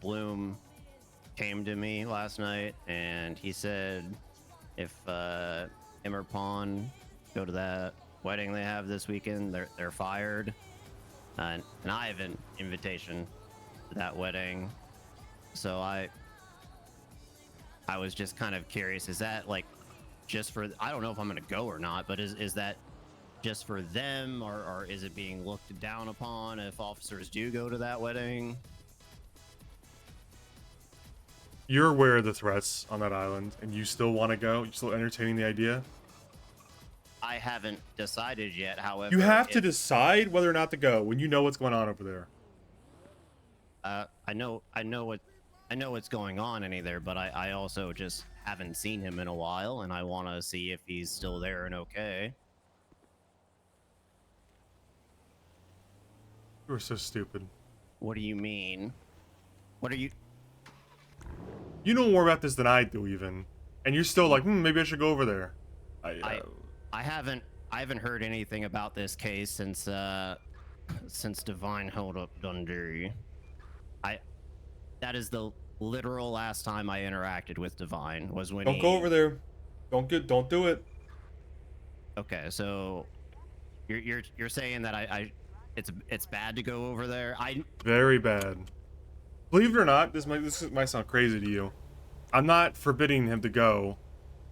Bloom came to me last night and he said if him or Pawn go to that wedding they have this weekend, they're fired. And I have an invitation to that wedding, so I was just kind of curious. Is that like just for? I don't know if I'm gonna go or not, but is that just for them, or is it being looked down upon if officers do go to that wedding? You're aware of the threats on that island, and you still want to go? You're still entertaining the idea? I haven't decided yet. However, You have to decide whether or not to go when you know what's going on over there. I know what's going on in there, but I also just haven't seen him in a while, and I want to see if he's still there and okay. You are so stupid. What do you mean? What are you? You know more about this than I do, even, and you're still like, maybe I should go over there. I haven't heard anything about this case since Divine held up Dundee. That is the literal last time I interacted with Divine was when Don't go over there. Don't do it. Okay, so you're saying that it's bad to go over there? Very bad. Believe it or not, this might sound crazy to you. I'm not forbidding him to go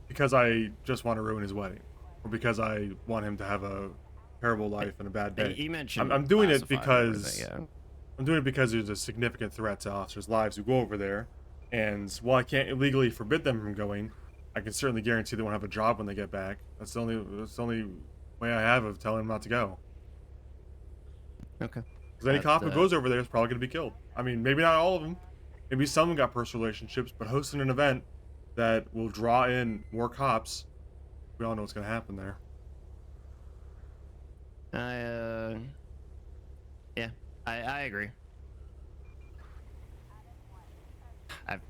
because I just want to ruin his wedding, or because I want him to have a terrible life and a bad day. You mentioned I'm doing it because yeah. I'm doing it because there's a significant threat to officers' lives who go over there, and while I can't illegally forbid them from going, I can certainly guarantee they won't have a job when they get back. That's the only way I have of telling them not to go. Okay. Because any cop who goes over there is probably going to be killed. I mean, maybe not all of them. Maybe some of them got personal relationships, but hosting an event that will draw in more cops, we all know what's going to happen there. Yeah, I agree.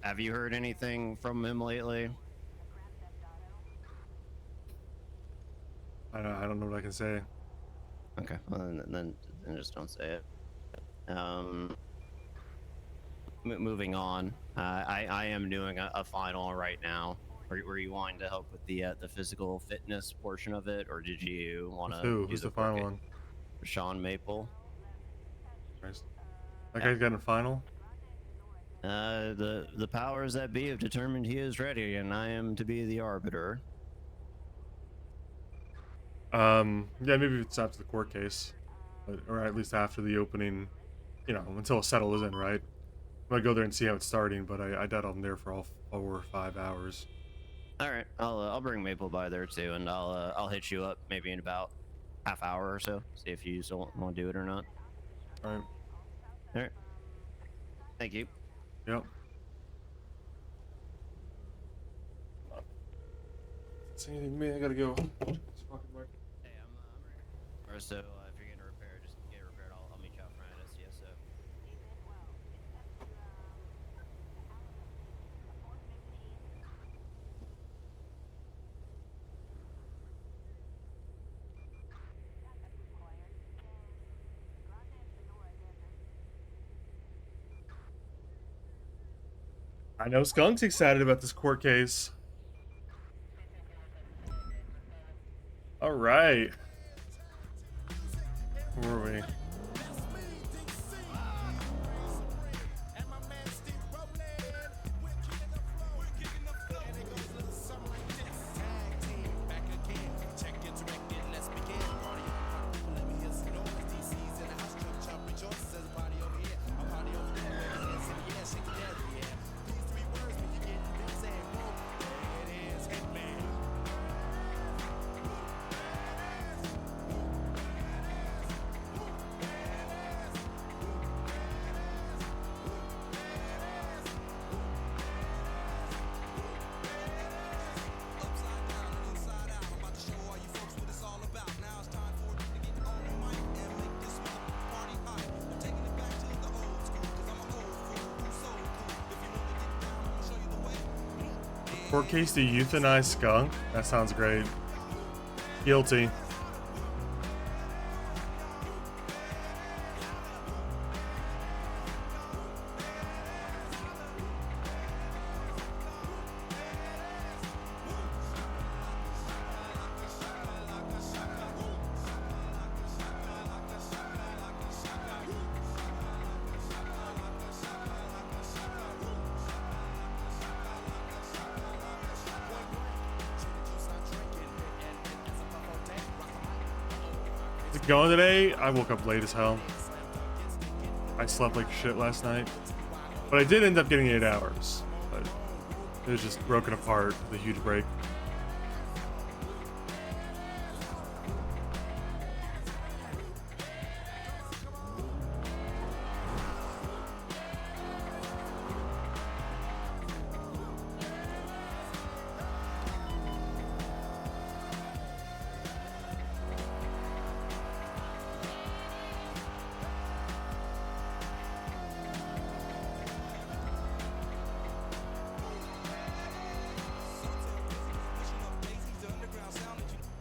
Have you heard anything from him lately? I don't know what I can say. Okay, well, then just don't say it. Moving on. I am doing a final right now. Were you wanting to help with the physical fitness portion of it, or did you want to? Who's the final one? Sean Maple. Christ. That guy's got a final? The powers that be have determined he is ready, and I am to be the arbiter. Yeah, maybe it's after the court case, or at least after the opening, until a settle is in, right? I'm gonna go there and see how it's starting, but I doubt I'm there for all 4 or 5 hours. All right, I'll bring Maple by there too, and I'll hit you up maybe in about half hour or so, see if you still want to do it or not. All right. All right. Thank you. Yep. Say anything to me? I gotta go. Hey, I'm ready. Or so if you're getting a repair, just get it repaired. I'll meet you out front at STSO. I know Skunk's excited about this court case. All right. Where were we? Court case to euthanize Skunk? That sounds great. Guilty. going today. I woke up late as hell. I slept like shit last night. But I did end up getting 8 hours. But it was just broken apart with a huge break.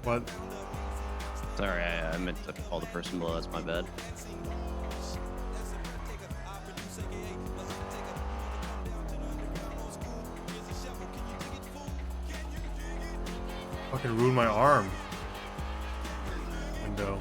What? Sorry, I meant to call the person below. That's my bad. Fucking ruined my arm. Window.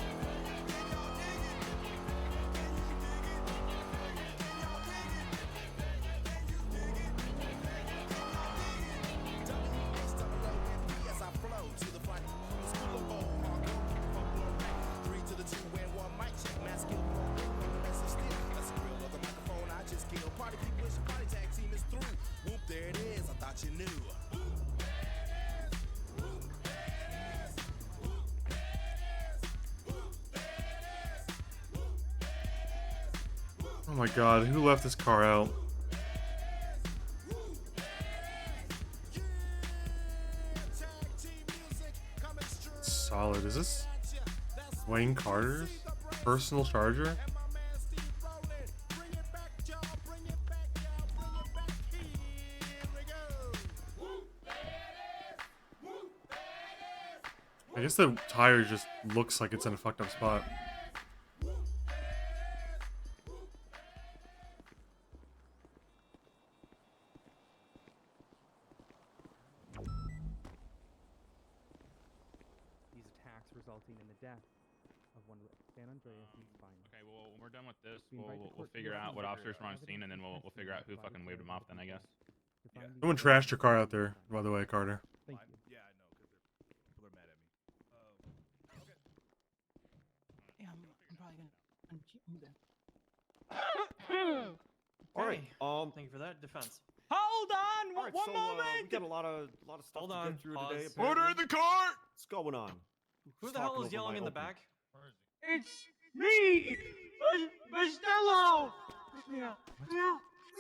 Oh my god, who left this car out? Solid. Is this Wayne Carter's personal charger? I guess the tire just looks like it's in a fucked up spot. These attacks resulting in the death of one San Andreas and spine. Okay, well, when we're done with this, We invite the we'll court to figure review out what the officers from on evidence scene, and then we'll figure out who body fucking waved them off. Then I guess. to find these Someone guilty trashed your car of out there, spine. by the way, Carter. Thank you. Yeah, I know, because people are mad at me. Okay. Yeah, I'm probably gonna move that. All right. Thank you for that defense. Hold on. All right, One so, moment. we got a lot of stuff Hold to on, get through pause. today. Order apparently. in the car. What's going on? Who Who's the hell talking is over yelling my in the opening? back? It's me, Costello. Yeah.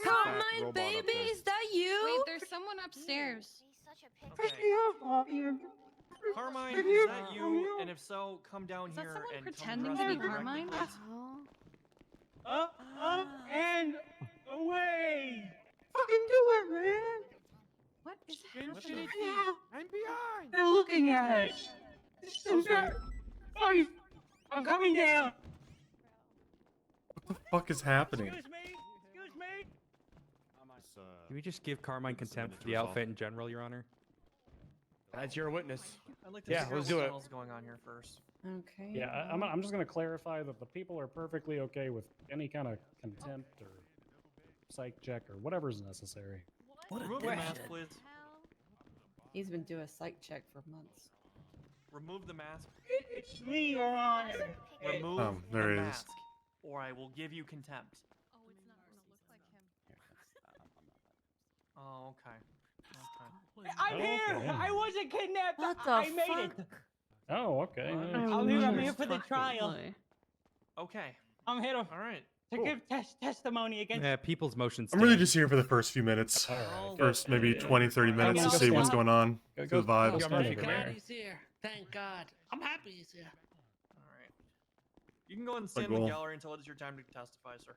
Carmine, robot up baby, there. is that you? Wait, there's someone upstairs. Okay. Okay. Carmine, Did is you- that are you? you- And if so, come down Is that here someone and pretending come to be address me directly, Carmine? please. Oh. Up and away. Fucking do it, man. What is What should happening? it be? I'm behind. They're looking at us. This is not. Oh, I'm coming down. What the fuck is happening? Excuse me. Excuse me. Can we just give Carmine It's a contempt minute for to the resolve. outfit in general, Your Honor? As your witness. I'd like to Yeah, figure let's out do what it. the hell's going on here first. Okay. Yeah, I'm just going to clarify that the people are perfectly okay with any kind of contempt or psych check or whatever's necessary. Remove the mask, please. He's been doing a psych check for months. Remove the mask. It's me, Your Honor. Remove there the he is. mask, or I will give you contempt. Oh, it's not gonna look like him. Oh, okay. Okay. I'm here. Okay. I wasn't kidnapped. What the I made it. Oh, okay. I'm here for the trial. Okay. I'm here All right. to give testimony against. Yeah, people's motions. I'm really just here for the first few minutes. All First maybe 20, 30 minutes to go see what's stand- going on. Go- Feel the go vibes. stand over there. He's here. Thank God. I'm happy he's here. All right. You can go ahead and stand in cool. the gallery until it is your time to testify, sir.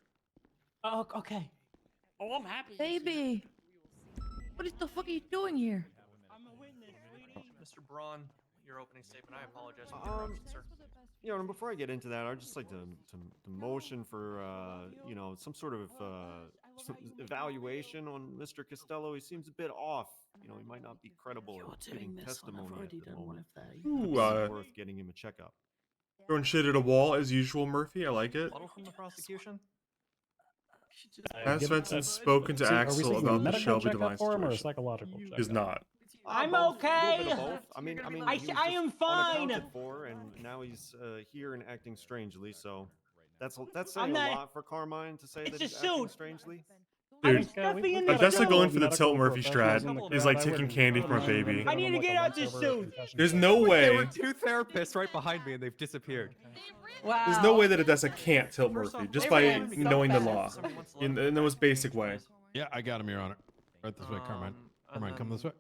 Oh, okay. Oh, I'm happy. he's here. Baby, what the fuck are you doing here? I'm a witness, sweetie. Mr. Braun, your opening statement. I apologize for the interruption, sir. You know, and before I get into that, I'd just like to motion for, you know, some sort of some evaluation on Mr. Costello. He seems a bit off. You know, he might not be credible You're at giving doing this one. I've testimony already at the done one moment. of those. Ooh, It's worth getting him a checkup. throwing shit at a wall as usual, Murphy. I like it. Bottle from the prosecution. Has Svensson spoken to Are we Axel seeking a about the medical Shelby checkup device for him or a situation? psychological He checkup? is not. I'm both, A little bit okay. of both. I mean, I he was I just am fine. unaccounted for, and now he's here and acting strangely. So that's I'm saying a not- lot for Carmine to say It's that a he's acting suit. strangely. I'm Dude, stuffing in the Odessa suit. going for the Tilt Medical Murphy professionals strat in the is crowd, like I taking wouldn't- candy from a wouldn't mind baby. giving I need them, to like, get a out this once-over suit. concussion There's shot. no There way. were 2 therapists right behind me and they've disappeared. Wow. There's no way that Odessa can't tilt First Murphy off, just They by ran so knowing the fast. law Somebody wants to let in him the get most back to basic way. change, please. Yeah, I got him, Your Honor. Right this way, Carmine. Carmine, come this way.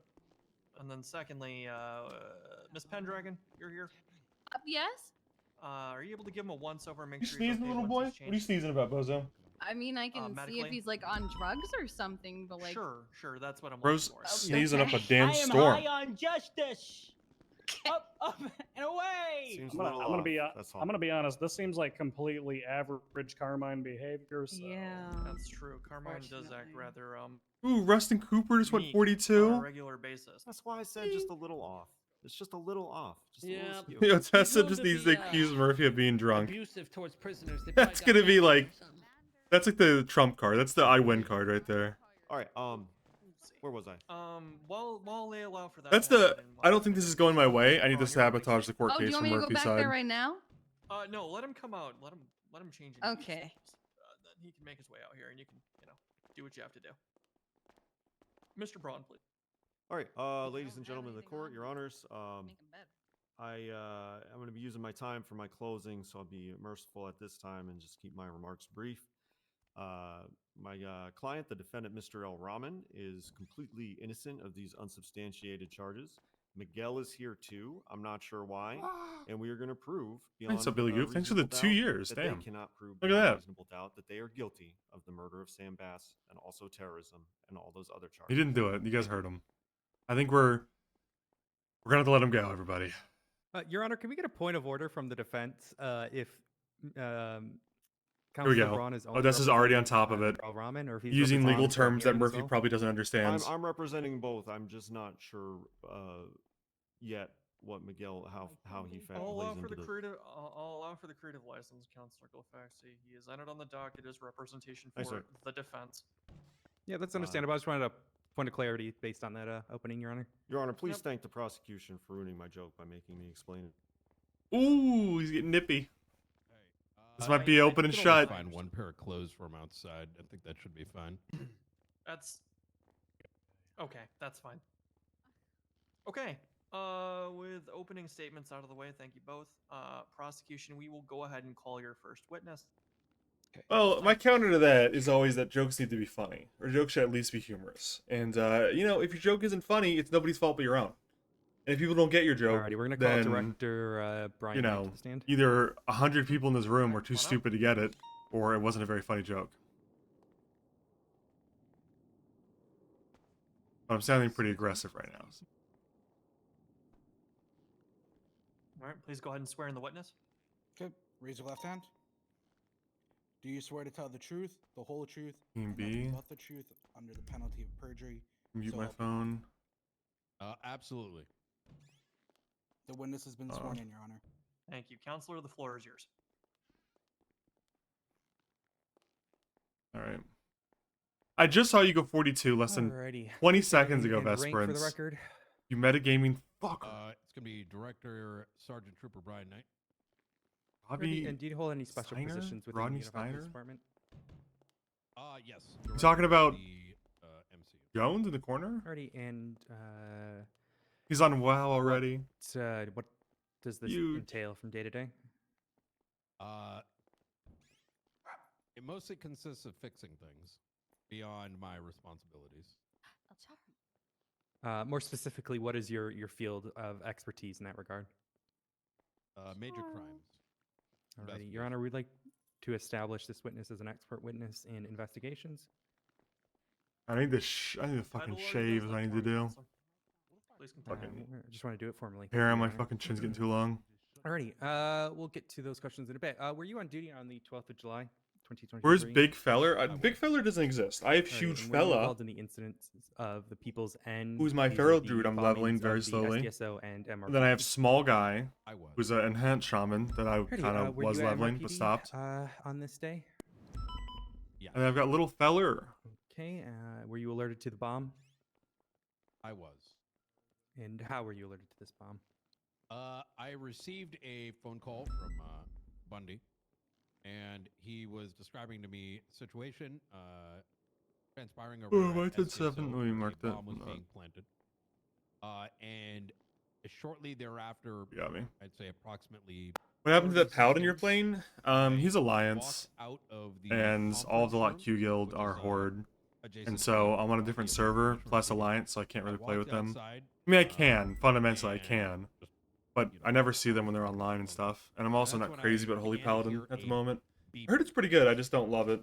And then secondly, Miss Pendragon, you're here. Yes. Are you able to give him a once over and make You sure he's sneezing, okay little once boy? he's What are you changed? sneezing about, Bozo? I mean, I can see if medically? he's like on drugs or something, but like. Sure, that's what I'm Bro's looking for. sneezing up a Okay. damn I am storm. high on justice. Up and away. Seems I'm a gonna, little I'm gonna off, be that's all. I'm gonna be honest. This seems like completely average Carmine behavior. So. Yeah. That's true. Carmine does act Unfortunately. rather Ooh, Rustin Cooper just went meek on a 42. regular basis. That's why I said just a little off. It's just a little off. Just a Yeah. little skew. Yo, He's Tessa known just to needs be, to accuse Murphy of being drunk. Abusive towards prisoners. They That's probably gonna be got like, or something. that's like the Trump card. That's the I win card right there. All right. Where was I? While they allow for that. That's to the. happen, I don't think this is going my way. I need to sabotage the court Oh, do case you from want me to go Murphy's back there side. right now? No, let him come out. Let him change. Into these Okay. things. Then he can make his way out here, and you can, do what you have to do. Mr. Braun, please. All right, ladies and gentlemen of the court, your honors. I'm going to be using my time for my closing, so I'll be merciful at this time and just keep my remarks brief. My client, the defendant, Mr. El Rahman, is completely innocent of these unsubstantiated charges. Miguel is here too. I'm not sure why, and we are going to prove beyond Thanks, Billy Goop. Thanks for the reasonable 2 doubt years. that Damn. they cannot prove Look at beyond that. reasonable doubt that they are guilty of the murder of Sam Bass and also terrorism and all those other charges. He didn't do it. You guys heard him. I think we're gonna have to let him go, everybody. Your Honor, can we get a point of order from the defense if Here we Counselor go. Braun is only Odessa's already on top of representing, it, Al Rahman, or if he's using legal representing terms that Aaron as Murphy well? probably doesn't understand. I'm representing both. I'm just not sure yet what Miguel how he I'll allow plays for into the the. creative. I'll allow for the creative license, Counselor Gilfaxi. He is entered on the docket as representation Thanks, for sir. the defense. Yeah, that's understandable. I just wanted a point of clarity based on that opening, Your Honor. Your Honor, please thank the prosecution for ruining my joke by making me explain it. Ooh, he's getting nippy. This might I- be I open and could always shut. Find one pair of clothes from outside. I think that should be fine. That's okay. That's fine. Okay. With opening statements out of the way, thank you both. Prosecution, we will go ahead and call your first witness. Well, my counter to that is always that jokes need to be funny, or jokes should at least be humorous. And if your joke isn't funny, it's nobody's fault but your own. And if people don't get your joke, Alrighty, we're gonna call then Director Brian Knight to the stand. either 100 people in this room were too stupid to get it, or it wasn't a very funny joke. But I'm sounding pretty aggressive right now. All right, please go ahead and swear in the witness. Okay, raise your left hand. Do you swear to tell the truth, the whole truth, Team and B. nothing but the truth under the penalty of perjury? Mute So my help you phone. Absolutely. The witness has been sworn in, Your Honor. Thank you, Counselor. The floor is yours. All right. I just saw you go 42 less than Alrighty. 20 Name seconds ago, and Best rank for the Prince. record. You metagaming fucker. It's gonna be Director Sergeant Trooper Brian Knight. Robbie And do you hold any special Steiner? positions within Rodney the Unified Police Steiner? Department? Yes. You talking about the MCU. Jones in the corner? Alrighty, and He's on WoW already. what does this You- entail from day to day? It mostly consists of fixing things beyond my responsibilities. More specifically, what is your field of expertise in that regard? Major crimes. Alrighty, Your Honor, we'd like to establish this witness as an expert witness in investigations. I need to fucking shave as I need to do. Please continue. Fucking I just want to do it formally. hair on my Your Honor. fucking chin's getting too long. Alrighty, we'll get to those questions in a bit. Were you on duty on the 12th of July, 2023? Where's Big Feller? Big Feller doesn't exist. I have Alrighty, Huge and were you Fella. involved in the incidents of the People's End? Who's my these are feral the druid I'm leveling bombings very of the slowly. SDSO and MRPD. And then I have Small Guy, I was. who's an enhanced shaman that I Alrighty, kind of were was you at leveling but MRPD, stopped. on this day. Yeah. And I've got Little Feller. Okay, were you alerted to the bomb? I was. And how were you alerted to this bomb? I received a phone call from Bundy, and he was describing to me a situation transpiring over Oh, I at did SKSO 7. Let me where mark a that. bomb was Not. being planted. And shortly thereafter, You got me. I'd say approximately. What happened to that 30 paladin you're seconds, playing? He's I Alliance, walked out of the and all of the Lot conference Q room, guild which are is, Horde, adjacent and to so the I'm on a lobby different of server Mission plus Repeating. Alliance, so I can't I really play with walked them. outside, I mean, I can fundamentally, I and can, just, but you know, I never see them when they're online and stuff. And I'm also that's not when crazy I about Holy began to Paladin hear at the a moment. beep, I heard it's pretty good. I just don't love it.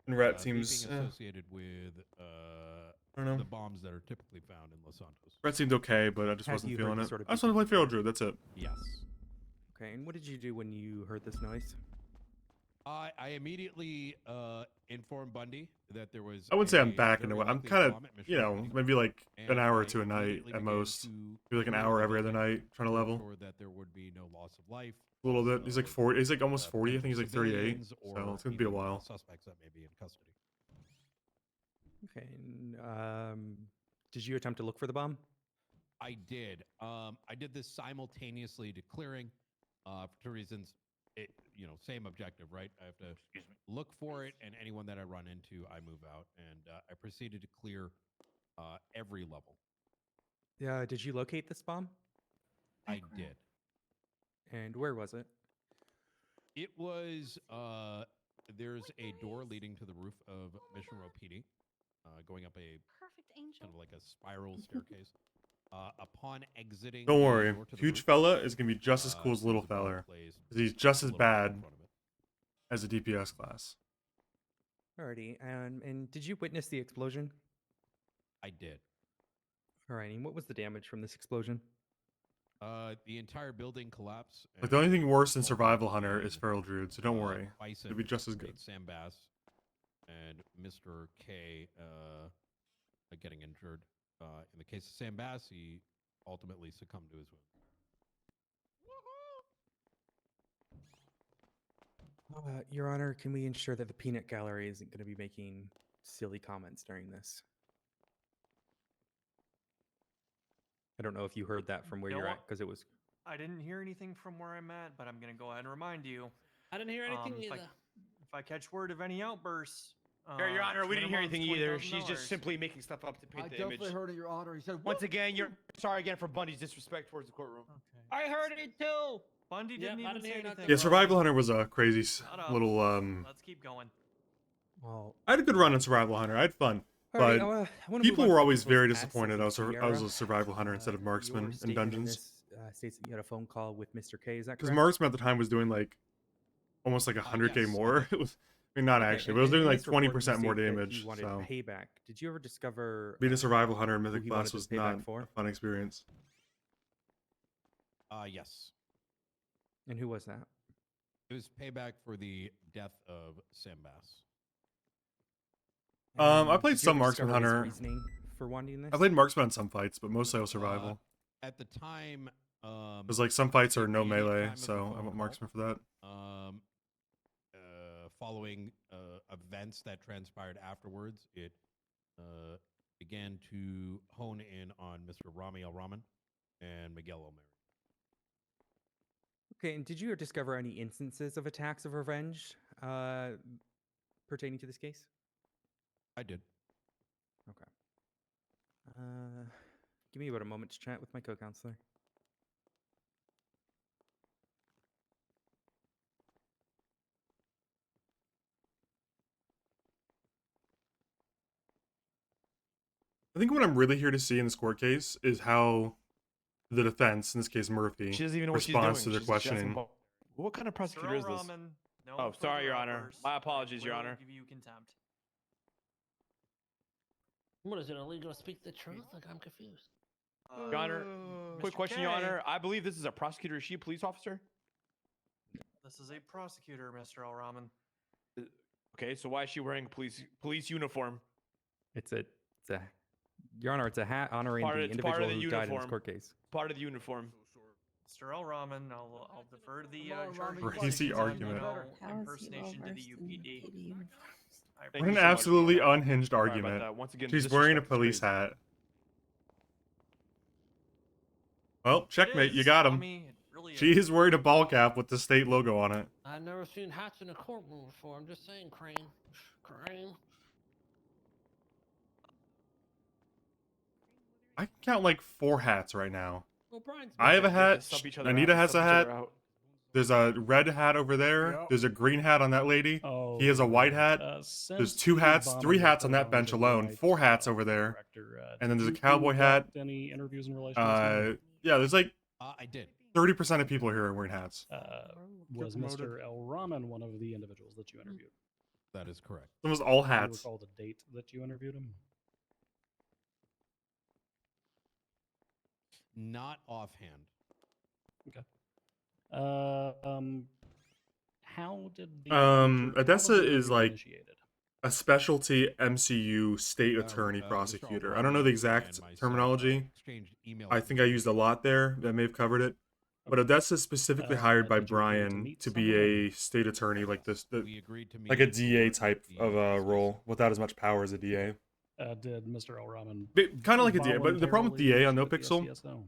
And Ret seems, beeping associated with I don't know. the bombs that are typically found in Los Santos. Ret seemed okay, but I just Have wasn't you heard feeling this it. sort of I just want to play beeping Feral before? Druid. That's it. Yes. Okay, and what did you do when you heard this noise? I immediately informed Bundy that there was. I wouldn't say I'm a back into very it. I'm likely kind of, bomb at you Mission know, Repeating, maybe like an and hour or I two a night immediately at began most. to Maybe like an clear hour the every other building night, trying to to level. ensure that there would be no loss of life. A little bit. He's like also, 40. He's like almost 40. I think he's like 38. civilians So or it's gonna be a even, while. suspects that may be in custody. Okay, and, did you attempt to look for the bomb? I did. I did this simultaneously to clearing, for two reasons. Same objective, right? I have to look for it, and anyone that I run into, I move out. And I proceeded to clear every level. Yeah, did you locate this bomb? I did. And where was it? It was, there's a door leading to the roof of Mission Row PD, going up a Perfect angel. kind of like a spiral staircase. Upon exiting, Don't the worry. door to the Huge roof, fella is gonna be just as cool as there's little a bomb feller. placed 'Cause he's just a as little bit in bad front of it. as a DPS class. Alrighty, and did you witness the explosion? I did. Alrighty, and what was the damage from this explosion? The entire building collapsed. Like the only thing and worse than resulted Survival Hunter in, is Feral Druid, so don't worry. Bison, It'll be just as good. Sam Bass, and Mr. K getting injured. In the case of Sam Bass, he ultimately succumbed to his wounds. Your Honor, can we ensure that the peanut gallery isn't going to be making silly comments during this? I don't know if you heard that from where No, you're at, because it was... I didn't hear anything from where I'm at, but I'm gonna go ahead and remind you. I didn't hear anything if either. if I catch word of any outbursts, Your Honor, we didn't hear minimum's anything either. She's $20,000. just simply making stuff up to paint I the definitely image. heard it, Your Honor. He said, Once again, you're sorry again for Bundy's disrespect towards the courtroom. I heard it too. Bundy Yep, didn't I even didn't say hear anything. nothing. Yeah, bro. Survival Hunter was a crazy Shut up. little Let's keep going. Well, I had a good run on Survival Hunter. I had fun. alright, But I wanna move people on to were the always people's very past disappointed I was Sierra. a Survival Hunter instead of Your Marksman in statement dungeons. this, states that you had a phone call with Mr. K, is that Because correct? Marksman at the time was doing like almost like 100k Yes, I more. did. It was, I mean, not Okay, actually, but it was and doing in like this report, you 20% more state that damage. He wanted So payback. Did you ever discover being a Survival Hunter in who Mythic he Plus wanted was this payback not for? a fun experience. Yes. And who was that? It was payback for the death of Sam Bass. I And played did you some ever Marksman discover his Hunter. reasoning for wanting this? I played Marksman on some fights, but mostly I was Survival. At the time, Because like some fights the are no immediate melee, time of the so I phone went call, Marksman for that. Following events that transpired afterwards, it began to hone in on Mr. Rami El Rahman and Miguel O'Mara. Okay, and did you discover any instances of attacks of revenge pertaining to this case? I did. Okay. Give me about a moment to chat with my co-counselor. I think what I'm really here to see in this court case is how the defense, in this case Murphy, She doesn't even know what she's responds doing. to their questioning. What kind of prosecutor Mr. is this? Rahman, no Oh, sorry, further Your Honor. outbursts. My apologies, Your I will Honor. give you contempt. What is it illegal to speak the truth? Like I'm confused. Your Honor, quick Mr. question, Your K. Honor. I believe this is a prosecutor. Is she a police officer? This is a prosecutor, Mr. El Rahman. Okay, so why is she wearing police uniform? It's a, Your Honor, it's a hat honoring Part the of- it's part individual of the who died in this uniform. court case. Part of the uniform. Mr. El Rahman, I'll defer to the Come on, charge Rahman, of you Crazy decisions on, argument. How is he impersonation to the well-versed in UPD. PD uniforms? I Thank What you an so much, absolutely Your Honor. unhinged Sorry about argument. that. Once again, She's wearing a disrespect is police crazy. hat. Well, checkmate. You is, got him. Tommy, it really She is. is wearing a ball cap with the state logo on it. I've never seen hats in a courtroom before. I'm just saying, Crane. Crane. I can count like 4 hats right now. Well, Brian's I have a You have to hat. sub each other Anita out, has sub a each other hat. out. There's a red hat over there. Yep. There's a green hat on that lady. Oh, He has a white hat. There's since 2 the hats, bomber 3 was hats on put that on bench the alone. right, 4 hats over there. Director, And then did there's a you cowboy hat. conduct Any interviews in relation to this matter? Yeah, there's like I did. 30% of people here are wearing hats. Was promoted. Mr. El Rahman one of the individuals that you interviewed? That is correct. Almost all Do you hats. recall the date that you interviewed him? Not offhand. Okay. How did the Odessa is like initiated? a specialty MCU state attorney Mr. prosecutor. I O'Rourke don't know the and exact myself, terminology. exchanged email I think I used a lot there that may have covered it. But Odessa is specifically hired by did you agree to Brian meet to be someone? a state attorney like this, We agreed to meet like a for DA type the of dismissal. role without as much power as a DA. Did Mr. El Rahman Kind of like a DA, but the problem with DA on voluntarily NoPixel initiate the SCSO?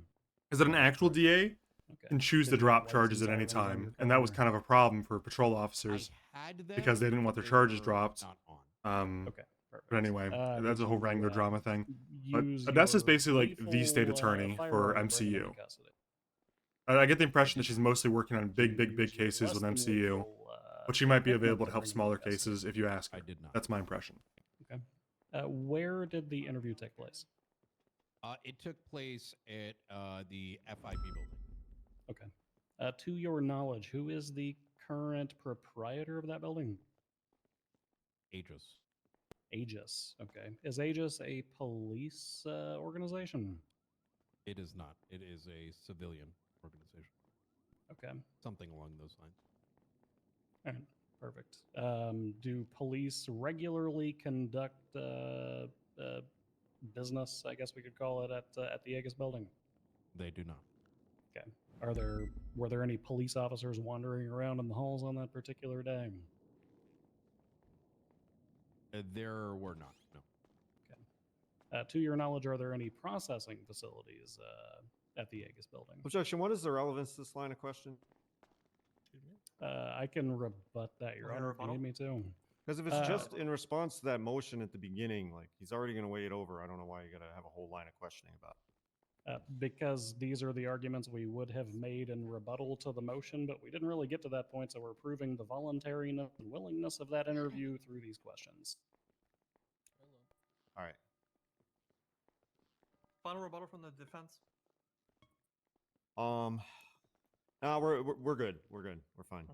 is that an actual DA Okay. can choose to Did you have drop charges at any license items on your time, and that was car? kind of a problem for patrol officers Had them, because they didn't want their they charges were dropped. not on. Okay. Perfect. But anyway, that's a did whole you, Wrangler drama thing. But use Odessa's your basically like the state lethal, attorney for firearm to bring him into MCU. custody? I get the impression that she's mostly working on big Use your cases with less than MCU, lethal, but she might be equipment available to to help bring him smaller into custody. cases if you ask her. I did not. That's my impression. Okay. Where did the interview take place? It took place at the FIB building. Okay. To your knowledge, who is the current proprietor of that building? Aegis. Aegis. Okay. Is Aegis a police organization? It is not. It is a civilian organization. Okay. Something along those lines. All right. Perfect. Do police regularly conduct business, I guess we could call it, at the Aegis building? They do not. Okay. Were there any police officers wandering around in the halls on that particular day? There were not. No. Okay. To your knowledge, are there any processing facilities at the Aegis building? Objection. What is the relevance to this line of question? I can rebut that, Your Okay, Honor, if you rebuttal? need me to. Because if it's just in response to that motion at the beginning, like he's already going to weigh it over. I don't know why you got to have a whole line of questioning about it. Because these are the arguments we would have made in rebuttal to the motion, but we didn't really get to that point, so we're proving the voluntariness and willingness of that interview through these questions. All right. Final rebuttal from the defense. No, we're good. We're good. We're fine.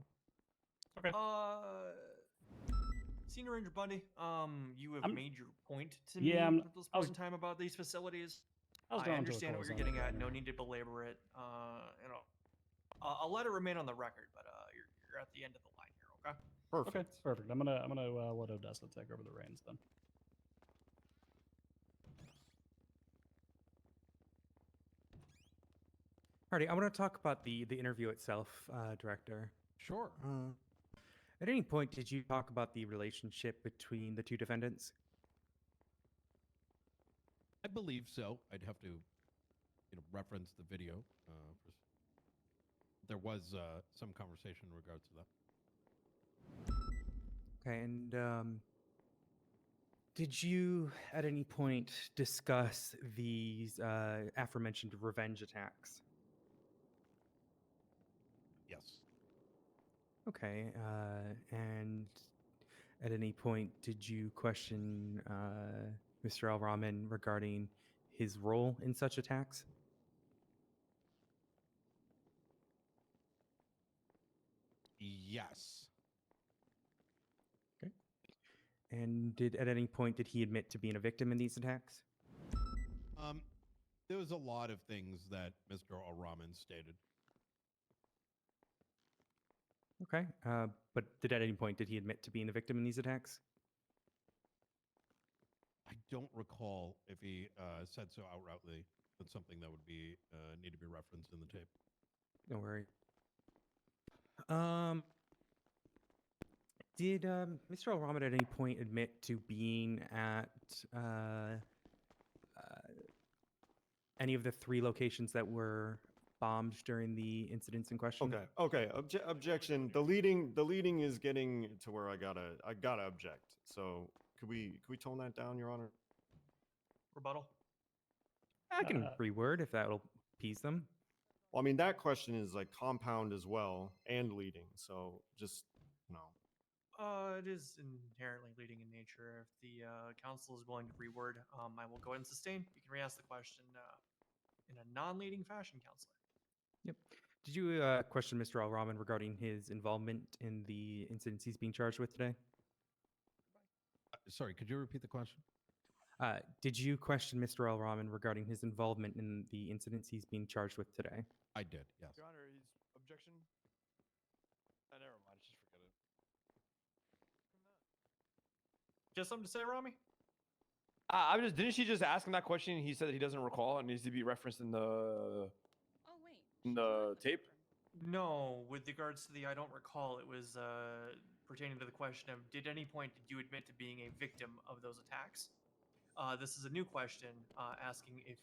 Okay. Senior Ranger Bundy, you have made your point to Yeah, me at this point in time about these facilities. I was I drawing to a understand what close you're on it, getting Your at. No Honor. need to belabor it. I'll let it remain on the record, but you're at the end of the line here. Okay. Perfect. Okay, perfect. I'm gonna let Odessa take over the reins then. Alrighty, I want to talk about the interview itself, Director. Sure. At any point, did you talk about the relationship between the two defendants? I believe so. I'd have to, reference the video. There was some conversation in regards to that. Okay, and did you at any point discuss these aforementioned revenge attacks? Yes. Okay, and at any point did you question Mr. El Rahman regarding his role in such attacks? Yes. Okay. And at any point did he admit to being a victim in these attacks? There was a lot of things that Mr. O'Rahman stated. Okay, but at any point did he admit to being a victim in these attacks? I don't recall if he said so outrightly. That's something that would be need to be referenced in the tape. Don't worry. Did Mr. Al-Rahman at any point admit to being at any of the 3 locations that were bombed during the incidents in question? Okay. Objection. The leading is getting to where I gotta object. So could we tone that down, Your Honor? Rebuttal. I can reword if that'll appease them. Well, I mean, that question is like compound as well and leading. So just It is inherently leading in nature. If the council is willing to reword, I will go ahead and sustain. You can re-ask the question in a non-leading fashion, Counselor. Yep. Did you question Mr. Al-Rahman regarding his involvement in the incidents he's being charged with today? Sorry, could you repeat the question? Did you question Mr. Al-Rahman regarding his involvement in the incidents he's being charged with today? I did, yes. Your Honor, his objection. Never mind. Just forget it. Just something to say, Rami? I'm just. Didn't she just ask him that question? And he said that he doesn't recall. It needs to be referenced in the. In the tape. No, with regards to the I don't recall, it was pertaining to the question of did any point did you admit to being a victim of those attacks? This is a new question asking if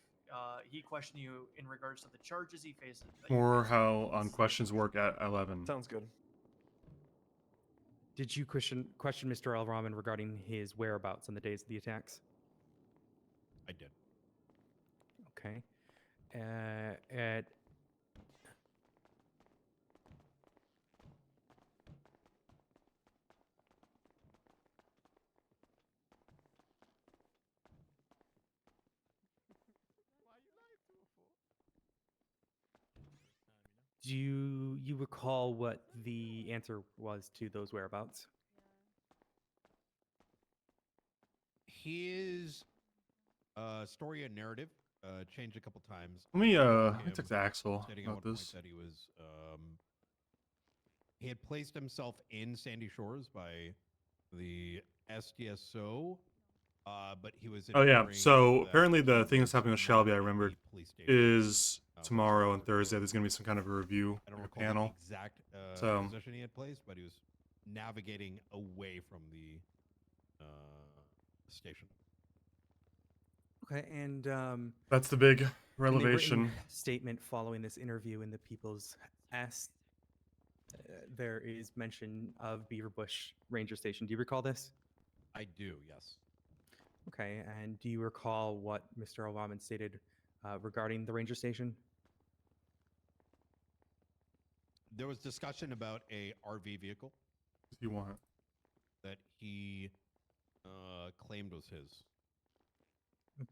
he questioned you in regards to the charges he faces. Or how questions work at 11. Sounds good. Did you question Mr. Al-Rahman regarding his whereabouts on the days of the attacks? I did. Okay. Do you recall what the answer was to those whereabouts? His story and narrative changed a couple times. Let me Him text Axel stating about at one this. point that he was he had placed himself in Sandy Shores by the SDSO, but he was. Oh yeah. inferring So that apparently the he thing was that's happening with not Shelby, I in the remembered, police station, is whatsoever. tomorrow and Thursday. There's gonna be some kind of a review I don't of the recall panel. the exact So position he had placed, but he was navigating away from the station. Okay, and that's the big in the revelation. written statement following this interview in the People's S, there is mention of Beaver Bush Ranger Station. Do you recall this? I do, yes. Okay, and do you recall what Mr. Al-Rahman stated regarding the ranger station? There was discussion about a RV vehicle. You want that he claimed was his.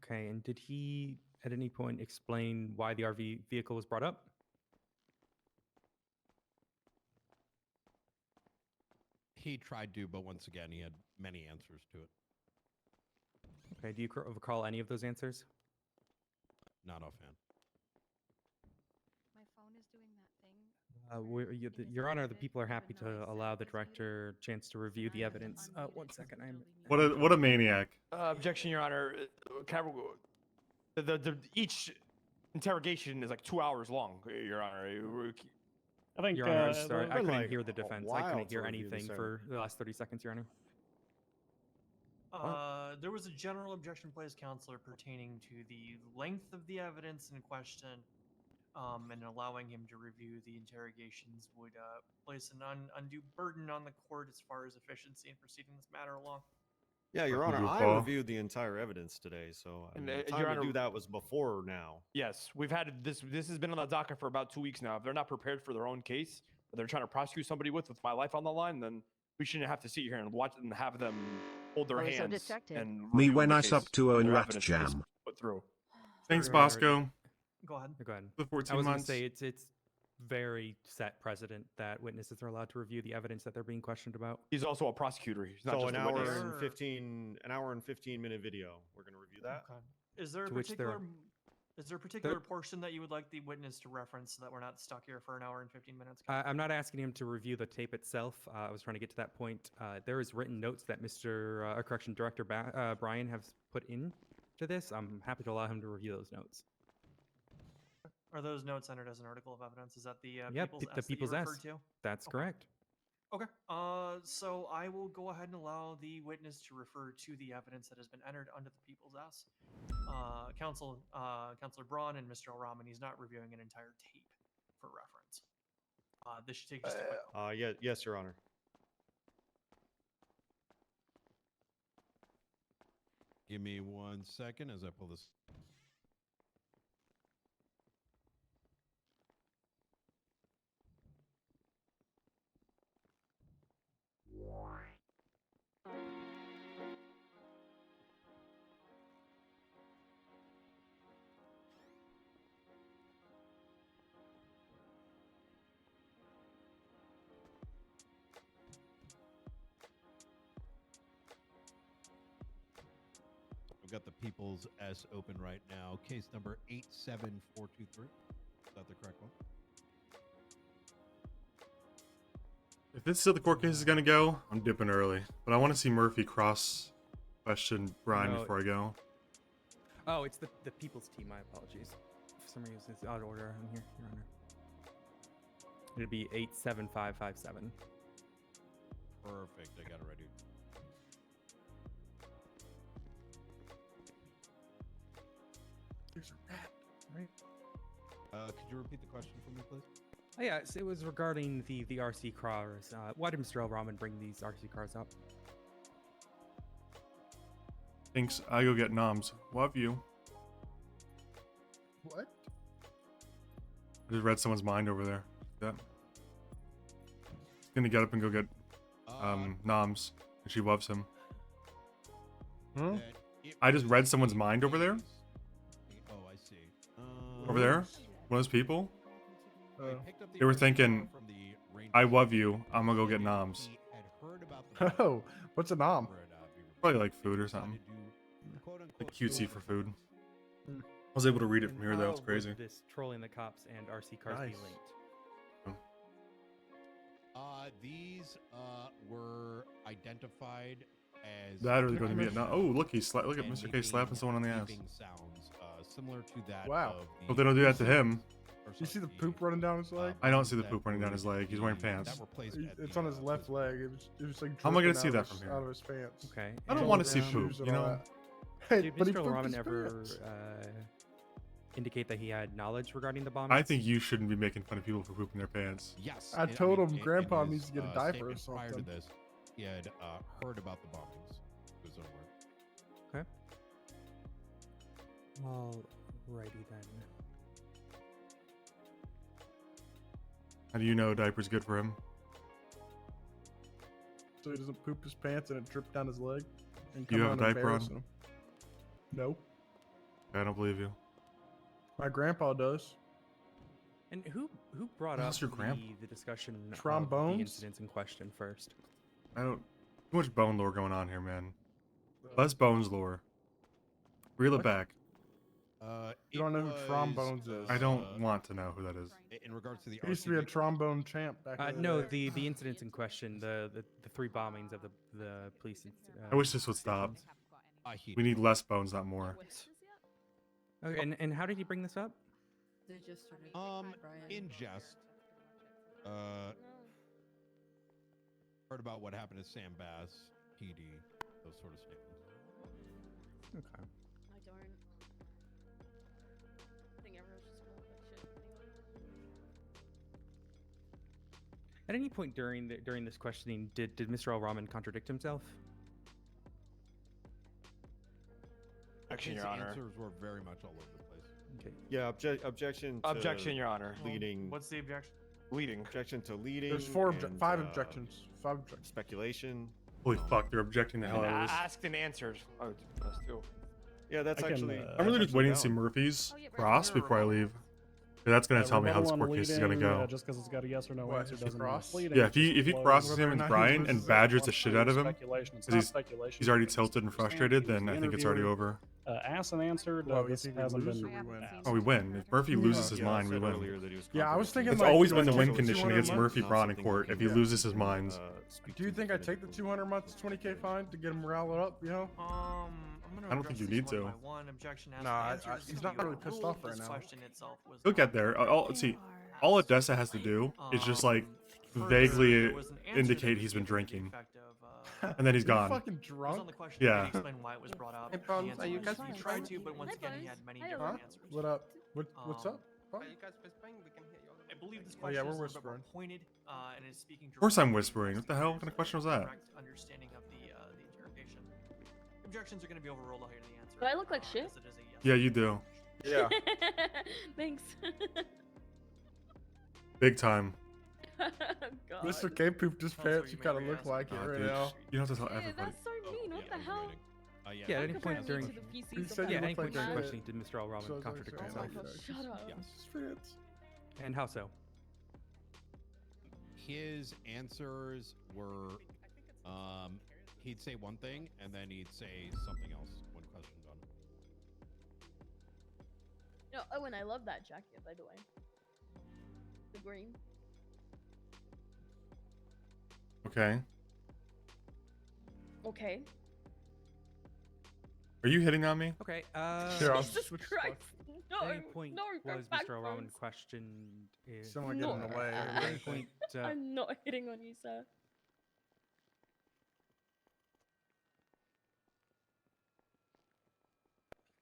Okay, and did he at any point explain why the RV vehicle was brought up? He tried to, but once again, he had many answers to it. Okay, do you recall any of those answers? Not offhand. My phone is doing that thing. Your Honor, the people are happy to allow the director a chance to review the evidence. One second, what a maniac. Objection, Your Honor. Each interrogation is like 2 hours long, Your Honor. I think Your Honor, I'm sorry, I couldn't like hear the a defense. I while couldn't to hear review anything this for the last 30 seconds, Your Honor. There was a general objection placed, Counselor, pertaining to the length of the evidence in question, and allowing him to review the interrogations would place an undue burden on the court as far as efficiency in proceeding this matter along. Yeah, Your Honor, I reviewed the entire evidence today, so I mean, the time to do that was before now. Yes, we've had this. This has been on the docket for about 2 weeks now. If they're not prepared for their own case, that they're trying to prosecute somebody with my life on the line, then we shouldn't have to sit here and watch and have them hold their hands. And Me review when the I case sub to and a their rat evidence that they jam. put through. Thanks, Your Bosco. Honor, Go ahead. Go ahead. The 14 I was months. going to say it's very set precedent that witnesses are allowed to review the evidence that they're being questioned about. He's also a prosecutor. He's not So just an a hour witness. and 15-minute video. We're gonna review that. Okay. Is there a To which there- particular portion that you would like the witness to reference so that we're not stuck here for an hour and 15 minutes? I'm not asking him to review the tape itself. I was trying to get to that point. There is written notes that Mr. Correction Director Brian has put into this. I'm happy to allow him to review those notes. Are those notes entered as an article of evidence? Is that the Yep, People's the S that you People's referred S. to? That's correct. Okay. So I will go ahead and allow the witness to refer to the evidence that has been entered under the People's S. Counselor Braun and Mr. Al-Rahman, he's not reviewing an entire tape. for reference. This should take just a quick. Yeah, yes, Your Honor. Give me 1 second as I pull this. We've got the People's S open right now. Case number 87423. Is that the correct one? If this is how the court case is gonna go, I'm dipping early. But I want to see Murphy cross question Brian No. before I go. Oh, it's the people's team. My apologies. For some reason, it's out of order on here, Your Honor. It'd be 87557. Perfect. I got it ready. There's a rat, right? Could you repeat the question for me, please? Oh, yeah, so it was regarding the RC cars. Why did Mr. L. Rahman bring these RC cars up? Thanks. I go get noms. Love you. What? I just read someone's mind over there. That. Gonna get up and go get noms, and she loves him. That I just read someone's mind over there. Oh, I see. Over there, one of those people. I picked up the They were original thinking, from the Ranger "I love you. I'm gonna go get noms." He had heard about the Oh, what's a nom? Probably like food or something. Like cutesy for food. I was able to read it from here though. It's How crazy. would this trolling the cops and RC cars be Nice. linked? These were identified as That or they're going to be at criminals no. Oh, look, look at and Mr. K slapping someone on the ass. making sounds similar to that. Wow. Of Hope they don't do that to him. You see the poop running down his leg? I don't see the poop running down his leg. He's wearing pants. It's on his left leg. It was like How am I gonna dripping see out that of from his- here? Out of his pants. Okay. I don't and, want to see Shoes poop. and You all know. that. Hey, Did but he Mr. pooped Rahman his ever pants. indicate that he had knowledge regarding the bomb? I think you shouldn't be making fun of people for pooping their pants. Yes. I and- told mean, him in Grandpa his, needs to get a diaper or statement Prior to something. this, he had heard about the bombings. His own word. Okay. Alrighty then. How do you know diaper's good for him? So he doesn't poop his pants and it dripped down his leg. And Do you come have out a and diaper on? embarrass him. No. I don't believe you. My grandpa does. And who brought How's up your grandpa? the discussion of Trombones? the incidents in question first? I don't. Too much bone lore going on here, man. Less bones lore. Reel it back. You don't know who Trombones is. I don't want to know who that is. In regards to the He used to be a trombone champ back in the No, day. the incidents in question, the three bombings of the police. I wish this would stop. We need less bones, not more. Okay, and how did he bring this up? They just started. In jest. Heard about what happened to Sam Bass, PD, those sort of statements. Okay. I don't. I think everyone's just gonna look like shit anyway. At any point during this questioning, did Mr. Al Rahman contradict himself? Objection, His Your Honor. answers were very much all over the place. Okay. Yeah, objection. To Objection, Your Honor. Leading. What's the objection? Leading. Objection to leading. There's and, five objections. 5 objections. Speculation. Holy fuck, they're objecting the hell And out of this. asked and answered. Oh, that's two. Yeah, that's I can, actually. I'm really that's just waiting to actually see valid. Murphy's Oh, yeah, cross Brandon, before I leave. That's gonna tell me how this Rebuttal on court case is gonna leading, go. just because it's got a yes or no What, answer if he doesn't mean cross? it's leading. Yeah, It's if he just crosses whether him or and not he Brian loses and it. badgers Once the shit it's out of him, speculation, it's 'cause not he's speculation, already it's tilted and understanding. frustrated, He's then the I think it's already interviewer. over. Asked and answered. Well, This either we hasn't lose been. or we win. asked. Oh, we win. If Murphy loses his I mind, we said win. earlier that he was Yeah, I was thinking It's like, always do been I the take win condition 200 against months? Murphy Not Braun in something court we if he can, loses his mind. speak Do you to think I take the definitively. 200 months, 20K fine to get him riled up? You know? I'm gonna I don't think you address need these one to. by one. Objection asked Nah, and answered. he's not The really pissed rule off of right this now. question itself was He'll get there. See, all Odessa has to do is just like vaguely indicate he's been drinking, and then he's You gone. fucking On drunk? the question, Yeah. he explained why it was brought up. Hey, The Bones, answer are you was guys he fist tried banging? to, but once Hi, again, he Bones. had many Hi, different Huh? answers. What up? What's up? What? Are you guys fist banging? We can hear you. I believe this Oh, yeah, question we're is a little bit more whispering. pointed and is speaking. Of course I'm directly to whispering. What the hell kind of question was that? Correct understanding of the interrogation. Objections are going to be overruled. I'll hear the answer. Do I look like shit? as it is a yes. Yeah, you do. Yeah. Thanks. Big time. God. Mr. K pooped his Tell us what pants. you You kind of may look ask. like it right Dude, now. you don't have to tell Yeah, everybody. that's so mean. What the hell? Yeah, at any Compare point me during to the PCs You of said that yeah, at you any look point like during shit. questioning did Mr. L. Robin So I was like, contradict oh my himself? God. Shut up. Yes. Fits. And how so? His answers were, he'd say one thing and then he'd say something else when questioned on. No, oh, and I love that jacket, by the way. The green. Okay. Okay. Are you hitting on me? Okay. Here, I'll Jesus switch Christ. No, At any point no, go was back Mr. L. Robin roads. questioned if Someone get in the No. way. at any point I'm not hitting on you, sir.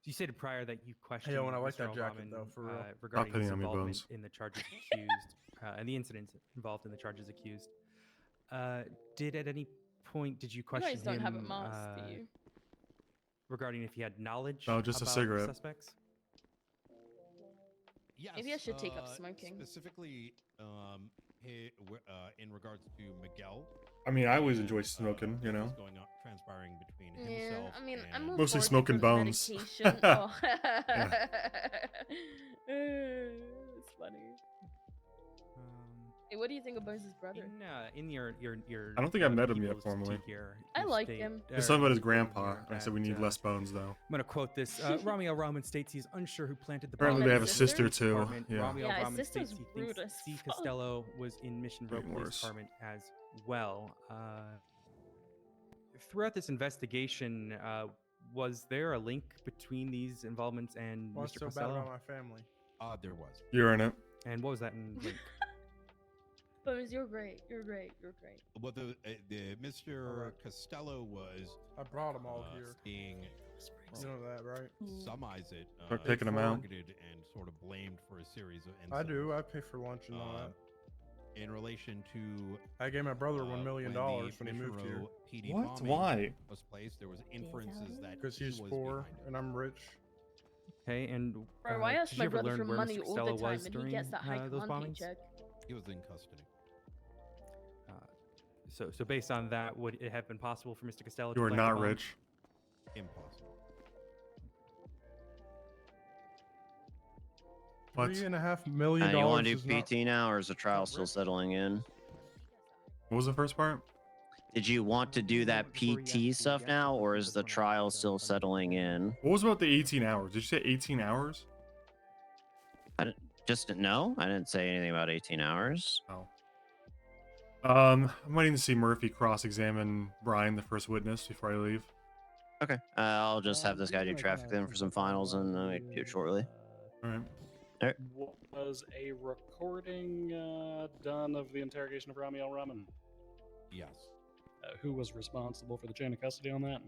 you stated prior that you questioned when I like Mr. that L. jacket, Robin, though, for real. regarding hitting his on me, involvement Bones. in the charges accused and the incidents involved in the charges accused. Did at any point did you You question guys don't him have a mask, do you? regarding if he had knowledge No, just a about cigarette. suspects? Yes. Maybe I should take up smoking. Specifically, in regards to Miguel. I mean, I always and, enjoy smoking, you what was know. going on, transpiring between Yeah, himself. I mean, I'm and, all Mostly for smoking different bones. medication. Oh. It's funny. Hey, what do you think of Bones' brother? In your I don't think I've met him yet people's formally. here, I you like state- him. There's something about his you quoted grandpa. here I said we that, need less bones, though. I'm going to quote this. Rami L. Rahman states he's unsure who planted the Apparently bomb they in have a the sister, police too. department. Yeah. Rami L. Yeah, his Rahman states sister's he thinks rude as C. fuck. Costello was in Mission Row Getting Police worse. Department as well. Throughout this investigation, was there a link between these involvements and What's Mr. so bad Costello? about my family? There was. You're in it. And what was that in link? Bones, you're great. You're great. You're great. Well, the Mr. Alright. Costello was I brought them all here. being, You know that, right? summarize it, Start picking 'em out. targeted and sort of blamed for a series of incidents. I do. I pay for lunch and all that. In relation to I gave my brother $1 million the when he moved here. Mission Row PD What? bombing Why? was placed, there was inferences that Because he he's was poor behind it. and I'm rich. Okay, and Bro, I ask did my you ever brother learn for where money Mr. all Costello the time, was and he during gets that high those content bombings? check. He was in custody. So based on that, would it have been possible for Mr. Costello You to are plant the not bomb? rich. Impossible. What? $3.5 million. You want to is do not- PT now, or is the trial still settling in? What was the first part? Did you want to do that PT stuff now, or is the trial still settling in? What was about the 18 hours? Did you say 18 hours? I didn't, just no. I didn't say anything about 18 hours. Oh. I'm waiting to see Murphy cross-examine Brian, the first witness, before I leave. Okay. I'll just have this guy do traffic then for some finals, and we can do it shortly. All right. Was a recording done of the interrogation of Rami Al Rahman? Yes. Who was responsible for the chain of custody on that?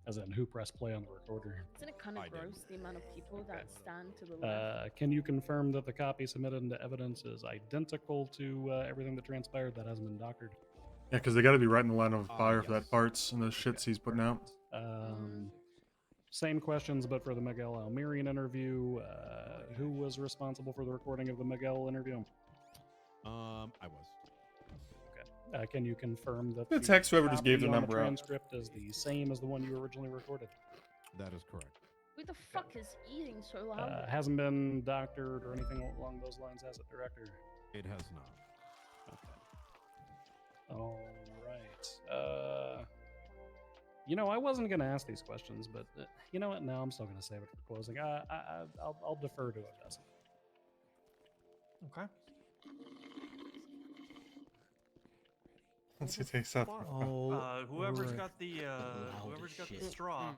As in, who pressed play on the recorder? Isn't it kind of I did. gross the amount of people that stand to the left? Can you confirm that the copy submitted into evidence is identical to everything that transpired that hasn't been doctored? Yeah, because they got to be right in the line of fire for yes. that parts and the shits he's putting out. Same questions, but for the Miguel Almirian interview, who was responsible for the recording of the Miguel interview? I was. Can you confirm that The text whoever just gave copy their on number the out. transcript is the same as the one you originally recorded? That is correct. Who the fuck is eating so loud? Hasn't been doctored or anything along those lines, has it, Director? It has not. All right. You know, I wasn't going to ask these questions, but you know what? No, I'm still going to save it for closing. I'll defer to Odessa. Okay. Let's see, take something. Whoever's got the straw.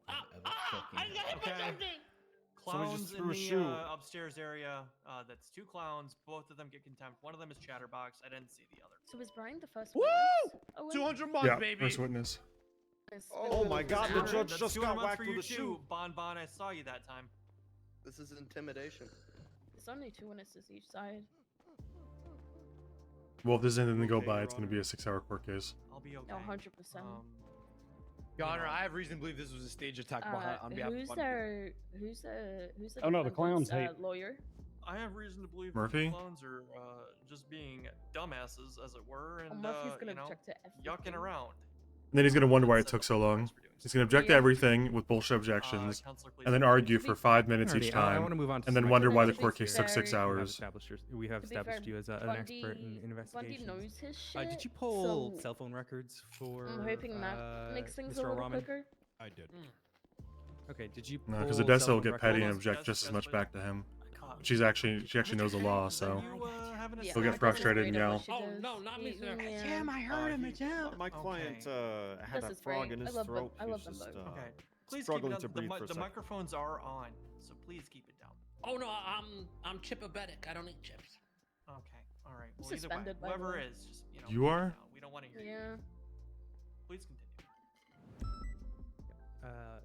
Okay. Clowns in the upstairs area. That's 2 clowns. Both of them get contempt. One of them is Chatterbox. I didn't see the other. So is Brian the first Woo! witness? Oh, 200 months, Yeah, baby. first witness. Oh my God, the judge That's just 200 got months whacked for with you a shoe. too. Bon, I saw you that time. This is intimidation. It's only 2 witnesses each side. Well, if there's anything to go Okay, by, Your it's going to be a 6-hour court case. I'll be okay. No, 100%. Your Honor, I have reason to believe this was a stage attack on behalf who's of who's the Oh, no, the clowns defendant's, hate- lawyer? I have reason to believe Murphy? that the clones are just being dumbasses, as it were, and Murphy's gonna you know, object to yucking everything. around. And then he's going to wonder why it took so long. He's going to object to Yeah. everything with bullshit objections, Counselor, please and then continue. argue for 5 minutes Alrighty, each I time, want to move on to and some then wonder why the To be court case took 6 fair- hours. We have To be fair, established you as an expert in Bundy investigations. knows his shit. Did you pull so cell phone records for? I'm hoping that makes things Mr. a little Rahman? quicker. I did. Okay, did you? No, because pull Odessa cell will phone get petty and records? object just as much back to him. God. She actually knows the law, so having a Yeah, he'll get Odessa's frustrated and great at yell. what she Oh, does. no, not me, sir. Yeah. I heard him. It's him. My client had a This is frog great. in his I love them. throat. I He love was them just, both. Okay, please keep struggling it to down. breathe for a The second. microphones are on, so please keep it down. Oh no, I'm chipabetic. I don't eat chips. Okay, all right. Well, Suspended, either by way, the whoever way. is, just You are? we don't want to hear you. Yeah. Please continue.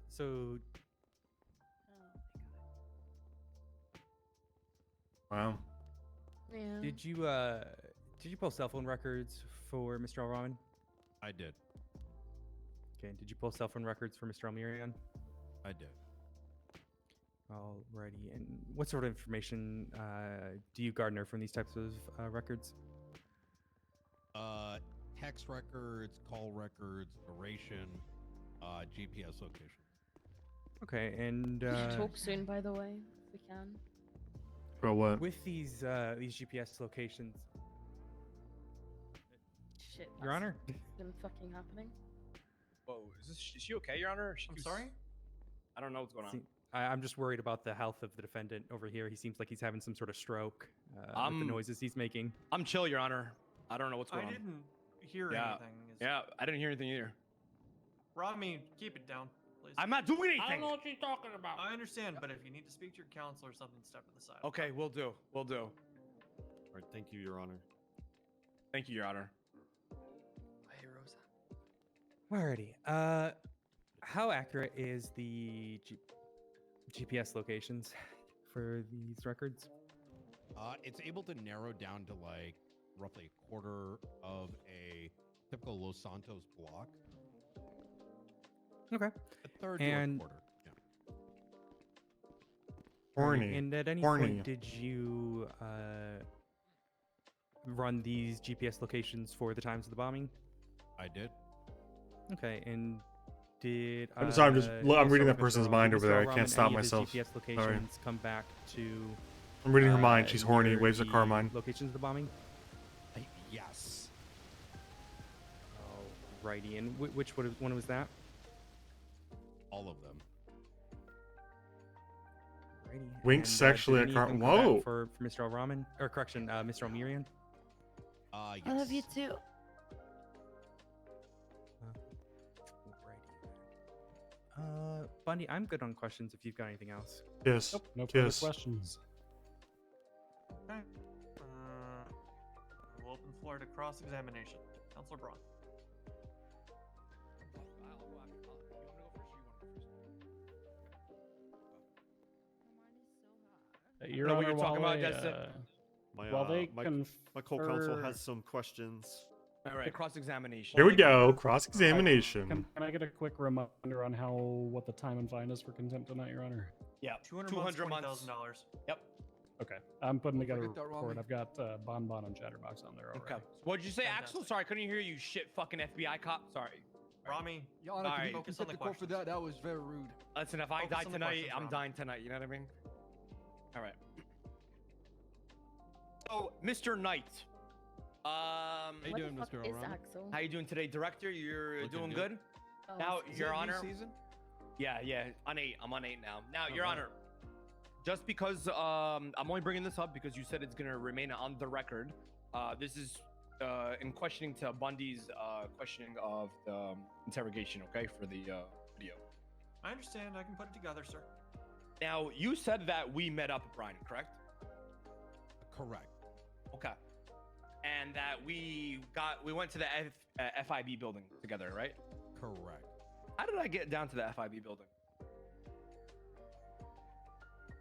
So Wow. Yeah. did you pull cell phone records for Mr. Al-Rahman? I did. Okay, did you pull cell phone records for Mr. Almirian? I did. Alrighty, and what sort of information do you garner from these types of records? Text records, call records, duration, GPS location. Okay, and We should talk soon, by the way, if we can. Bro, what? with these GPS locations, Shit. Your that's Honor. Been fucking happening. Whoa, is she okay, Your Honor? I'm sorry? I don't know what's going on. I'm just worried about the health of the defendant over here. He seems like he's having some sort of stroke with the noises he's making. I'm chill, Your Honor. I don't know what's going I on. didn't hear Yeah. anything. Yeah, I didn't hear anything either. Rami, keep it down, please. I'm not doing I don't anything. know what she's talking about. I understand, but if you need to speak to your counselor or something, step to the side. Okay, we'll do. We'll do. All right, thank you, Your Honor. Thank you, Your Honor. Hey, Rosa. Alrighty. How accurate is the GPS locations for these records? It's able to narrow down to like roughly a quarter of a typical Los Santos block. Okay. A third And- to a quarter. Yeah. Horny. And at any Horny. point, did you run these GPS locations for the times of the bombing? I did. Okay, and did I'm sorry, I'm just- I'll I'm start reading with that person's Mr. mind Did over Mr. there. I Al-Rahman, can't stop any of his myself. GPS Sorry. locations come back to. I'm reading her mind. She's horny. near Waves at the Carmine. Locations of the bombing. Yes. Alrighty, and which one was that? All of them. Alrighty. Winks and, sexually did at any Car- of them come back Whoa. For Mr. Al-Rahman, or correction, Mr. Almirian. Yes. I love you too. Bundy, I'm good on questions if you've got anything else. Kiss. Nope, no further Kiss. questions. Okay. We'll open the floor to cross-examination. Counselor Braun. Your know what Honor, you're talking while about, they, Jessica? while they my co-counsel confer- has some questions. All right, cross-examination. Here we go. Cross-examination. Can I get a quick reminder on what the time and fine is for contempt tonight, Your Honor? Yeah, 200 months. $20,000. Yep. Okay, I'm putting together a Forget that, report. Rami. I've got Bonbon and Chatterbox on there already. Okay. What did you say, Fantastic. Axel? Sorry, I couldn't hear you. Shit, fucking FBI cop. Sorry. Rami, Your Honor, All can right. you Focus on contempt the the court for that? That was very rude. Listen, if I Focus die on the tonight, questions, I'm Rami. dying tonight. You know what I mean? All right. So, Mr. Knight. How you What doing, the fuck Mr. is O'Rahman? Axel? How you doing today, Director? You're Looking doing good. good? Oh, Now, s- Your Is it Honor. new season? Yeah, on 8. I'm on 8 now. Now, Your Okay. Honor, just because I'm only bringing this up because you said it's gonna remain on the record. This is in questioning to Bundy's questioning of the interrogation. Okay, for the video. I understand. I can put it together, sir. Now, you said that we met up at Brian, correct? Correct. Okay. And that we went to the FIB building together, right? Correct. How did I get down to the FIB building?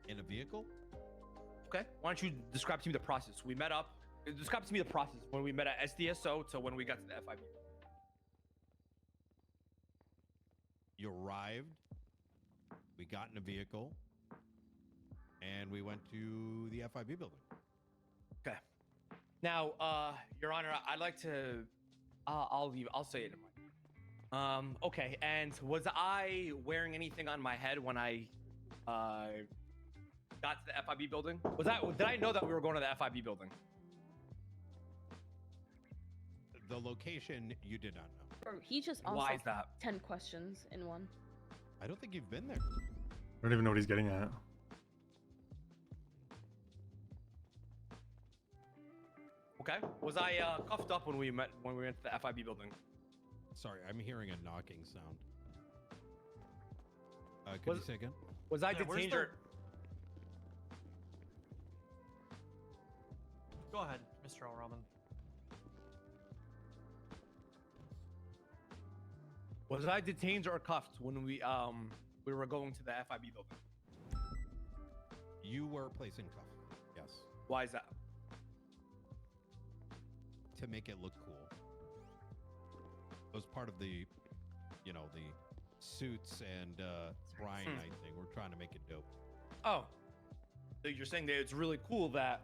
In a vehicle? Okay. Why don't you describe to me the process? We met up. Describe to me the process when we met at SDSO to when we got to the FIB. You arrived, we got in a vehicle, and we went to the FIB building. Okay. Now, Your Honor, I'd like to. I'll say it. Okay. And was I wearing anything on my head when I got to the FIB building? Did I know that we were going to the FIB building? The location you did not know. Bro, he just Why answered is that? 10 questions in one. I don't think you've been there. I don't even know what he's getting at. Okay. Was I cuffed up when we went to the FIB building? Sorry, I'm hearing a knocking sound. Could you say again? Was I Yeah, where's detained the- or? Go ahead, Mr. Al-Rahman. Was I detained or cuffed when we were going to the FIB building? You were placed in cuffs. Yes. Why is that? To make it look cool. It was part of the, the suits and Brian night thing. We're trying to make it dope. Oh, so you're saying that it's really cool that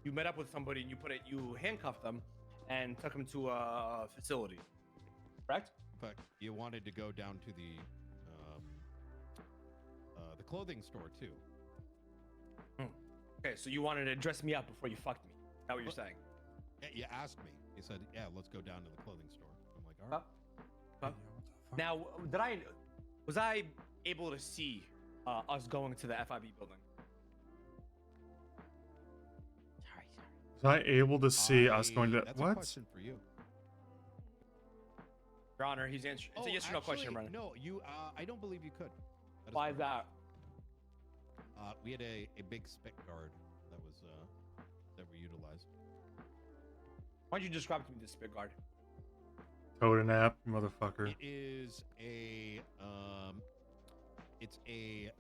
you met up with somebody and you handcuffed them and took them to a facility, correct? But you wanted to go down to the clothing store too. Okay, so you wanted to dress me up before you fucked me. Is that what you're saying? Yeah, you asked me. You said, "Yeah, let's go down to the clothing store." I'm like, "All right." Now, was I able to see us going to the FIB building? Was I able to see us going to That's a what? question for you. Your Honor, he's answering. It's a yes or no question, Brennan. No, you. I don't believe you could. Why is that? We had a big spit guard that we utilized. Why don't you describe to me this spit guard? Toad app, motherfucker. It is it's a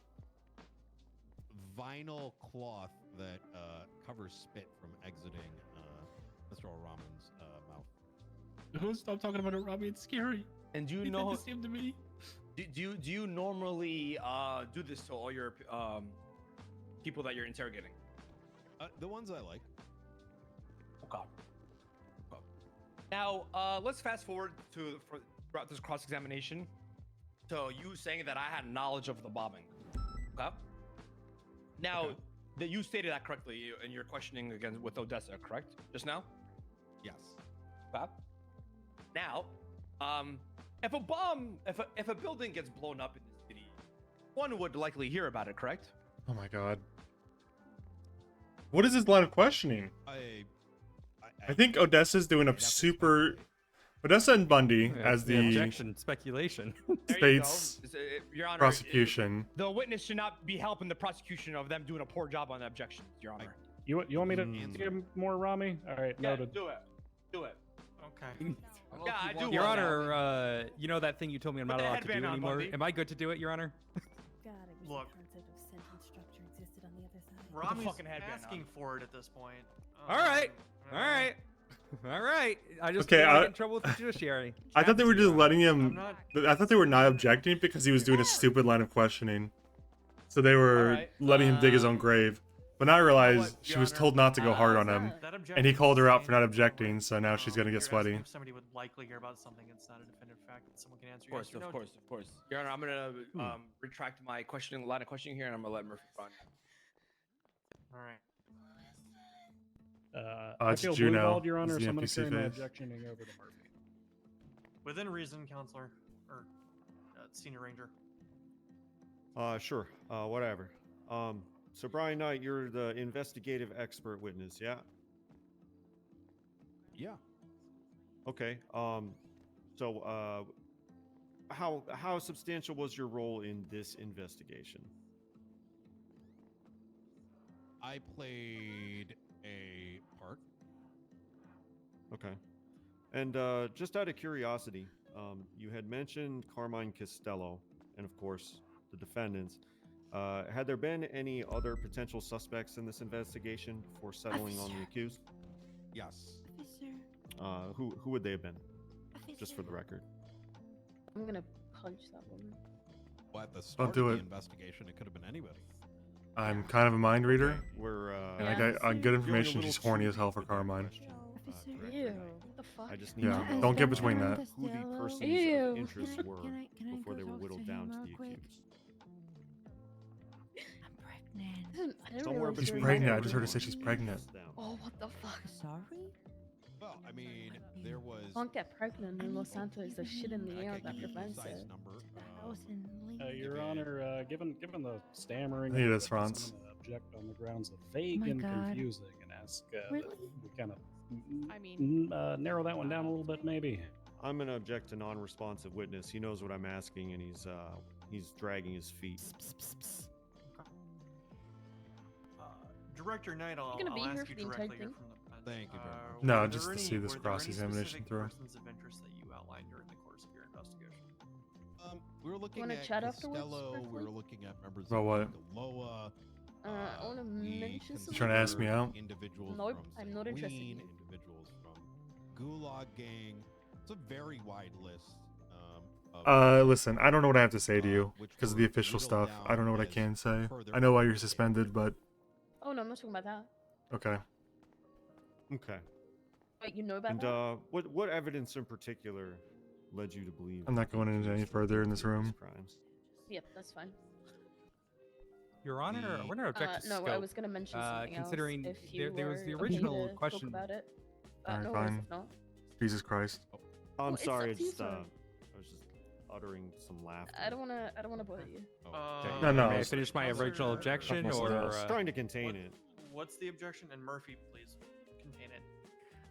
vinyl cloth that covers spit from exiting Mr. Al-Rahman's mouth. Don't stop talking about it, Robbie. It's scary. And do you He did know? the same to me. Do you normally do this to all your people that you're interrogating? The ones I like. Okay. Now, let's fast forward throughout this cross-examination to you saying that I had knowledge of the bombing. Okay. Now, that you stated that correctly in your questioning again with Odessa, correct? Just now? Yes. Okay. Now, if a building gets blown up in the city, one would likely hear about it, correct? Oh my god. What is this line of questioning? I think Odessa's doing a super. Odessa and Bundy as the objection speculation. state's Your Honor, prosecution. The witness should not be helping the prosecution of them doing a poor job on the objection, Your Honor. You want me to give more, Rami? All right, Yeah, noted. do it. Do it. Okay. Yeah, I do. Your want that. Honor, you know that thing you told me I'm Put not the allowed to do headband on, anymore? Bundy. Am I good to do it, Your Honor? Look, the Rami's fucking headband asking on. for it at this point. All right. All right. All right. I just Okay, don't wanna I- get in trouble with the judiciary. I thought they were just letting him. not- I thought they were not objecting because he was doing a stupid line of questioning. So they were Alright, letting him dig his own grave. But now I realize what, she Your was Honor? told not to go hard on him. That And he called her out for not objection is objecting, so now she's gonna you're get asking sweaty. if somebody would likely hear about something that's not a definitive fact that someone can answer Of course, yes or no. of course. Your Honor, I'm gonna retract my line of questioning here, and I'm gonna let Murphy run. All right. I It's feel Juno. blue-balled, Your Honor, It's the so I'm going to NPC carry my face. objectioning over to Murphy. Within reason, Counselor, or Senior Ranger. Sure. Whatever. So Brian Knight, you're the investigative expert witness, yeah? Yeah. Okay. So how substantial was your role in this investigation? I played a part. Okay. And just out of curiosity, you had mentioned Carmine Costello and, of course, the defendants. Had there been any other potential suspects in this investigation before settling on the accused? Yes. Who would they have been? Just for the record. I'm gonna punch that woman. Well, at the start do of the it. investigation, it could have been anybody. I'm kind of a mind reader. We're And I got on good information. She's horny as hell for Carmine. Ew, what the fuck? I just need Yeah, to know don't get between that. who the persons Ew. of interest were before they were whittled down to the accused. I didn't Somewhere realize She's you were pregnant. I married. just heard her say she's pregnant. Oh, what the fuck? Sorry? Well, I mean, there was. Can't get pregnant in Los Santos. There's shit in the air that give you prevents precise it. number. Your Honor, given the stammering, I think it of is the France. witness, I'm gonna object on the grounds of vague my and God. confusing, and ask that Really? we kind of I mean, narrow that one down a little bit, maybe. I'm gonna object to non-responsive witness. He knows what I'm asking, and he's dragging his feet. Director Knight, I'll gonna be ask here you for the entire directly here thing? from the bench. Thank you very much. No, were just there to any- see this were there any cross-examination specific through. Persons of interest that you outlined during the course of your investigation. We were looking wanna at chat afterwards, Costello. We briefly? were looking at members About of what? Galoa. I want to mention something. Trying to ask me out? Individuals Nope, from I'm not interested. Sanguine, individuals from Gulag Gang. It's a very wide list. Listen, I don't know what I have to say to you which because of the were official whittled stuff. I don't know what I down can as say. further I know why you're evidence. suspended, but Oh no, I'm not talking about that. okay. Okay. Wait, you know about And that? what evidence in particular led you to believe? I'm not going into any further in this room. Crimes. Yep, that's fine. Your Honor, we're not object to No, scope. I was gonna mention something considering else. If you there was the were okay original to question. Talk about it. Alright, No worries fine. if not. Jesus Christ. I'm Well, it's sorry. up to you, sir. I was just uttering some laughter. I don't wanna bother you. No, no. May I finish my original objection, Fuck or myself. Trying to contain it. What's the objection? And Murphy, please contain it.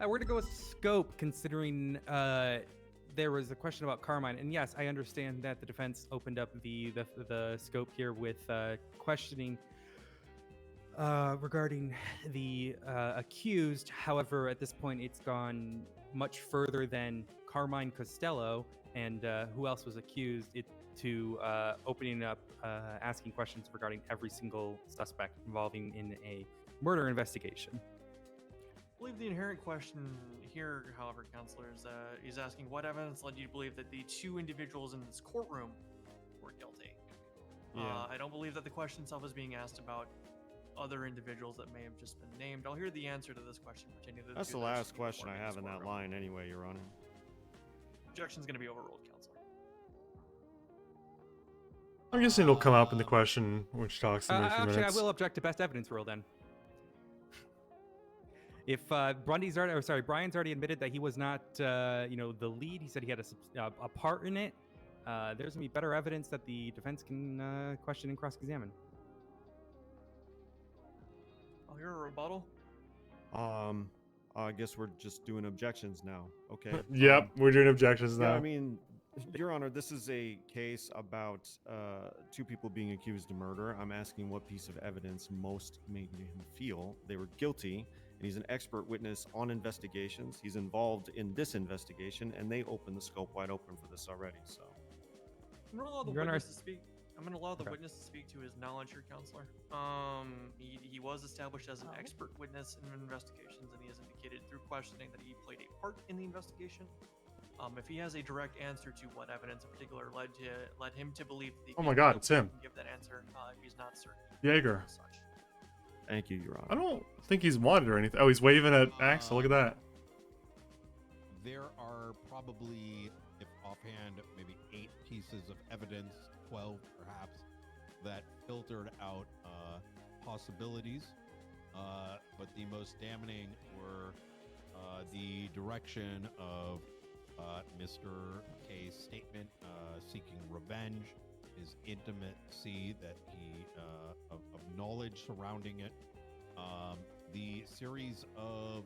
we're gonna go with scope, considering there was a question about Carmine, and yes, I understand that the defense opened up the scope here with questioning regarding the accused. However, at this point, it's gone much further than Carmine Costello and who else was accused. To opening up, asking questions regarding every single suspect involving in a murder investigation. I believe the inherent question here, however, Counselor, is asking what evidence led you to believe that the two individuals in this courtroom were guilty. Yeah. I don't believe that the question itself is being asked about other individuals that may have just been named. I'll hear the answer to this question pertaining to That's two the that last actually question I performed have in this that courtroom. line, anyway, Your Honor. Objection's going to be overruled, Counselor. I'm guessing it'll come up in the question which talks in a few Actually, minutes. I will object to best evidence rule then. If Brian's already admitted that he was not, the lead. He said he had a part in it. There's gonna be better evidence that the defense can question and cross-examine. I'll hear a rebuttal. I guess we're just doing objections now. Okay. Yep, we're doing objections Yeah, now. I mean, Your Honor, this is a case about two people being accused of murder. I'm asking what piece of evidence most made him feel they were guilty. And he's an expert witness on investigations. He's involved in this investigation, and they opened the scope wide open for this already. So, I'm gonna allow the Your Honor, witness to speak. I'm gonna allow the Okay. witness to speak to his knowledge here, Counselor. He was established as an expert witness in investigations, and he has indicated through questioning that he played a part in the investigation. If he has a direct answer to what evidence in particular led him to believe that Oh my God, it's him. He can give that answer if he's not certain. Jaeger. as such. thank you, Your I Honor. don't think he's wanted or anything. Oh, he's waving at Axel. Look at that. There are probably, if offhand, maybe 8 pieces of evidence, 12 perhaps, that filtered out possibilities. But the most damning were the direction of Mr. K's statement seeking revenge, his intimacy that he of knowledge surrounding it, the series of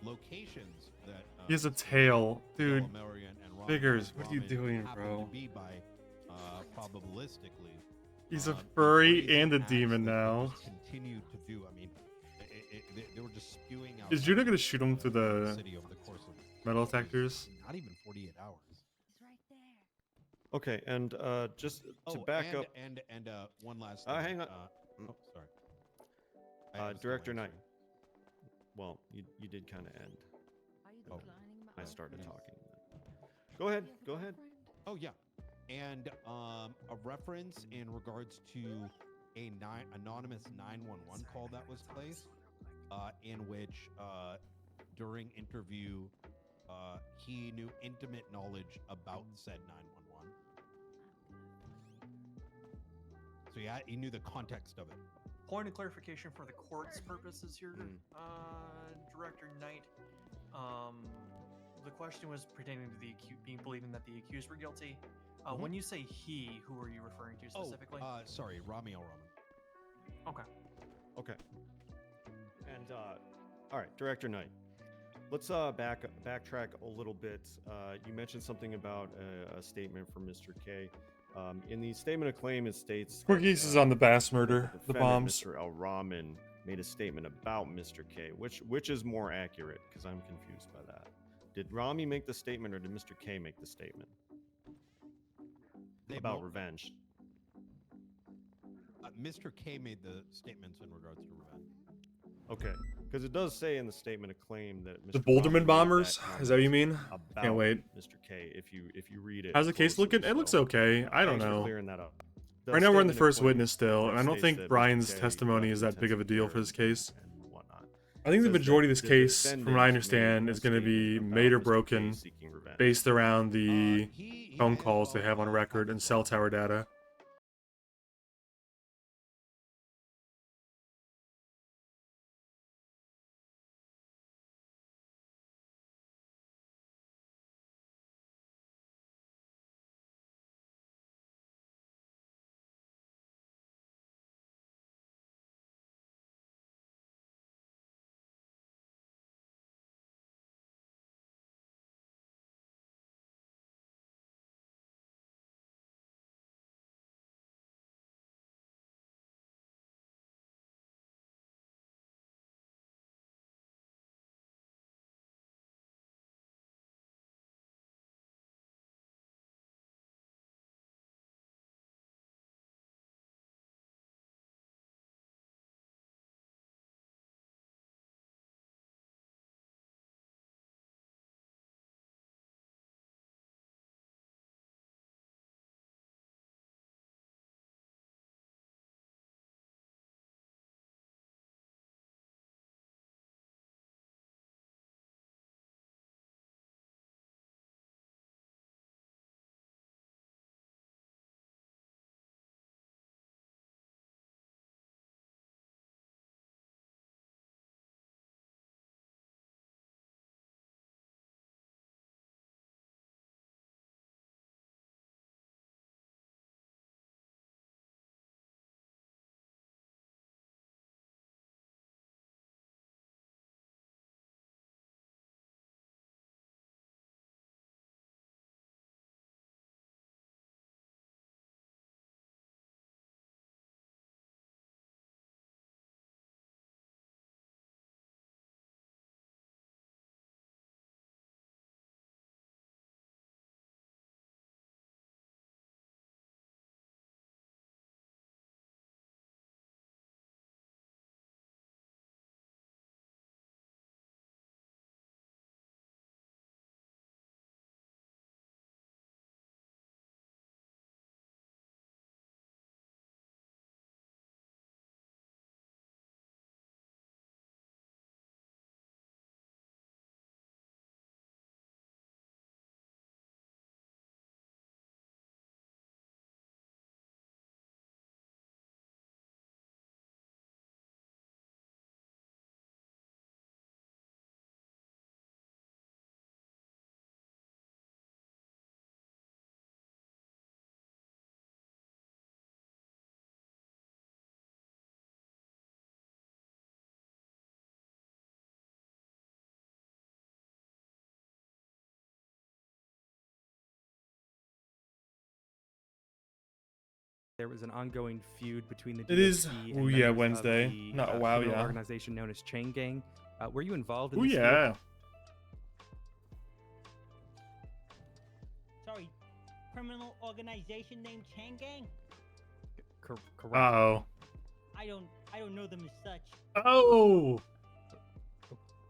locations that He has a tail. Dude, Delamerian and Rahman Figures, what are you Rahman doing, happen bro? to be by, probabilistically. He's a the furry crazy and a acts demon that they now. just continued to do. I mean, they were just spewing out. Is Judah gonna shoot him through the city over the course of metal detectors? not even 48 hours. Okay, and just to back up. And one last thing. Hang on. Oh, sorry. I was still Director Knight. answering. Well, you did kind of end. Oh. I started talking. Go ahead. Go ahead. Oh yeah, and a reference in regards to a anonymous 911 call that was placed, in which during interview he knew intimate knowledge about said 911. So yeah, he knew the context of it. Point of clarification for the court's purposes here, Director Knight. The question was pertaining to the believing that the accused were guilty. When you say he, who are you referring to specifically? Sorry, Rami Roman. Okay. Okay. And all right, Director Knight. Let's backtrack a little bit. You mentioned something about a statement from Mr. K. In the statement of claim, it states Quirkies is on the Bass murder, the defendant, bombs. Mr. Al Rahman made a statement about Mr. K. Which is more accurate? Because I'm confused by that. Did Rami make the statement, or did Mr. K make the statement about revenge? Mr. K made the statements in regards to revenge. Okay, because it does say in the statement of claim that Mr. The Rami Boulderman made bombers? that Is that what you mean? about Can't wait. Mr. K. If you read it. How's the case closely, looking? It looks so, okay. I don't thanks for know. clearing that up. The Right now we're in the statement of first claim witness still, and I don't states think that Mr. Brian's K testimony left is that big of a deal for this case. and whatnot. I think the Says that majority of this the case, from defendant what I made understand, a is going to be statement made or about Mr. K broken seeking revenge. based around the phone calls they have on record and cell tower data. There was an ongoing feud between the It is, DOC and ooh yeah, members Wednesday. of the Not wow, criminal yeah. organization known as Chain Gang. Were you involved in Ooh this feud? yeah. Sorry. criminal organization named Chain Gang? Correct. Oh. I don't know them as such. Oh.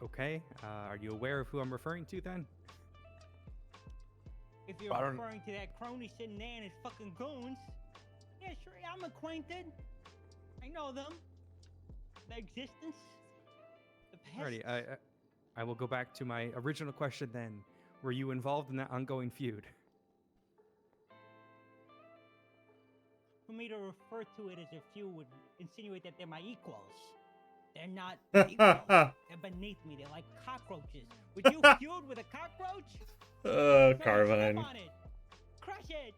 Okay. Are you aware of who I'm referring to then? If you're I don't- referring to that crony sitting there and his fucking goons, yeah, sure, I'm acquainted. I know them. Their existence. The past. Alrighty. I will go back to my original question then. Were you involved in that ongoing feud? For me to refer to it as a feud would insinuate that they're my equals. They're not equals. They're beneath me. They're like cockroaches. Would you feud with a cockroach? Carmine. Step on it. Crush it.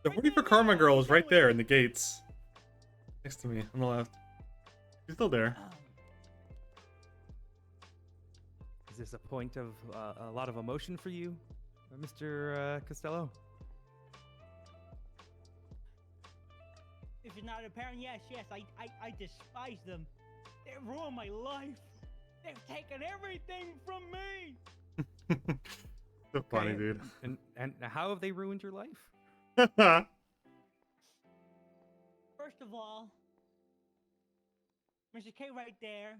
The 40 for Carmine girl is right there in the gates. Next to me, on the left. She's still there. Is this a point of a lot of emotion for you, Mr. Costello? If it's not apparent, yes. I despise them. They ruined my life. They've taken everything from me. So funny, dude. And how have they ruined your life? First of all, Mr. K right there,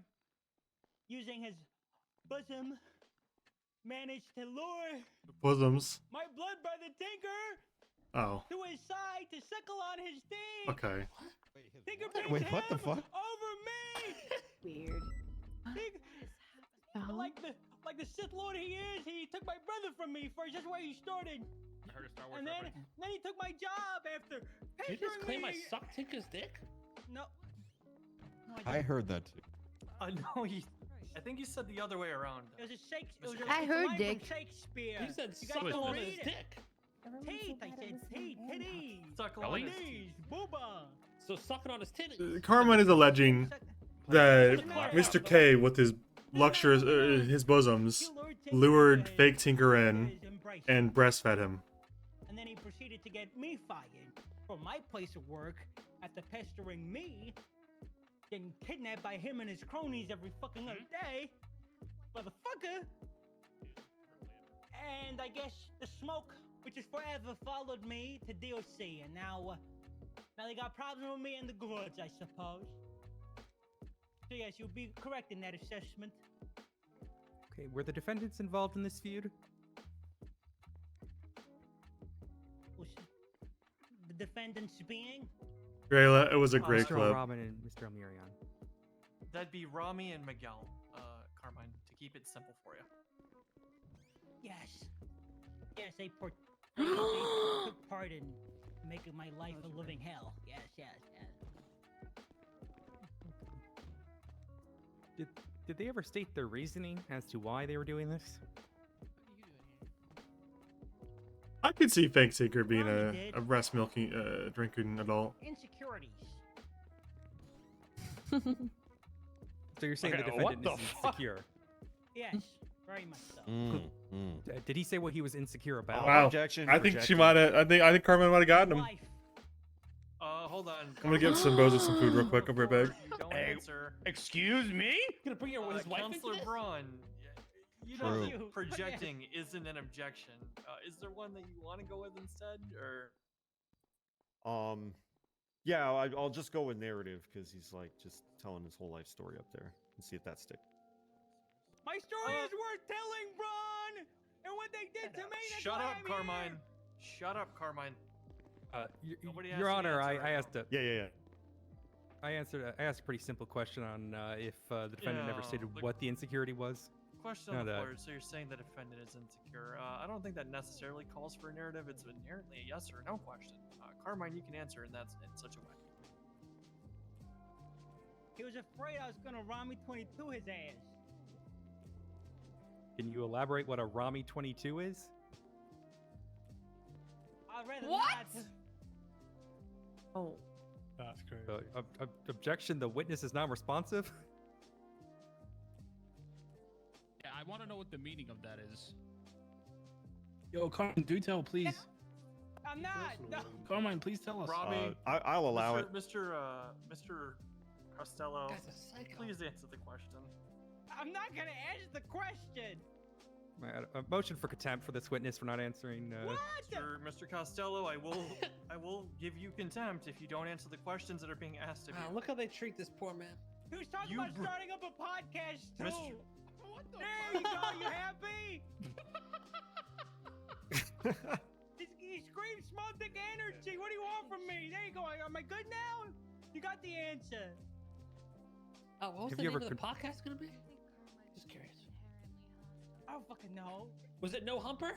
using his bosom, managed to lure Bosoms. my blood brother Tinker Oh. to his side to suckle on his dick. Okay. Tinker brings Wait, what the him fuck? over me. Weird. Like the Sith Lord he is, he took my brother from me first. That's where he started. I heard a Star Wars And then he took my job after. You just pestering claim I me. sucked Tinker's dick? No. I heard that too. No, I think you said the other way around. It was a Shakespeare. I heard dick. Shakespeare. You said You guys suckle don't on read his it. dick. Teeth, I said teeth, titties. Suckle on his Knees, booba. So sucking on his titty. Carmine is alleging that Mr. K, with his luxurious, his bosoms, lured fake Tinker in and breastfed him. And then he proceeded to get me fired from my place of work after pestering me, getting kidnapped by him and his cronies every fucking other day. Motherfucker! And I guess the smoke, which has forever followed me to DOC, and now they got problems with me and the goods, I suppose. So yes, you'll be correct in that assessment. Okay, were the defendants involved in this feud? The defendants being? Grayla, it was a great Mr. clip. Robin and Mr. Almirion. That'd be Rami and Miguel, Carmine, to keep it simple for you. Yes. Yes, they took part in making my life a living hell. Yes. Did they ever state their reasoning as to why they were doing this? I could see fake Tinker being a breast milking, drinking adult. Insecurities. So you're saying Okay, the what defendant the is fuck? insecure? Yes, very much so. Did he say what he was insecure about? Wow. Objection, I think she projecting. might have. I think Carmine might have gotten him. Life. Hold on. I'm gonna give some Bozo some food real quick. I'll be right back. You don't Hey, answer. Excuse me? Gonna bring your his wife into Counselor this? Braun, you True. know projecting isn't an objection. Is there one that you want to go with instead, or? Yeah, I'll just go with narrative because he's like just telling his whole life story up there and see if that sticks. My story is worth telling, Braun! And what they did to me, that's Shut why up, I'm Carmine. here. Shut up, Carmine. Nobody asked Your you to Honor, answer I right asked a Yeah. I asked a pretty simple question on if the defendant never Yeah, stated the- what the insecurity was. Question No, on the that- floor. So you're saying the defendant is insecure. I don't think that necessarily calls for a narrative. It's inherently a yes or no question. Carmine, you can answer in such a way. He was afraid I was gonna Rami 22 his ass. Can you elaborate what a Rami 22 is? I'd rather What? not. Oh. That's crazy. Objection, the witness is non-responsive? Yeah, I want to know what the meaning of that is. Yo, Carmine, do tell, please. I'm not. No. Carmine, please tell us. Robbie, I'll allow it. Mr. Costello, Guy's a psycho. please answer the question. I'm not gonna answer the question. A motion for contempt for this witness for not answering. Mr. Costello, I will give you contempt if you don't answer the questions that are being asked of you. Look how they treat this poor man. He was talking about starting up a podcast too. Mr. There you go. You happy? He screams small dick energy. What do you want from me? There you go. Am I good now? You got the answer. Oh, what was the name of the podcast gonna be? Just curious. I don't fucking know. Was it No Humper?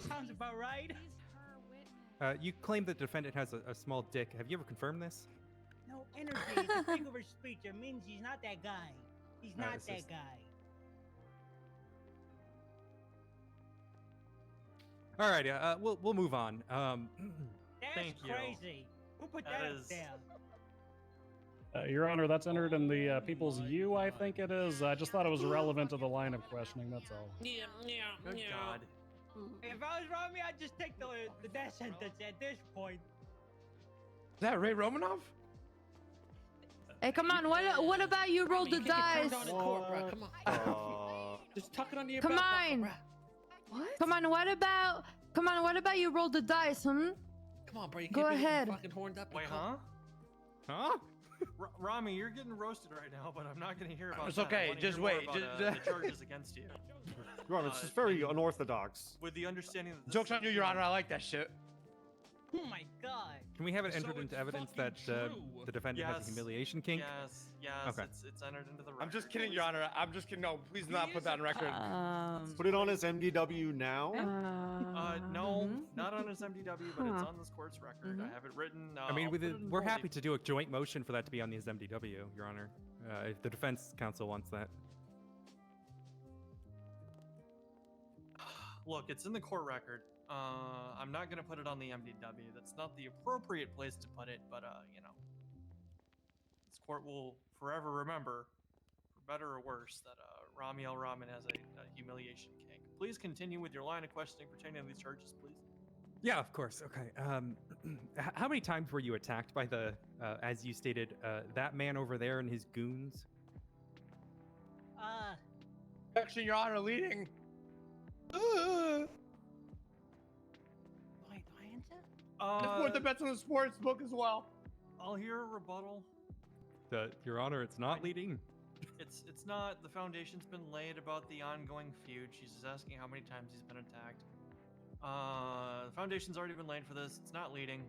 Sounds about right. You claim that the defendant has a small dick. Have you ever confirmed this? No, energy is a figure of speech. It means he's not that guy. He's not it's that just- guy. All right, we'll move on. That's Thank you. crazy. Who put that, up there? Your Honor, that's entered in the People's U, I think it is. I just thought it was relevant to the line of questioning, that's all. Yeah. Good God. If I was Rami, I'd just take the death sentence at this point. Is that Ray Romanov? Hey, come on. What about you roll the dice? Down in court, bro. Come on. Just tuck it under your Come belt buckle, on. bro. What? Come on. What about you roll the dice, Come on, bro. You Go can't be ahead. fucking horned up. in Wait, court. Huh? Rami, you're getting roasted right now, but I'm not going to hear about It's that. I okay, wanna just hear more wait, about, just- the charges against you. Your Honor, it's just very unorthodox. With the understanding that this Joke's is on you, Your Honor. I like that shit. Oh my God. Can we have it So entered it's into evidence fucking that true. the defendant has Yes. a humiliation kink? Yes, Okay. it's entered into the record. I'm just kidding, Your Honor. I'm just kidding. No, please do not put that on record. Put it on his MDW now. No, not on his MDW, but it's on this court's record. I have it written. I mean, I'll put it in we're bold. happy to do a joint motion for that to be on his MDW, Your Honor, if the defense counsel wants that. Look, it's in the court record. I'm not gonna put it on the MDW. That's not the appropriate place to put it, but you know, this court will forever remember, for better or worse, that Rami Al Rahman has a humiliation kink. Please continue with your line of questioning pertaining to these charges, please. Yeah, of course. Okay. How many times were you attacked by the, as you stated, that man over there and his goons? Objection, Your Honor, leading. Wait, do I answer? Let's put the bets on the sports book as well. I'll hear a rebuttal. Your Honor, it's not leading. It's not. The foundation's been laid about the ongoing feud. She's just asking how many times he's been attacked. The foundation's already been laid for this. It's not leading.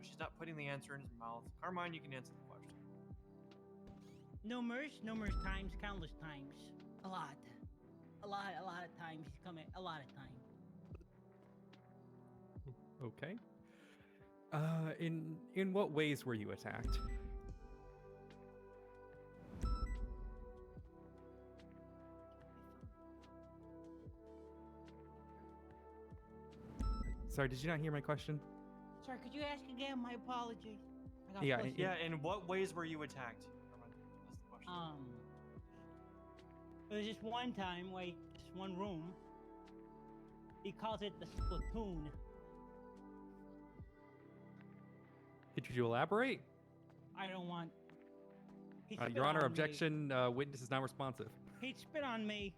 She's not putting the answer in his mouth. Carmine, you can answer the question. Numerous times, countless times. A lot of times. He's coming a lot of times. Okay. In what ways were you attacked? Sorry, did you not hear my question? Sorry, could you ask again? My apologies. I got Yeah, flustered. Yeah, in what ways were you attacked? Carmine, that's the question. There was just one time, just one room. He calls it the Splatoon. Could you elaborate? I don't want. He spit Your Honor, on me. objection. Witness is not responsive. He'd spit on me.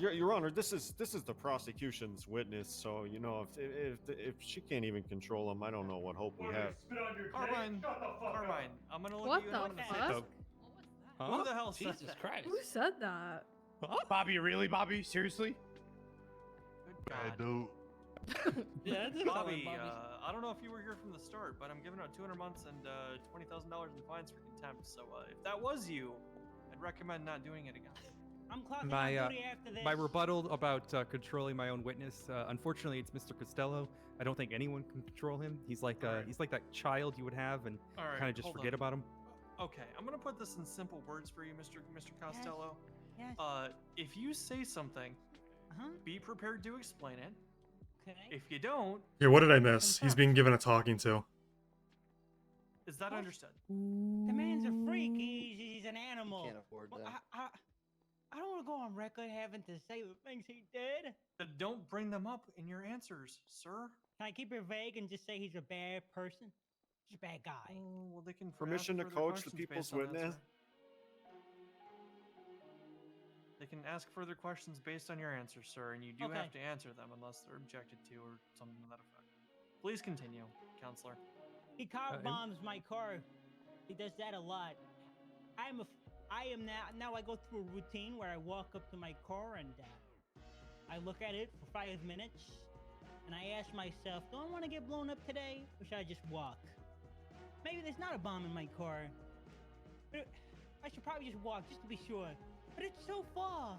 Your Honor, this is the prosecution's witness, so you know if she can't even control him, I don't know what hope we have. Carmine, I'm gonna look What at you and I'm the gonna say, fuck? who the hell said Jesus that? Christ. Who said that? Bobby, really, Bobby? Seriously? Good God. do. Yeah, that's Bobby, I don't know if you were here from the start, but I'm giving out 200 months and $20,000 in fines for contempt. So if that was you, I'd recommend not doing it again. I'm clocking My on duty after this. my rebuttal about controlling my own witness. Unfortunately, it's Mr. Costello. I don't think anyone can control him. He's like he's like that child you would have and All right, kind of just hold forget on. about him. Okay, I'm gonna put this in simple words for you, Mr. Costello. Yes. If you say something, Uh-huh. be prepared to explain it. Okay. If you don't, Here, what did I miss? He's being given a talking to. is that understood? The man's a freak. He's an animal. Can't afford Well, that. I don't want to go on record having to say the things he did. Then don't bring them up in your answers, sir. Can I keep it vague and just say he's a bad person? He's a bad guy. Oh, well, they can Permission ask to further coach the questions people's based on that, witness? sir. They can ask further questions based on your answers, sir, and you do Okay. have to answer them unless they're objected to or something to that effect. Please continue, counselor. He car bombs my car. He does that a lot. I am now I go through a routine where I walk up to my car and I look at it for 5 minutes, and I ask myself, do I want to get blown up today, or should I just walk? Maybe there's not a bomb in my car. But I should probably just walk just to be sure. But it's so far.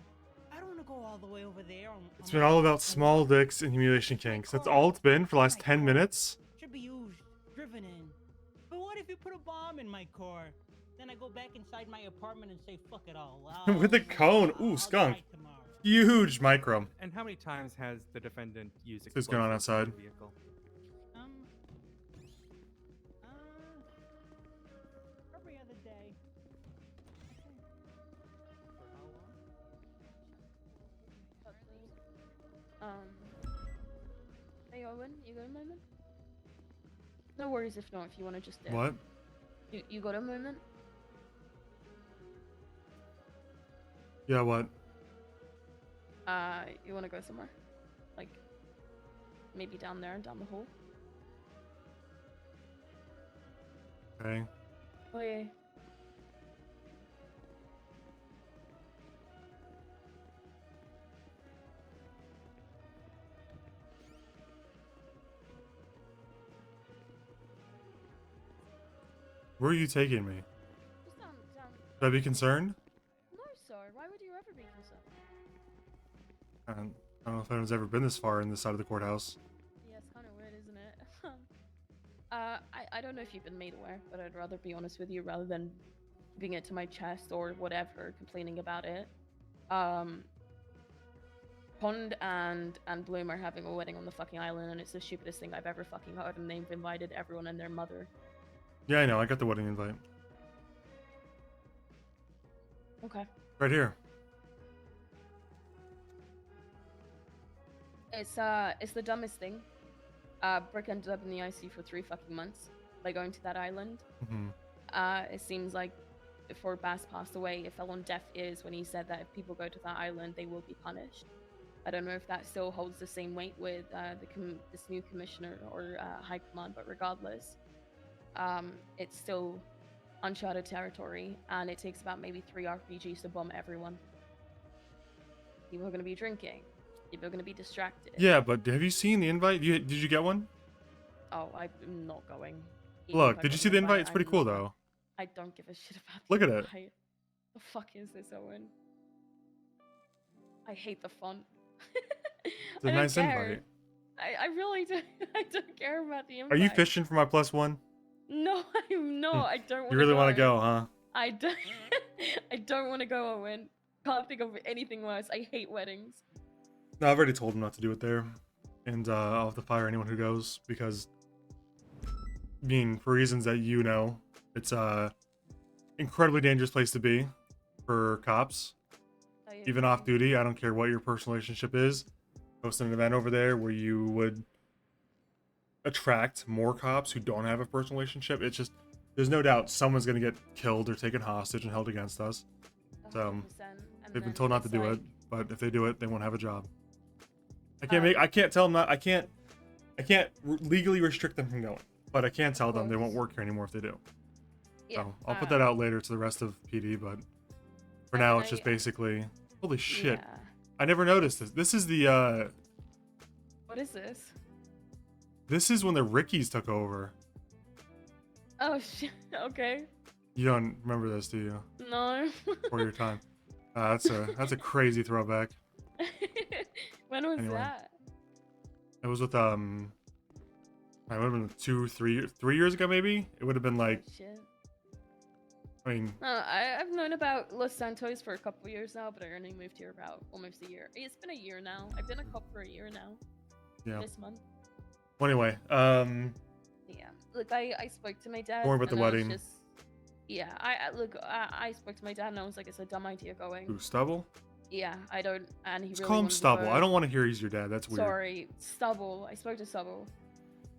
I don't want to go all the way over there. It's been all about small dicks and humiliation kinks. That's all it's been for the last 10 minutes. Should be used, driven in. But what if you put a bomb in my car? Then I go back inside my apartment and say, fuck it all. With a cone. Ooh, skunk. Huge micro. And how many times has the defendant used Who's going on explosives in outside? the vehicle? Every other day. Hey Owen, you got a moment? No worries if not, if you want to just dip. What? You got a moment? Yeah, what? You want to go somewhere? Like, maybe down there, down the hall? Okay. Oh yeah. Where are you taking me? Just down. Should I be concerned? No, sir. Why would you ever be concerned? I don't know if anyone's ever been this far in this side of the courthouse. Yeah, it's kind of weird, isn't it? I don't know if you've been made aware, but I'd rather be honest with you rather than giving it to my chest or whatever, complaining about it. Pond and Bloom are having a wedding on the fucking island, and it's the stupidest thing I've ever fucking heard, and they've invited everyone and their mother. Yeah, I know. I got the wedding invite. Okay. Right here. It's the dumbest thing. Brick ended up in the IC for 3 fucking months by going to that island. It seems like before Bass passed away, it fell on deaf ears when he said that if people go to that island, they will be punished. I don't know if that still holds the same weight with this new commissioner or high command, but regardless, it's still uncharted territory, and it takes about maybe 3 RPGs to bomb everyone. People are going to be drinking. People are going to be distracted. Yeah, but have you seen the invite? Did you get one? Oh, I'm not going. Even Look, if I did you got see an the invite? It's I'm pretty cool, not- though. I don't give a shit about Look the at it. invite. The fuck is this, Owen? I hate the font. It's a I don't nice care. invite. I really don't. I don't care about the invite. Are you fishing for my +1? No, I'm not. I don't want to You really want to go, huh? I don't. I don't want to go, Owen. Can't think of anything worse. I hate weddings. No, I've already told him not to do it there. And I'll have to fire anyone who goes because, for reasons that you know, it's a incredibly dangerous place to be for cops. Even off duty, I don't care what your personal relationship is. Host an event over there where you would attract more cops who don't have a personal relationship. It's just, there's no doubt someone's going to get killed or taken hostage and held against us. So they've been told not to do it, but if they do it, they won't have a job. I can't tell them not, I can't legally restrict them from going, but I can tell them they won't work here anymore if they do. So I'll put that out later to the rest of PD, but for now it's just basically, holy shit. Yeah. I never noticed this. This is the, What is this? this is when the Rickies took over. Oh shit. Okay. You don't remember this, do you? No. Before your time. That's a crazy throwback. When was Anyway. that? It was with I would have been 3 years ago maybe. It would have been like, Shit. I mean, I've known about Los Santos for a couple years now, but I only moved here about almost a year. It's been a year now. I've been a cop for a year now. Yeah. This month. well, anyway, Yeah. Look, I spoke to my dad. Don't worry about the and I was wedding. just- yeah. I spoke to my dad and I was like, it's a dumb idea going. who, Stubble? Yeah. I don't. And he Just really call him wanted to Stubble. go. I don't want to hear he's your dad. That's weird. Sorry, Stubble. I spoke to Stubble,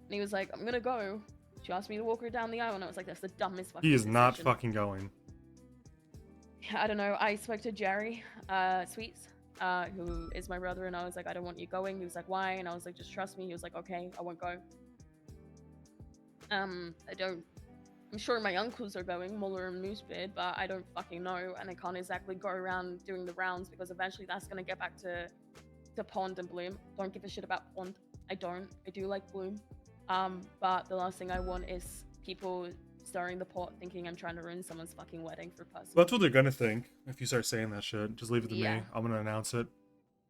and he was like, "I'm gonna go." She asked me to walk her down the aisle, and I was like, "That's the dumbest fucking." He is not decision." fucking going. I don't know. I spoke to Jerry. Sweets, who is my brother, and I was like, I don't want you going. He was like, why? And I was like, just trust me. He was like, okay, I won't go. I'm sure my uncles are going, Muller and Moosebeard, but I don't fucking know, and I can't exactly go around doing the rounds because eventually that's gonna get back to Pond and Bloom. Don't give a shit about Pond. I don't. I do like Bloom. But the last thing I want is people stirring the pot thinking I'm trying to ruin someone's fucking wedding for personal. Well, that's what they're gonna think if you start saying that shit. Just leave it to me. Yeah. I'm gonna announce it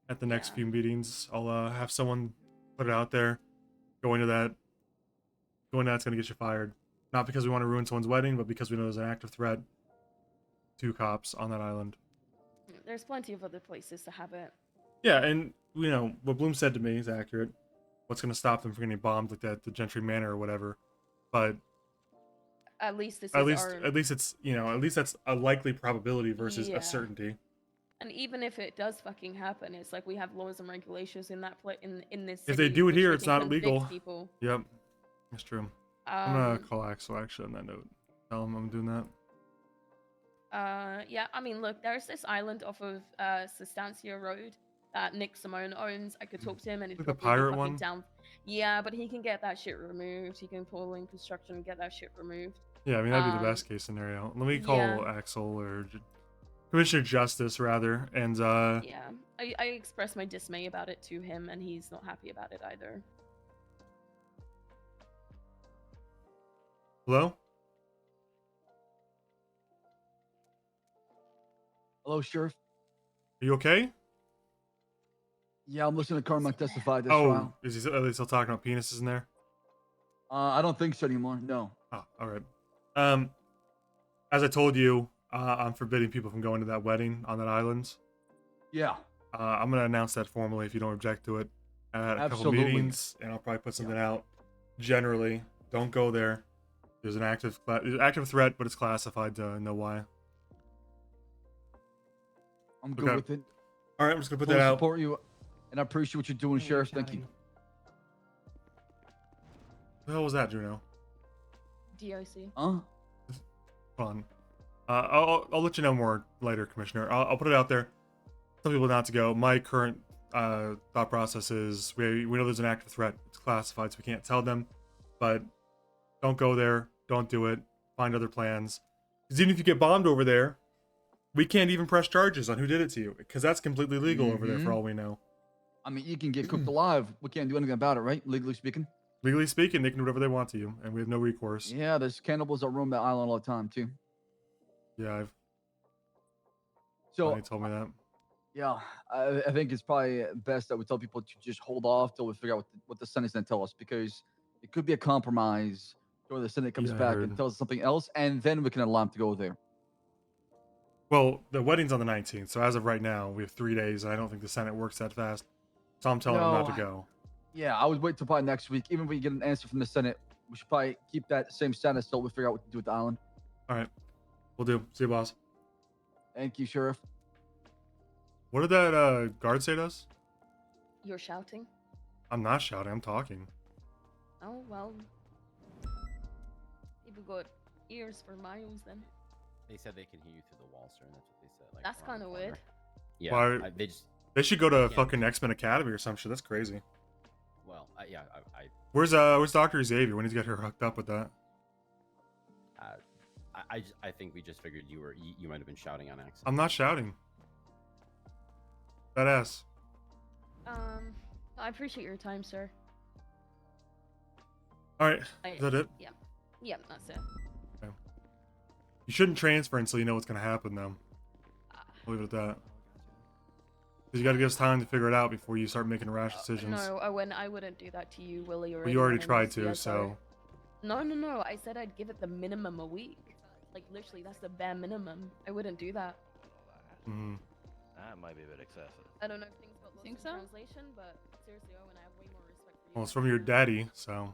at the next few meetings. I'll have someone put it out there. Going to that's gonna get you fired. Not because we want to ruin someone's wedding, but because we know there's an active threat to cops on that island. There's plenty of other places to have it. Yeah, and you know what Bloom said to me is accurate. What's gonna stop them from getting bombed like that, the Gentry Manor or whatever? But at least this at is least it's at least that's a likely probability versus Yeah. a certainty. And even if it does fucking happen, it's like we have laws and regulations in that in this. If they city do it which here, we it's can not convict illegal. People. Yep, that's true. I'm gonna call Axel actually on that note. Tell him I'm doing that. Yeah, I mean, look, there's this island off of Sustancia Road that Nick Simone owns. I could talk to him and he's Like the probably pirate fucking one? down. Yeah, but he can get that shit removed. He can pull in construction and get that shit removed. Yeah, I mean that'd be the best case scenario. Let me call yeah. Axel or Commissioner Justice rather, and Yeah, I expressed my dismay about it to him, and he's not happy about it either. Hello? Hello, Sheriff. Are you okay? Yeah, I'm listening to Carmine testify this Oh, trial. are they still talking about penises in there? I don't think so anymore. No. Oh, all right. As I told you, I'm forbidding people from going to that wedding on that island. Yeah. I'm gonna announce that formally if you don't object to it at a couple Absolutely. meetings, and I'll probably put something out. Generally, don't go there. There's an active threat, but it's classified to know why. I'm good with it. All right, I'm just gonna put Fully that out. support you, and I appreciate what you're doing, Sheriff. Thank you. What the hell was that, Juno? DOC. Huh? Fun. I'll let you know more later, Commissioner. I'll put it out there. Tell people not to go. My current thought process is we know there's an active threat. It's classified, so we can't tell them. But don't go there. Don't do it. Find other plans. Because even if you get bombed over there, we can't even press charges on who did it to you. Because that's completely legal over there for all we know. I mean, you can get cooked alive. We can't do anything about it, right? Legally speaking. Legally speaking, they can do whatever they want to you, and we have no recourse. Yeah, there's cannibals that roam that island all the time too. Yeah, So they told me that. yeah, I think it's probably best that we tell people to just hold off till we figure out what the Senate's going to tell us, because it could be a compromise, or the Senate comes Yeah, I back heard. and tells us something else, and then we can allow them to go there. Well, the wedding's on the 19th, so as of right now, we have 3 days, and I don't think the Senate works that fast. So I'm telling them not to go. Yeah, I would wait till probably next week. Even if we get an answer from the Senate, we should probably keep that same status till we figure out what to do with the island. All right, we'll do. See you, boss. Thank you, Sheriff. What did that guard say to us? You're shouting? I'm not shouting. I'm talking. Oh, well. People got ears for miles then. They said they can hear you through the wall, sir, and that's what they said. Like, That's kind of weird. Yeah, Why- they should go to fucking X-Men Academy or some shit. That's crazy. Well, yeah, Where's Dr. Xavier? When he's got her hooked up with that? I think we just figured you might have been shouting on accident. I'm not shouting. That ass. I appreciate your time, sir. All right, is that it? Yeah. Yeah, that's it. Okay. You shouldn't transfer until you know what's gonna happen, though. I'll leave it at that. Because you got to give us time to figure it out before you start making rash decisions. No, Owen, I wouldn't do that to you, Willie, or But you already anyone tried else, to, yes, so. No. I said I'd give it the minimum a week. Like, literally, that's the bare minimum. I wouldn't do that. Mm-hmm. That might be a bit excessive. I don't know if things got lost in translation, but seriously, Owen, I have way more respect for you. Well, it's from your daddy, so.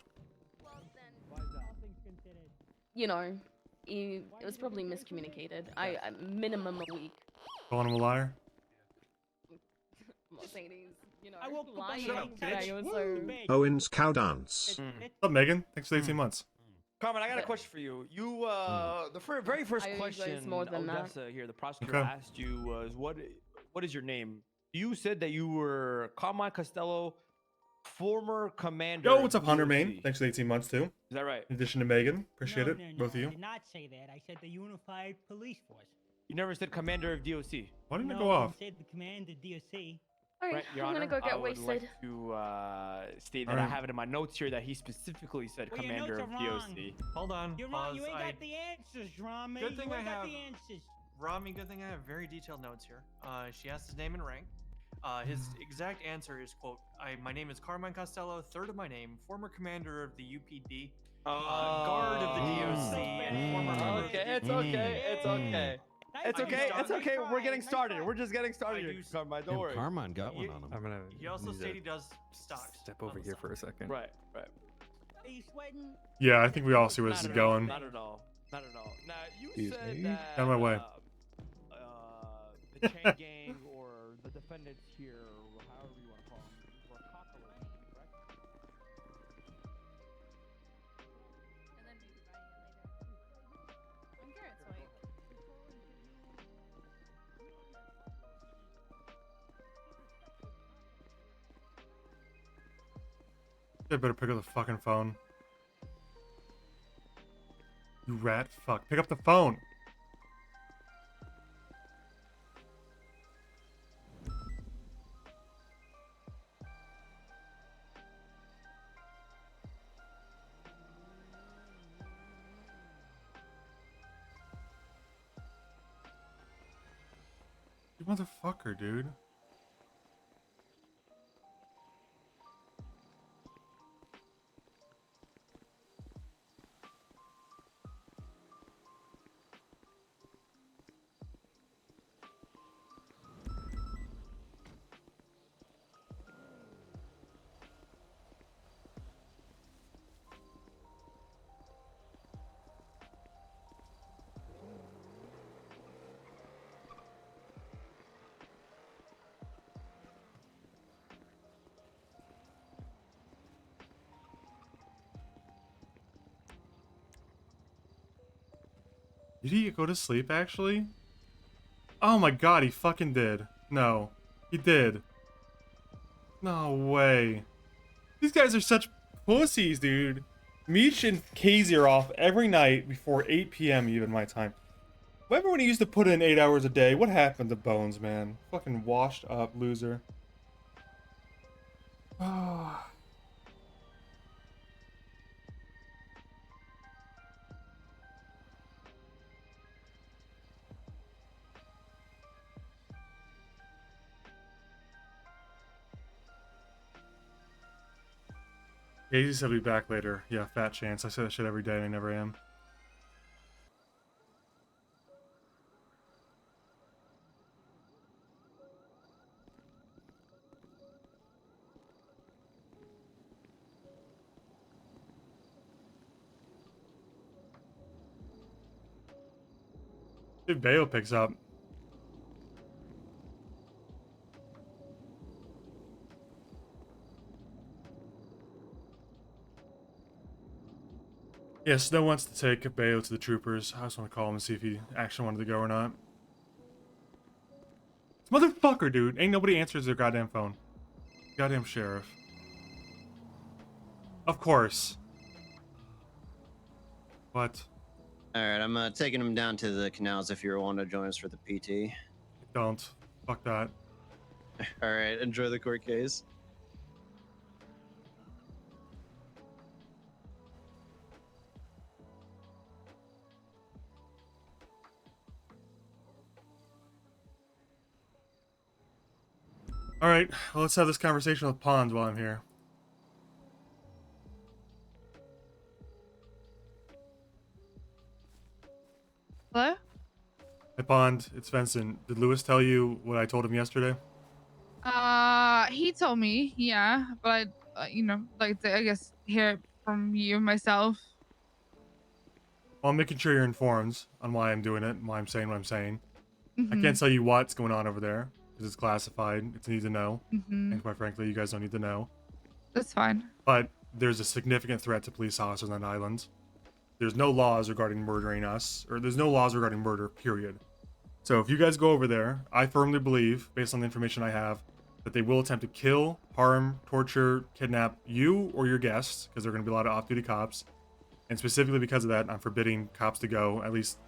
You know, it was probably miscommunicated. I minimum a week. Calling him a liar? I'm not saying he's, you know, I woke up lying. Shut up, but I bitch. also... Owen's cow dance. What's up, Megan? Thanks for the 18 months. Carmen, I got a question for you. The very first I question realize more than that. Odessa here, the prosecutor Okay. asked you was, what what is your name? You said that you were Carmine Costello, former commander. Yo, what's up, Hunter DOC. Main? Thanks for the 18 months, too. Is that right? In addition to Megan. Appreciate no, it. No, no, Both of I you. did not say that. I said the Unified Police Force. You never said commander of DOC. Why didn't no, it go off? I said the commander DOC. Alright, Right, Your I'm Honor, gonna go get I would wasted. like to state that I Alright. have it in my notes here that he specifically said Well, your commander notes of are DOC. wrong. Hold on. You're wrong. pause. You ain't I- got the answers, Rami. Good thing you I ain't got have- the answers. Rami, good thing I have very detailed notes here. She asked his name and rank. His exact answer is, quote, my name is Carmine Costello, third of my name, former commander of the UPD, guard of the DOC, and former member of the Okay, it's DPD. okay. It's okay. It's okay. It's okay. We're getting started. We're just getting started, here, Carmine. Don't worry. Carmine got one on him. I'm gonna. He also need to stated he does stocks. Step over here for a second. Right. Right. Are you sweating? Yeah, I think we all see where this is Not at all, going. Not at all. Not at all. Now you Excuse said me? that Out of my way. The chain gang or the defendants here, or however you want to call them, were cockroaches, correct? I'm sure it's like. I better pick up the fucking phone. You rat fuck. Pick up the phone. You motherfucker, dude. Did he go to sleep, actually? Oh my god, he fucking did. No. He did. No way. These guys are such pussies, dude. Meech and Casey are off every night before 8 p.m. even my time. Remember when he used to put in 8 hours a day? What happened to Bones, man? Fucking washed up loser. Oh. Casey said he'll be back later. Yeah, fat chance. I say that shit every day and I never am. If Bayo picks up. Yeah, Snow wants to take Bayo to the troopers. I just want to call him and see if he actually wanted to go or not. This motherfucker, dude. Ain't nobody answers their goddamn phone. Goddamn sheriff. Of course. What? Alright, I'm taking him down to the canals if you want to join us for the PT. Don't. Fuck that. Alright, enjoy the court case. Alright, well, let's have this conversation with Pond while I'm here. Hello? Hey, Pond, it's Vincent. Did Lewis tell you what I told him yesterday? He told me, yeah, but I, you know, like to, I guess, hear it from you myself. Well, I'm making sure you're informed on why I'm doing it and why I'm saying what I'm saying. I Mhm. can't tell you what's going on over there because it's classified. It's a need to know. Mhm. And quite frankly, you guys don't need to know. That's fine. But there's a significant threat to police officers on that island. There's no laws regarding murdering us, or there's no laws regarding murder, period. So if you guys go over there, I firmly believe, based on the information I have, that they will attempt to kill, harm, torture, kidnap you or your guests, because there are going to be a lot of off-duty cops. And specifically because of that, I'm forbidding cops to go. At least,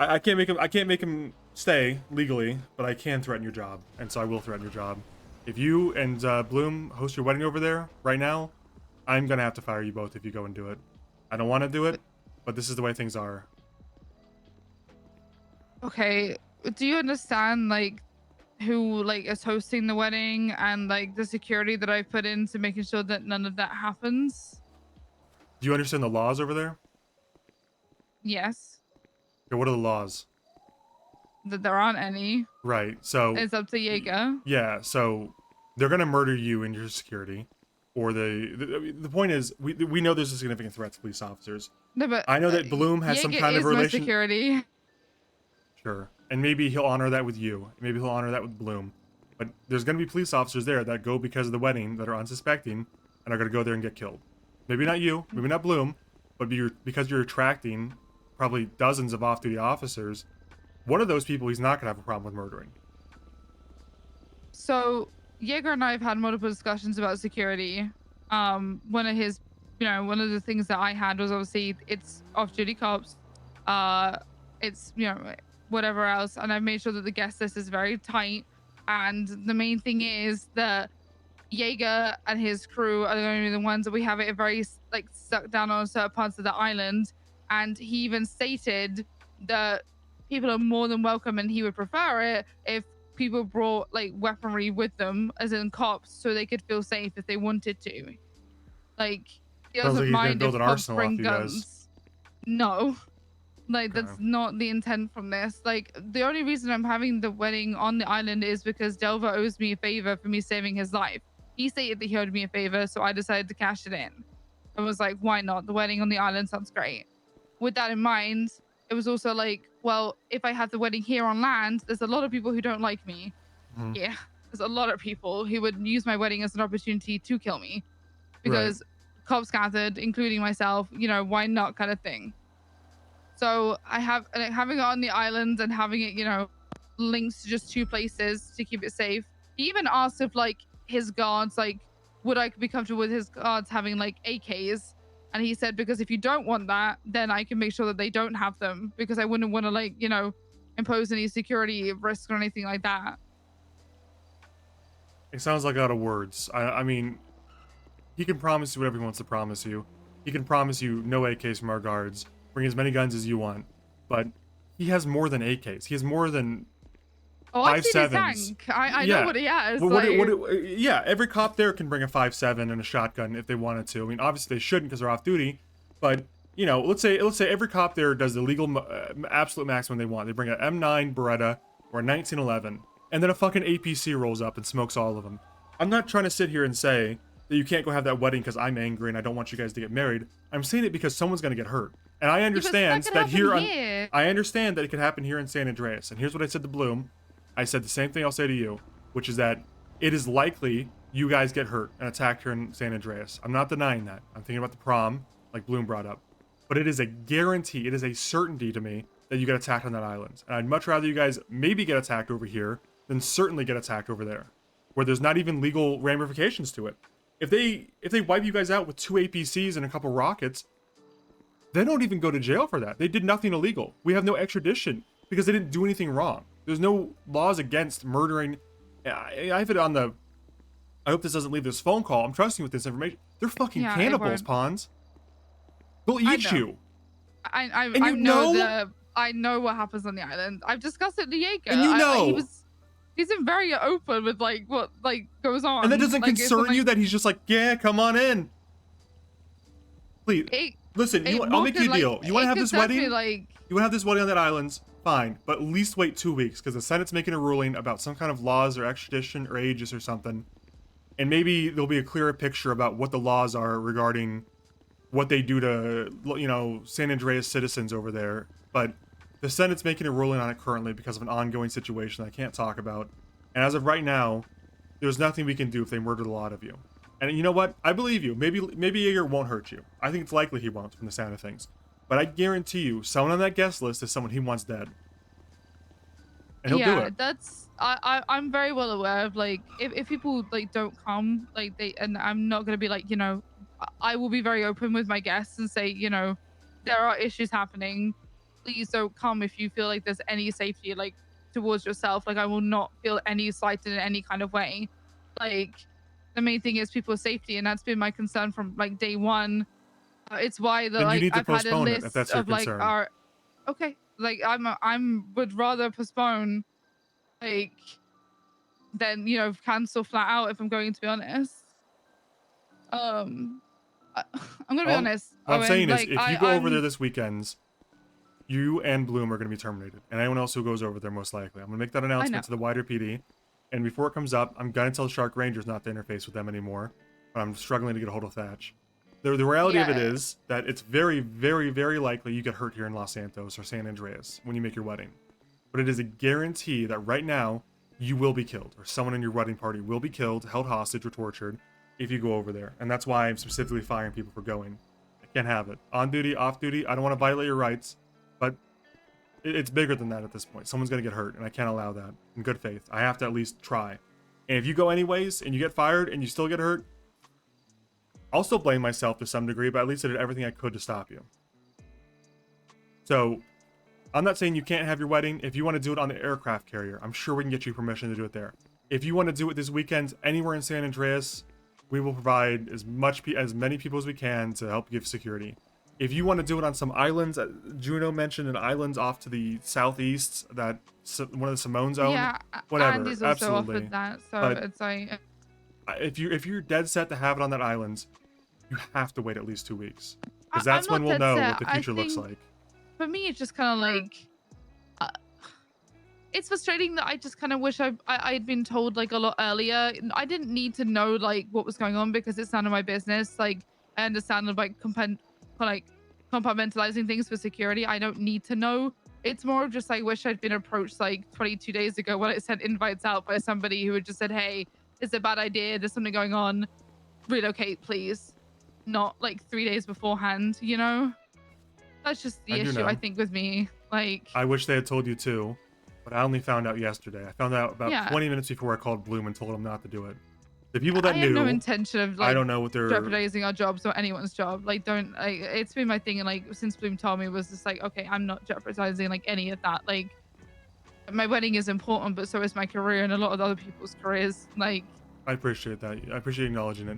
I can't make them stay legally, but I can threaten your job, and so I will threaten your job. If you and Bloom host your wedding over there right now, I'm gonna have to fire you both if you go and do it. I don't want to do it, but this is the way things are. Okay, do you understand like who like is hosting the wedding and like the security that I put into making sure that none of that happens? Do you understand the laws over there? Yes. Okay, what are the laws? That there aren't any. Right, so... It's up to Jaeger. Yeah, so they're gonna murder you and your security. Or the point is, we know there's a significant threat to police officers. No, but I know that Bloom has some Jaeger kind of is my relation... security. Sure. And maybe he'll honor that with you. Maybe he'll honor that with Bloom. But there's going to be police officers there that go because of the wedding that are unsuspecting and are going to go there and get killed. Maybe not you, maybe not Bloom, but because you're attracting probably dozens of off-duty officers, one of those people he's not going to have a problem with murdering. So Jaeger and I have had multiple discussions about security. One of his, one of the things that I had was obviously it's off-duty cops. It's, whatever else. And I've made sure that the guest list is very tight. And the main thing is that Jaeger and his crew are going to be the ones that we have it very like stuck down on certain parts of the island. And he even stated that people are more than welcome and he would prefer it if people brought like weaponry with them, as in cops, so they could feel safe if they wanted to. Like, he doesn't mind if cops bring guns. No. Like, that's not the intent from this. Like, the only reason I'm having the wedding on the island is because Delva owes me a favor for me saving his life. He stated that he owed me a favor, so I decided to cash it in. I was like, why not? The wedding on the island sounds great. With that in mind, it was also like, well, if I have the wedding here on land, there's a lot of people who don't like me. Yeah, there's a lot of people who would use my wedding as an opportunity to kill me. Because cops gathered, including myself, why not kind of thing. So I have having it on the island and having it, linked to just two places to keep it safe. He even asked if like his guards, like, would I be comfortable with his guards having like AKs? And he said, because if you don't want that, then I can make sure that they don't have them, because I wouldn't want to like, impose any security risk or anything like that. It sounds like out of words. I mean, he can promise you whatever he wants to promise you. He can promise you no AKs from our guards. Bring as many guns as you want, but he has more than AKs. He has more than 5.7s. I know what he has. Yeah, every cop there can bring a 5.7 and a shotgun if they wanted to. I mean, obviously they shouldn't because they're off duty, but let's say every cop there does the legal absolute maximum they want. They bring an M9 Beretta or a 1911, and then a fucking APC rolls up and smokes all of them. I'm not trying to sit here and say that you can't go have that wedding because I'm angry and I don't want you guys to get married. I'm saying it because someone's gonna get hurt. And I understand I understand that it could happen here in San Andreas. And here's what I said to Bloom. I said the same thing I'll say to you, which is that it is likely you guys get hurt and attacked here in San Andreas. I'm not denying that. I'm thinking about the prom, like Bloom brought up. But it is a guarantee, it is a certainty to me that you get attacked on that island. And I'd much rather you guys maybe get attacked over here than certainly get attacked over there, where there's not even legal ramifications to it. If they wipe you guys out with 2 APCs and a couple rockets, they don't even go to jail for that. They did nothing illegal. We have no extradition because they didn't do anything wrong. There's no laws against murdering. I have it on the... I hope this doesn't leave this phone call. I'm trusting you with this information. They're fucking cannibals, Pawns. They'll eat you. I know what happens on the island. I've discussed it with Jaeger. And he's been very open with like what like goes on. And that doesn't concern you that he's just like, yeah, come on in. Please. Listen, I'll make you a deal. You want to have this wedding? You want to have this wedding on that island? Fine, but at least wait 2 weeks because the Senate's making a ruling about some kind of laws or extradition or aegis or something, and maybe there'll be a clearer picture about what the laws are regarding what they do to San Andreas citizens over there. But the Senate's making a ruling on it currently because of an ongoing situation I can't talk about, and as of right now, there's nothing we can do if they murdered a lot of you. And you know what? I believe you. Maybe Jaeger won't hurt you. I think it's likely he won't from the sound of things. But I guarantee you, someone on that guest list is someone he wants dead. and he'll do it. That's I'm very well aware of, like, if people like don't come, like they, and I'm not gonna be like, I will be very open with my guests and say, there are issues happening. Please don't come if you feel like there's any safety like towards yourself. Like I will not feel any slighted in any kind of way. Like the main thing is people's safety, and that's been my concern from like day one. It's why Then you need to I've had a postpone it if list that's your of like concern. our okay, like I'm would rather postpone like than cancel flat out if I'm going to be honest. I'm gonna be honest. What I'm Owen, saying is, like if you go over I'm there this weekend, you and Bloom are going to be terminated, and anyone else who goes over there most likely. I'm going to make that announcement to the wider PD, and before it comes up, I'm going to tell Shark Rangers not to interface with them anymore. But I'm struggling to get a hold of Thatch. The reality of it is that it's very, very, very likely you get hurt here in Los Santos or San Andreas when you make your wedding. But it is a guarantee that right now you will be killed, or someone in your wedding party will be killed, held hostage, or tortured if you go over there. And that's why I'm specifically firing people for going. I can't have it. On duty, off duty, I don't want to violate your rights, but it's bigger than that at this point. Someone's going to get hurt, and I can't allow that in good faith. I have to at least try. And if you go anyways, and you get fired, and you still get hurt, I'll still blame myself to some degree, but at least I did everything I could to stop you. So, I'm not saying you can't have your wedding. If you want to do it on the aircraft carrier, I'm sure we can get you permission to do it there. If you want to do it this weekend anywhere in San Andreas, we will provide as many people as we can to help give security. If you want to do it on some islands, Juno mentioned an island off to the southeast that one of the Simones own. yeah, Whatever, Andy's also absolutely. offered that, so But it's like if you're dead set to have it on that island, you have to wait at least 2 weeks, because I'm that's when not we'll dead know set. what the I future looks think like. for me, it's just kind of like it's frustrating that I just kind of wish I'd been told like a lot earlier. I didn't need to know like what was going on because it's none of my business. Like I understand like compartmentalizing things for security. I don't need to know. It's more of just I wish I'd been approached like 22 days ago when I sent invites out by somebody who had just said, "Hey, it's a bad idea. There's something going on. Relocate, please." Not like 3 days beforehand. That's just the I do issue. know. I think with me, like. I wish they had told you too, but I only found out yesterday. I found out about Yeah. 20 minutes before I called Bloom and told him not to do it. The people that I knew, have no intention of like I don't know what they're jeopardizing our jobs or anyone's job. Like, don't. It's been my thing, and like since Bloom told me, was just like, okay, I'm not jeopardizing like any of that. Like, my wedding is important, but so is my career and a lot of other people's careers. Like, I appreciate that. I appreciate you acknowledging it.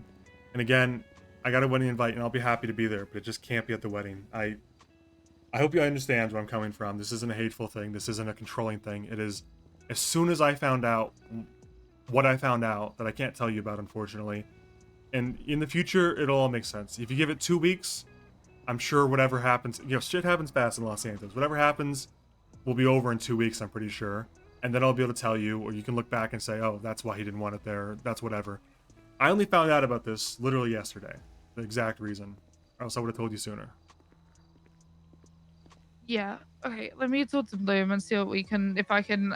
And again, I got a wedding invite, and I'll be happy to be there, but it just can't be at the wedding. I hope you understand where I'm coming from. This isn't a hateful thing. This isn't a controlling thing. It is, as soon as I found out what I found out that I can't tell you about, unfortunately. And in the future, it'll all make sense. If you give it 2 weeks, I'm sure whatever happens, shit happens fast in Los Santos. Whatever happens will be over in 2 weeks, I'm pretty sure. And then I'll be able to tell you, or you can look back and say, oh, that's why he didn't want it there. That's whatever. I only found out about this literally yesterday. The exact reason. Or else I would have told you sooner. yeah, okay. Let me talk to Bloom and see what we can. If I can,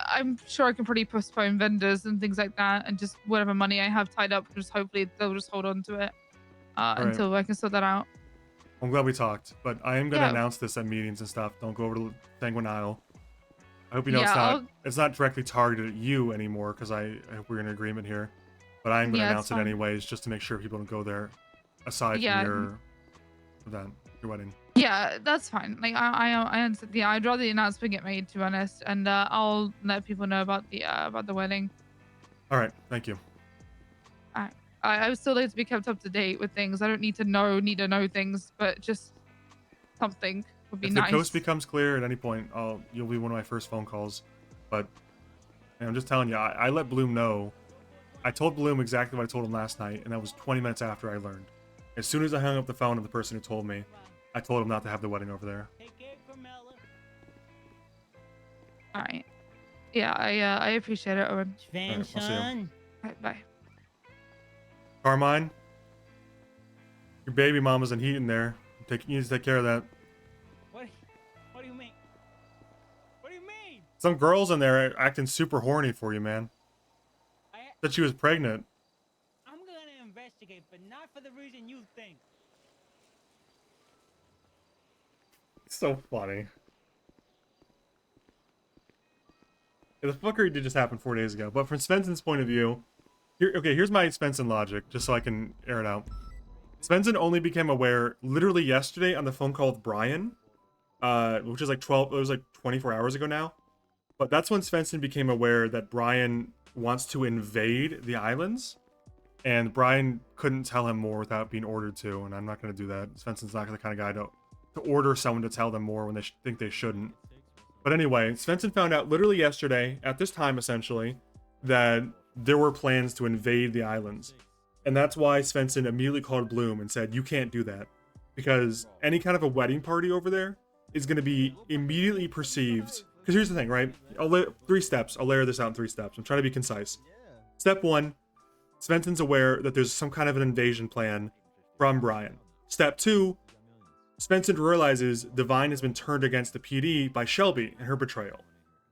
I'm sure I can pretty postpone vendors and things like that, and just whatever money I have tied up, just hopefully they'll just hold on to it Right. until I can sort that out. I'm glad we talked, but I am going to Yeah. announce this at meetings and stuff. Don't go over to Penguin Isle. I hope you know Yeah, it's not directly targeted at you anymore, because I hope we're in agreement here. But I am going to Yeah, announce it's it fine. anyways, just to make sure people don't go there aside Yeah. from your event, your wedding. Yeah, that's fine. Like I understand. Yeah, I'd rather the announcement get made, to be honest, and I'll let people know about the wedding. All right, thank you. I would still like to be kept up to date with things. I don't need to know things, but just something would be If nice. the coast becomes clear at any point, you'll be one of my first phone calls. But I'm just telling you, I let Bloom know. I told Bloom exactly what I told him last night, and that was 20 minutes after I learned. As soon as I hung up the phone of the person who told me, I told him not to have the wedding over there. All right. Yeah, I appreciate it, Owen. Alright, I'll see you. Son. All right, bye. Carmine, your baby mama's in heat in there. You need to take care of that. What do you mean? What do you mean? Some girls in there acting super horny for you, man. Said she was pregnant. I'm gonna investigate, but not for the reason you think. It's so funny. The fuckery did just happen 4 days ago. But from Svensson's point of view, here's my Svensson logic, just so I can air it out. Svensson only became aware literally yesterday on the phone call with Brian, which is like 24 hours ago now. But that's when Svensson became aware that Brian wants to invade the islands, and Brian couldn't tell him more without being ordered to, and I'm not going to do that. Svensson's not the kind of guy to order someone to tell them more when they think they shouldn't. But anyway, Svensson found out literally yesterday, at this time essentially, that there were plans to invade the islands. And that's why Svensson immediately called Bloom and said, you can't do that. Because any kind of a wedding party over there is going to be immediately perceived. Because here's the thing, right? 3 steps. I'll layer this out in 3 steps. I'm trying to be concise. Step 1, Svensson's aware that there's some kind of an invasion plan from Brian. Step 2, Svensson realizes Divine has been turned against the PD by Shelby and her betrayal.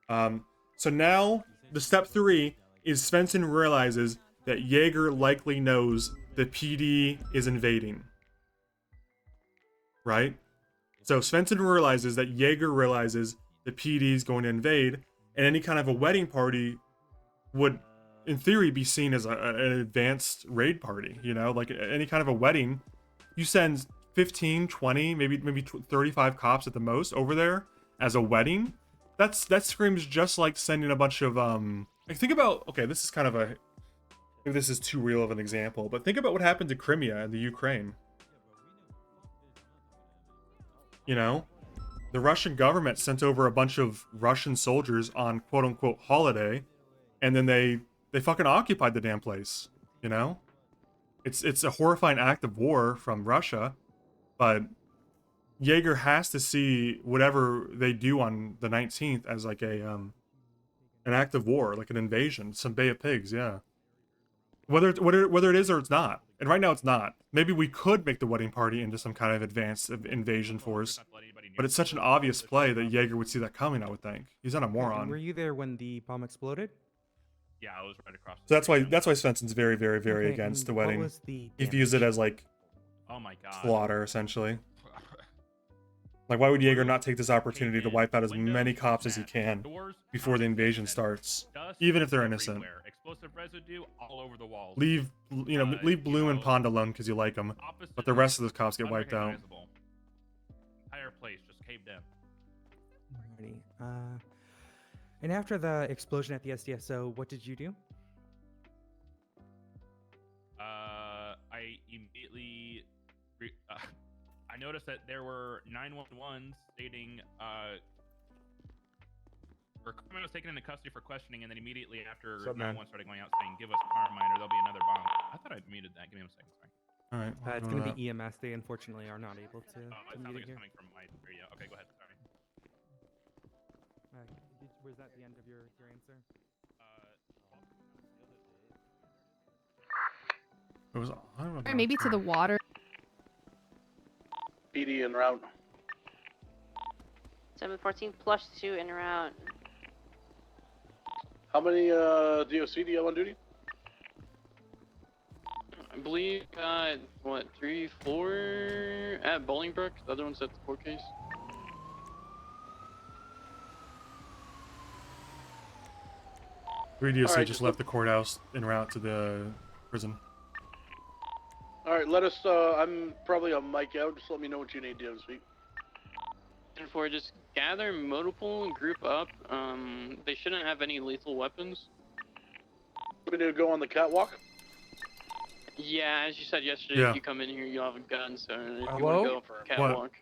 So now, the step 3 is Svensson realizes that Jaeger likely knows the PD is invading. Right? So Svensson realizes that Jaeger realizes the PD is going to invade, and any kind of a wedding party would, in theory, be seen as an advanced raid party. You know, like any kind of a wedding, you send 15, 20, maybe 35 cops at the most over there as a wedding. That screams just like sending a bunch of like, think about, okay, this is kind of maybe this is too real of an example, but think about what happened to Crimea and the Ukraine. You know, the Russian government sent over a bunch of Russian soldiers on quote-unquote holiday, and then they fucking occupied the damn place, you know? It's a horrifying act of war from Russia, but Jaeger has to see whatever they do on the 19th as like an act of war, like an invasion, some Bay of Pigs, yeah. Whether it is or it's not. And right now it's not. Maybe we could make the wedding party into some kind of advanced invasion force, but it's such an obvious play that Jaeger would see that coming, I would think. He's not a moron. Were you there when the bomb exploded? Yeah, I was right across. So that's why Svensson's very, very, very against the wedding. What was the He views it as like Oh my god. slaughter, essentially. Like, why would Jaeger not take this opportunity to wipe out as many cops as he can before the invasion starts, even if they're innocent? Explosive residue all over the walls. Leave Bloom and Pond alone because you like them, but the rest of those cops get wiped out. Entire place just caved in. Alrighty. And after the explosion at the SDSO, what did you do? I immediately I noticed that there were 911s stating Carmine was taken into custody for questioning, and then immediately after 911 started going out saying, "Give us Carmine, or there'll be another bomb." I thought I muted that. Give me a second. Sorry. All right. It's going to be EMS. They unfortunately are not able to. It sounds like it's here. coming from my radio. Okay, go ahead. Sorry. Was that the end of your answer? It was. I don't know. Or maybe to the water. PD en route. 714 +2 en route. How many DOC do you have on duty? I believe what 3, 4 at Bolingbrook. The other one's at the court case. Three DOC Alright, just left the courthouse en route to the prison. Alright, let us, I'm probably on mic out, just let me know what you need, DOC. 10-4, just gather multiple and group up. They shouldn't have any lethal weapons. We're gonna go on the catwalk? Yeah, as you said yesterday, Yeah. if you come in here, you'll have a gun, so if you Hello? want to go for a catwalk.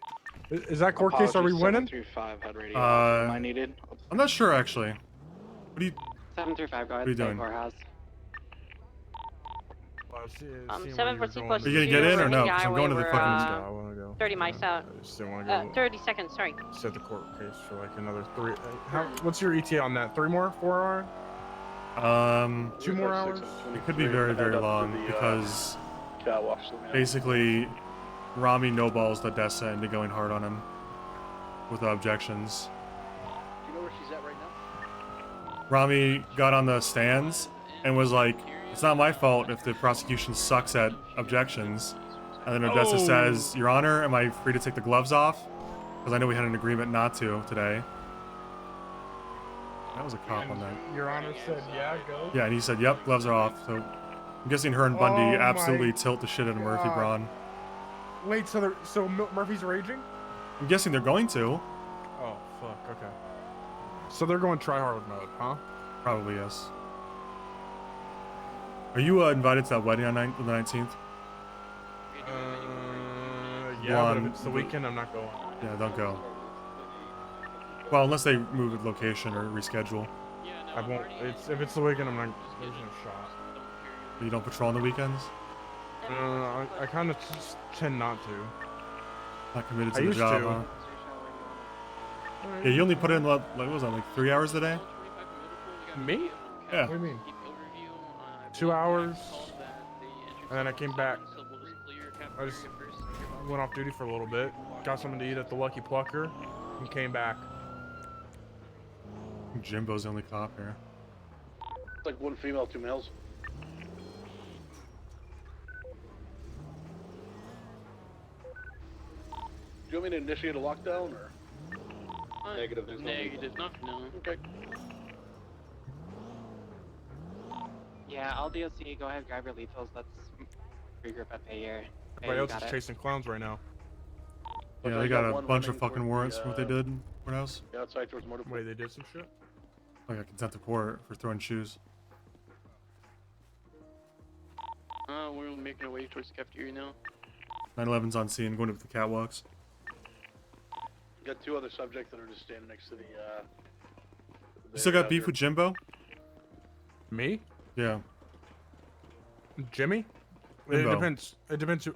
Is that court case? Are we winning? 735 had radio. Am I needed? I'm not sure actually. What do you? 735, go What ahead. are you doing? Courthouse. 714 Are you gonna get in or no? 'Cause I'm going to the fucking. I want to go. 30 miles out. I just didn't want to go. 30 seconds, sorry. Set the court case for like another 3. What's your ETA on that? 3 more? 4 hour? 2 more hours? It could be very, very long because catwalk. basically Rami no-balls Ladessa into going hard on him with the objections. Do you know where she's at right now? Rami got on the stands and was like, "It's not my fault if the prosecution sucks at objections." And then Odessa says, "Your Honor, am I free to take the gloves off? Because I know we had an agreement not to today." That was a cop on that. Your Honor said, yeah, go. Yeah, and he said, yep, gloves are off. So I'm guessing her and Bundy Oh absolutely my tilt the shit out of Murphy God. Braun. Wait, so Murphy's raging? I'm guessing they're going to. Oh, fuck, okay. So they're going try-hard mode, huh? Probably, yes. Are you invited to that wedding on the 19th? Yeah, but if it's the weekend, I'm not going. Yeah, don't go. Well, unless they move the location or reschedule. I won't. If it's the weekend, I'm not. There's no shot. You don't patrol on the weekends? I kind of just tend not to. Not committed I to the used job, to. huh? Yeah, you only put in what was that, like 3 hours a day? Me? Yeah. What do you mean? 2 hours, and then I came back. I just went off duty for a little bit, got something to eat at the Lucky Plucker, and came back. Jimbo's the only cop here. It's like 1 female, 2 males. Do you want me to initiate a lockdown or? Negative. Negative. Not no. Okay. Yeah, I'll DLC. Go ahead, grab your lethals. Let's regroup at Bay here. Everybody else is chasing clowns right now. Yeah, they got a bunch of fucking warrants for what they did in courthouse. Yeah, outside towards motor. Wait, they did some shit? Like a contempt of court for throwing shoes. We're making our way towards the cafeteria now. 911's on scene, going up the catwalks. Got 2 other subjects that are just standing next to the. You still got beef with Jimbo? Me? Yeah. Jimmy? Jimbo. It depends. It depends who.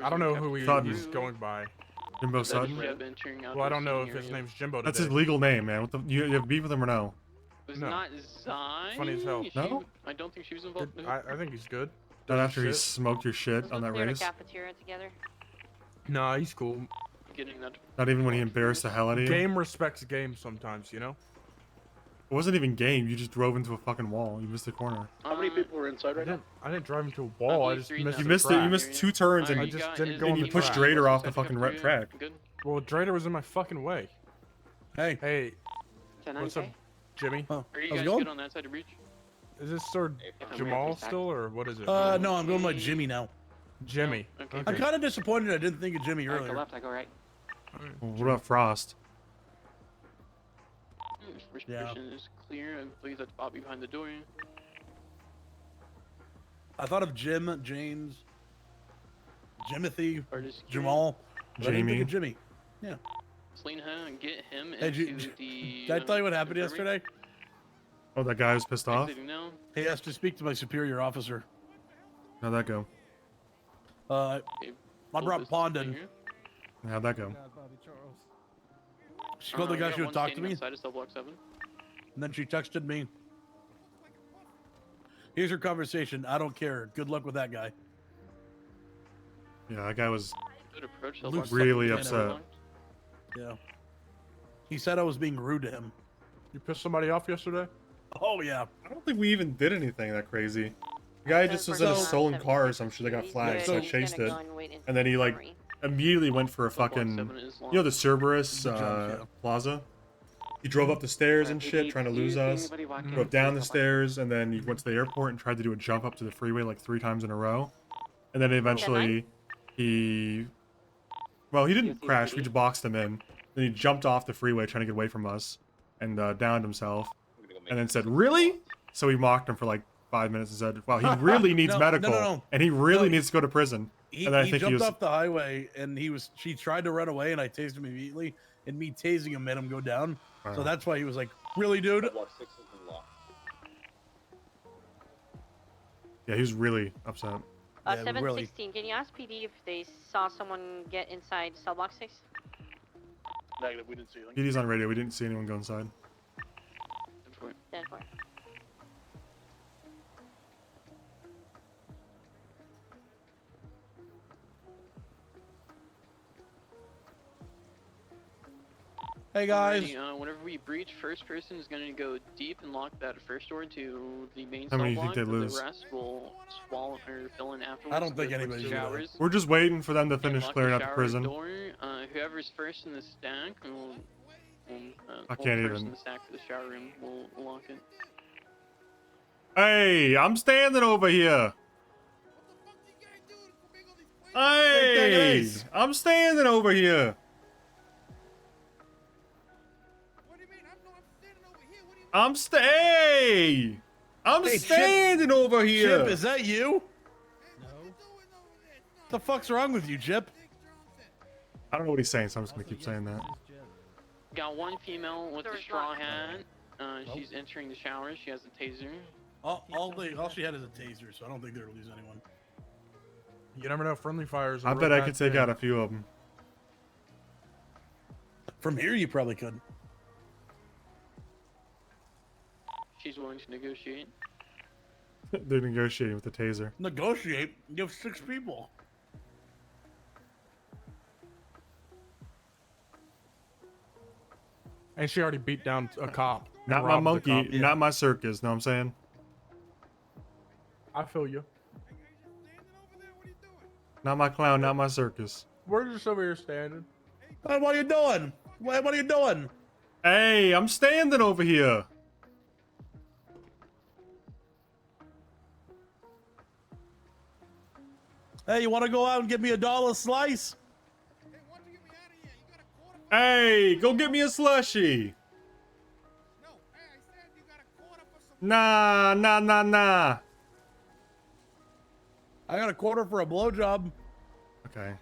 I don't know who he's going by. Jimbo Sutton? Well, I don't know if his name's Jimbo today. That's his legal name, man. What the? You have beef with him or no? Was No. not Zai. Funny as hell. No? I don't think she was involved. I think he's good. Not Does after he shit. smoked your shit on that Clear the race? cafeteria together. Nah, he's cool. Getting that. Not even when he embarrassed the hell out of you? Game respects game sometimes, you know? It wasn't even game. You just drove into a fucking wall. You missed the corner. How many people are inside right now? I didn't drive into a wall. I just missed You the missed it. track. You missed 2 turns and I just didn't go and on you the pushed track. Drader off the fucking track. Well, Drader was in my fucking way. Hey. What's up, Jimmy? Are you guys good on that side of breach? Is this Sir Jamal still, or what is it? No, I'm going by Jimmy now. Jimmy. Okay. I'm kind of disappointed I didn't think of Jimmy I earlier. go left, I go right. Well, what about Frost? First Yeah. person is clear. I believe that's Bobby behind the door. I thought of Jim, James, Jimothy, Artist Jamal. but I didn't think Jamie. of Jimmy. Yeah. Selena and get him Hey, into the. did I tell you what happened infirmary. yesterday? Oh, that guy was pissed off? Exiting now. He asked to speak to my superior officer. How'd that go? I brought Pondon. How'd that go? She called the guy she would talk to me, Outside of cell block 7. and then she texted me. Here's her conversation. I don't care. Good luck with that guy. Yeah, that guy was Good approach. Cell block really 7. upset. Yeah. He said I was being rude to him. You pissed somebody off yesterday? Oh, yeah. I don't think we even did anything that crazy. The guy just was in a stolen car or some shit that got flagged, so I chased it. And then he, like, immediately went for a fucking, you know, the Cerberus Plaza? He drove up the stairs and shit, trying to lose us. Drove down the stairs, and then he went to the airport and tried to do a jump up to the freeway like 3 times in a row. And then eventually he... Well, he didn't crash, we just boxed him in. Then he jumped off the freeway trying to get away from us and downed himself. And then said, "Really?" So we mocked him for like 5 minutes and said, "Wow, he really needs medical, no. and he really No, needs to go to prison." And then I He think jumped he was. off the highway, and she tried to run away, and I tased him immediately, and me tasing him made him go down. So Wow. that's why he was like, "Really, dude?" Yeah, he was really upset. Yeah, 716, can you ask PD if they saw someone get inside cell block 6? Negative, we didn't see anything. PD's on radio. We didn't see anyone go inside. 10-4. Hey guys. Alrighty, whenever we breach, first person is going to go deep and lock that first door to the main How cell many do you block. think they lose? The rest will swallow or fill in afterwards. I don't think with anybody's gonna showers. We're just waiting for them to And finish lock clearing out the shower prison. Door. Whoever's first in the stack will I Old can't person even. Sack to the shower room. We'll lock it. Hey, I'm standing over here. Hey, I'm standing over here. I'm Hey, standing over here. Chip, is that you? No. What the fuck's wrong with you, Chip? I don't know what he's saying, so I'm just gonna keep saying that. Got one female with a straw hat. She's entering the shower. She has a taser. All she had is a taser, so I don't think they're losing anyone. You never know. Friendly fires. I bet I could take out a few of them. From here, you probably could. She's willing to negotiate. They're negotiating with the taser. Negotiate? You have 6 people. And she already beat down a cop. Not my monkey, not my circus. Know what I'm saying? I feel you. Not my clown, not my circus. We're just over here standing. Hey, what are you doing? What are you doing? Hey, I'm standing over here. Hey, you want to go out and get me $1 a slice? Hey, go get me a slushie. Nah. I got a quarter for a blowjob. Okay.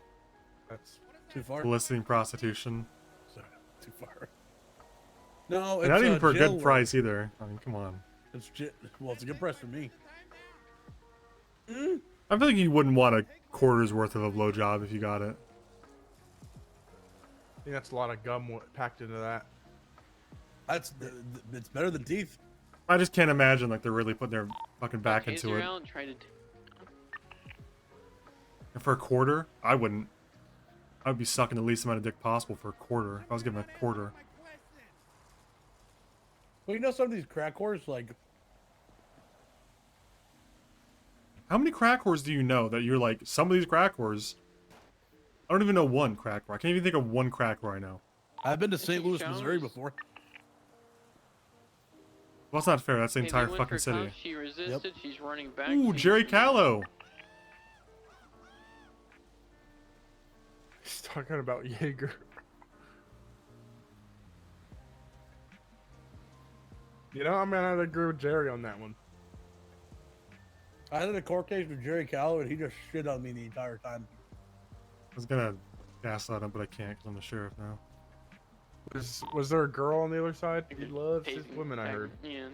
That's too far. Soliciting prostitution. Sorry, too far. No, And it's not even for a jail good work. price either. I mean, come on. Well, it's a good price for me. I feel like you wouldn't want a quarter's worth of a blowjob if you got it. I think that's a lot of gum packed into that. It's better than teeth. I just can't imagine like they're really putting their fucking back into Taser it. out and try to. And for a quarter, I wouldn't. I would be sucking the least amount of dick possible for a quarter. If I was given a quarter. Well, you know some of these crack whores, like... How many crack whores do you know that you're like, some of these crack whores... I don't even know one crack whore. I can't even think of one crack whore I know. I've been to St. Louis, Missouri before. Well, that's not fair. That's the Okay, they entire went fucking for city. cuffs, She resisted. She's running back. Ooh, She's Jerry running- Callow. He's talking about Jaeger. You know, I mean, I'd agree with Jerry on that one. I had a court case with Jerry Callow, and he just shit on me the entire time. I was gonna gaslight him, but I can't because I'm the sheriff now. Was there a girl on the other side? He loves his women, I heard. Yeah.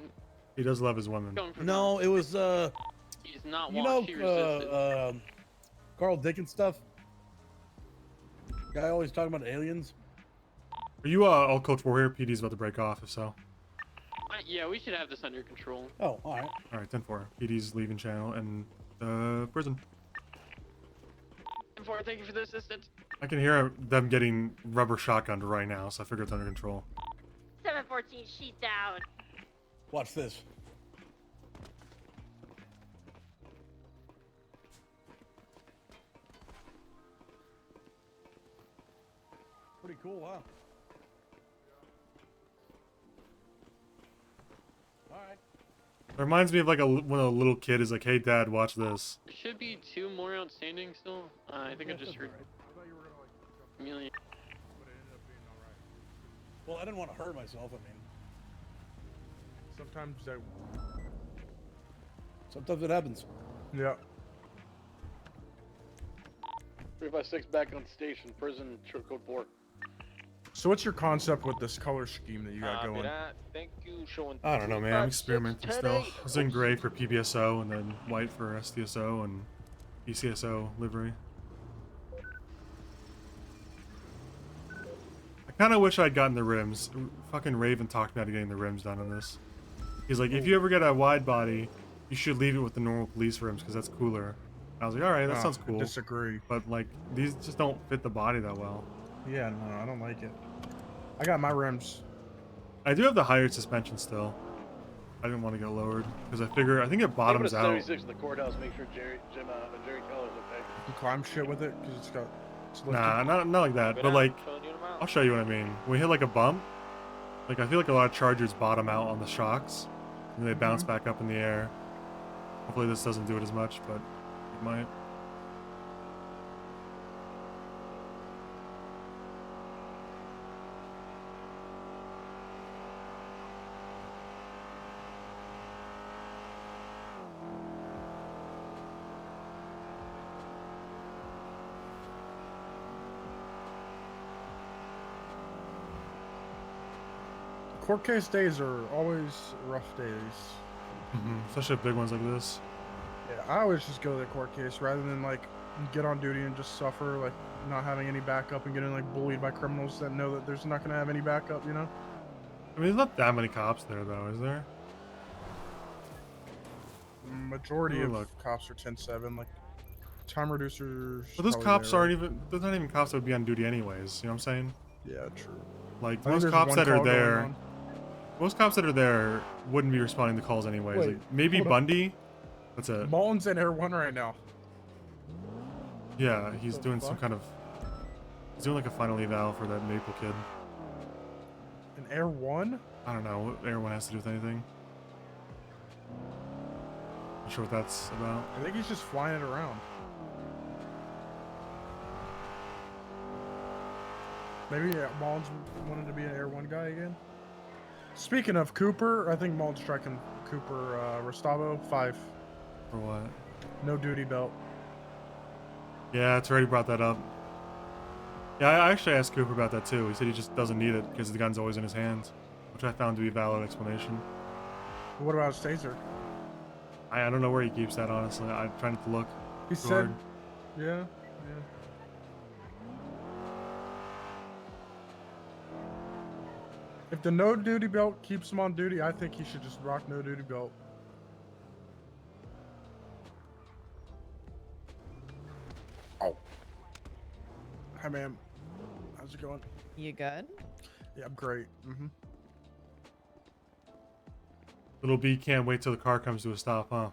He does love his women. No, it was, He's not you washed. She resisted. know, Carl Dickens stuff? Guy always talking about aliens? Are you all Coach Warrior? PD's about to break off, if so. Yeah, we should have this under control. Oh, alright. Alright, 10-4. PD's leaving channel and prison. 10-4, thank you for the assistance. I can hear them getting rubber shotgunned right now, so I figure it's under control. 714, sheet down. Watch this. Pretty cool, huh? Alright. It reminds me of like when a little kid is like, "Hey, Dad, watch this." There should be 2 more outstanding still. I think I just heard. Million. Well, I didn't want to hurt myself, I mean. Sometimes it happens. Yeah. 356 back on station, prison, code 4. So what's your concept with this color scheme that you got going? I don't know, man. I'm experimenting still. I was in gray for PBSO and then white for STSO and ECSO livery. I kind of wish I'd gotten the rims. Fucking Raven talked me out of getting the rims done on this. He's like, if you ever get a wide body, you should leave it with the normal police rims because that's cooler. I was like, all right, that sounds cool. I disagree. But like, these just don't fit the body that well. Yeah, no, I don't like it. I got my rims. I do have the higher suspension still. I didn't want to get lowered because I think it bottoms out. 76 in the courthouse, make sure Jerry Keller's okay. You can climb shit with it because it's got. It's lifted. Nah, not like that. But like, I'll show you what I mean. When we hit like a bump, Like, I feel like a lot of chargers bottom out on the shocks, and they bounce back up in the air. Hopefully this doesn't do it as much, but it might. Court case days are always rough days. Especially big ones like this. Yeah, I always just go to the court case rather than like get on duty and just suffer, like not having any backup and getting like bullied by criminals that know that there's not gonna have any backup, you know? I mean, there's not that many cops there, though, is there? Majority Ooh, of look. cops are 10-7, like time reducers. But those probably cops there, aren't right? even. There's not even cops that would be on duty anyways. You know what I'm saying? Yeah, true. Like I think most there's cops one that are call going there, on. most cops that are there wouldn't be responding to calls anyways. Wait, like maybe hold up. Bundy. That's it. Malton's in Air 1 right now. Yeah, he's The doing some fuck? kind of. He's doing like a final eval for that Maple kid. In Air 1? I don't know what Air 1 has to do with anything. Not sure what that's about. I think he's just flying it around. Maybe Malton's wanted to be an Air 1 guy again. Speaking of Cooper, I think Malton's striking Cooper Restavo 5. For what? No duty belt. Yeah, it's already brought that up. Yeah, I actually asked Cooper about that too. He said he just doesn't need it because the gun's always in his hands, which I found to be a valid explanation. What about his taser? I don't know where he keeps that, honestly. I'm trying not to look. He too said, hard. yeah. If the no duty belt keeps him on duty, I think he should just rock no duty belt. Oh. Hi, ma'am. How's it going? You good? Yeah, I'm great. Little B can't wait till the car comes to a stop, huh?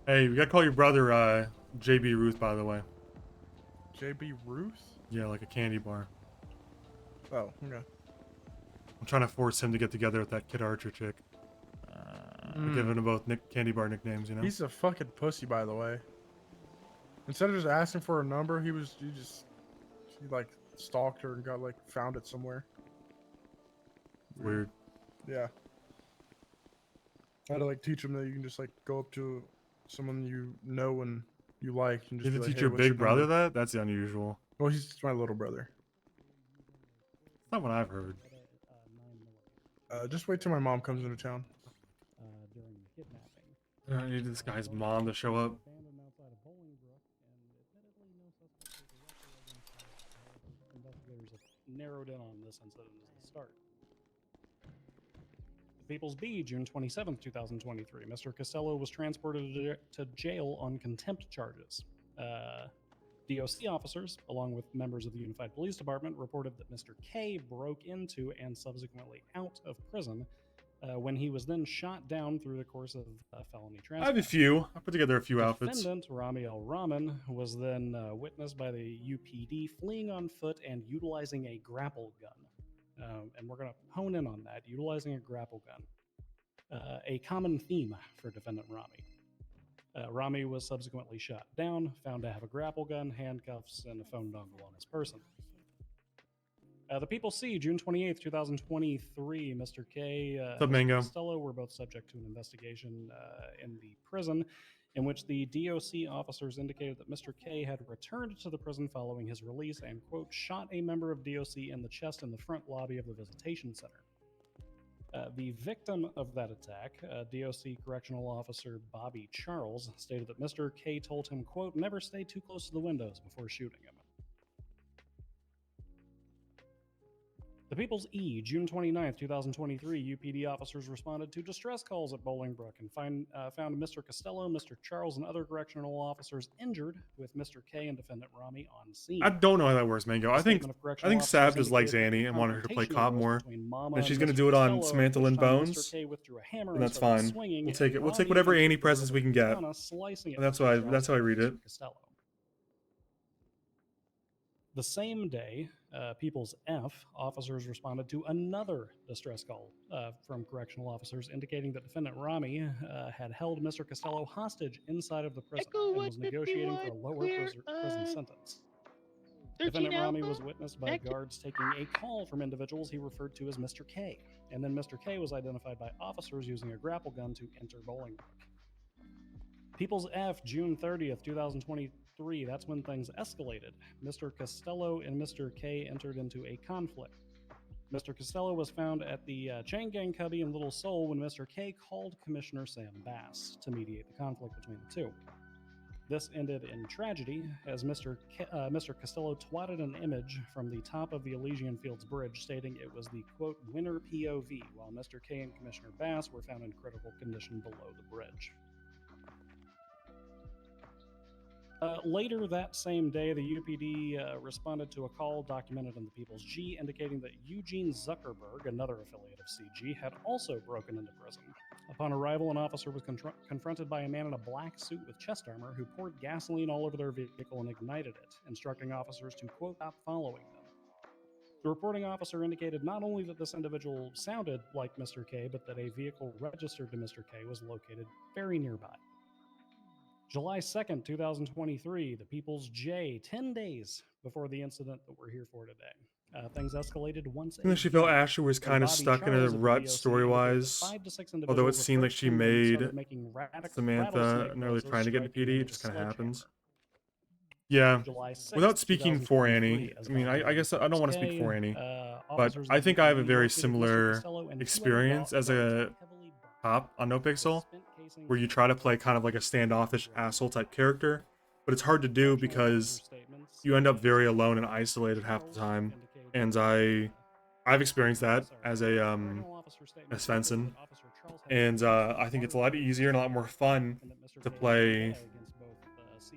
Hey, we gotta call your brother, JB Ruth, by the way. JB Ruth? Yeah, like a candy bar. Oh, okay. I'm trying to force him to get together with that Kid Archer chick. We're giving them both candy bar nicknames, you know? He's a fucking pussy, by the way. Instead of just asking for a number, he like stalked her and got like found it somewhere. Weird. Yeah. I had to like teach him that you can just like go up to someone you know and you like and just You be have to like, teach "Hey, your what's big brother number?" that? That's unusual. Well, he's my little brother. That's not what I've heard. Just wait till my mom comes into town. During the kidnapping. I need this guy's mom to show up. Abandoned outside of Bolingbrook, and admittedly no suspect was arrested against investigators have narrowed in on this incident as the start. The People's Bee, June 27th, 2023. Mr. Costello was transported to jail on contempt charges. DOC officers, along with members of the Unified Police Department, reported that Mr. K broke into and subsequently out of prison when he was then shot down through the course of felony I have transport. a few. I put together a few The outfits. defendant, Rami al-Rahman, was then witnessed by the UPD fleeing on foot and utilizing a grapple gun. And we're going to hone in on that, utilizing a grapple gun. A common theme for defendant Rami. Rami was subsequently shot down, found to have a grapple gun, handcuffs, and a phone dongle on his person. The People See, June 28th, 2023. Mr. K What's up, and Mango? Mr. Costello were both subject to an investigation in the prison, in which the DOC officers indicated that Mr. K had returned to the prison following his release and, quote, shot a member of DOC in the chest in the front lobby of the visitation center. The victim of that attack, DOC Correctional Officer Bobby Charles, stated that Mr. K told him, quote, never stay too close to the windows before shooting him. The The People's E, June 29th, 2023, UPD officers responded to distress calls at Bolingbrook and found Mr. Costello, Mr. Charles, and other correctional officers injured, with Mr. K and defendant Rami on scene. I don't know how that works, Mango. A I think statement of correctional Sav officers just likes indicated that Annie the and wanted her to play confrontation cop arose more. between Mama And she's and gonna Mr. do it on Costello, Samantha at Lynn which time Bones. Mr. K withdrew a hammer And and that's started fine. swinging, We'll take it. and We'll take Rami whatever entered Annie the presents room we can with get. a katana, slicing at And that's Mr. why Charles that's how I and read it. Mr. Costello. The same day, People's F, officers responded to another distress call from correctional officers indicating that defendant Rami had held Mr. Costello hostage inside of the prison and was negotiating for a lower prison sentence. Defendant Rami was witnessed by guards taking a call from individuals he referred to as Mr. K, and then Mr. K was identified by officers using a grapple gun to enter Bolingbrook. People's F, June 30th, 2023, that's when things escalated. Mr. Costello and Mr. K entered into a conflict. Mr. Costello was found at the Chain Gang Cubby in Little Seoul when Mr. K called Commissioner Sam Bass to mediate the conflict between the two. This ended in tragedy as Mr. Costello twatted an image from the top of the Elysian Fields Bridge stating it was the, quote, winner POV, while Mr. K and Commissioner Bass were found in critical condition below the bridge. Later that same day, the UPD responded to a call documented in the People's G indicating that Eugene Zuckerberg, another affiliate of CG, had also broken into prison. Upon arrival, an officer was confronted by a man in a black suit with chest armor who poured gasoline all over their vehicle and ignited it, instructing officers to, quote, stop following them. The reporting officer indicated not only that this individual sounded like Mr. K, but that a vehicle registered to Mr. K was located very nearby. July 2nd, 2023, the People's J, 10 days before the incident that we're here for today. Things escalated once I think she felt Asher was kind of stuck in a rut story-wise. Although it seemed like she made Samantha and really trying to get into PD, it just kind of happens. Yeah, without speaking for Annie, I mean, I guess I don't want to speak for Annie, but I think I have a very similar experience as a cop on NoPixel, where you try to play kind of like a standoffish asshole type character, but it's hard to do because you end up very alone and isolated half the time. And I've experienced that as a Svensson, and I think it's a lot easier and a lot more fun to play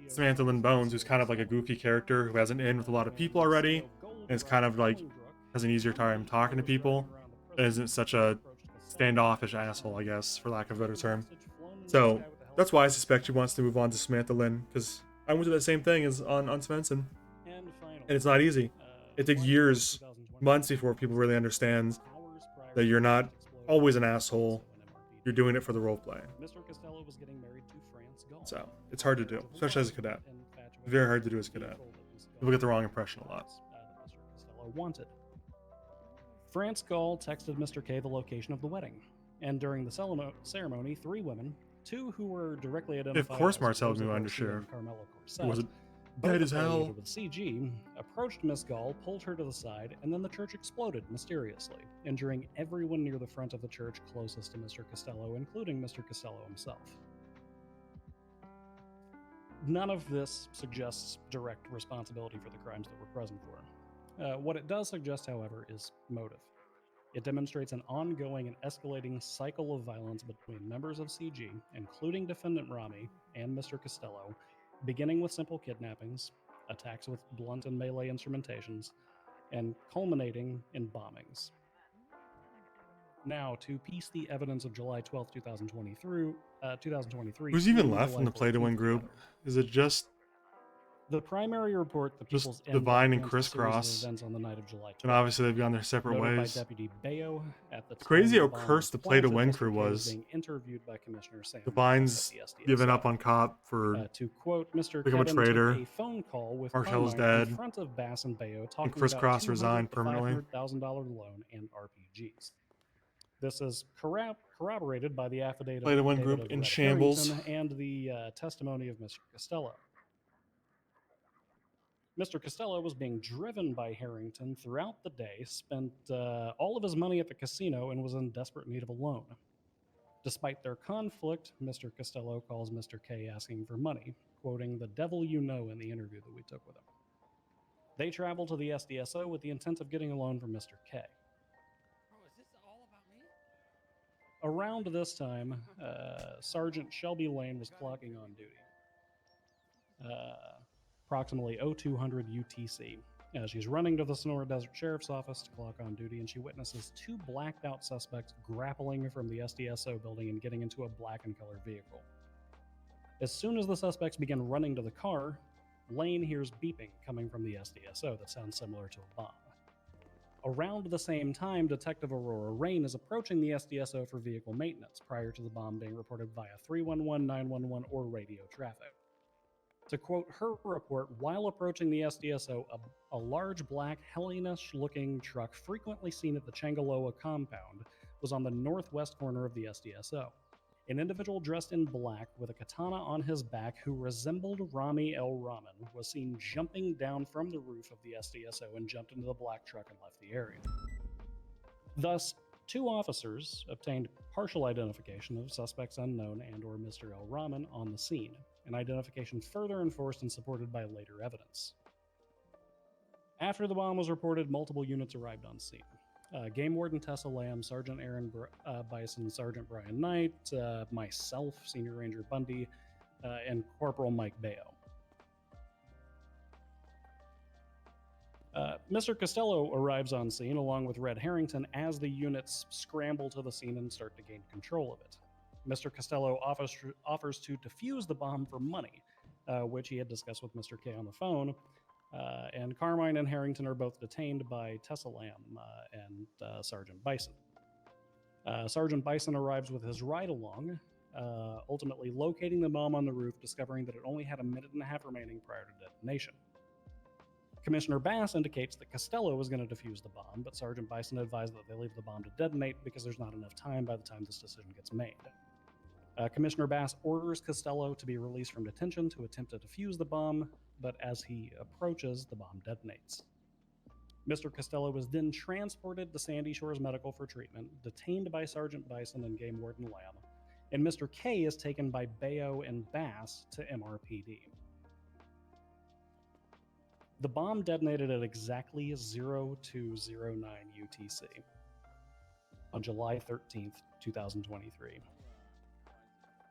Samantha Lynn Bones, who's kind of like a goofy character who has an in with a lot of people already, and is kind of like has an easier time talking to people, and isn't such a standoffish asshole, I guess, for lack of a better term. So that's why I suspect she wants to move on to Samantha Lynn, because I went through that same thing as on Svensson, and it's not easy. It takes years, months before people really understand that you're not always an asshole. You're doing it for the roleplay. So it's hard to do, especially as a cadet. Very hard to do as a cadet. People get the wrong impression a lot. Wanted. France Gall texted Mr. K the location of the wedding, and during the ceremony, 3 women, 2 who were directly identified. Of course, Marcel knew Undersheriff. It wasn't dead as hell. With CG, approached Miss Gall, pulled her to the side, and then the church exploded mysteriously, injuring everyone near the front of the church closest to Mr. Costello, including Mr. Costello himself. None of this suggests direct responsibility for the crimes that were present for. What it does suggest, however, is motive. It demonstrates an ongoing and escalating cycle of violence between members of CG, including defendant Rami and Mr. Costello, beginning with simple kidnappings, attacks with blunt and melee instrumentations, and culminating in bombings. Now, to piece the evidence of July 12, 2023... Who's even left in the Play-to-Win group? Is it just... The primary report, the People's just Divine and Crisscross, events on the night of July 12th, and obviously they've gone their separate ways. By Deputy Bayo at the crazy how time cursed the Play-to-Win crew was. Being interviewed by Commissioner Sam Divine's given up on Cop for to quote Mr. become a Kevin traitor. Took a phone call with Marshall's Carmine dead. in front of Bass and Bayo talking and Crisscross about resigned permanently. $500,000 loan and RPGs. This is corroborated by the affidavit Play-to-Win group of in Red shambles. Harrington and the testimony of Mr. Costello. Mr. Costello was being driven by Harrington throughout the day, spent all of his money at the casino, and was in desperate need of a loan. Despite their conflict, Mr. Costello calls Mr. K asking for money, quoting "the devil you know" in the interview that we took with him. They travel to the SDSO with the intent of getting a loan from Mr. K. Around this time, Sergeant Shelby Lane was clocking on duty. Approximately 0200 UTC. She's running to the Sonora Desert Sheriff's Office to clock on duty, and she witnesses two blacked out suspects grappling from the SDSO building and getting into a black and colored vehicle. As soon as the suspects begin running to the car, Lane hears beeping coming from the SDSO that sounds similar to a bomb. Around the same time, Detective Aurora Rain is approaching the SDSO for vehicle maintenance prior to the bomb being reported via 311, 911, or radio traffic. To quote her report, while approaching the SDSO, a large black hellionish-looking truck frequently seen at the Changaloa compound was on the northwest corner of the SDSO. An individual dressed in black with a katana on his back who resembled Rami El Rahman was seen jumping down from the roof of the SDSO and jumped into the black truck and left the area. Thus, two officers obtained partial identification of suspects unknown and or Mr. El Rahman on the scene, an identification further enforced and supported by later evidence. After the bomb was reported, multiple units arrived on scene. Game Warden Tessa Lamb, Sergeant Aaron Bison, Sergeant Brian Knight, myself, Senior Ranger Bundy, and Corporal Mike Bayo. Mr. Costello arrives on scene along with Red Harrington as the units scramble to the scene and start to gain control of it. Mr. Costello offers to defuse the bomb for money, which he had discussed with Mr. K on the phone, and Carmine and Harrington are both detained by Tessa Lamb and Sergeant Bison. Sergeant Bison arrives with his ride-along, ultimately locating the bomb on the roof, discovering that it only had a minute and a half remaining prior to detonation. Commissioner Bass indicates that Costello was going to defuse the bomb, but Sergeant Bison advised that they leave the bomb to detonate because there's not enough time by the time this decision gets made. Commissioner Bass orders Costello to be released from detention to attempt to defuse the bomb, but as he approaches, the bomb detonates. Mr. Costello was then transported to Sandy Shores Medical for treatment, detained by Sergeant Bison and Game Warden Lamb, and Mr. K is taken by Bayo and Bass to MRPD. The bomb detonated at exactly 0209 UTC on July 13th, 2023.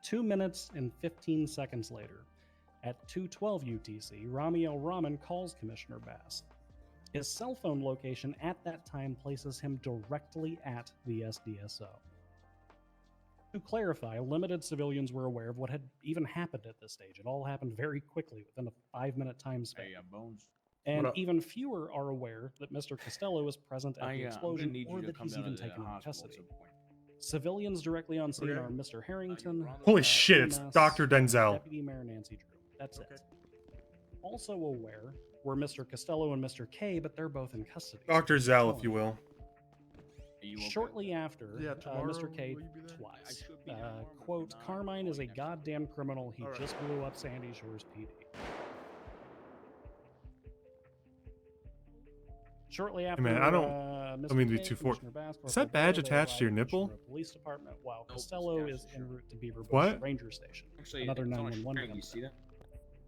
2 minutes and 15 seconds later, at 2:12 UTC, Rami El Rahman calls Commissioner Bass. His cell phone location at that time places him directly at the SDSO. To clarify, limited civilians were aware of what had even happened at this stage. It all happened very quickly within a 5-minute time span. Hey, Bones. And even fewer are aware that Mr. Costello was present at the explosion or that he's even taken into custody. Civilians directly on scene are Mr. Harrington. Holy shit, it's Dr. Denzel. Deputy Mayor Nancy Drew. That's it. Also aware were Mr. Costello and Mr. K, but they're both in custody. Dr. Zell, if you will. Shortly after, Mr. K twice. Quote, Carmine is a goddamn criminal. He just blew up Sandy Shores PD. Shortly after, hey man, I mean to be too forward. Is that badge attached to your nipple? Police department, while Costello is en route to Beaver Bush What? Ranger Station. Actually, Another it's on a 911 string, you see that?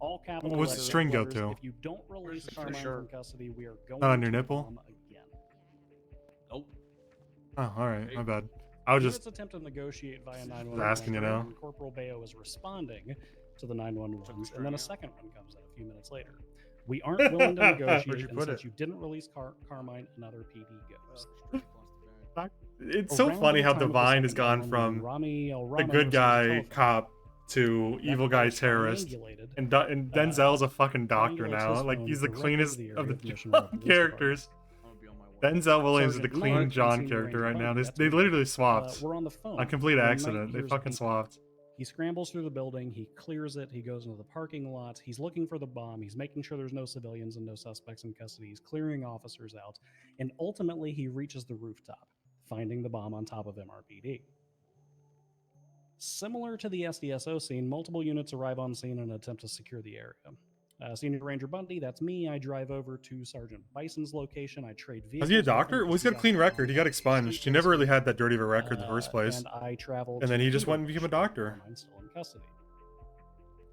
All capital What's the letters, string go letters, to? If you don't release Carmine from custody, we are going On your to nipple? bomb again. Nope. Oh, alright, my bad. I was just attempt to negotiate via 911. asking, you know. And Corporal Bayo is responding to the 911s, and then a second one comes in a few minutes later. We aren't willing to negotiate, and since you didn't release Carmine, another PD goes. It's so funny how Divine has gone from the good guy cop to evil guy terrorist, and Denzel's a fucking doctor now. Like, he's the cleanest of the John characters. Denzel Williams is the clean John character right now. They literally swapped on complete accident. They fucking swapped. He scrambles through the building, he clears it, he goes into the parking lot, he's looking for the bomb, he's making sure there's no civilians and no suspects in custody, he's clearing officers out, and ultimately he reaches the rooftop, finding the bomb on top of MRPD. Similar to the SDSO scene, multiple units arrive on scene and attempt to secure the area. Senior Ranger Bundy, that's me. I drive over to Sergeant Bison's location. I trade vehicles. Was he a doctor? Well, he's got a clean record. He got expunged. He never really had that dirty of a record in the first place. And I traveled. And then he just went and became a doctor. I'm still in custody.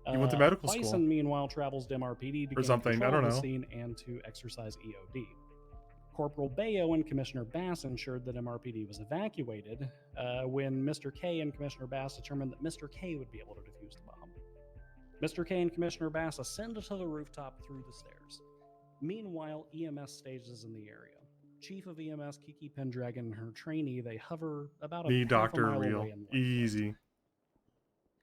He went to medical Bison, school. meanwhile, travels to MRPD to or something. I don't know. The scene and to exercise EOD. Corporal Bayo and Commissioner Bass ensured that MRPD was evacuated when Mr. K and Commissioner Bass determined that Mr. K would be able to defuse the bomb. Mr. K and Commissioner Bass ascend to the rooftop through the stairs. Meanwhile, EMS stages in the area. Chief of EMS Kiki Pendragon and her trainee, they hover about a Me, half a Dr. mile Real. away in left. Easy.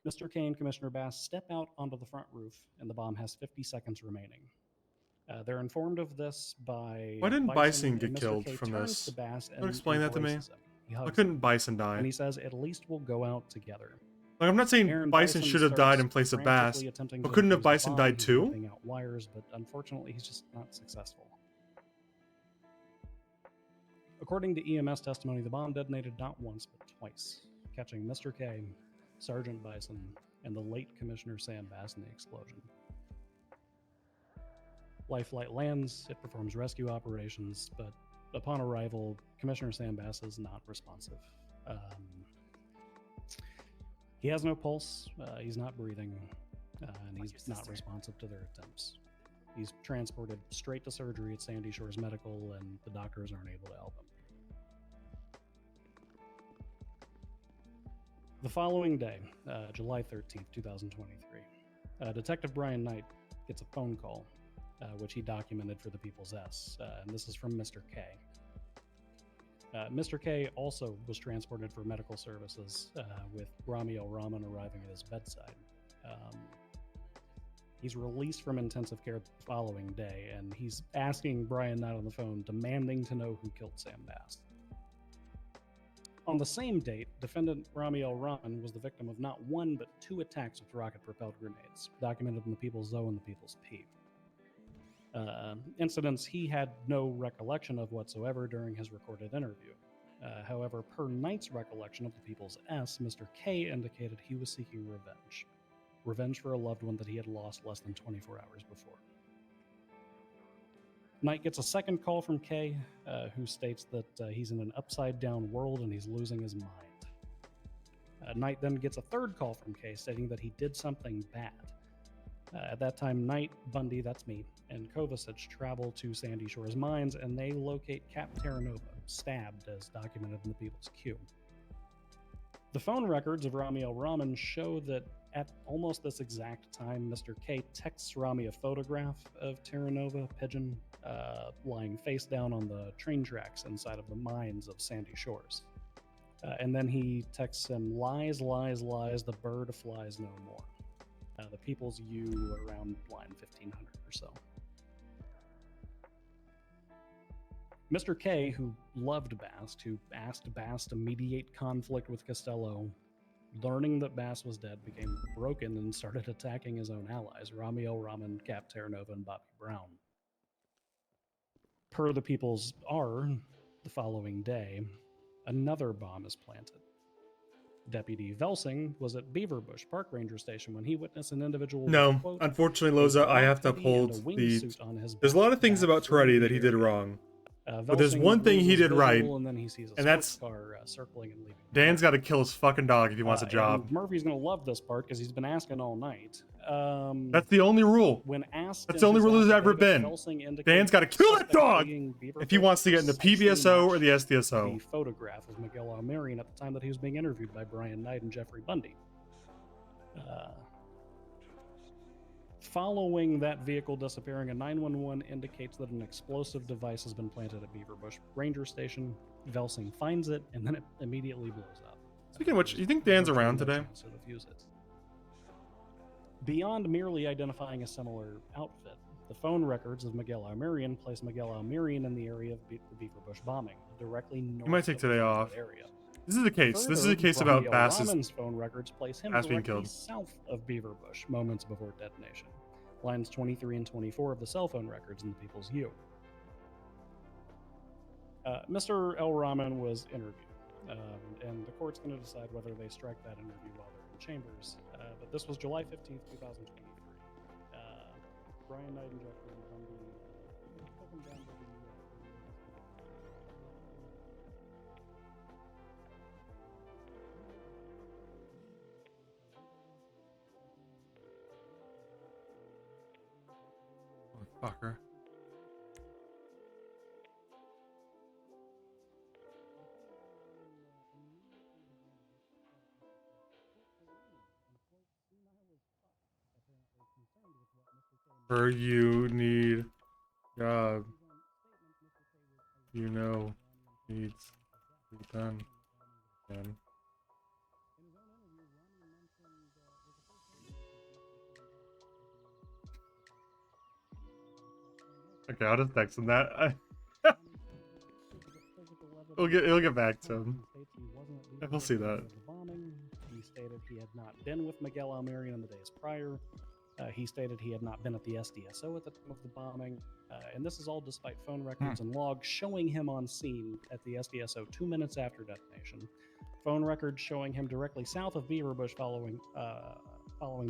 Mr. K and Commissioner Bass step out onto the front roof, and the bomb has 50 seconds remaining. They're informed of this by Why didn't Bison get and Mr. killed K from turns this? to Bass Can you and explain that to me? embraces him. He Why hugs couldn't him, Bison die? and he says, "At least we'll go out together." Like, I'm not saying Aaron Bison should have died in place of Bass, frantically attempting but to couldn't have defuse the Bison bomb. died He's too? ripping out wires, but unfortunately, he's just not successful. According to EMS testimony, the bomb detonated not once but twice, catching Mr. K, Sergeant Bison, and the late Commissioner Sam Bass in the explosion. Life Flight lands, it performs rescue operations, but upon arrival, Commissioner Sam Bass is not responsive. He has no pulse, he's not breathing, and he's not responsive to their attempts. He's transported straight to surgery at Sandy Shores Medical, and the doctors aren't able to help him. The following day, July 13th, 2023, Detective Brian Knight gets a phone call, which he documented for the People's S, and this is from Mr. K. Mr. K also was transported for medical services, with Rami El Rahman arriving at his bedside. He's released from intensive care the following day, and he's asking Brian Knight on the phone, demanding to know who killed Sam Bass. On the same date, defendant Rami El Rahman was the victim of not one but two attacks with rocket-propelled grenades, documented in the People's O and the People's P. Incidents he had no recollection of whatsoever during his recorded interview. However, per Knight's recollection of the People's S, Mr. K indicated he was seeking revenge. Revenge for a loved one that he had lost less than 24 hours before. Knight gets a second call from K, who states that he's in an upside-down world and he's losing his mind. Knight then gets a third call from K, stating that he did something bad. At that time, Knight, Bundy, that's me, and Kovacic travel to Sandy Shores Mines, and they locate Cap Terranova, stabbed, as documented in the People's Q. The phone records of Rami El Rahman show that at almost this exact time, Mr. K texts Rami a photograph of Terranova, Pigeon, lying face down on the train tracks inside of the mines of Sandy Shores. And then he texts him, "Lies, lies, lies, the bird flies no more." The People's U around line 1500 or so. Mr. K, who loved Bast, who asked Bast to mediate conflict with Costello, learning that Bass was dead, became broken and started attacking his own allies, Rami El Rahman, Cap Terranova, and Bobby Brown. Per the People's R, the following day, another bomb is planted. Deputy Velsing was at Beaverbush Park Ranger Station when he witnessed an individual No, with, quote, unfortunately, a Loza, I black have to hoodie and a uphold the. wingsuit on his There's a lot of back things about fleeing Toretti the that he did area. wrong, but there's one thing he Bruises did right, visible, and then he sees a and that's sports car circling and leaving. Dan's got to kill his fucking dog if he wants a job. And Murphy's gonna love this part because he's been asking all night. That's the only rule. When asked, That's the only rule there's ever been. Dan's got to kill that dog if he wants to get in the PBSO or the SDSO. The photograph of Miguel Almerian at the time that he was being interviewed by Brian Knight and Jeffrey Bundy. Following that vehicle disappearing, a 911 indicates that an explosive device has been planted at Beaverbush Ranger Station. Velsing finds it, and then it immediately blows up. Speaking of which, you think Dan's around today? To defuse it. Beyond merely identifying a similar outfit, the phone records of Miguel Almerian place Miguel Almerian in the area of the Beaverbush bombing, directly north You might take of today the off. area. This is a case. This is a Further, case Rami about El Bass's Rahman's phone records place him Bass being directly killed. south of Beaverbush moments before detonation. Lines 23 and 24 of the cell phone records in the People's U. Mr. El Rahman was interviewed, and the court's going to decide whether they strike that interview while they're in chambers. But this was July 15th, 2023. Brian Knight and Jeffrey Bundy took him down to the fucker. Or you need job. You know needs to be done. Then. Okay, I'll just text him that. He'll get back to him. We'll see that. He stated he had not been with Miguel Almerian in the days prior. He stated he had not been at the SDSO at the time of the bombing. And this is all despite phone records and logs showing him on scene at the SDSO 2 minutes after detonation. Phone records showing him directly south of Beaverbush following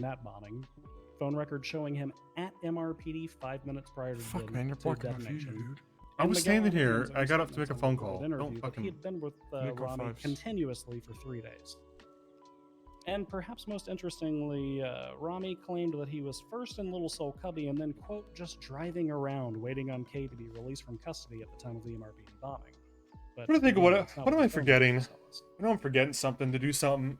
that bombing. Phone records showing him at MRPD 5 minutes prior to Fuck, man, you're to blocking my detonation. view, dude. I was standing here. I got up to make a phone call. Interview Don't that fucking. he had been with Rami continuously for 3 days. And perhaps most interestingly, Rami claimed that he was first in Little Soul Cubby and then, quote, just driving around waiting on Kay to be released from custody at the time of the MRPD bombing. But What do I think? again, What am I forgetting? I know I'm forgetting something to do something.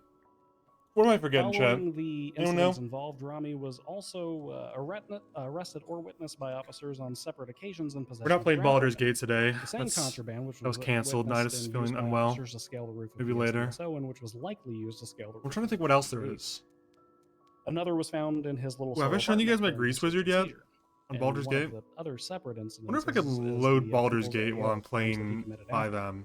What am I forgetting, Chet? Following the incidents involved, Rami was also arrested or witnessed by officers on separate occasions in possession. We're not playing of Baldur's contraband. Gate today. The same contraband, which That was canceled. Nidus is feeling unwell. To scale the roof of Maybe the later. SDSO, and which was likely used to scale the roof. I'm trying to think what else there is. Another was found in his little. Well, have I shown you guys my grease wizard yet? On And Baldur's one of Gate? the other separate incidents. I wonder if I could load Baldur's Gate while I'm playing 5M.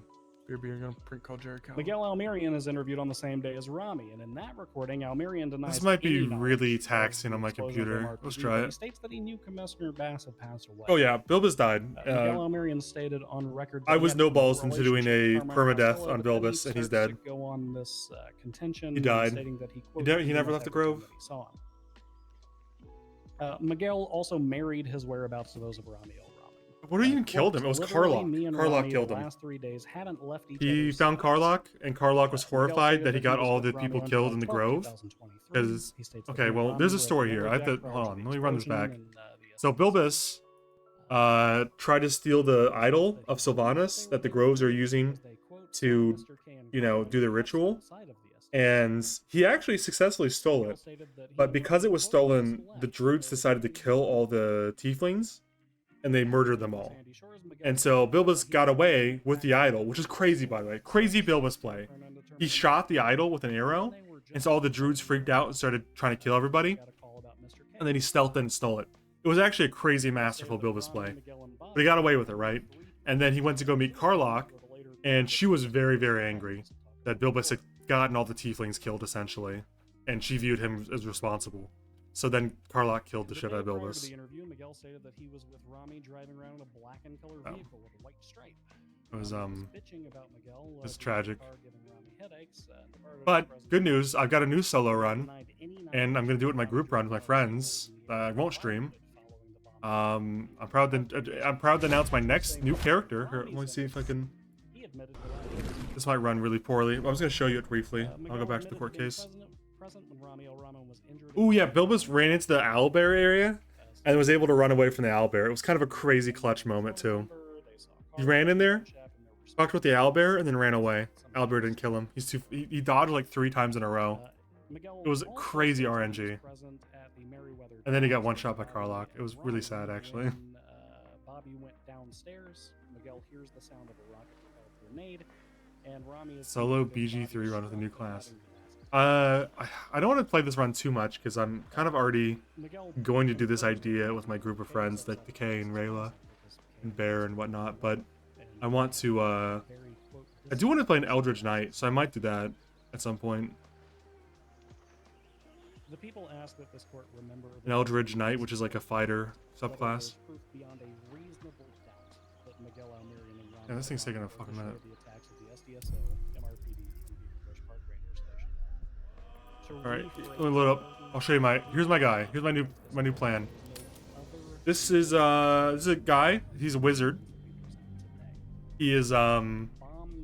You're gonna print call Jerry Cow. Miguel Almerian is interviewed on the same day as Rami, and in that recording, Almerian denies. This might be any knowledge really of taxing the on my explosion of computer. MRPD, Let's try but He it. states that he knew Commissioner Bass had passed away. Oh yeah, Bilbus died. Miguel Almerian stated on record. I that he was had no no balls into doing a relationship with Carmine permadeath Costello, on but then he Bilbus, and he's starts dead. to go on this contention. He died. Stating that he, He quote, never pretty left much the everything Grove. that he saw him. Miguel also married his whereabouts to those of Rami. What even killed him? It was Literally, me Carlock. and Carlock Rami killed the him. last 3 days haven't left each He other's found sides. Carlock, and Carlock was Miguel horrified stated that he he got was all with the Rami people on killed in the July 12th, Grove. 2023. Because, He states that okay, he and well, Rami there's a were at story the here. I have to, Lumberjack hold prior on, to let the me run this back. explosion and, So Bilbus tried to steal the idol of Sylvanas that the Groves are using to, you know, do the ritual. And he actually successfully stole it. But because it was stolen, the Druids decided to kill all the Tieflings, and they murdered them all. And so Bilbus got away with the idol, which is crazy, by the way. Crazy Bilbus play. He shot the idol with an arrow, and so all the Druids freaked out and started trying to kill everybody. And then he stealthed and stole it. It was actually a crazy, masterful Bilbus play. But he got away with it, right? And then he went to go meet Carlock, and she was very, very angry that Bilbus had gotten all the Tieflings killed, essentially. And she viewed him as responsible. So then Carlock killed the shit out of Bilbus. The interview, Miguel stated that he was with Rami driving around in a black and colored vehicle with a white stripe. It was bitching about Miguel, it's tragic. giving Rami headaches, But good news, I've got a new solo run, and I'm gonna do it in my group run with my friends. I won't stream. I'm proud to announce my next new character. Here, let me see if I can. This might run really poorly. I was gonna show you it briefly. I'll go back to the court case. Oh yeah, Bilbus ran into the owlbear area and was able to run away from the owlbear. It was kind of a crazy clutch moment too. He ran in there, talked with the owlbear, and then ran away. Owlbear didn't kill him. He dodged like 3 times in a row. It was crazy RNG. And then he got one shot by Carlock. It was really sad, actually. Bobby went downstairs. Miguel hears the sound of a rocket-propelled grenade, and Rami is Solo BG3 run with a new class. I don't want to play this run too much because I'm kind of already going to do this idea with my group of friends, like Decay and Rayla and Bear and whatnot. But I want to. I do want to play an Eldritch Knight, so I might do that at some point. The people ask that this court remember An Eldritch Knight, which is like a fighter subclass. Yeah, this thing's taking a fucking minute. Alright, let me load up. I'll show you here's my guy. Here's my new plan. This is a guy. He's a wizard. He is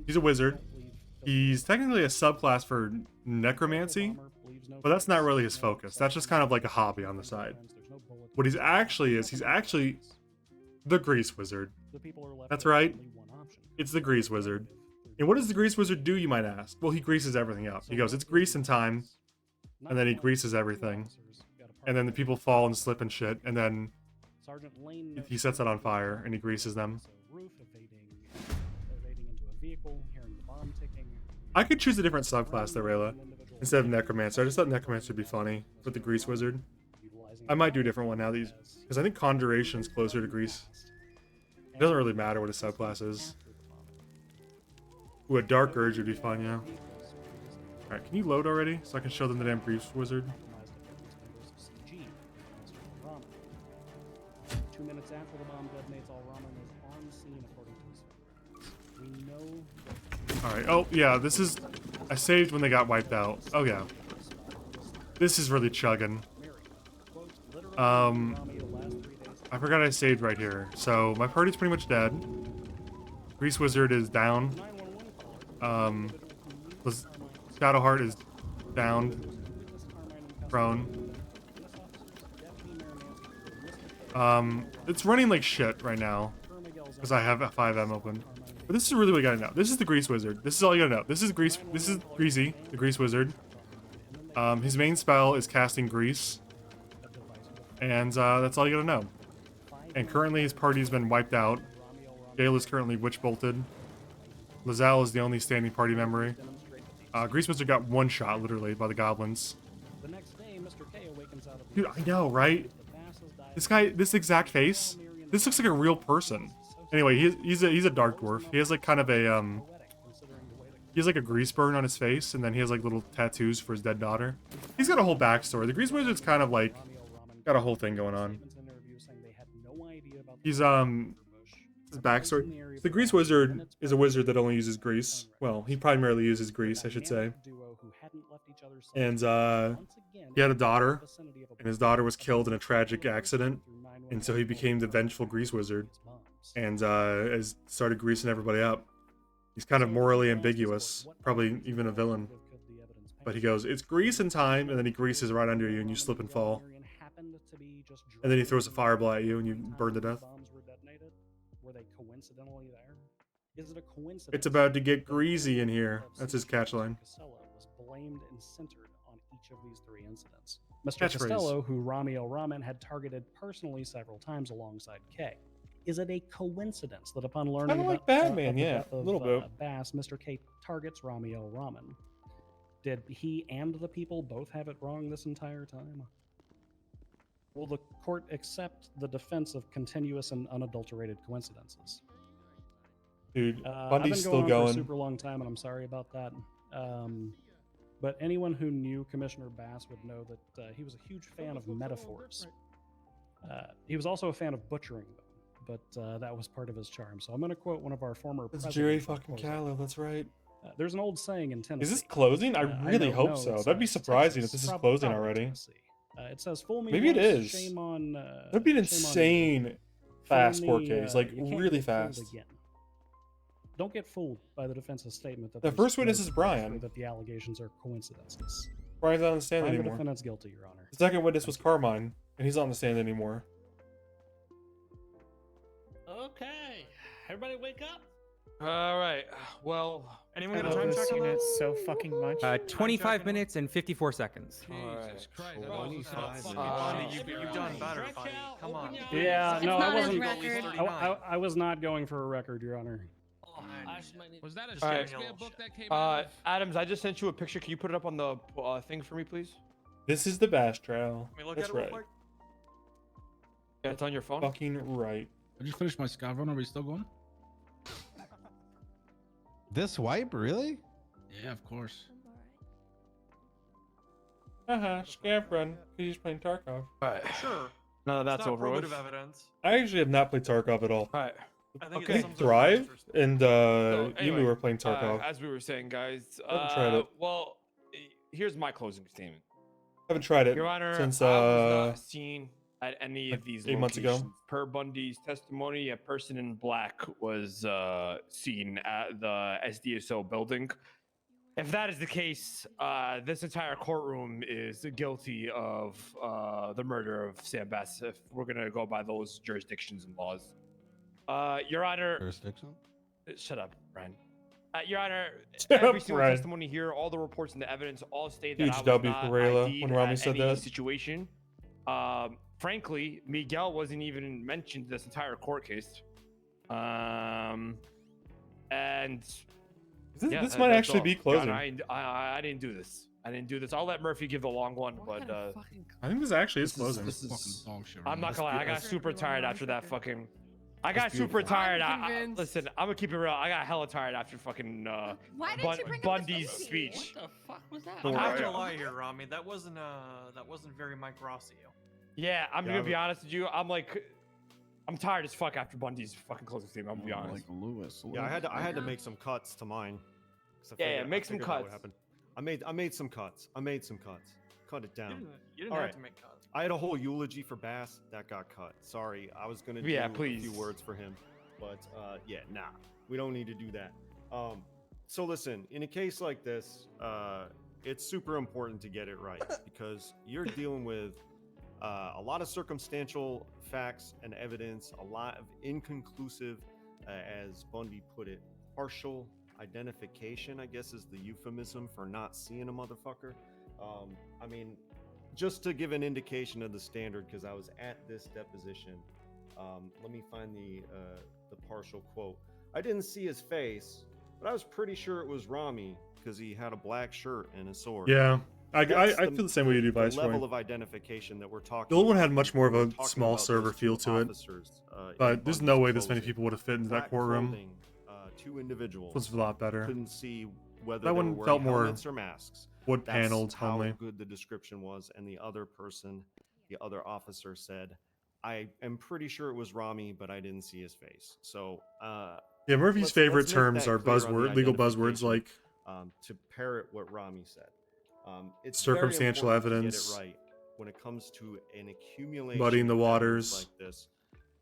he's a wizard. He's technically a subclass for necromancy, but that's not really his focus. That's just kind of like a hobby on the side. What he's actually the Grease Wizard. That's right. It's the Grease Wizard. And what does the Grease Wizard do, you might ask? Well, he greases everything up. He goes, it's grease and time, and then he greases everything. and then the people fall and slip and shit, and then Sergeant Lane he sets it on fire and he greases them. roof, evading into a vehicle, hearing the bomb ticking. I could choose a different subclass there, Rayla, instead of Necromancer. I just thought Necromancer would be funny with the Grease Wizard. I might do a different one now, because I think Conjuration's closer to Grease. It doesn't really matter what a subclass is. Ooh, a Dark Urge would be fun, yeah. Alright, can you load already? So I can show them the damn Grease Wizard? 2 minutes after the bomb detonates, all ramen is on scene according to his. We know that. Alright, oh yeah, this is... I saved when they got wiped out. Oh yeah. This is really chugging. I forgot I saved right here. So, my party's pretty much dead. Grease Wizard is down. Shadowheart is down. Prone. It's running like shit right now. Because I have a 5M open. But this is really what you gotta know. This is the Grease Wizard. This is all you gotta know. This is Greasy, the Grease Wizard. His main spell is casting Grease. And that's all you gotta know. And currently his party's been wiped out. Gale is currently witch bolted. Lazelle is the only standing party member. Grease Wizard got one shot literally by the goblins. The next day, Mr. K awakens out of Dude, I know, right? This guy, this exact face, this looks like a real person. Anyway, he's a dark dwarf. He has like kind of a he has like a grease burn on his face, and then he has like little tattoos for his dead daughter. He's got a whole backstory. The Grease Wizard's kind of like got a whole thing going on. He's his backstory. The Grease Wizard is a wizard that only uses grease. Well, he primarily uses grease, I should say. And he had a daughter, and his daughter was killed in a tragic accident, and so he became the vengeful Grease Wizard, and has started greasing everybody up. He's kind of morally ambiguous, probably even a villain. But he goes, "It's greasing time," and then he greases right under you, and you slip and fall. And then he throws a fireball at you, and you burn to death. Were they coincidentally there? Is it a coincidence? It's about to get greasy in here. That's his catchline. Costello was blamed and centered on each of these three incidents. Mr. Costello, who Ramiel Ramen had targeted personally several times alongside K. Is it a coincidence that upon learning like about Batman, the yeah, death of, a little bit. Bass, Mr. K targets Ramiel Ramen? Did he and the people both have it wrong this entire time? Will the court accept the defense of continuous and unadulterated coincidences? Dude, I've been still going on for a going. super long time, and I'm sorry about that. But anyone who knew Commissioner Bass would know that he was a huge fan of metaphors. He was also a fan of butchering them, but that was part of his charm. So I'm going to quote one of our former That's presidents. Jerry fucking Callow, that's right. There's an old saying in Tennessee. Is this closing? I really don't hope know. so. It's, That'd be surprising Texas, if this is probably closing already. Tennessee. It says, "Fool me Maybe it once, is. shame on." That'd be an shame on you. insane fast Fool 4Ks, me, like you can't really get fooled fast. again. Don't get fooled by the defense's statement that The there's first witness no is proof Brian. that the allegations are coincidences. Brian's not on the stand Find the anymore. defendant's guilty, Your Honor. The second witness was Carmine, and he's not on the stand anymore. Okay, everybody wake up. All right. Well, anyone I got a love time this check on unit that? so fucking much. 25 minutes and 54 seconds. Jesus Christ. You've done better, buddy. Come on. Yeah, no, I wasn't. record. I was not going for a record, Your Honor. Was that a All right. Shakespeare book that came out? Adams, I just sent you a picture. Can you put it up on the thing for me, please? This is the Bass Trail. Let me look That's at it real right. quick. Yeah, it's on your phone. Fucking right. I just finished my Scavron. Are we still going? This wipe, really? Yeah, of course. Scavron. He's just playing Tarkov. Alright. Sure. No, It's that's not over with. probative evidence. I actually have not played Tarkov at all. Alright. I think Okay. I think Thrive and So, Emu anyway, were playing Tarkov. as we were saying, guys. Haven't tried it. Well, here's my closing statement. Haven't tried it Your Honor, since I was not seen at any like of these 8 months ago. locations. Per Bundy's testimony, a person in black was seen at the SDSO building. If that is the case, this entire courtroom is guilty of the murder of Sam Bass, if we're going to go by those jurisdictions and laws. Your Honor... Jurisdiction? Shut up, Brian. Your Honor, Shut every up, single Brian. testimony here, all the reports and the evidence all state that Huge I was W not for Rayla ID'd when Rami at said any that. situation. Frankly, Miguel wasn't even mentioned this entire court case. And This might actually be closing. I didn't do this. I didn't do this. I'll let Murphy give the long one, but I think this actually is closing. This is fucking dog shit. I'm not gonna lie. I got super tired after that fucking. I got super tired. Listen, I'm gonna keep it real. I got hella tired after fucking Why did you bring up Bundy's the speech. What the fuck was that? Don't I'm not worry. gonna lie here, Rami. That wasn't very Mike Rossio. Yeah, I'm gonna be honest with you. I'm tired as fuck after Bundy's fucking closing statement. I'm gonna be honest. Like Lewis. Yeah, I had to make some cuts to mine. Yeah, make some cuts. I made some cuts. Cut it down. You didn't have to make cuts. I had a whole eulogy for Bass that got cut. Sorry, I was gonna do a few words for him, but yeah, nah, we don't need to do that. So listen, in a case like this, it's super important to get it right because you're dealing with a lot of circumstantial facts and evidence, a lot of inconclusive, as Bundy put it, partial identification, I guess is the euphemism for not seeing a motherfucker. I mean, just to give an indication of the standard, because I was at this deposition. Let me find the partial quote. I didn't see his face, but I was pretty sure it was Rami because he had a black shirt and a sword. Yeah, I feel the same way you do, The Viceroy. level of identification that we're talking. The old one about had much more of we're a talking small about server those feel two to it. officers, in But there's no Bundy's way this many closing. people would have fit into that Black courtroom. clothing, two individuals. This was a lot better. Couldn't see whether That they one were felt wearing more helmets or masks. wood That's paneled how homely. good the description was, and the other person, the other officer said, "I am pretty sure it was Rami, but I didn't see his face." So, Yeah, Murphy's let's favorite make terms that are clear on the legal buzzwords identification, like to parrot what Rami said. It's circumstantial very important evidence, to get it right when it comes to an accumulation muddying the of evidence waters. like this,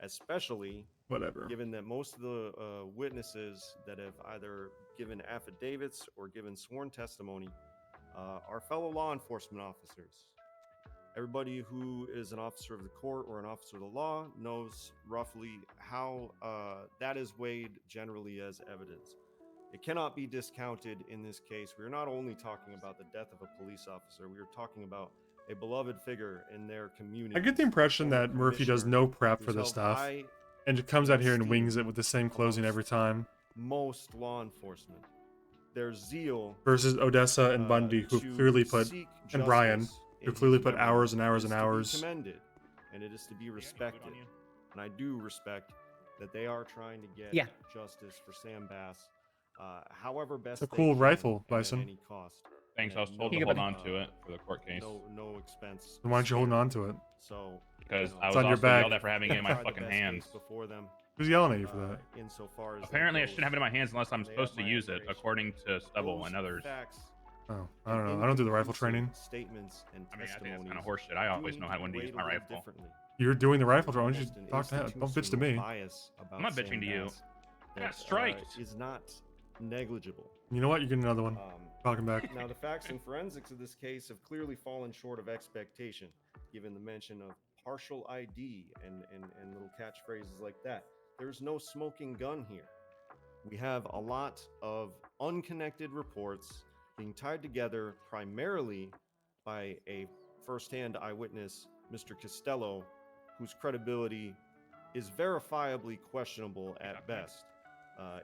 especially Whatever. given that most of the witnesses that have either given affidavits or given sworn testimony are fellow law enforcement officers. Everybody who is an officer of the court or an officer of the law knows roughly how that is weighed generally as evidence. It cannot be discounted in this case. We are not only talking about the death of a police officer, we are talking about a beloved figure in their community. I get the impression that Murphy does no prep for this stuff and just comes out here and wings it with the same closing every time. Most law enforcement, their zeal Versus Odessa and Bundy, who to clearly put, seek and Brian, justice who in clearly his put memory hours and hours is and to be hours. commended, and it is to be respected. And I do respect that they are trying to get Yeah. justice for Sam Bass, however best It's a they cool can rifle, and at Bison. any cost. Thanks, And I was at told to no, hold on to it for the court case. No expense. Then why aren't you holding on to it? So Because you know, I It's was on your also back. yelled at for having it in my Try the fucking best hands. case before them. Who's yelling at you for that? Insofar as that Apparently, I goes. shouldn't have it in my hands unless I'm They supposed to have my use it, admiration. according to Stubble Those and others. facts Oh, I don't know. I don't do the rifle training. Statements and I mean, I think that's testimonies kind of horseshit. I always do know need when to use weighed my a little rifle. differently. You're doing the rifle drawing. You Almost should an talk to him. Don't bitch to me. institutional bias about I'm not bitching Sam to you. Bass I got that, striked. is not negligible. You know what? You're getting another one. Talking back. Now, the facts and forensics of this case have clearly fallen short of expectation, given the mention of partial ID and little catchphrases like that. There's no smoking gun here. We have a lot of unconnected reports being tied together primarily by a firsthand eyewitness, Mr. Costello, whose credibility is verifiably questionable at best.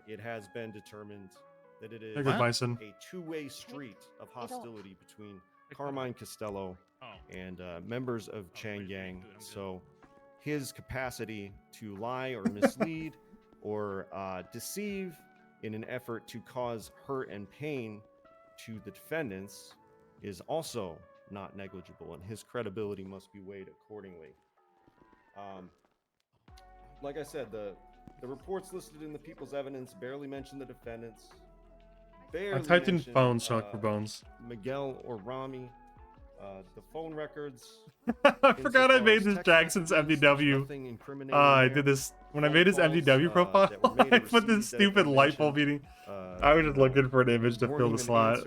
It has been determined that it is Hey, good Bison. a two-way street of hostility between Carmine Costello and members of Chang Yang. So his capacity to lie or mislead or deceive in an effort to cause hurt and pain to the defendants is also not negligible, and his credibility must be weighed accordingly. Like I said, the reports listed in the people's evidence barely mention the defendants. I typed in mention, bones, so I look for bones. Miguel or Rami. The phone records. I forgot I made this Jackson's MDW. I did this when I made his MDW profile. I put this stupid light bulb meeting. I was just looking for an image to fill the slot.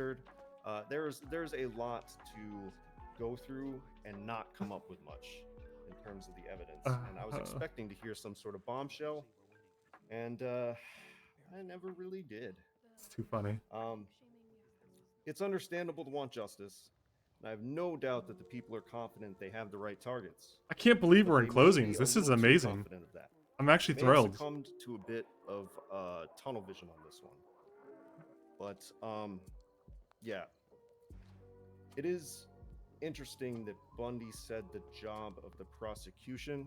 There's a lot to go through and not come up with much in terms of the evidence. And I was expecting to hear some sort of bombshell, and I never really did. It's too funny. It's understandable to want justice. And I have no doubt that the people are confident they have the right targets. I can't believe we're in But they may be closings. a This is little too amazing. confident of that. I'm actually May have thrilled. succumbed to a bit of tunnel vision on this one. But yeah, it is interesting that Bundy said the job of the prosecution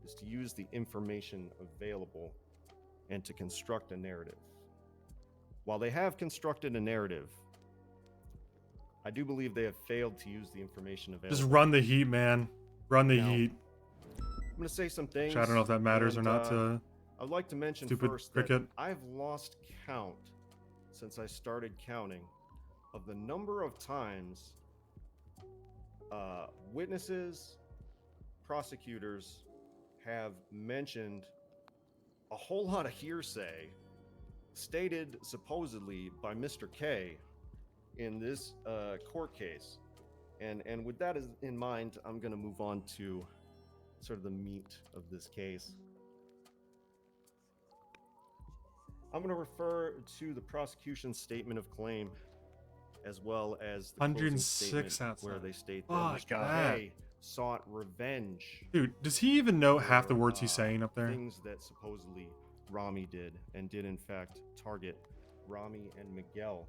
is to use the information available and to construct a narrative. While they have constructed a narrative, I do believe they have failed to use the information available. Just run the heat, man. Run the heat. I'm going to say some things. Which I don't know if that matters or not to I'd like to mention stupid first cricket. that I've lost count since I started counting of the number of times witnesses, prosecutors have mentioned a whole lot of hearsay stated supposedly by Mr. K in this court case. And with that in mind, I'm going to move on to sort of the meat of this case. I'm going to refer to the prosecution's statement of claim as well as the closing 106 statement outside. where they state that Oh, Mr. God. K sought revenge. Dude, does he even know half the for, words he's saying up there? Things that supposedly Rami did and did in fact target Rami and Miguel.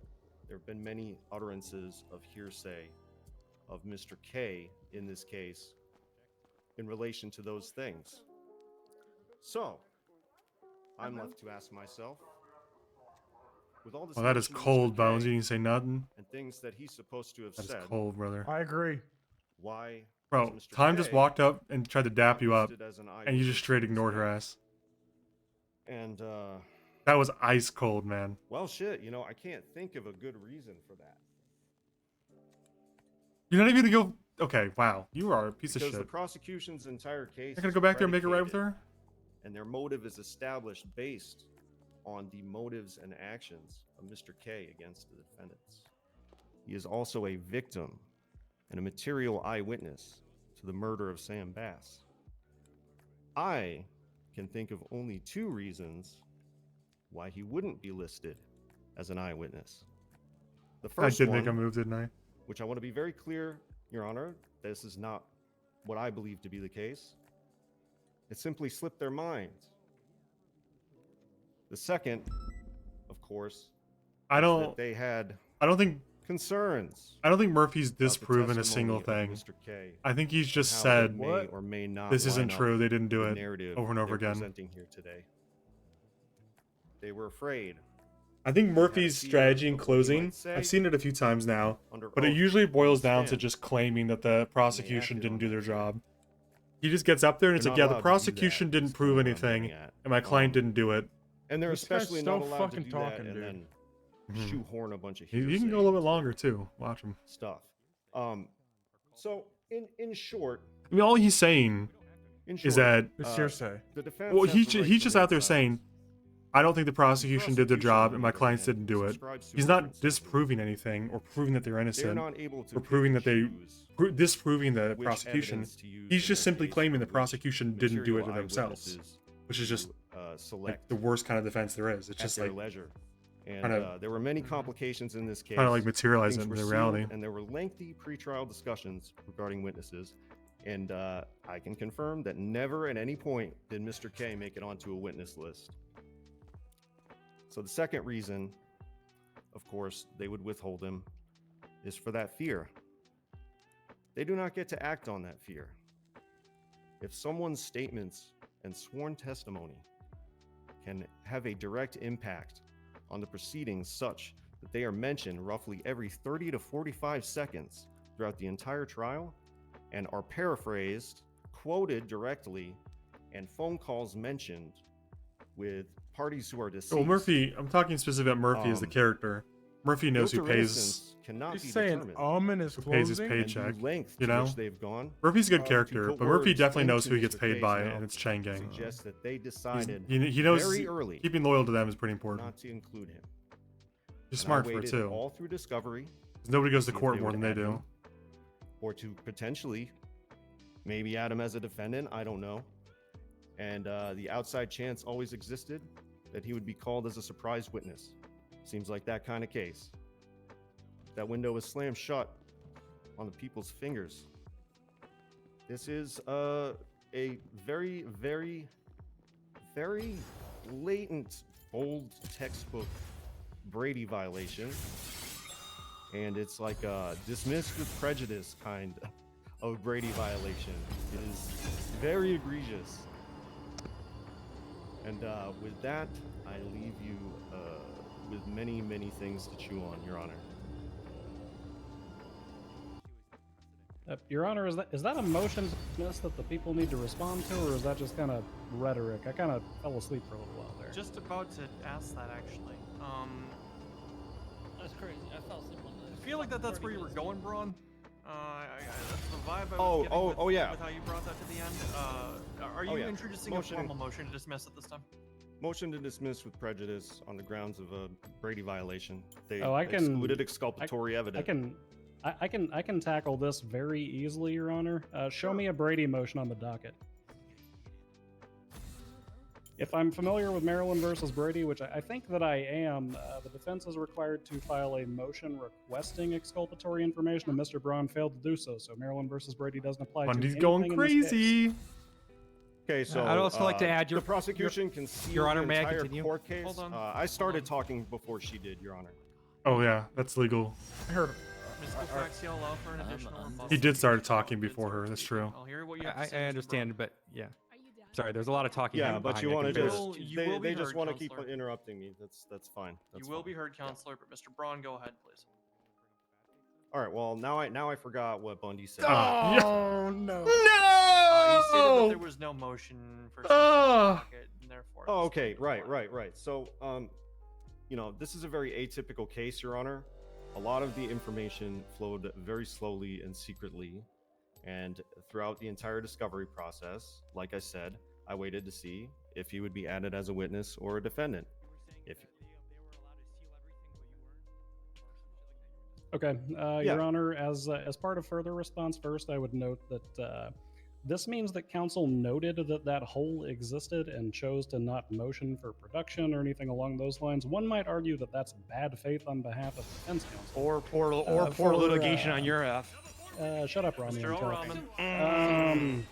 There have been many utterances of hearsay of Mr. K in this case in relation to those things. So, I'm left to ask myself, with all this Oh, that is mention of Mr. cold, K Bones. You didn't say nothing? and things that he's supposed to have That is said, cold, brother. I agree. why Bro, was Mr. Time K just walked up and tried to dap you up, listed as an and you just eyewitness straight in this ignored her case? ass. And That was ice cold, man. well, shit, you know, I can't think of a good reason for that. You're not even gonna go. Okay, wow. You are a piece Because of the shit. prosecution's entire case You're gonna is go back there and make it right with predicated, her? and their motive is established based on the motives and actions of Mr. K against the defendants. He is also a victim and a material eyewitness to the murder of Sam Bass. I can think of only two reasons why he wouldn't be listed as an eyewitness. The I first did one, make a move, didn't I? which I want to be very clear, Your Honor, this is not what I believe to be the case. It simply slipped their minds. The second, of course, I is don't. that they had I don't think concerns. I don't think Murphy's about the disproven a single testimony of thing. Mr. K I think he's and just how said it may or may not this isn't line up true. They didn't do with it the narrative over and over they're again. presenting here today. They were afraid. I think They had a Murphy's fear strategy in of what he might closing, say I've seen it a few times now, under but it oath usually on boils the down to stand. just claiming that the prosecution acted didn't on do that their fear. job. He just gets up there and it's They're like, not yeah, the allowed to do that, prosecution didn't is prove what I'm anything, getting at. and my client didn't do it. And they're This guy's especially so not allowed to fucking do talking, that and dude. then Mhm. shoehorn a bunch of He hearsay can go a little bit longer too. Watch him. stuff. So in short, I mean, all he's saying in is short, that It's hearsay. the defense well, has he's the right he's to just remain out there silent. saying, I don't think the prosecution did their prosecution, job on and the my other clients hand, didn't do it. subscribes to He's a not different statement. disproving anything or proving that they're They're innocent not able to or proving pick that and they choose disproving the which prosecution. evidence to use He's in just their simply case claiming or the which prosecution didn't do it material to themselves, eyewitnesses which is just to, like select the worst kind of defense there is. It's at just their like leisure. And kinda- there were many complications in this case. trying to like materialize Things it in were the sealed, reality. and there were lengthy pretrial discussions regarding witnesses. And I can confirm that never at any point did Mr. K make it onto a witness list. So the second reason, of course, they would withhold him is for that fear. They do not get to act on that fear. If someone's statements and sworn testimony can have a direct impact on the proceedings such that they are mentioned roughly every 30 to 45 seconds throughout the entire trial and are paraphrased, quoted directly, and phone calls mentioned with parties who are deceased. Oh, Murphy, I'm talking specifically about Murphy as the character. Murphy knows who guilt or pays innocence cannot He's be saying determined. in his who pays his closing. And paycheck. the length You to know, which they've gone, Murphy's a good to character, put but Murphy words definitely knows into who he gets Mr. paid K's by, mouth and it's Chang Gang. suggests that they He's- decided he knows very early keeping loyal to them is pretty important. not to include him. He's And smart I for it waited too. all through discovery. 'Cause nobody goes see to if court they more would than they add do. him, or to potentially maybe add him as a defendant. I don't know. And the outside chance always existed that he would be called as a surprise witness. Seems like that kind of case. That window was slammed shut on the people's fingers. This is a very, very, very blatant, bold textbook Brady violation. And it's like a dismissed with prejudice kind of Brady violation. It is very egregious. And with that, I leave you with many, many things to chew on, Your Honor. Your Honor, is that a motion to dismiss that the people need to respond to, or is that just kind of rhetoric? I kind of fell asleep for a little while there. Just about to ask that, actually. That's crazy. I fell asleep on this. I feel like that's where you were going, Braun. That's the vibe I was getting yeah. with how you brought that to the end. Are you introducing a formal motion to dismiss at this time? Motion to dismiss with prejudice on the grounds of a Brady violation. They I can excluded exculpatory evidence. I can tackle this very easily, Your Honor. Show me a Brady motion on the docket. If I'm familiar with Maryland versus Brady, which I think that I am, the defense is required to file a motion requesting exculpatory information, and Mr. Braun failed to do so. So Maryland versus Brady doesn't apply to Bundy's anything going in this crazy. case. Okay, so I'd also like to add the prosecution can see Your Honor, the may I entire continue? court case. Hold on. I started talking before she did, Your Honor. Oh yeah, that's legal. I heard. Ms. Kofaxia, allow for an additional rebuttal. He did start talking before her. That's true. I'll hear what you have to I say, Mr. understand, but yeah. Sorry, there's a lot of talking. Yeah, but you want to just they just want to keep Counselor. interrupting me. That's fine. That's You will fine. be heard, Counselor, but Mr. Braun, go ahead, please. All right. Well, now I forgot what Bundy said. Oh no! He stated that there was no motion for docket, and therefore. Oh, okay. Right. So, you know, this is a very atypical case, Your Honor. A lot of the information flowed very slowly and secretly, and throughout the entire discovery process, like I said, I waited to see if he would be added as a witness or a defendant. Okay, Your Honor, as part of further response, first I would note that this means that counsel noted that hole existed and chose to not motion for production or anything along those lines. One might argue that that's bad faith on behalf of the defense counsel. Or poor litigation on your half. Shut up, Rami. Mr. O'Rahman.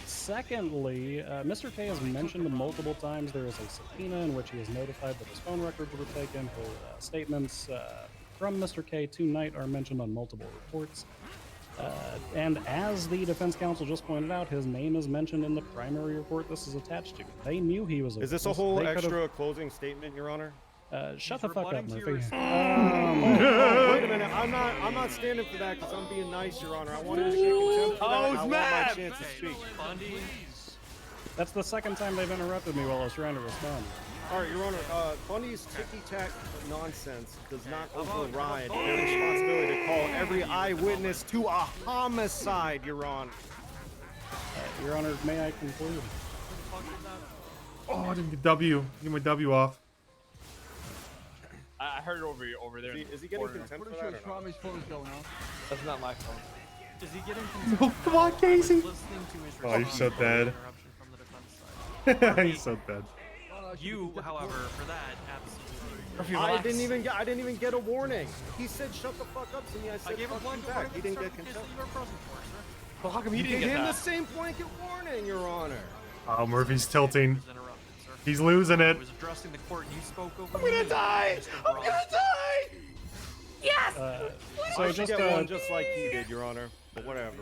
Secondly, Mr. K has mentioned multiple times there is a subpoena in which he is notified that his phone records were taken. His statements from Mr. K tonight are mentioned on multiple reports. And as the defense counsel just pointed out, his name is mentioned in the primary report this is attached to. They knew he was a Is this a witness. whole They could've- extra closing statement, Your Honor? Shut the fuck up, Murphy. Wait a minute. I'm not standing for that because I'm being nice, Your Honor. I wanted to show contempt for that. I want my chance to speak. That's the second time they've interrupted me while I was trying to respond. All right, Your Honor. Bundy's ticky-tack nonsense does not override their responsibility to call every eyewitness to a homicide, Your Honor. Your Honor, may I conclude? Oh, I didn't get W. Get my W off. I heard it over there. Is he getting contempt for that or not? phone is going on. That's not my phone. Is he getting No, come on, Casey. Oh, you're so dead. He's so dead. You, however, for that, absolutely. I didn't even get a warning. He said, "Shut the fuck up" to me. I said, I gave a "Fuck you blanket back." warning He at the didn't start get of the case contempt. that you were present for, sir. Well, how come he You didn't gave get him that? the same blanket warning, Your Honor. Oh, Murphy's tilting. Was interrupted, sir. He's losing it. I was addressing the court and you spoke over I'm gonna me, die! Mr. I'm Braun. gonna die! Yes! So I should just get one just like he did, Your Honor. But whatever.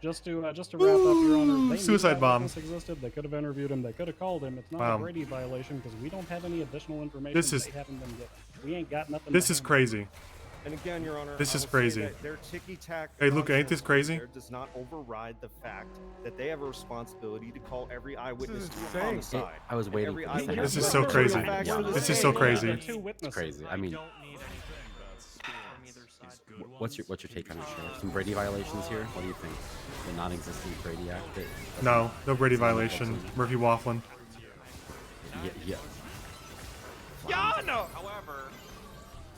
Just to wrap up, Your Honor, they knew Suicide that bomb. witness existed. They could have interviewed him. They could have called him. It's not Wow. a Brady violation because we don't have any additional information. This is- they haven't been given. We ain't got nothing. This to is hand. crazy. And again, Your Honor, This I is will say crazy. that their ticky-tack Hey, look, ain't this nonsense crazy? there does not override the fact that they have a responsibility to call every eyewitness to a insane. homicide. I was And waiting every for this to eyewitness This is to so the crazy. facts are the This is same. so crazy. They're two witnesses. It's crazy. I mean, don't need anything from either side. what's your take on it, Sheriff? Some Brady violations here? What do you think? The non-existent Brady Act? No Brady violation. Murphy waffling. Yeah. Yeah, no. However,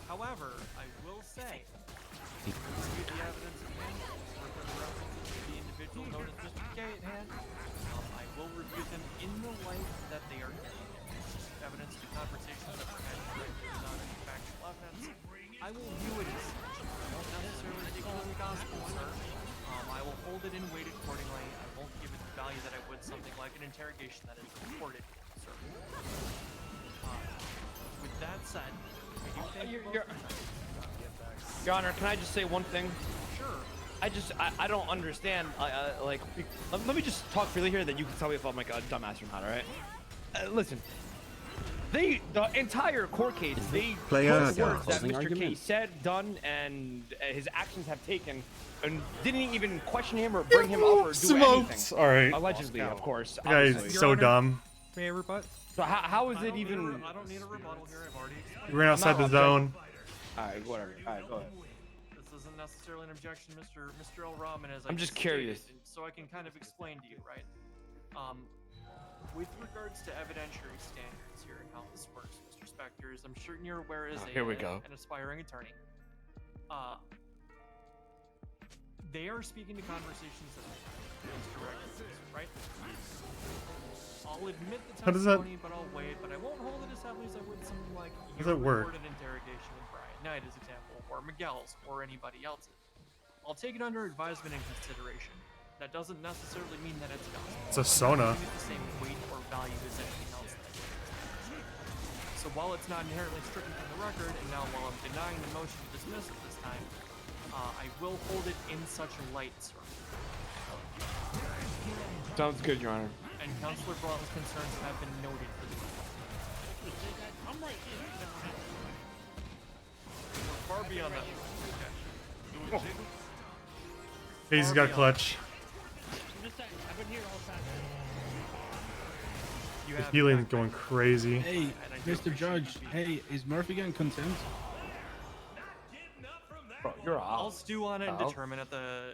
I will say, the evidence at hand, the individual known as Mr. K at hand, I will review them in the light that they are evidence to conversations that were had, not any factual evidence. I will view it as such. I don't necessarily take into hold it and weight it accordingly. I won't give it the value that I would something like an interrogation that is recorded, sir. With that said, I do thank you both for your time. Your Honor, can I just say one thing? Sure. I don't understand. Like, let me just talk freely here, then you can tell me if I'm like a dumbass or not. All right? Listen, the entire court case, they Play took out the your words that closing Mr. argument? K said, done, and his actions have taken, and didn't even question him or bring him up or do Smoked. anything. All right. Allegedly, of course. The guy obviously. is so dumb. May I rebut? So how is it even? I don't need a rebuttal here. I've already explained. He ran outside the zone. All right, whatever. All right, go ahead. This isn't necessarily an objection, Mr. L. Rahman, as I'm just curious. So I can kind of explain to you, right? With regards to evidentiary standards here and how this works, Mr. Spector, as I'm certain you're aware as Here we go. an aspiring attorney, they are speaking to conversations that is direct, right? I'll admit the How does that- testimony, but I'll wait. But I won't hold it as heavily as I would something like How does that work? recorded interrogation with Brian Knight, as example, or Miguel's, or anybody else's. I'll take it under advisement and consideration. That doesn't necessarily mean that it's gospel. It's a Sona. Giving it the same weight or value as anything else that I do. So while it's not inherently stricken from the record, and now while I'm denying the motion to dismiss at this time, I will hold it in such a light, sir. Sounds good, Your Honor. And Councilor Braun's concerns have been noted for the I'm right here. We're far beyond that. Oh. He's got clutch. I've been here all time. The healing's going crazy. Hey, Mr. Judge. Hey, is Murphy getting contempt? Bro, you're out. I'll stew on it and determine at the.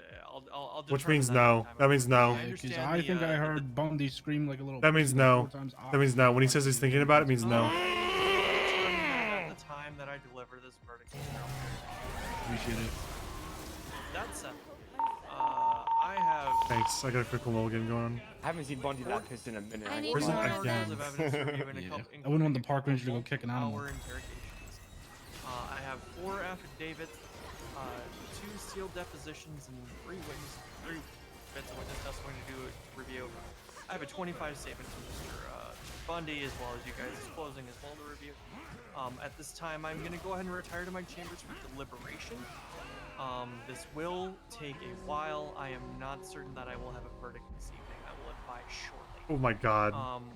I'll Which determine means that no. at the time. That means no. Because I think I heard Bundy scream like a little. That means no. 4 times. That means no. When he says he's thinking about it, it means no. At the time that I deliver this verdict. Appreciate it. That said, I have. Thanks. I got a quick mulligan going on. I haven't seen Bundy that pissed in a minute. I I need ain't gonna more lie. articles of evidence review and a Yeah. couple- I wouldn't want the park ranger to go kick an animal. hour interrogations. I have 4 affidavits, 2 sealed depositions, and 3 bits of witness testimony to do a review. I have a 25 statement from Mr. Bundy, as well as you guys' closing as well to review. At this time, I'm going to go ahead and retire to my chambers for deliberation. This will take a while. I am not certain that I will have a verdict this evening. I will advise shortly. Oh my god.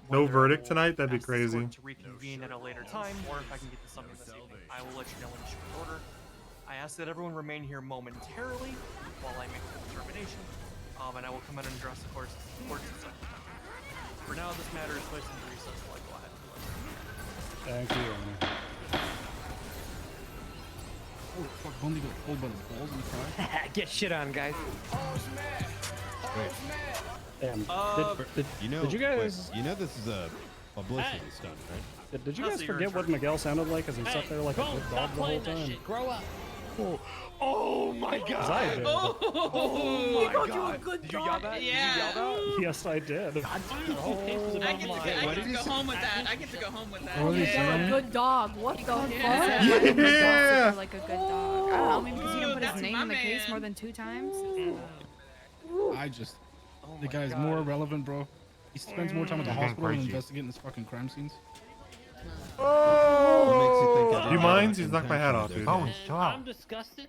No Whether I verdict will tonight? That'd be ask this court crazy. To reconvene at a later time, or if I can get to something this evening, I will let you know in short order. I ask that everyone remain here momentarily while I make the determination, and I will come in and address the court's second time. For now, this matter is placed into recess, so I go ahead and deliver. Thank you, Your Honor. Oh, fuck, Bundy got pulled by the balls and cried. Get shit on, guys. Damn. You know, did you guys? You know this is a publicity stunt, right? Did you guys forget what Miguel sounded like as he sat there like a good dog the whole time? Grow up. Oh my god! 'Cause I did. Oh my called god! you a good Did you dog. yell that? Yeah. Did you yell that? Yes, I did. I get to go home with that. I get to go home with that. What did he You're say? a good dog. What the fuck? Yeah. Yeah. Like a good dog. I don't know, maybe because you didn't put his That's name my in the case man. more than 2 times. I just. The guy is more relevant, bro. He spends more time at the hospital than investigating this fucking crime scenes. Oh! You mind? He's knocked my hat off, dude. Bones, chill out. I'm disgusted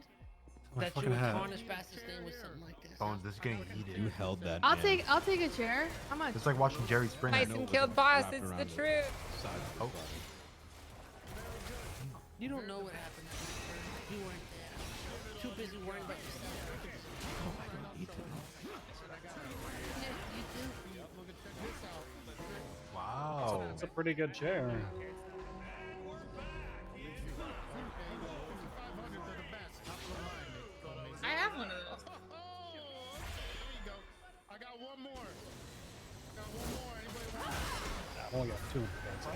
My that you fucking would hat. tarnish Bass's name with something like this. Bones, this is getting heated. You held that. I'll man. take a chair. How much? It's like watching Jerry Springer. Tyson killed Boss. Wrapped It's the around truth. side of the Oh. body. You don't know what happened. You weren't there. Too busy worrying about yourself. Oh, I don't need to know. Yeah, you do. Wow. It's a pretty good chair. I have one of those. I've only got 2. That's it.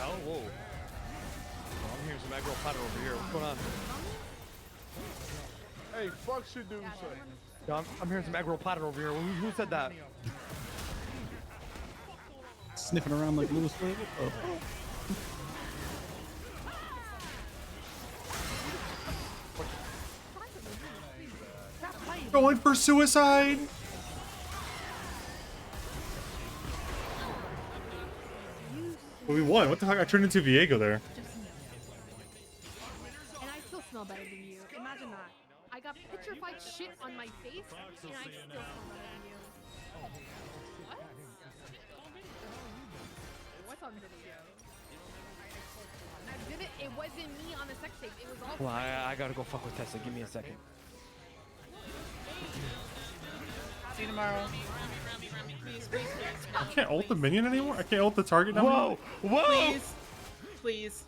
Oh, whoa. Oh, I'm hearing some egg roll platter over here. What's going on? Hey, fuck should do so. I'm hearing some egg roll platter over here. Who said that? sniffing around like a little slave. Oh. Going for suicide. Well, we won. What the fuck? I turned into Viego there. And I still smell better than you. Imagine that. I got petrified shit on my face, and I still smell better than you. What? What's on video? I did it. It wasn't me on the sex tape. It was all. Well, I gotta go fuck with Tessa. Give me a second. See you tomorrow. I can't ult the minion anymore? I can't ult the target now? Whoa! Whoa! Please. Please.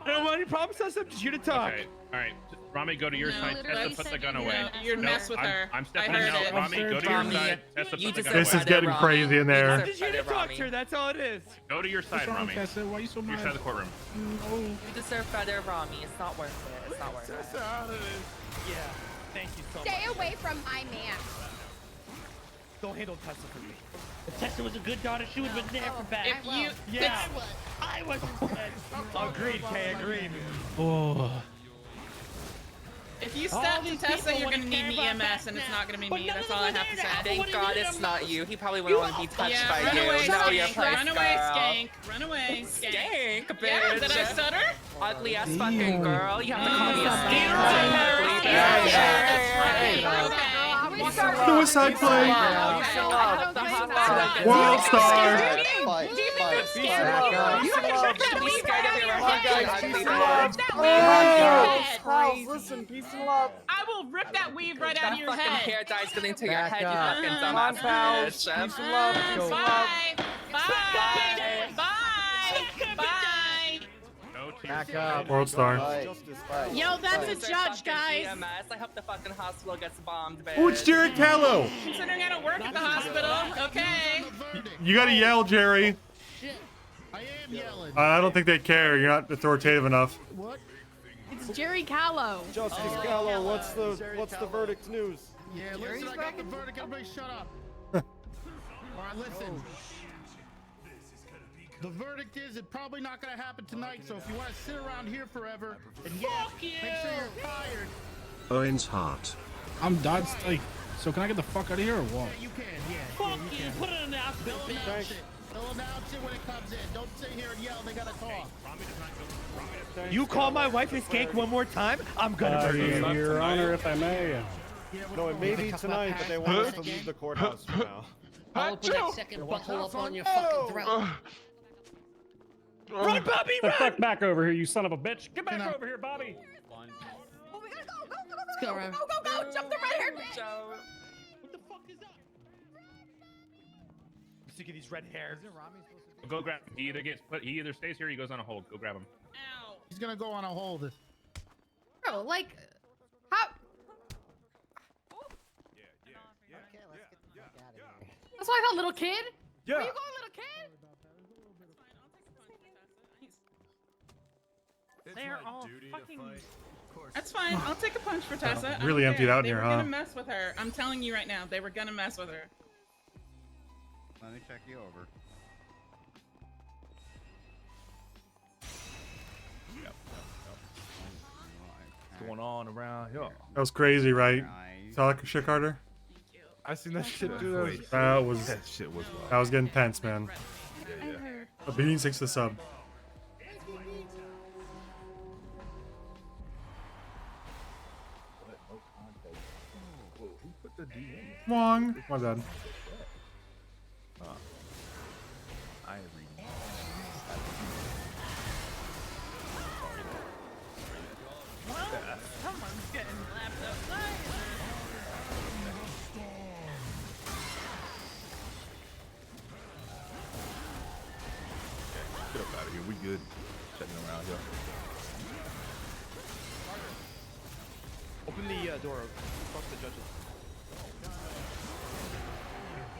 I don't want any problems, Tessa. I'm just here to talk. Okay. All right. Rami, go to your side. Tessa, put the gun away. You're mess with her. I'm stepping I in heard now. it. Rami, go to your side. Tessa, put the gun This away. is getting crazy in there. I'm just here to talk to her. That's all it is. Go to your side, Rami. Tessa? Why are you so Your mad? side of the courtroom. No. You deserve better, Rami. It's not worth it. It's not worth it. Tessa out of this. Yeah. Thank you so much. Stay away from my man. Don't handle Tessa for me. If Tessa was a good daughter, she would have been there for back. If you, Yeah. I wasn't dead. Agreed, Kay. Agreed. Oh. if you step to Tessa, you're gonna need me EMS, and it's not gonna be me. That's all I have to say. Thank God it's not you. He probably wouldn't want to be touched Yeah, by run you. away, Know skank. your place, Run away, girl. skank. Run away, skank. Skank, bitch. Yeah, did I stutter? Ugly ass fucking girl. You have to call me a skank. Suicide play. World star. Listen, peace and love. I will rip that weave right out of your head. Hair dye's getting to your head, you fucking Come on, dumbass pals. bitch. Peace and love. Bye. Bye. Bye. Bye. Back up. World star. Yo, that's a judge, guys. I hope the fucking hospital gets bombed, bitch. Oh, it's Jared Callow. Considering I don't work at the hospital, okay. You gotta yell, Jerry. I am yelling. I don't think they care. You're not authoritative enough. What? It's Jerry Callow. Justice Gallo, what's the verdict news? Yeah, listen, I got the verdict. Everybody shut up. All right, listen. The verdict is it's probably not going to happen tonight, so if you want to sit around here forever and make sure you're tired. Owen's heart. I'm dodged. Like, so can I get the fuck out of here or what? You can, you can. Put an announcement. They'll announce it when it comes in. Don't sit here and yell. They got to talk. You call my wife a skank one more time, I'm gonna murder you. Your Honor, if I may. No, it may be tonight, but they want us to leave the courthouse for now. I'll put that second buckle up on your fucking throat. Run, Bobby, The run! fuck back over here, you son of a bitch. Get back over here, Bobby. Let's go, Ram. Go, jump the red hair bitch. What the fuck is that? I'm sick of these red hairs. Go grab him. He either stays here or he goes on a hold. Go grab him. Ow. He's going to go on a hold. Bro, like, how? That's why I got little kid. Yeah. Where you going, little kid? They're all fucking. That's fine. I'll take a punch for Tessa. I Really don't emptied care. out in They here, were huh? gonna mess with her. I'm telling you right now, they were gonna mess with her. Let me check you over. What's going on around here? That was crazy, right? Saw that shit, Carter? I seen that shit too. That was shit was wild. That was getting tense, man. Yeah. A bean 6 to sub. Wong. My bad. I read. Someone's getting lapped up. Get up out of here. We good. Checking around here. Open the door. Fuck the judges.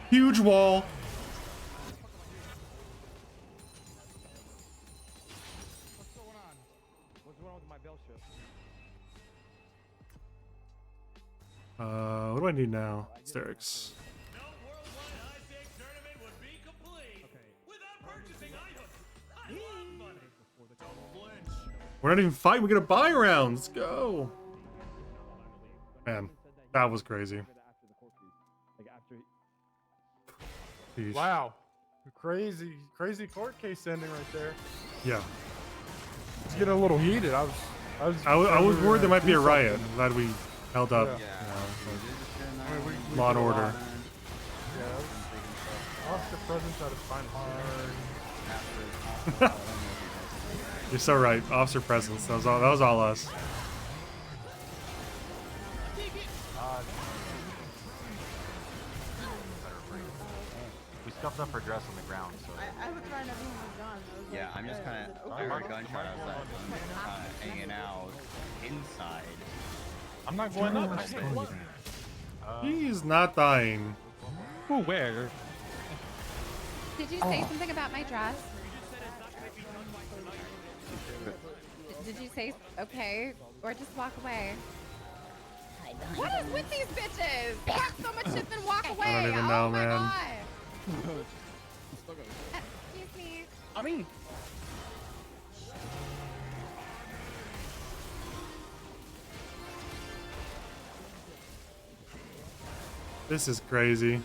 Huge wall. What's going on? What's going on with my bell shift? What do I need now? Hysterics. We're not even fighting. We get a buy round. Let's go. Man, that was crazy. Sheesh. Wow. Crazy court case ending right there. Yeah. It's getting a little heated. I was worried there might be a do riot. something. I'm glad we held up. Yeah. We law and order. Yeah. Officer presence at its finest. You're so right. Officer presence. That was all us. We scuffed up her dress on the ground, so. I was trying to move was gone. So I was Yeah, like, I'm just alright, kind is of. it I over? heard a gunshot outside. I'm just kind of hanging out inside. I'm not going up. He's not dying. Where? Did you say something about my dress? Did you say okay, or just walk away? What is with these bitches? Talk so much shit, then walk away. I don't even know, oh my man. God. Excuse me. I mean, This is crazy.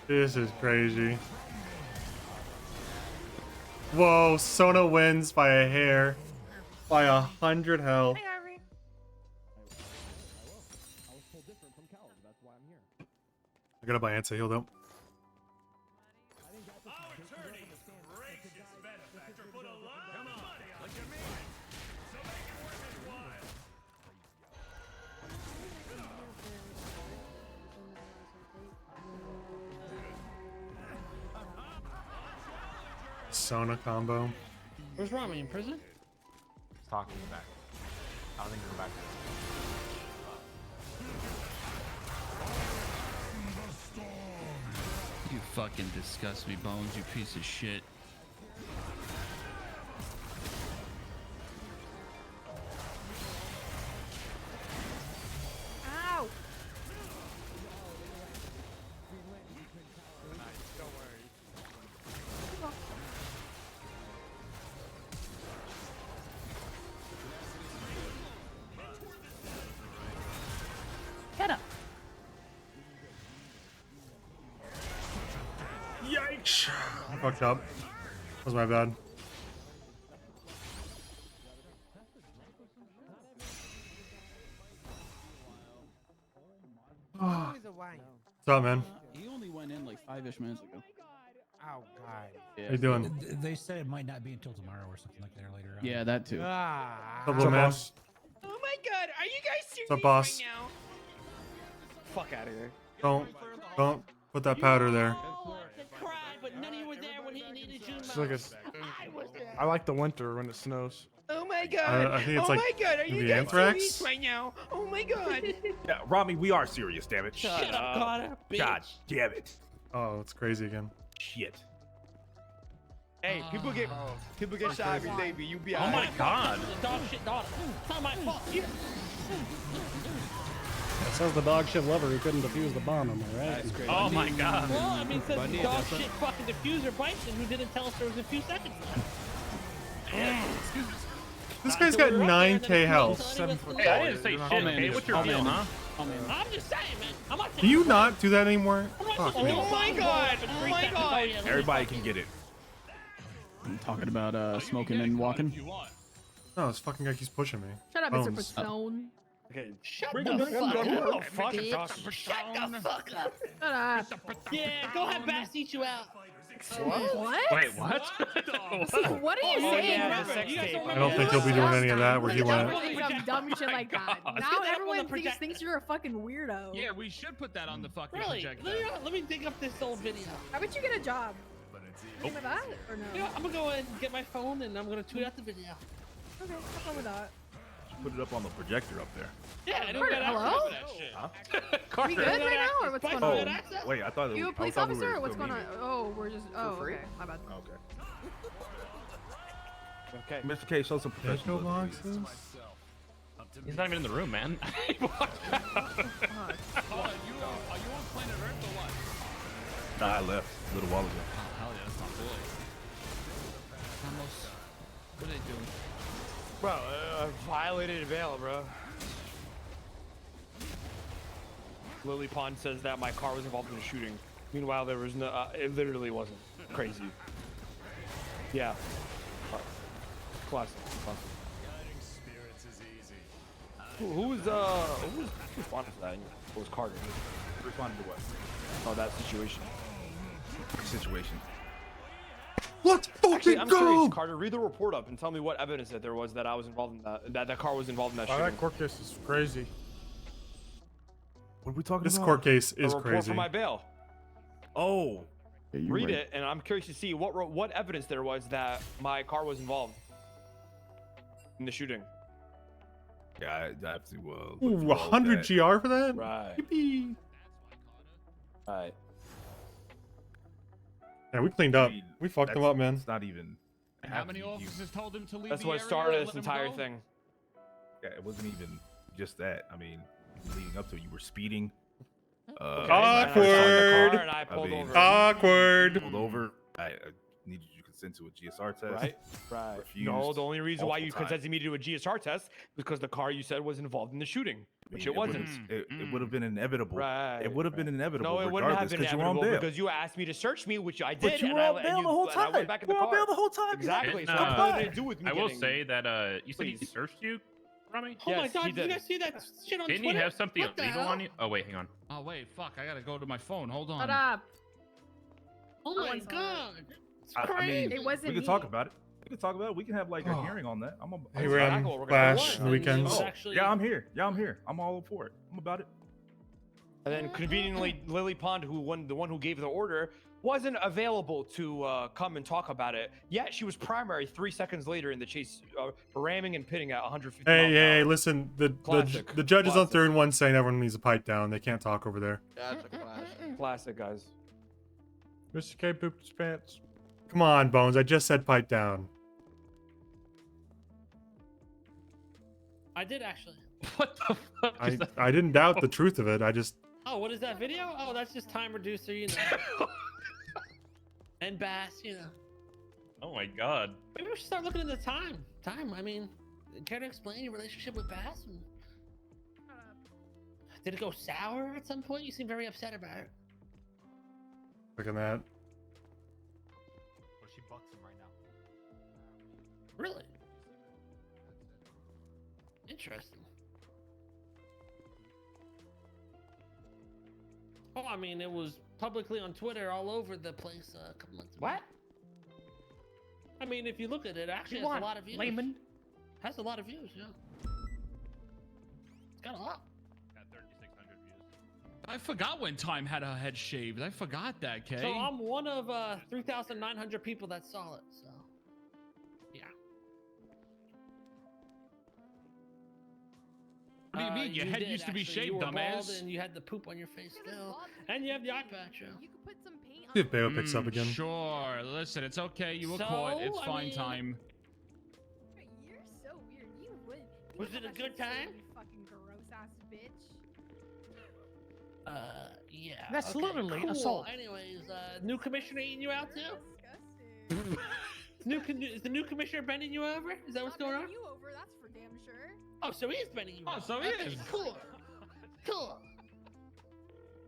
This is crazy. Whoa, Sona wins by a hair. By 100 health. I gotta buy anti-heal though. Sona combo. where's Rami in prison? He's talking back. I don't think he's back. You fucking disgust me, Bones, you piece of shit. Ow! Get up. Yikes! I fucked up. That was my bad. What's up, man? He only went in like 5-ish minutes ago. Oh God. How you doing? They said it might not be until tomorrow or something like that or later on. Yeah, that too. What's up, little man? Oh my God, are you guys serious What's up, boss? right now? Fuck out of here. Don't put that powder there. But none of you were there when he needed you It's like I like the winter when it snows. Oh my God! I think it's oh like my God! Are you maybe guys anthrax? serious right now? Oh my God! Yeah, Rami, we are serious, damn it. Shut up, Connor, bitch. God damn it. Oh, it's crazy again. Shit. Hey, people get shot every day, but you be Oh my God. Dog shit daughter. It's not my fault. You- That says the dog shit lover who couldn't defuse the bomb, am I right? Oh my God. Well, I mean, because the dog shit fucking diffuser Bison who didn't tell us there was a few seconds left. This guy's got 9k health. Hey, I didn't say shit, okay? What's your deal, huh? I'm just saying, man. I'm not Do you not do that anymore? Fuck me. Oh my God! Oh my God! Everybody can get it. I'm talking about smoking and walking. No, this fucking guy keeps pushing me. Shut up, Bones. Mr. Persone. Okay, Shut bring the the fuck gun. up, Fuck bitch. talking. Shut the fuck up. Shut up. Yeah, go ahead, Bass, eat you out. What? Wait, what? What are you Oh, saying? yeah, the sex tape. I don't think he'll be doing any of that where he went. Some dumb shit like that. Now Get that up on everyone the thinks you're a fucking weirdo. Yeah, we should put that on the fucking Really? projector. Let me dig up this old video. How about you get a job? Think of that or no? You know, I'm gonna go and get my phone and I'm gonna tweet out the video. Okay, have fun with that. Put it up on the projector up there. Yeah, I don't Carter, got hello? access to that shit. Huh? We good right now, or what's going Oh, on? wait, I thought You a police I thought we officer, were or what's still going on? meeting. Oh, we're just. Oh, free? okay, my bad. Okay. Mr. K, show some professionalism. boxes? He's not even in the room, man. He walked out. Nah, I left a little while ago. Oh, hell yeah, that's my boy. Carlos, what are they doing? Bro, violated bail, bro. Lily Pond says that my car was involved in the shooting. Meanwhile, there was no. It literally wasn't. Crazy. Yeah. Classic. Who's responded to that? It was Carter. Responded to what? Oh, that situation. Situation. Let's fucking I'm go! curious, Carter, read the report up and tell me what evidence that there was that I was involved in that car was involved in that Wow, shooting. that court case is crazy. What are we talking This about? court case is a report crazy. for my bail. Oh. Yeah, you're Read right. it, and I'm curious to see what evidence there was that my car was involved in the shooting. Yeah, I have to. Ooh, 100 GR for that? Right. Yippee. Right. Yeah, we cleaned up. I mean, We fucked them up, man. It's not even. And how many officers told him to leave That's the what area started and this let him entire go? thing. Yeah, it wasn't even just that. I mean, leading up to it, you were speeding. Awkward. And I pulled over. Awkward. Pulled over. I needed you to consent to a GSR test. Right. Refused No, the only reason why you multiple times. consented me to do a GSR test was because the car you said was involved in the shooting, which it would've- wasn't. It would have been inevitable. Right. It would have been inevitable. No, it wouldn't have regardless, been 'cause you were on inevitable bail. because you asked me to search me, which I did. But you and were I, on bail the whole and I time. went back in You the were on car. bail the whole time. Exactly. And, So what did it do with me? I will getting- say that you said he searched you, Rami? Oh my Yes, god, he did you did. guys see that shit on Didn't Twitter? he have something What the illegal hell? on you? Oh wait, hang on. Oh wait, fuck! I gotta go to my phone. Hold on. Shut up. Oh No my one saw it. god. It's I crazy. mean, It wasn't we can me. talk about it. We can talk about it. We can have like a hearing on that. Hey, Ram, Flash, the weekends. Oh, yeah, I'm here. Yeah, I'm here. I'm all for it. I'm about it. And then conveniently, Lily Pond, the one who gave the order, wasn't available to come and talk about it. Yet she was primary 3 seconds later in the chase, ramming and pitting at 150 miles an Hey, hour. listen. The Classic. judge is on Classic. 3rd and 1 saying everyone needs to pipe down. They can't talk over there. That's a classic. Classic, guys. Mr. K pooped his pants. Come on, Bones. I just said pipe down. I did actually. What the fuck? I didn't doubt the truth of it. I just Oh, what is that video? Oh, that's just time reducer, you know. And bass, you know. Oh my god. Maybe we should start looking at the time. I mean, care to explain your relationship with bass? And... Did it go sour at some point? You seem very upset about it. look at that. Well, she bucks him right now. Really? Interesting. Oh, I mean, it was publicly on Twitter all over the place a couple months ago. What? I mean, if you look at it, it actually You has a want lot of views. layman? Has a lot of views, yeah. It's got a lot. Got 3,600 views. I forgot when Time had her head shaved. I forgot that, Kay. So I'm one of 3,900 people that saw it. So, yeah. What do you mean? Your head did, used to be actually. shaved, You were bald dumbass. and you had the poop on your face still, and you have the eye patch. Yeah. You could put some paint on See if Bayo picks up again. Sure. Listen, it's okay. You were So, caught. It's I fine mean- time. You're so weird. You would. Was it a good time? You fucking gross ass bitch. Yeah. That's okay, literally cool. assault. Anyways, new commissioner eating you out too? Disgusting. Is the new commissioner bending you over? Is that what's Not going on? bending you over, that's for damn sure. Oh, so he is bending you Oh, over. so he Okay, is. Cool. Cool.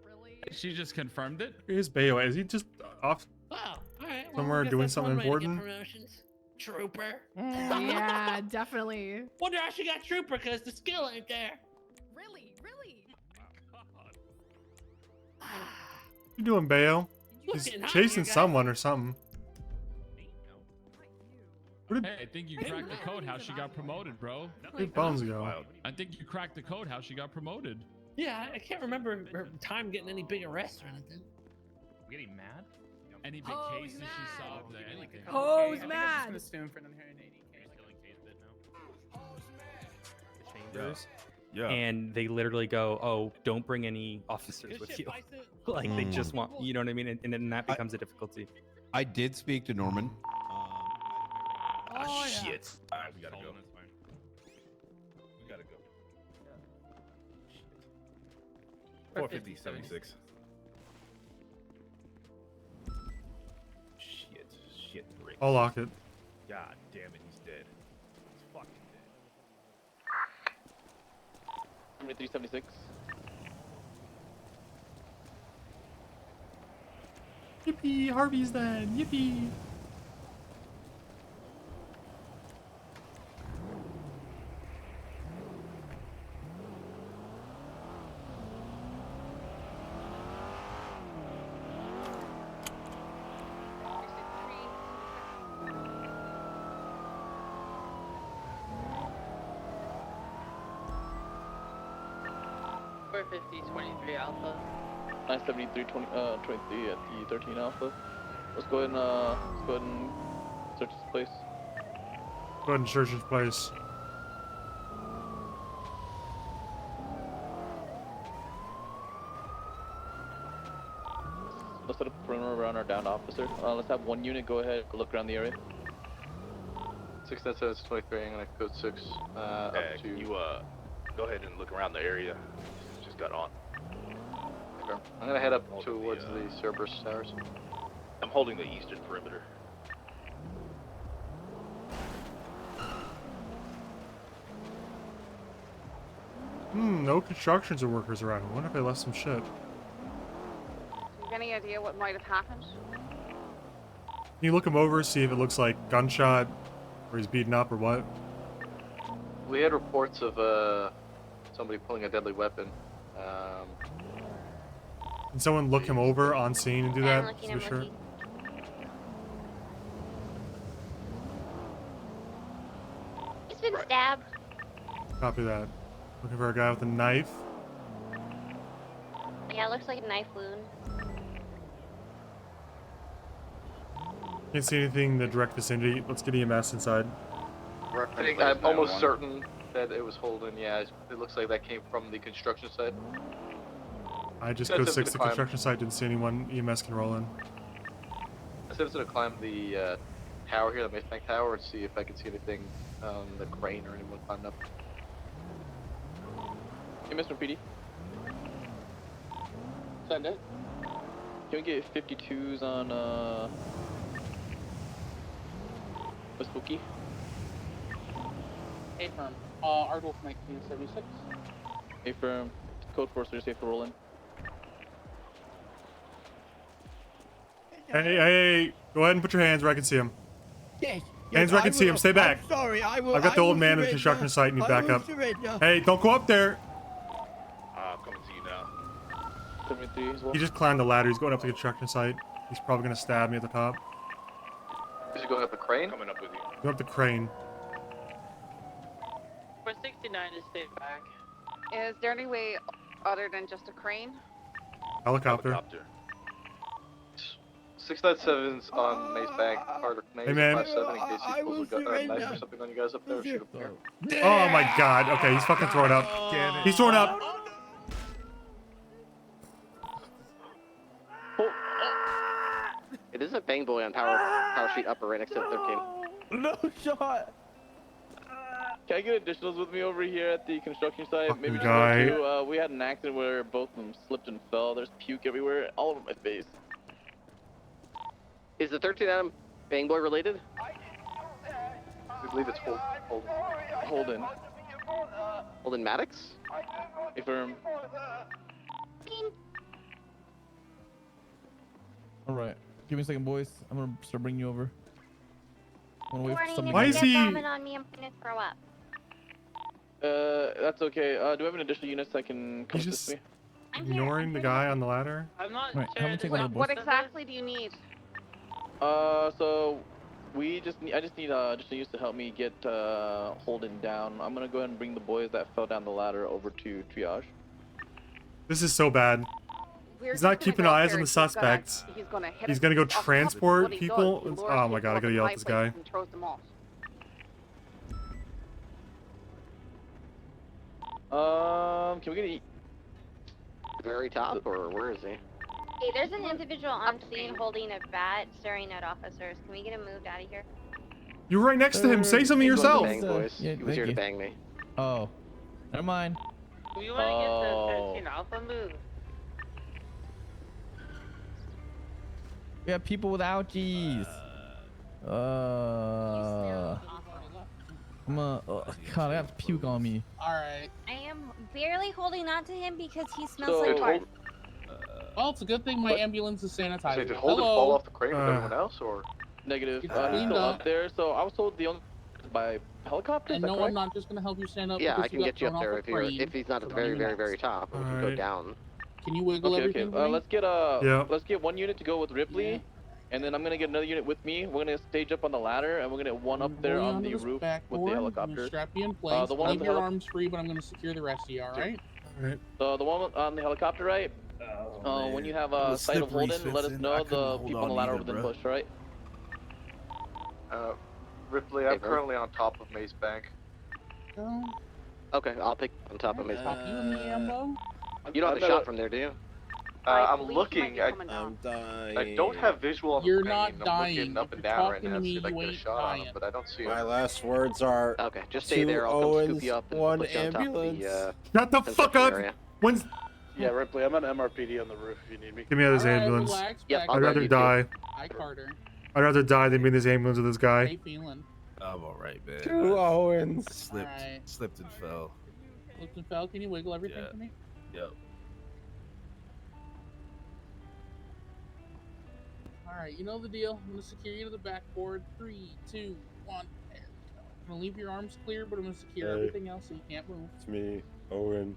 Really? She just confirmed it. Here's Bayo. Is he just off Wow. All right. well, somewhere I guess doing that's something one way to get important? promotions. Trooper. Yeah, definitely. Wonder how she got trooper because the skill ain't there. Really? What you doing, Bayo? He's Looking hot chasing here, guys. someone or something. Where Hey, I think you cracked the code how she got promoted, bro. did Bones go? I think you cracked the code how she got promoted. Yeah, I can't remember her time getting any big arrests or anything. Getting mad? Any big Oh, cases he's she mad. solved there, anything. Oh, he's mad. Chambers. Yeah. And they literally go, "Oh, don't bring any officers Good with shit, you." Bison. Like they just want, you know what I mean? And then that becomes a difficulty. I did speak to Norman. Oh, yeah. Shit. All right, we gotta go. Hold on, that's fine. We gotta go. 450, 76. Shit. Rick. I'll lock it. God damn it, he's dead. He's fucking dead. 7376. Yippee, Harvey's dead. Yippee. Alpha. 973 23 at the 13 Alpha. Let's go ahead and search this place. Go ahead and search this place. Let's set up a perimeter around our downed officer. Let's have one unit go ahead and look around the area. 697 23. I'm gonna code 6. Up to you go ahead and look around the area. Just got on. Okay. I'm gonna head up towards the Cerberus Towers. I'm holding the eastern perimeter. No constructions or workers around. I wonder if they left some shit. Do you have any idea what might have happened? Can you look him over, see if it looks like gunshot, or he's beaten up, or what? We had reports of somebody pulling a deadly weapon. Can someone look him over on scene and do that? looking, To I'm be sure. looking. He's been stabbed. Copy that. Looking for a guy with a knife. Yeah, it looks like a knife wound. Can't see anything in the direct vicinity. Let's get EMS inside. I'm almost certain that it was Holden. Yeah, it looks like that came from the construction site. I just That's go up to 6 the to climb. construction site. Didn't see anyone. EMS can roll in. I said I was gonna climb the tower here, the Mace Bank Tower, and see if I could see anything on the crane or anyone climbing up. Hey, Mr. PD. Send it. Can we get 52s on West Spooky? Hey, firm. Ardwolf 1976. Hey, firm. Code 4, so you're safe to roll in. Hey, go ahead and put your hands where I can see him. Yes. Hands where I can see him. Stay back. I'm sorry, I will. I've got the I old will man in the surrender. construction site, and you I back will up. surrender. Hey, don't go up there. I'm coming to you now. 73 as well. He just climbed the ladder. He's going up the construction site. He's probably gonna stab me at the top. Is he going up the crane? Coming up with you. Go up the crane. 469 is stay back. Is there any way other than just a crane? Helicopter. 697's on Mace Bank, Carter Mace Hey, man. 57 in case he pulls a knife or something on you guys up there. Shoot him there. Oh my god. Okay, he's fucking throwing up. He's throwing up. It is a bang boy on power sheet upper right next to the 13. No shot! Can I get additionals with me over here at the construction site? Fucking Maybe just guy. two. We had an accident where both of them slipped and fell. There's puke everywhere, all over my face. Is the 13 Adam bang boy related? I believe it's Holden. Holden Maddox? Affirm. All right, give me a second, boys. I'm gonna start bringing you over. I'm gonna wait for Warning, somebody. if Why you is get he- vomit on me, I'm gonna throw up. That's okay. Do we have an additional units that can come He's assist just me? ignoring the guy on the ladder. I'm not Right, I'm gonna take one of the boys. What exactly do you need? So we just need, I just need additional units to help me get Holden down. I'm gonna go ahead and bring the boys that fell down the ladder over to triage. This is so bad. We're He's just not gonna keeping go up eyes there on the and he's gonna- suspects. hit He's us gonna go off the top. transport What he does, people. he lures Oh my people god, I up gotta in yell high at this guy. places and throws them off. Can we get a... Very top, or where is he? Hey, there's an individual on scene holding a bat staring at officers. Can we get him moved out of here? You're right next to him. Say something He's going yourself. to bang boys. Yeah, He was thank here to you. bang me. Oh, never mind. We want to get the 13 Alpha moved. We have people with ouchies. I'm God, I have puke on me. Alright. I am barely holding on to him because he smells So, like did fart. Well, it's a good thing my What? ambulance is So sanitized. did Holden fall off the crane with everyone else, or? Negative. It's He's cleaned still up. up there. So I was told the only by helicopter. And Is that no, correct? I'm not just gonna help you stand up Yeah, because I you can got get you thrown up there off a crane. if he's not so at the don't very, even very, ask. very top. We can go Alright. down. Can you wiggle Okay, everything for me? let's get let's get one unit to go with Ripley, and then I'm gonna get another unit with me. We're gonna stage up on the ladder, and we're gonna get one up there Roll you on onto the this roof with the backboard. I'm gonna helicopter. strap you in place. The one on Leave the your arms free, but I'm gonna secure the rest of you. All right? Alright. the one on the helicopter, right? When you have a sight of Holden, let us know. The people on the ladder will then push, right? Ripley, I'm currently on top of Maze Bank. Okay, I'll pick on top of Maze. Pop you in the ammo. You don't have a shot from there, do you? I'm looking. I don't have visual on You're the not crane. I'm dying. looking up and You're down right talking now to to me, see if I you can get a ain't shot on him, dying. but I don't see him. My last words are. Okay, just stay there. I'll come scoop you up and one put you on top of the ambulance. Shut the fuck up! area. When's... Yeah, Ripley, I'm on MRPD on the roof if you need me. Give me out of this All right, ambulance. relax, Yep, back I'll I'd go rather you too. die. Hi, Carter. I'd rather die than be in this ambulance with this How guy. you feeling? I'm alright, man. 2 Owens. Slipped and fell. Slipped and fell. Can you wiggle everything Yeah. for me? Yep. All right, you know the deal. I'm gonna secure you to the backboard. 3, 2, 1. There we go. I'm gonna leave your arms clear, but I'm gonna secure Hey. everything else so you can't move. It's me, Owen.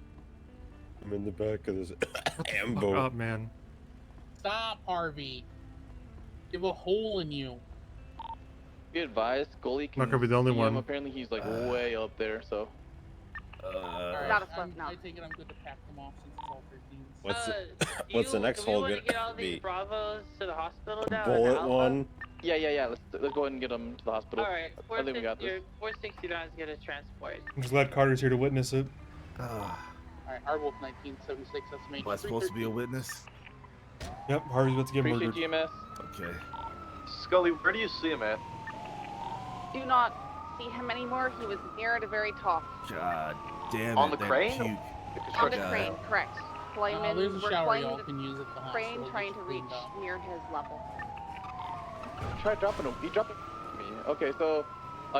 I'm in the back of this Fuck ambo. up, man. Stop, Harvey. You have a hole in you. Be advised, goalie can Not gonna be the only see him. one. Apparently, he's like way up there. So. All right, Not a flip, no. I take it I'm good to pack them off since it's all 13s. What's the next hole gonna be? Bravos to the hospital now. Bullet one. Yeah. Let's go ahead and get him to the hospital. All right, I think we got this. 469 is gonna transport. I'm just glad Carter's here to witness it. All right, Hardwolf 1976 estimate. Am I supposed to be a witness? Yep, Harvey's about to get Appreciate murdered. GMS. Okay. Scully, where do you see him at? Do not see him anymore. He was near the very top. God damn it. On the that crane? puke. On the God. crane, correct. Climbing, there's a we're shower climbing y'all the can use at the crane, hospital. trying Get to you reach cleaned up. near his level. Try dropping him. He dropped me. Okay, so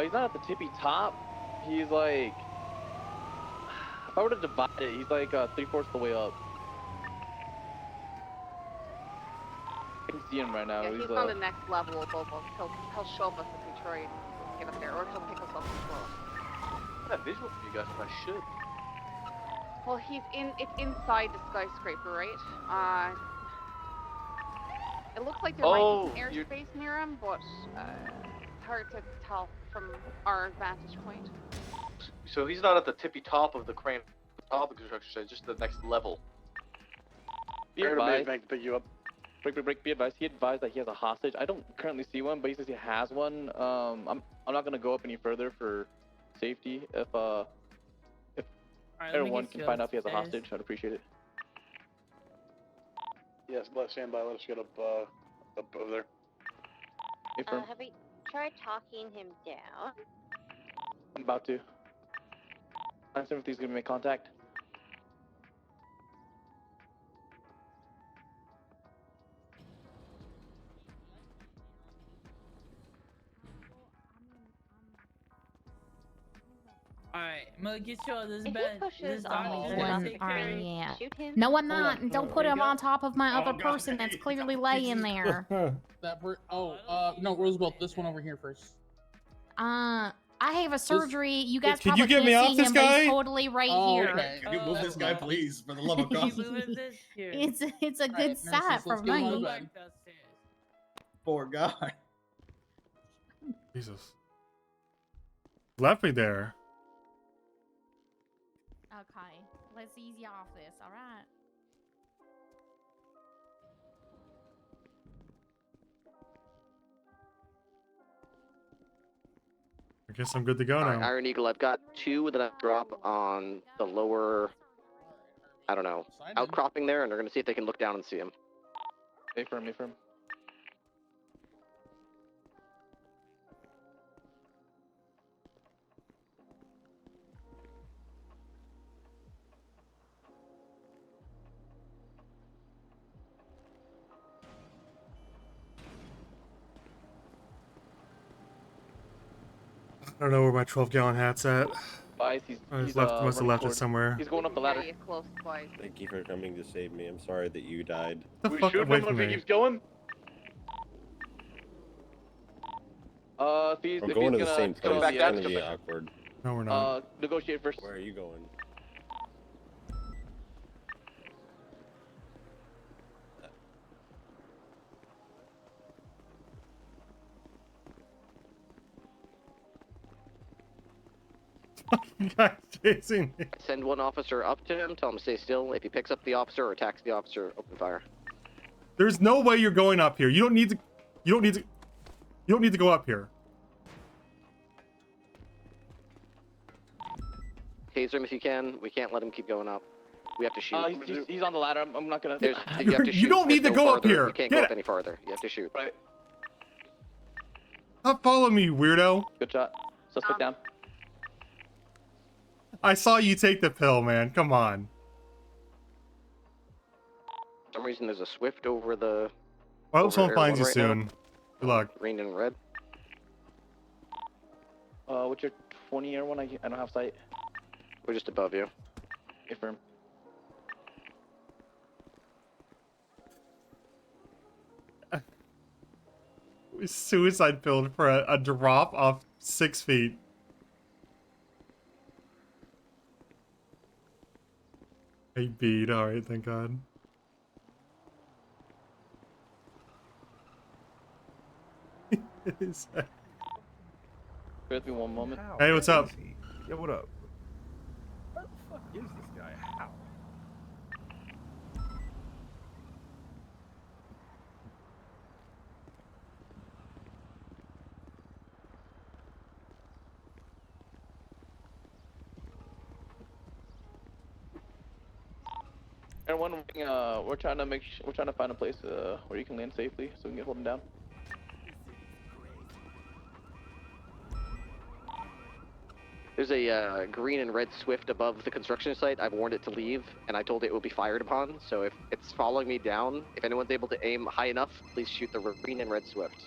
he's not at the tippy top. He's like, if I were to divide it, he's like 3/4 of the way up. I can see him right now. Yeah, he's on the next level above us. He'll show us if we try and get up there, or he'll pick us up as well. I have visual for you guys if I should. Well, it's inside the skyscraper, right? It looks like there might be some airspace near him, but it's hard to tell from our vantage point. So he's not at the tippy top of the crane, top of the construction site, just the next level. Be advised. To pick you up. Break. Be advised. He advised that he has a hostage. I don't currently see one, but he says he has one. I'm not gonna go up any further for safety. If everyone can find out if he has a hostage, I'd appreciate it. Yes, stand by. Let us get up over there. Have we tried talking him down? I'm about to. I'm seeing if he's gonna make contact. Alright, I'm gonna get you on this If bed. he pushes on doctor's me, gonna then take I'll care of you. yeah. Shoot him. No, I'm not. And don't put him on top of my other God. person that's clearly laying there. No, Roosevelt, this one over here first. I have a surgery. You guys Can probably you get can't me see off this him, but he's guy? totally right here. Okay. Can you move this guy, please, for the love of God? It's a good sight for me. Poor guy. Jesus. Left me there. Okay, let's ease you off this, all right? I guess I'm good to go All now. right, Iron Eagle, I've got 2 that I drop on the lower, I don't know, outcropping there, and they're going to see if they can look down and see him. Affirm. I don't know where my 12-gallon hat's at. Twice. He's Must have left it somewhere. He's going up the ladder. Very close twice. Thank you for coming to save me. I'm sorry that you died. Get the fuck away from me. Keeps going. We're going to the same place. Back It's down, gonna be back. awkward. No, we're not. Negotiate first. Where are you going? You guys chasing me. Send one officer up to him, tell him to stay still. If he picks up the officer or attacks the officer, open fire. There's no way you're going up here. You don't need to. You don't need to. You don't need to go up here. Taser him if you can. We can't let him keep going up. We have to shoot. He's on the ladder. I'm not gonna. You have to shoot. You don't need to There's go no up further. here. You can't Get go it. up any farther. You have to shoot. Right. Stop following me, you weirdo. Good shot. Suspect down. I saw you take the pill, man. Come on. For some reason, there's a Swift over the. I hope someone over finds you Air 1 right soon. Good luck. now. Green and red. What's your 20-year one? I don't have sight. We're just above you. Affirm. Suicide pilled for a drop off 6 feet. Hey, beat. Alright, thank God. Bear with me one moment. Hey, what's up? Yo, what up? Where the fuck is this guy? How? And one thing, we're trying to find a place where you can land safely, so we can get holding down. There's a green and red Swift above the construction site. I've warned it to leave, and I told it will be fired upon. So if it's following me down, if anyone's able to aim high enough, please shoot the green and red Swift.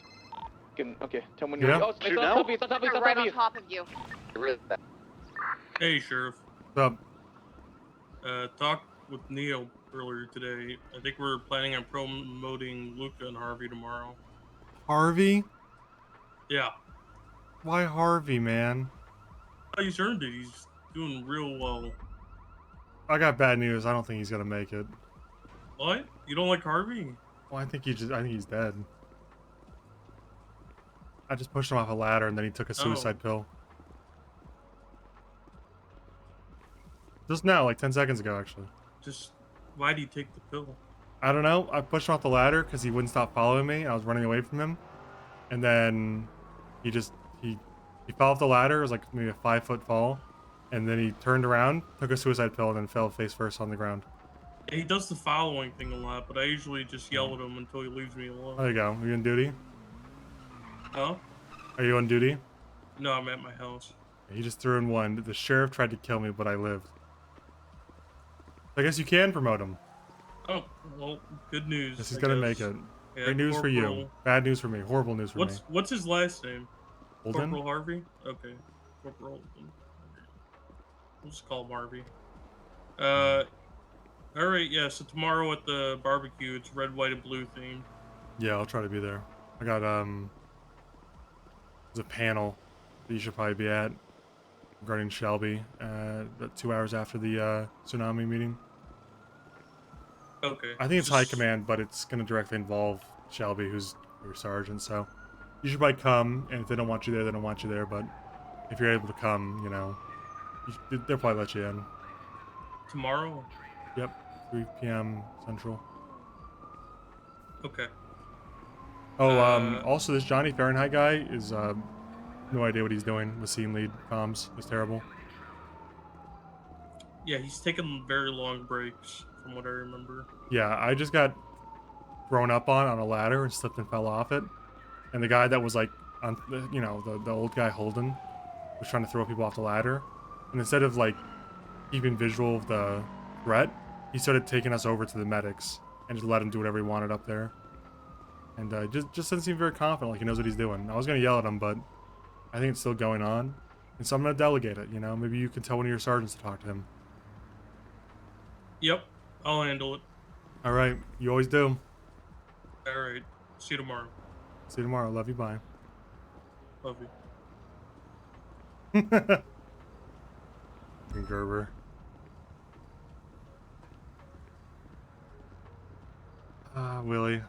Okay, tell me when Yeah. you're. Oh, it's on top of you. It's on top of you. It's on Right top of on you. top of you. Get rid of that. Hey, Sheriff. What's up? Talked with Neil earlier today. I think we're planning on promoting Luca and Harvey tomorrow. Harvey? Yeah. Why Harvey, man? He's earned it. He's doing real well. I got bad news. I don't think he's gonna make it. What? You don't like Harvey? Well, I think he's dead. I just pushed him off a ladder and then he took a suicide pill. Just now, like 10 seconds ago, actually. Why do you take the pill? I don't know. I pushed him off the ladder because he wouldn't stop following me. I was running away from him. And then he fell off the ladder. It was like maybe a 5-foot fall. And then he turned around, took a suicide pill, and then fell face first on the ground. He does the following thing a lot, but I usually just yell at him until he leaves me alone. There you go. Are you on duty? Huh? Are you on duty? No, I'm at my house. He just threw in one. The sheriff tried to kill me, but I lived. I guess you can promote him. Oh, well, good news. Yes, he's gonna make it. Great news for you. Bad news for me. Horrible news for me. What's his last name? Holden? Corporal Harvey? Okay. Corporal Holden. We'll just call him Harvey. Alright, yeah, so tomorrow at the barbecue, it's red, white, and blue themed. Yeah, I'll try to be there. I got, there's a panel that you should probably be at regarding Shelby, about 2 hours after the, tsunami meeting. Okay. I think it's high command, but it's going to directly involve Shelby, who's your sergeant, so you should probably come, and if they don't want you there, they don't want you there, but if you're able to come, you know, they'll probably let you in. Tomorrow? Yep, 3 p.m. Central. Okay. Oh, also this Johnny Fahrenheit guy is, no idea what he's doing with scene lead comms. It's terrible. Yeah, he's taking very long breaks, from what I remember. Yeah, I just got thrown up on a ladder and slipped and fell off it. And the guy that was like, on, you know, the old guy Holden was trying to throw people off the ladder. And instead of like keeping visual of the threat, he started taking us over to the medics and just let him do whatever he wanted up there. And just doesn't seem very confident, like he knows what he's doing. I was gonna yell at him, but I think it's still going on. And so I'm gonna delegate it. You know, maybe you can tell one of your sergeants to talk to him. Yep, I'll handle it. All right, you always do. All right, see you tomorrow. See you tomorrow. Love you. Bye. Love you. Gerber. Willie.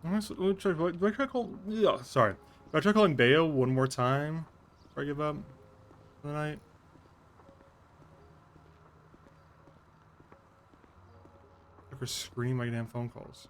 Let's see. Let me try, do I try call? Yeah, sorry. Do I try calling Bayo one more time before I give up for the night? Look for screen my damn phone calls.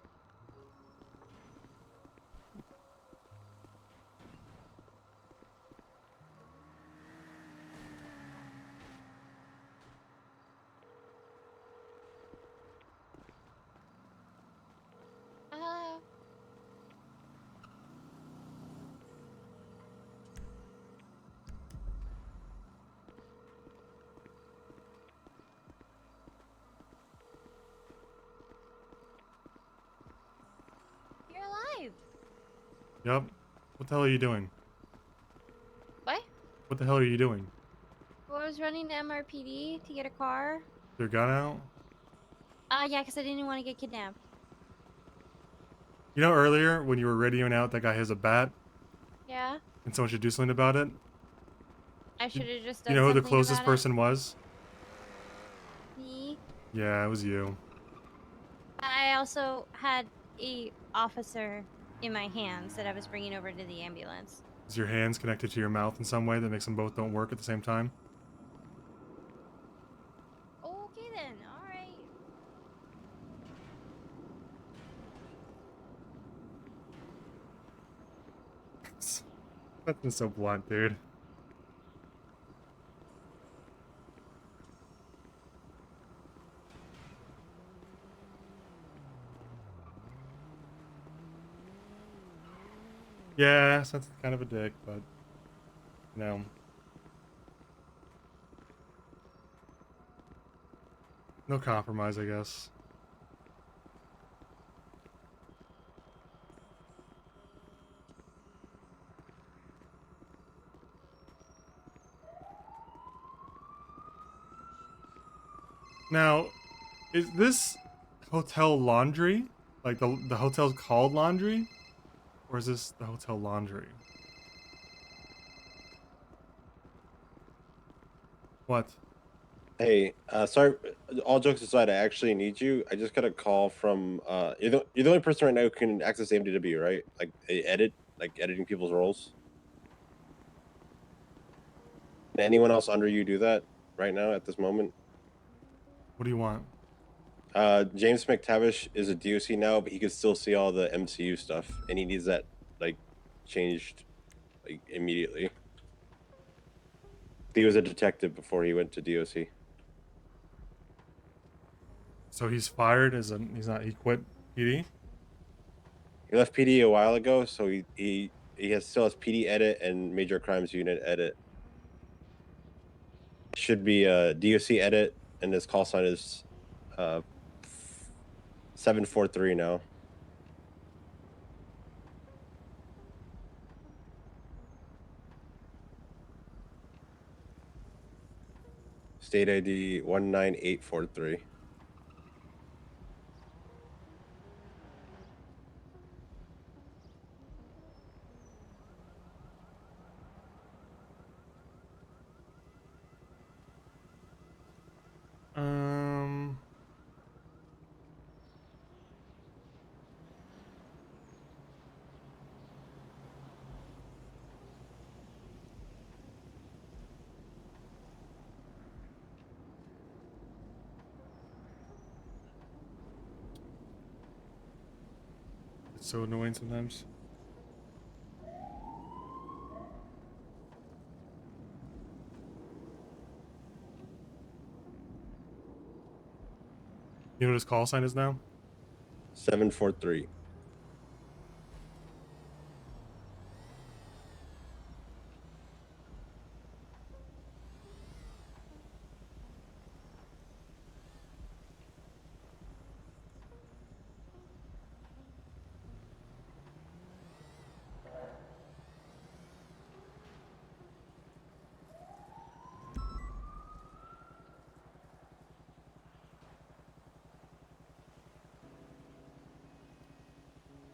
You're alive. Yep. What the hell are you doing? What? What the hell are you doing? Well, I was running to MRPD to get a car. Your gun out? Yeah, because I didn't want to get kidnapped. You know earlier when you were radioing out that guy has a bat Yeah. and someone should do something about it? I should have just done You know who the something closest about it. person was? Me. Yeah, it was you. I also had a officer in my hands that I was bringing over to the ambulance. Is your hands connected to your mouth in some way that makes them both don't work at the same time? Okay then, alright. That's been so blunt, dude. Yeah, that's kind of a dick, but no. No compromise, I guess. Now, is this hotel laundry? Like the hotel's called laundry? Or is this the hotel laundry? What? Hey, sorry. All jokes aside, I actually need you. I just got a call from. You're the only person right now who can access AMDW, right? Like editing people's roles. Can anyone else under you do that right now at this moment? What do you want? James McTavish is a DOC now, but he can still see all the MCU stuff, and he needs that like changed like immediately. He was a detective before he went to DOC. So he's fired he quit PD? He left PD a while ago, so he still has PD edit and major crimes unit edit. Should be a DOC edit, and his call sign is 743 now. State ID 19843. It's so annoying sometimes. You know what his call sign is now? 743.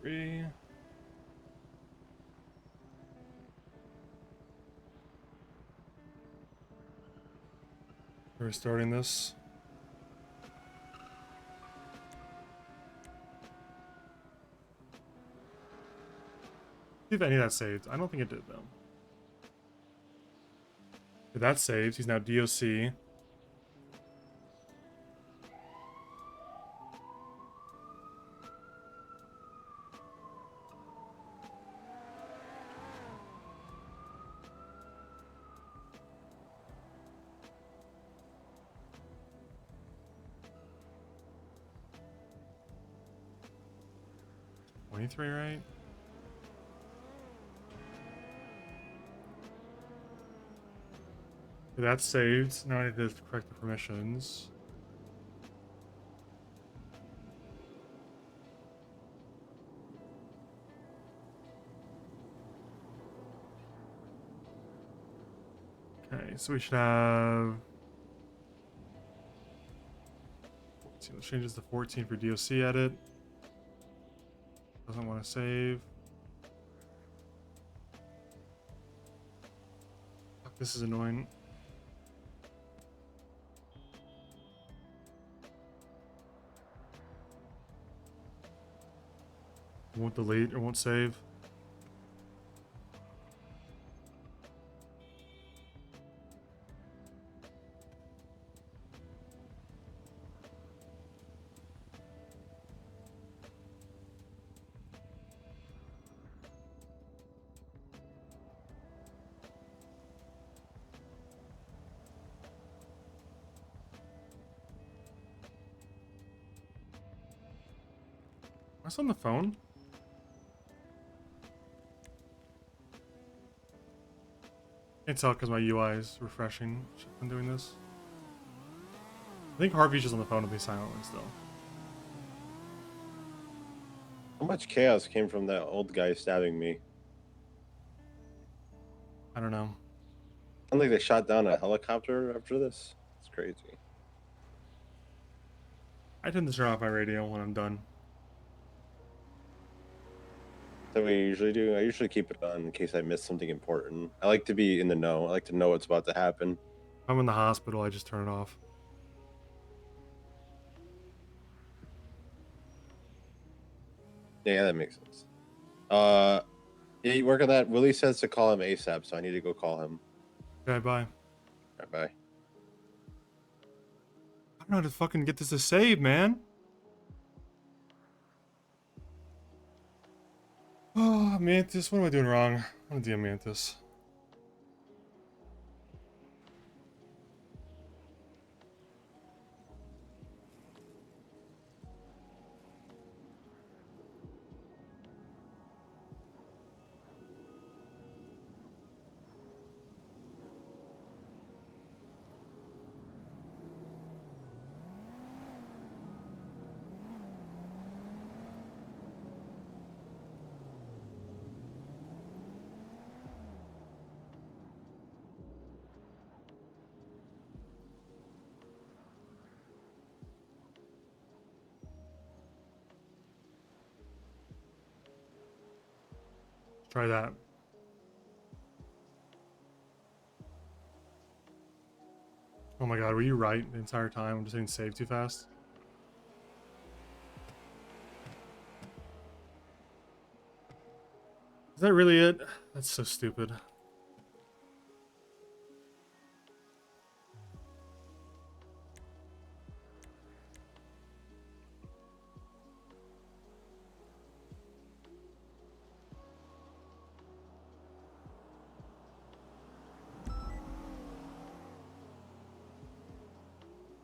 3. Restarting this. See if any of that saved. I don't think it did though. Okay, that saved. He's now DOC. Three, right? Okay, that's saved. Now I need to correct the permissions. Okay, so we should have. Let's see, let's change this to 14 for DOC edit. Doesn't want to save. Fuck, this is annoying. Won't delete or won't save. What's on the phone? Can't tell because my UI is refreshing. I'm doing this. I think Harvey's just on the phone to be silently still. How much chaos came from that old guy stabbing me? I don't know. I think they shot down a helicopter after this. It's crazy. I tend to turn off my radio when I'm done. That we usually do. I usually keep it on in case I miss something important. I like to be in the know. I like to know what's about to happen. If I'm in the hospital, I just turn it off. Yeah, that makes sense. Yeah, you work on that. Willie says to call him ASAP, so I need to go call him. Okay, bye. Bye. I don't know how to fucking get this to save, man. Oh, Mantis, what am I doing wrong? I'm gonna DM Mantis. Try that. Oh my god, were you right the entire time? I'm just hitting save too fast. Is that really it? That's so stupid.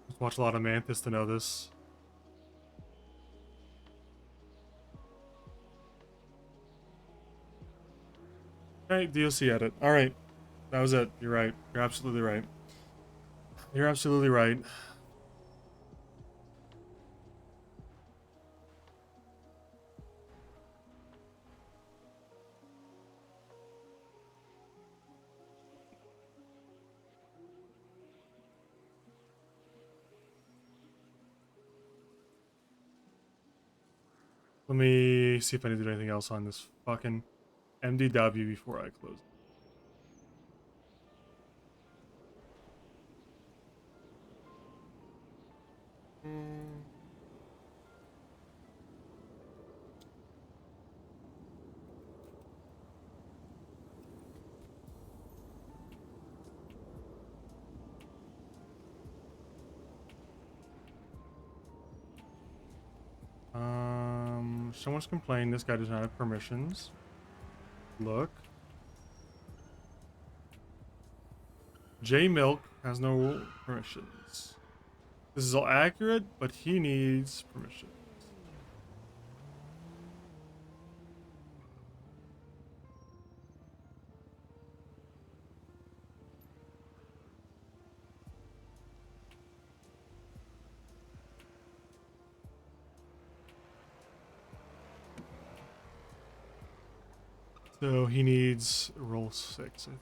Just watch a lot of Mantis to know this. Alright, DOC edit. Alright. That was it. You're right. You're absolutely right. You're absolutely right. Let me see if I need to do anything else on this fucking MDW before I close. Someone's complaining this guy does not have permissions. Look. J Milk has no permissions. This is all accurate, but he needs permission. So he needs roll 6, I think.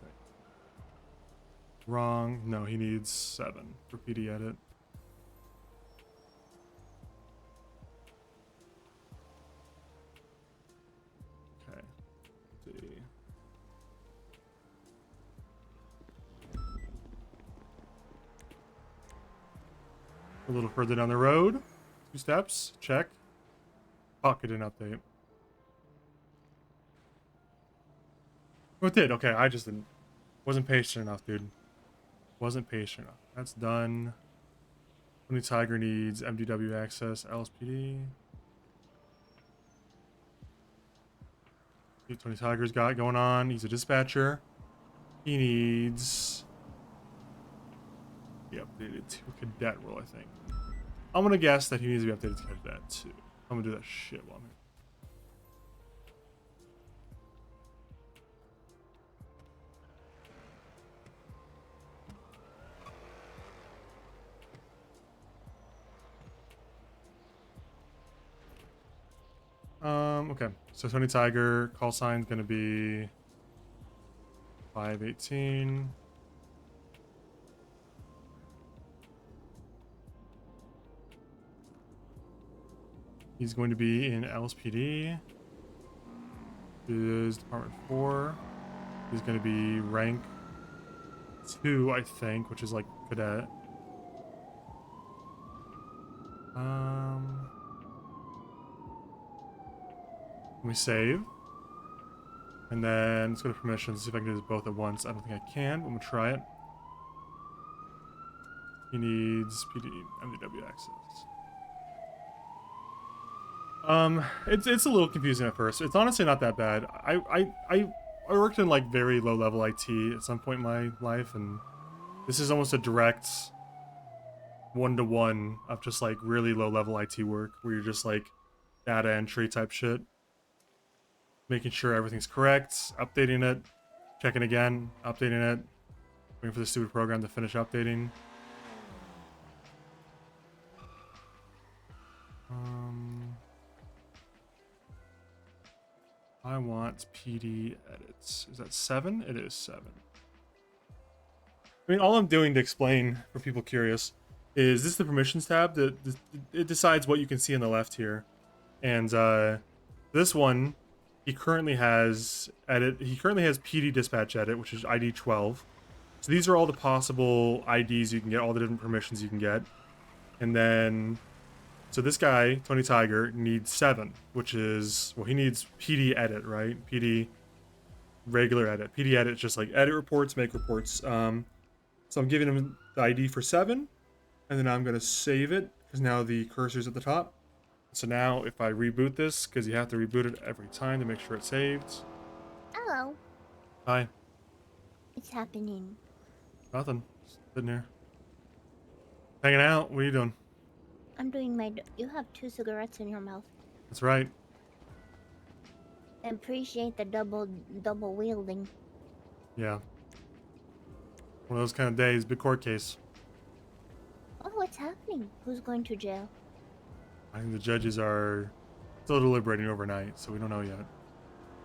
Wrong. No, he needs 7 for PD edit. Okay. Let's see. A little further down the road. 2 steps. Check. Fuck, it didn't update. Oh, it did. Okay, I just didn't. Wasn't patient enough, dude. Wasn't patient enough. That's done. Tony Tiger needs MDW access, LSPD. See what Tony Tiger's got going on. He's a dispatcher. He needs... Be updated to cadet role, I think. I'm gonna guess that he needs to be updated to cadet too. I'm gonna do that shit while I'm here. Okay. So Tony Tiger, call sign's gonna be 518. He's going to be in LSPD. Is Department 4. He's going to be rank 2, I think, which is like cadet. Let me save. And then let's go to permissions, see if I can do this both at once. I don't think I can, but I'm going to try it. He needs PD MDW access. It's a little confusing at first. It's honestly not that bad. I worked in like very low level IT at some point in my life, and this is almost a direct one-to-one of just like really low level IT work where you're just like data entry type shit, making sure everything's correct, updating it, checking again, updating it, waiting for the stupid program to finish updating. I want PD edits. Is that 7? It is 7. I mean, all I'm doing to explain for people curious is this the permissions tab that it decides what you can see on the left here. And this one, he currently has PD dispatch edit, which is ID 12. So these are all the possible IDs you can get, all the different permissions you can get. And then so this guy, Tony Tiger, needs 7, which is, well, he needs PD edit, right? PD regular edit. PD edit is just like edit reports, make reports. So I'm giving him the ID for 7, and then I'm going to save it, because now the cursor's at the top. So now if I reboot this, because you have to reboot it every time to make sure it's saved. Hello. Hi. What's happening? Nothing. Just sitting here. Hanging out. What are you doing? I'm doing my... You have 2 cigarettes in your mouth. That's right. I appreciate the double wielding. Yeah. One of those kind of days. Big court case. Oh, what's happening? Who's going to jail? I think the judges are still deliberating overnight, so we don't know yet.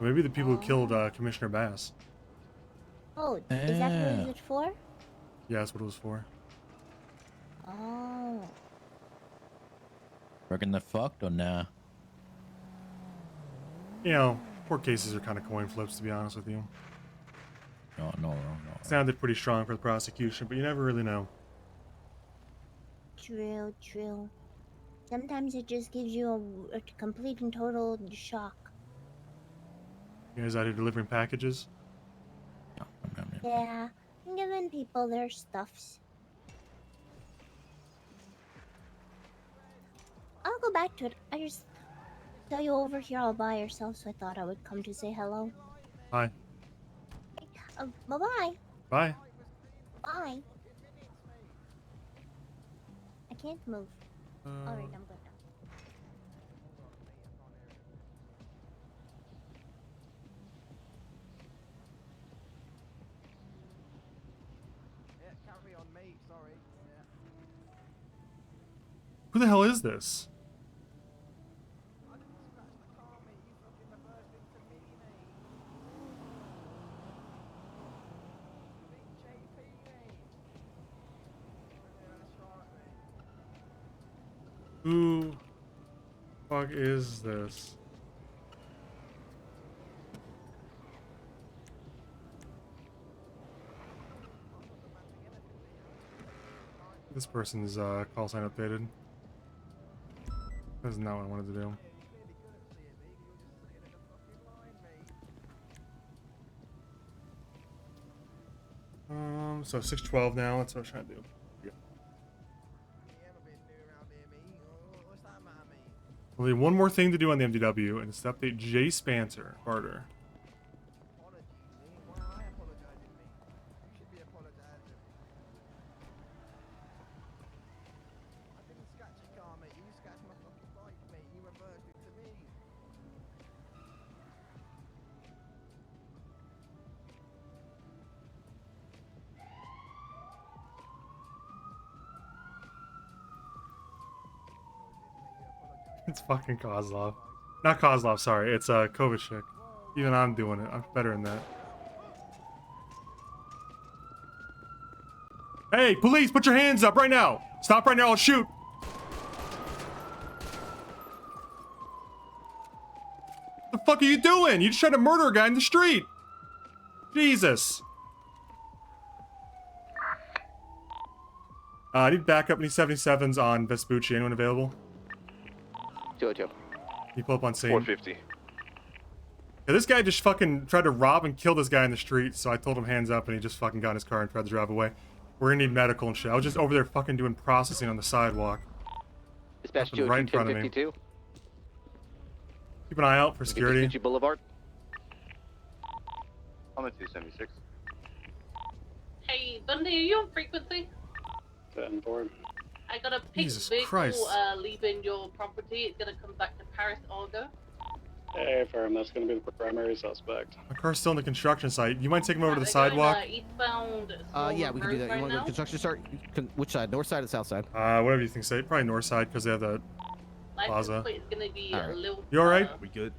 Maybe the people who killed Commissioner Bass. Oh, is that who it's for? Yeah, that's what it was for. Oh. Reckon they're fucked or nah? You know, court cases are kind of coin flips, to be honest with you. No. Sounded pretty strong for the prosecution, but you never really know. True. Sometimes it just gives you a complete and total shock. You guys out here delivering packages? Yeah, I'm giving people their stuffs. I'll go back to it. I just saw you over here all by yourself, so I thought I would come to say hello. Hi. Bye-bye. Bye. Bye. I can't move. Alright, I'm good now. Who the hell is this? Who the fuck is this? This person's call sign updated. That's not what I wanted to do. So 612 now. That's what I was trying to do. Only one more thing to do on the MDW, and it's to update Jay Spancer, Carter. It's fucking Kozlov. Not Kozlov, sorry. It's Kovacic. Even I'm doing it. I'm better than that. Hey, police, put your hands up right now. Stop right now, I'll shoot. What the fuck are you doing? You just tried to murder a guy in the street. Jesus. I need backup. I need 77s on Vespucci. Anyone available? 202. You pull up on scene. 450. Yeah, this guy just fucking tried to rob and kill this guy in the street, so I told him hands up, and he just fucking got in his car and tried to drive away. We're gonna need medical and shit. I was just over there fucking doing processing on the sidewalk. Dispatch Happened right in front of me. 1052. Keep an eye out for security. Vespucci Boulevard. I'm at 276. Hey, Bundy, are you on frequency? 10-4. I got a pink Jesus vehicle Christ. leaving your property. It's gonna come back to Paris Aug. Hey, firm, that's going to be the primary suspect. My car's still in the construction site. You mind taking him over to the They're sidewalk? Going, eastbound Yeah, we can do that. right You want to go now? to construction start? Which side? North side or south side? Whatever you think, say. Probably north side, because they have the License plaza. plate is gonna be a little. You alright? We good?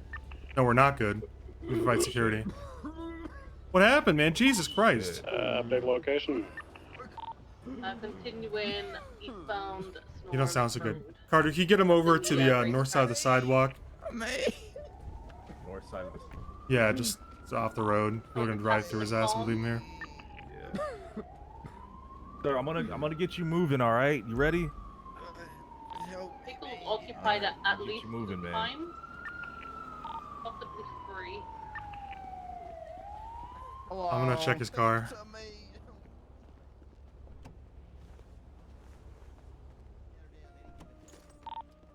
No, we're not good. We provide security. What happened, man? Jesus Christ. Big location. Continuing eastbound. You don't sound so good. Carter, can you get him over to the north side of the sidewalk? North side of the... Yeah, just off the road. We're gonna drive through his ass and we'll leave him here. Yeah. Sir, I'm gonna get you moving, all right? You ready? Vehicles occupied at Get least you moving, 2 man. times. Possibly 3. I'm gonna check his car.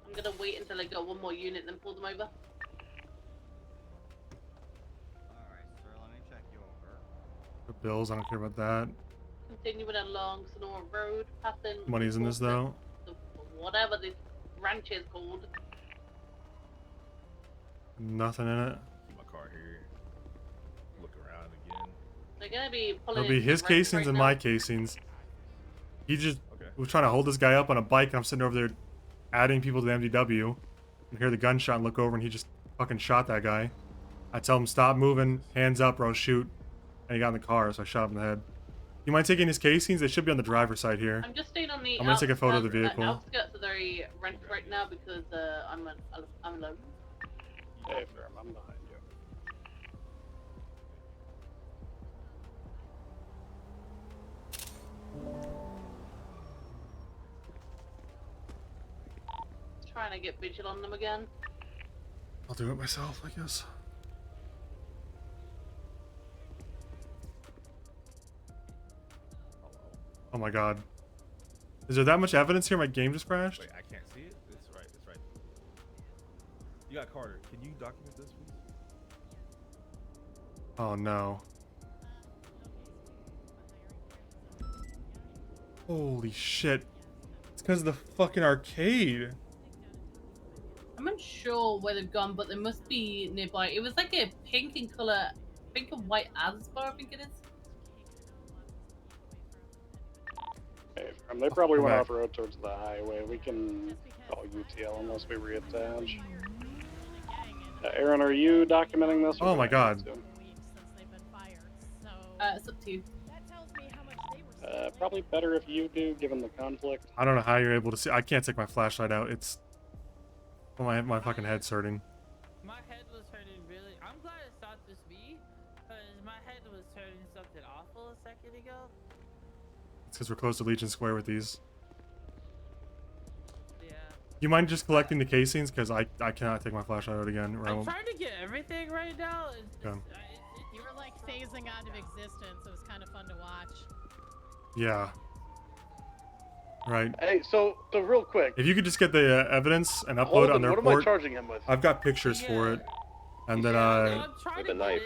I'm gonna wait until I get one more unit, then pull them over. The bills, I don't care about that. Continuing along Sonora Road, passing. Money's in this though. Whatever this ranch is called. Nothing in it. Keep my car here. Look around again. They're gonna be pulling. It'll be his into ranch casings right and now. my casings. He just was trying to hold this guy up on a bike, and I'm sitting over there adding people to the MDW. And hear the gunshot and look over, and he just fucking shot that guy. I tell him, stop moving, hands up, or I'll shoot. And he got in the car, so I shot him in the head. You mind taking his casings? They should be on the driver's side here. I'm just staying on the. I'm gonna take a photo of the vehicle. Outskirts of the ranch right now because I'm alone. Hey, firm, I'm behind Trying to get vigil on them again. I'll do it myself, I guess. Oh my god. Is there that much evidence here? My game just crashed? Wait, I can't see it? It's right, it's right. You got Carter. Can you document this, please? Oh no. Holy shit. It's because of the fucking arcade. I'm unsure where they've gone, but they must be nearby. It was like a pink in color, pink and white Asbar, I think it is. Hey, they probably Come went back. off road towards the highway. We can call UTL unless we reattach. Aaron, are you documenting this? Oh my god. It's up to you. Probably better if you do, given the conflict. I don't know how you're able to see. I can't take my flashlight out. It's... Well, my fucking head's hurting. My head was hurting really. I'm glad it's not just me, because my head was hurting something awful a second ago. It's because we're close to Legion Square with these. Yeah. You mind just collecting the casings? Because I cannot take my flashlight out again. Or I I'm won't... trying to get everything right now. Okay. You were like phasing out of existence. It was kind of fun to watch. Yeah. Right. Hey, so real quick. If you could just get the evidence and upload Hold it on on, their what am I report. charging him with? I've got pictures for it. And then With a knife.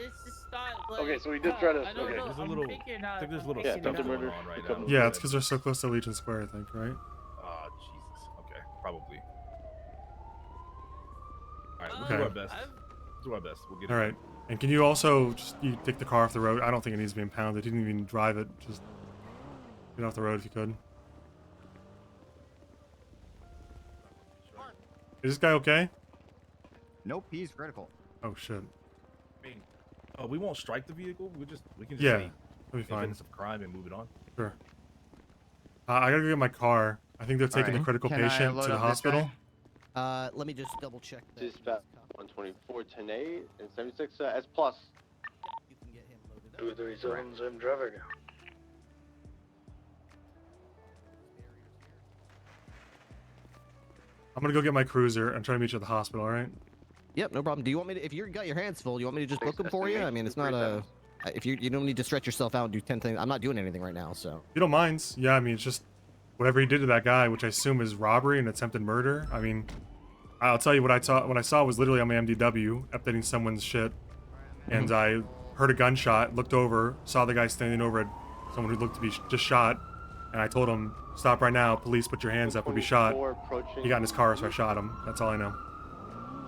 Okay, so he did try to. Okay. There's a little. I think there's a little Yeah, stuff attempted going murder. on right now. yeah, it's because they're so close to Legion Square, I think, right? Oh, Jesus. Okay, probably. All right, we'll Okay. do our best. We'll do our best. We'll get it. All right. And can you also just you take the car off the road? I don't think it needs to be impounded. You didn't even drive it. Just get off the road if you could. Is this guy okay? Nope, he's critical. Oh shit. I mean, we won't strike the vehicle. We can just Yeah, say that'll be fine. evidence of crime and move it on. Sure. I gotta go get my car. I think they're taking the critical patient to the hospital. Let me just double check. Dispatch 124, 10-8, and 76 S plus. 237 Zim traffic. I'm gonna go get my cruiser and try to meet you at the hospital. All right? Yep, no problem. Do you want me to, if you got your hands full, you want me to just book them for you? I mean, it's not a, if you don't need to stretch yourself out and do 10 things. I'm not doing anything right now, so. You don't mind? Yeah, I mean, it's just whatever he did to that guy, which I assume is robbery and attempted murder. I mean, I'll tell you what I saw was literally on my MDW, updating someone's shit, and I heard a gunshot, looked over, saw the guy standing over at someone who looked to be just shot, and I told him, stop right now, police, put your hands up, would be shot. He got in his car, so I shot him. That's all I know.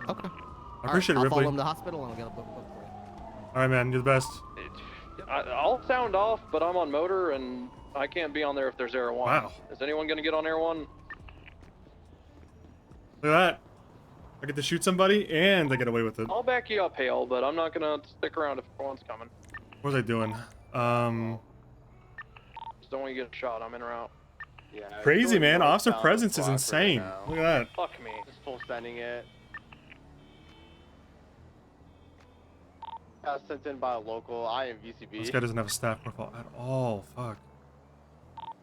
Okay. I appreciate it, I'll Ripley. follow him to the hospital and I'll get a book for you. All right, man, you're the best. I'll sound off, but I'm on motor and I can't be on there if there's Air 1. Wow. Is anyone gonna get on Air 1? Look at that. I get to shoot somebody and I get away with it. I'll back you up, Hale, but I'm not gonna stick around if one's coming. What was I doing? Just don't want you to get shot. I'm in route. Yeah. Crazy, man. Officer down the presence is clock right insane. now. Look at that. Fuck me. Just full sending it. Sent in by a local. I am VCB. This guy doesn't have a staff profile at all. Fuck.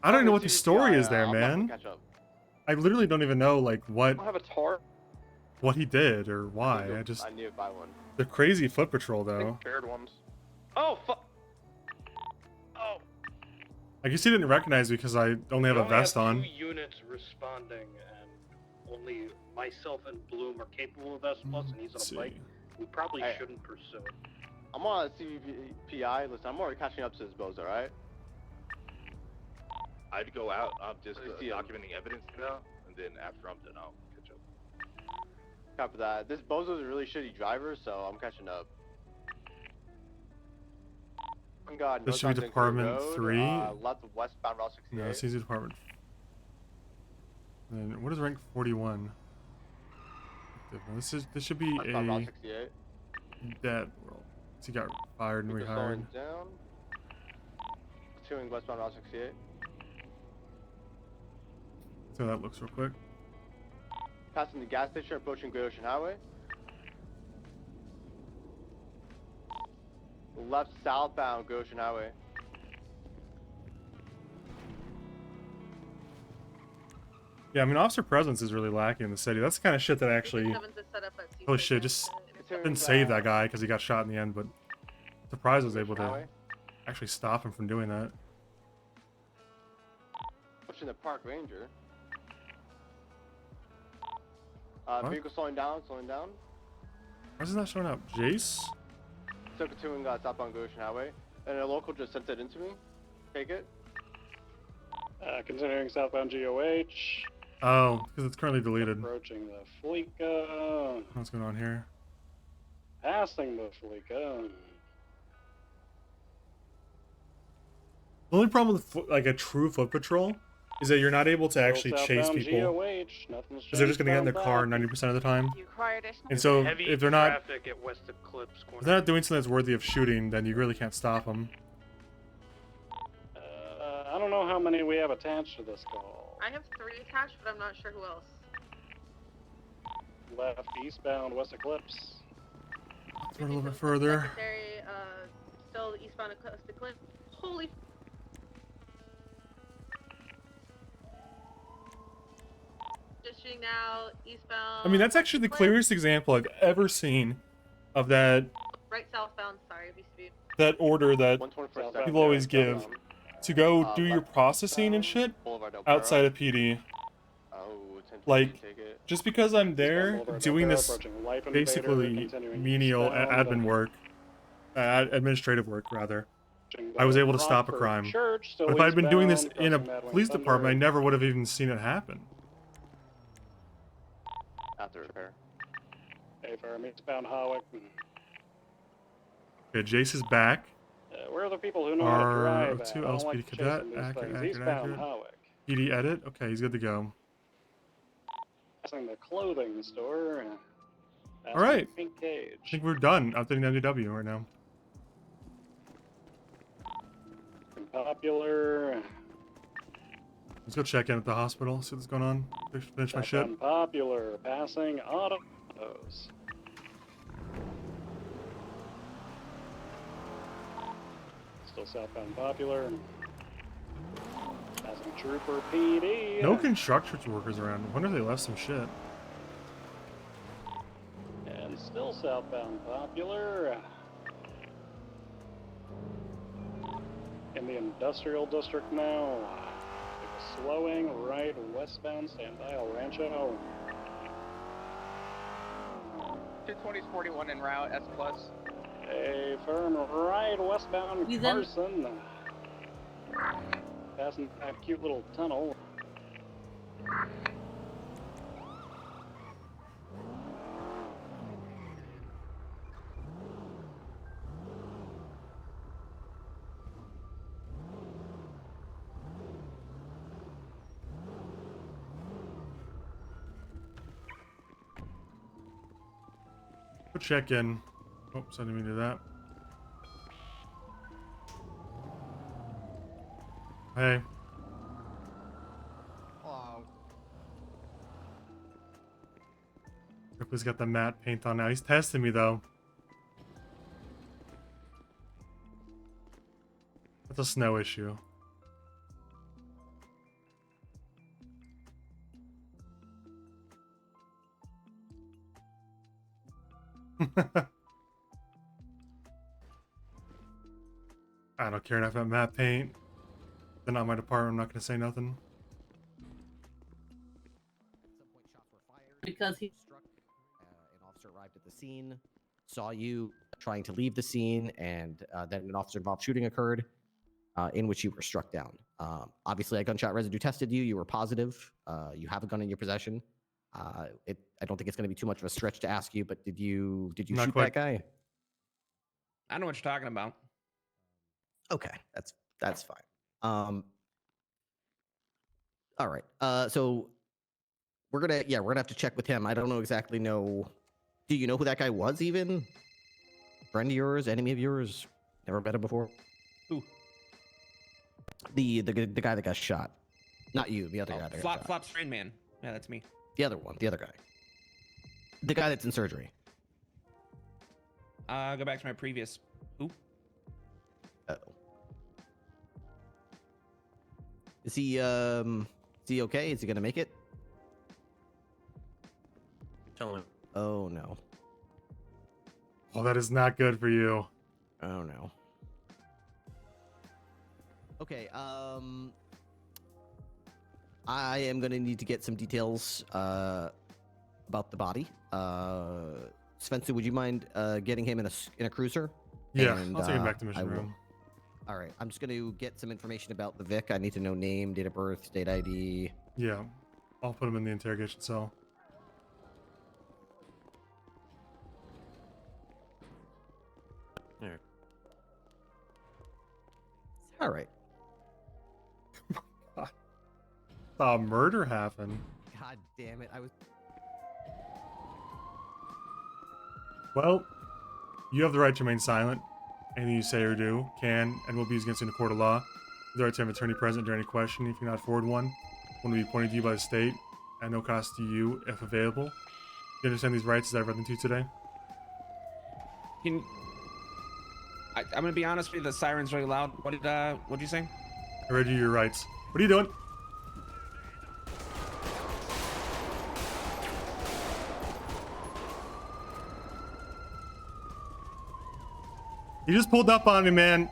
I don't even know what the story is there, man. I literally don't even know like I what don't have a tar. what he did or why. I just I knew it by one. the crazy foot patrol though. Paired ones. Oh fuck. Oh. I guess he didn't recognize me because I only have a vest on. 2 units responding, and only myself and Bloom are capable of S plus, and he's on a bike. We probably shouldn't pursue. I'm on a CVPI. Listen, I'm already catching up to this bozo, right? I'd go out. I'm just documenting evidence now, and then after I'm done, I'll catch up. Copy that. This bozo's a really shitty driver, so I'm catching up. God, This should be Department 3. Left of westbound Route 68. No, it's easy Department. And what is rank 41? This should be Westbound Route a 68. dead world. He got fired and Keep it rehired. slowing down. Pursuing westbound Route 68. So that looks real quick. Passing the gas station, approaching Great Ocean Highway. Left southbound Great Ocean Highway. Yeah, I mean, officer presence is really lacking in the city. That's the kind of shit that actually. Oh shit! Just didn't save that guy because he got shot in the end, but surprised I was able to actually stop him from doing that. Pushing the park ranger. What? Vehicle slowing down, slowing down. Why is it not showing up? Jace? Took a two and got stopped on Goshen Highway. And a local just sent it into me. Take it. Continuing southbound GOH. Oh, because it's currently deleted. Approaching the Fleeca. What's going on here? Passing the Fleeca. The only problem with like a true foot patrol is that you're not able to actually chase people because they're just going to get in their car 90% of the time. And so if they're not doing something that's worthy of shooting, then you really can't stop them. I don't know how many we have attached to this call. I have 3 attached, but I'm not sure who else. Left eastbound West Eclipse. Let's go a little bit further. Still eastbound Eclipse. Holy. Just shooting now, eastbound. I mean, that's actually the clearest example I've ever seen of that. Right southbound, sorry, BCB. That order that people always give to go do your processing and shit outside of PD. Like, just because I'm there doing this basically menial admin work, administrative work rather, I was able to stop a crime. But if I'd been doing this in a police department, I never would have even seen it happen. After repair. Hey, for eastbound Hawick. Okay, Jace is back. Where are the people who know how to drive? R2 LSPD cadet, accurate. PD edit. Okay, he's good to go. Passing the clothing store. All right. Pink Cage. I think we're done updating MDW right now. Popular. Let's go check in at the hospital. See what's going on. Finish my shit. Popular. Passing autos. Still southbound Popular. Passing Trooper PD. No construction workers around. I wonder if they left some shit. And still southbound Popular. In the industrial district now. Slowing right westbound San Diego Rancho. 220's 41 en route, S+. A firm right westbound Carson. Passing that cute little tunnel. Go check in. Oops, I didn't mean to do that. Hey. Hello. Ripley's got the matte paint on now. He's testing me though. That's a snow issue. I don't care enough about matte paint. They're not my department. I'm not going to say nothing. Because he struck, an officer arrived at the scene, saw you trying to leave the scene, and then an officer-involved shooting occurred, in which you were struck down. Obviously, a gunshot residue tested you. You were positive. You have a gun in your possession. I don't think it's going to be too much of a stretch to ask you, but did you Not shoot quite. that guy? I know what you're talking about. Okay, that's fine. All right. So we're gonna have to check with him. I don't exactly know. Do you know who that guy was even? Friend of yours? Enemy of yours? Never met him before? Who? The guy that got shot. Not you. The other guy. That got shot. Flop Strain Man. Yeah, that's me. The other one. The other guy. The guy that's in surgery. Go back to my previous. Who? Uh-oh. Is he okay? Is he gonna make it? Tell him. Oh no. Oh, that is not good for you. Oh no. Okay, I am gonna need to get some details about the body. Spencer, would you mind getting him in a cruiser? Yeah, And, I'll take him back to I mission will- room. All right, I'm just gonna get some information about the Vic. I need to know name, date of birth, state ID. Yeah, I'll put him in the interrogation cell. There. All right. Saw a murder happen. God damn it! I was. Well, you have the right to remain silent. Anything you say or do can and will be used against you in a court of law. The right to have an attorney present during any question if you cannot afford one will be appointed to you by the state at no cost to you if available. You understand these rights as I've read them to you today? I'm gonna be honest with you. The siren's really loud. What'd you say? I read you your rights. What are you doing? You just pulled up on me, man.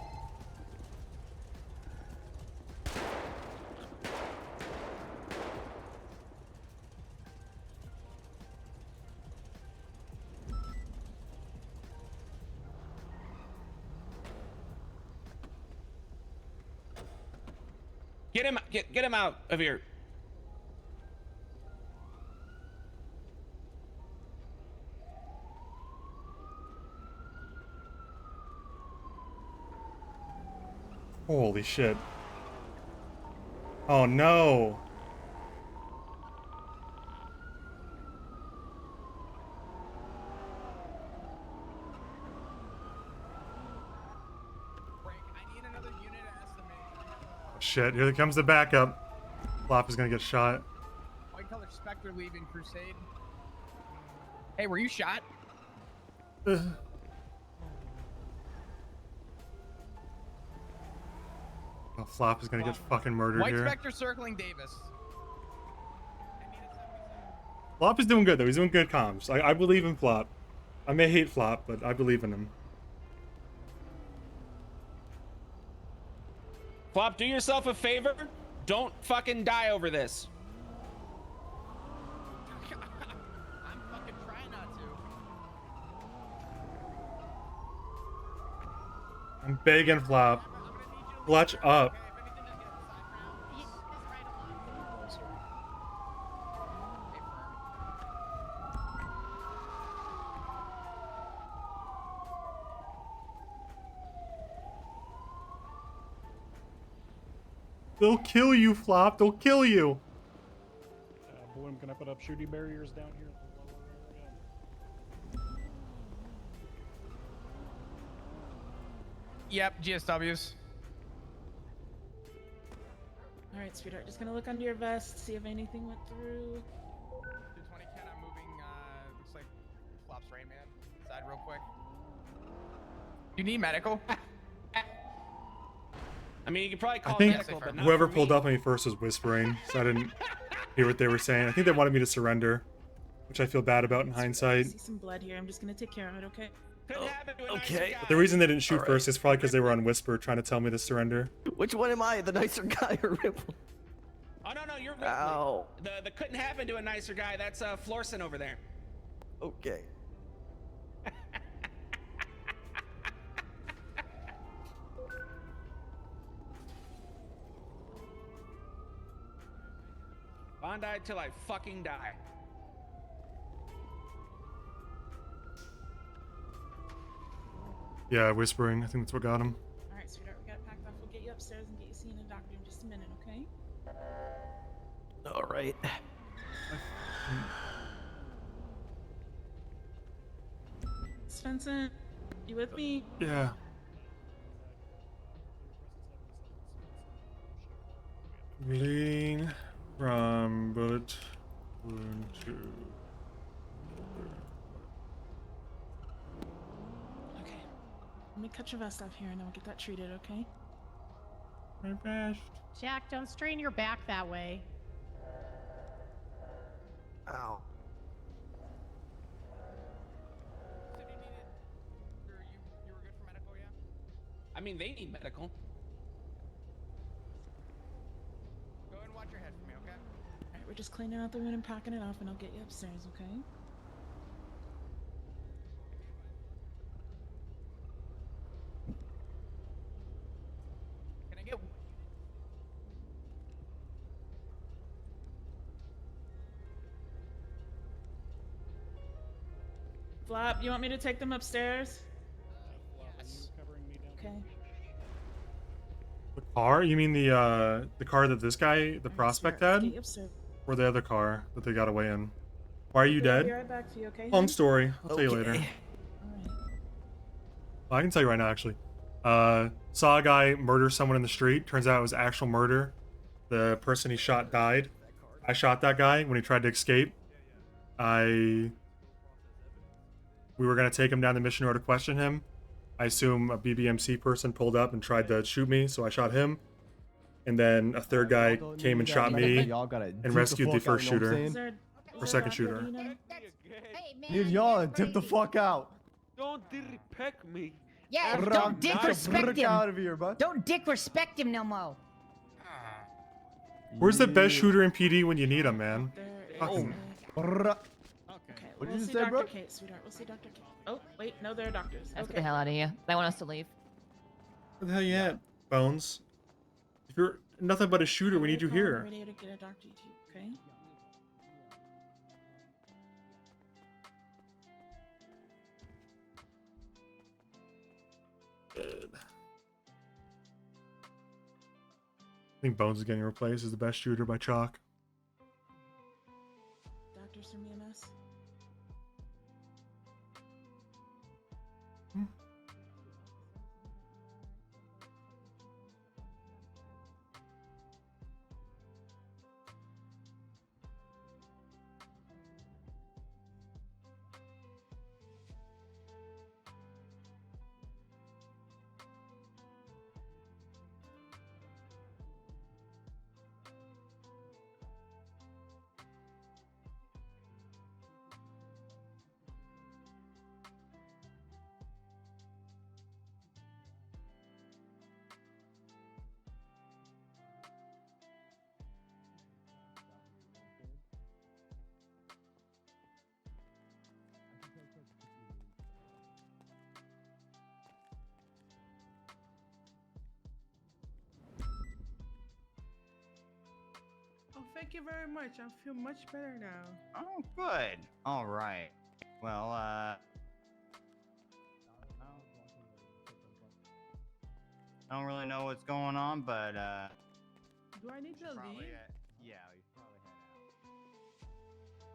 Get him out of here. Holy shit. Oh no. Shit, here comes the backup. Flop is gonna get shot. White color Spectre leaving Crusade. Hey, were you shot? Ugh. Oh, Flop is gonna get fucking murdered White here. Spectre circling Davis. Flop is doing good though. He's doing good comms. I believe in Flop. I may hate Flop, but I believe in him. Flop, do yourself a favor. Don't fucking die over this. I'm fucking trying not to. I'm begging Flop. Clutch up. They'll kill you, Flop. They'll kill you. Bloom, can I put up shooting barriers down here? Yep, GSWs. All right, sweetheart. Just gonna look under your vest, see if anything went through. 220 Ken, I'm moving. Looks like Flop's Rain Man. Side real quick. You need medical? I mean, you could probably I call think medical, but not whoever for pulled me. up on me first was whispering, so I didn't hear what they were saying. I think they wanted me to surrender, which I feel bad about in I hindsight. see some blood here. I'm just gonna take care of it, okay? Okay. But the reason they didn't shoot All right. first is probably because they were on whisper trying to tell me to surrender. Which one am I? The nicer guy or Ripple? Oh no, you're Ripley. Ow. The couldn't happen to a nicer guy. That's Florson over there. Okay. Bondi till I fucking die. Yeah, whispering. I think that's what got him. All right, sweetheart. We got it packed off. We'll get you upstairs and get you seen in a doctor in just a minute, okay? All right. Svensson, you with me? Yeah. Bleeding from bullet wound to. Okay. Let me cut your vest off here and then we'll get that treated, okay? My best. Jack, don't strain your back that way. Ow. I mean, they need medical. Go ahead and watch your head for me, okay? Alright, we're just cleaning out the room and packing it off, and I'll get you upstairs, okay? Can I get? Flop, you want me to take them upstairs? Yes. Okay. The car? You mean the car that this guy, the prospect, had? Get you upstairs. Or the other car that they got away in? Why are you Okay, I'll dead? be right back for you, okay? Long hun? story. I'll tell you later. Alright. Well, I can tell you right now, actually. Saw a guy murder someone in the street. Turns out it was actual murder. The person he shot died. I shot that guy when he tried to escape. We were gonna take him down the mission road to question him. I assume a BBMC person pulled up and tried to shoot me, so I shot him. And then a third guy came and shot me and rescued the first shooter. Or second shooter. Dude, y'all dip the fuck out. Don't disrespect me. Yeah, Bro, don't get dick the respect frick him. out of here, bud. Don't dick respect him no more. Where's the best shooter in PD when you need him, man? Fucking- Okay, What we'll did you see say, Dr. bro? Kate, sweetheart. We'll see Dr. Kate. Oh, wait, no, they're doctors. Let's Okay. get the hell out of here. They want us to leave. Where the hell you at, Bones? If you're nothing but a shooter, we need you here. Ready to get a doctor too, okay? Good. I think Bones is getting replaced as the best shooter by Chalk. Doctors from EMS. Oh, thank you very much. I feel much better now. Oh, good. All right. Well, I don't really know what's going on, but Do I need to probably, leave? yeah, you should probably head out.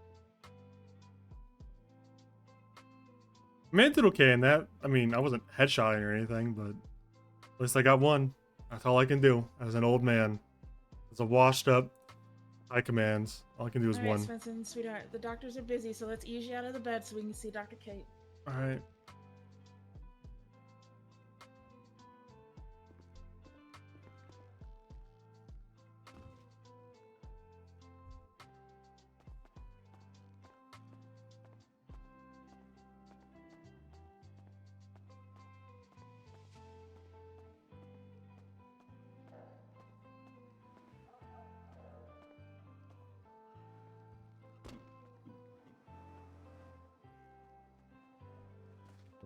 I mean, I did okay in that. I mean, I wasn't headshotting or anything, but at least I got one. That's all I can do as an old man. As a washed up high commands, all I can do is All right, one. Svensson, sweetheart. The doctors are busy, so let's ease you out of the bed so we can see Dr. Kate. All right.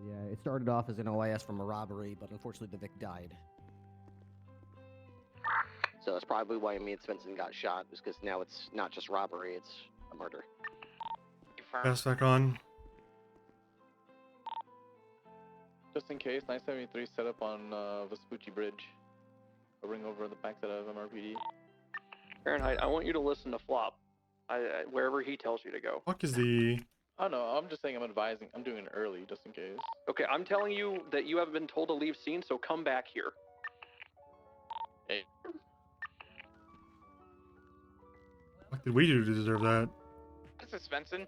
Yeah, it started off as an OIS from a robbery, but unfortunately the Vic died. So that's probably why me and Svensson got shot, is because now it's not just robbery, it's a murder. Pass back on. Just in case, 973 set up on Vespucci Bridge. Hovering over the backside of MRPD. Fahrenheit, I want you to listen to Flop. Wherever he tells you to go. Fuck is the... Oh no, I'm just saying I'm advising. I'm doing it early, just in case. Okay, I'm telling you that you haven't been told to leave scene, so come back here. Hey. What did we do to deserve that? This is Svensson.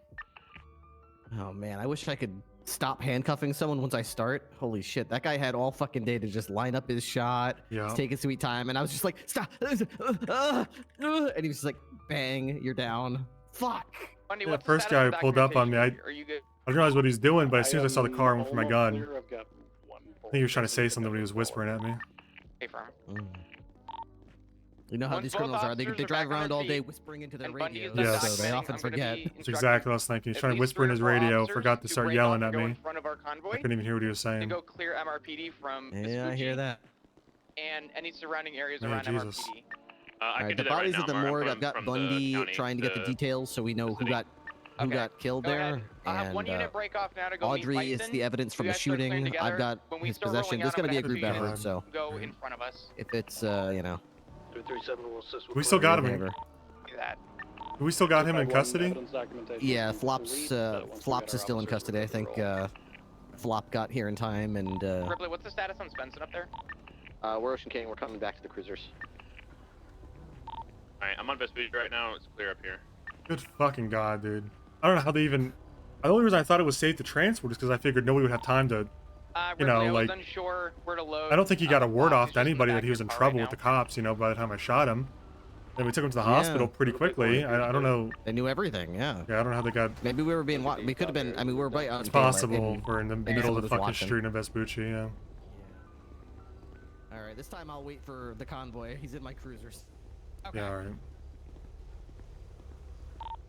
Oh man, I wish I could stop handcuffing someone once I start. Holy shit, that guy had all fucking day to just line up his shot, take his sweet time, and I was just like, stop, and he was just like, bang, you're down. Fuck. Bundy, The what's first status of guy pulled up on me. I documentation? Are you good? didn't realize what he was doing, but as soon as I saw the car, I went for my gun. I've got one for think he was trying to say something, but he was whispering at me. Hey, firm. You know how Once these both criminals are. They officers are drive back on around their all day feet whispering into their and Bundy is radios, done so they documenting, often I'm gonna forget. be That's instructing exactly what I was thinking. He's at trying to least whisper in 3 or his 4 radio, officers forgot to start break yelling off at and go me. in front of our I convoy couldn't even hear what he was to saying. go clear MRPD from Yeah, I Vespucci hear that. and any surrounding areas Man, around Jesus. MRPD. All right, the bodies at the morgue. I've got Bundy trying to get the details, so we know who got killed Go ahead. there. I'll have one And unit break off now to go meet Audrey is Bison. the evidence from You the guys start clearing shooting. together. I've got When we his start possession. rolling There's out, going to I'm be a gonna group have two effort, so units go in front of us. if it's you know, 237 will assist with We still got him. whatever. Do that. We still got him in custody. Yeah, Flops is still in custody. I think Flop got here in time, and Ripley, what's the status on Spencer up there? We're Ocean King. We're coming back to the cruisers. Alright, I'm on Vespucci right now. It's clear up here. Good fucking god, dude. I don't know how they even. The only reason I thought it was safe to transport is because I figured nobody would have time to, you Ripley, know, I was like. unsure where to load. I don't think he got a word off to just in the anybody back that he of was your in car trouble right with the cops. You know, by the time I shot him, then we took him to the hospital pretty quickly. I don't know. they knew everything. Yeah. Yeah, I don't know how they got. Maybe we were being watched. We could have been. I mean, we were right on. It's daylight, possible. and We're in the maybe middle of someone the was fucking watching. street in Vespucci. Yeah. All right, this time I'll wait for the convoy. He's in my cruisers. Yeah. All right.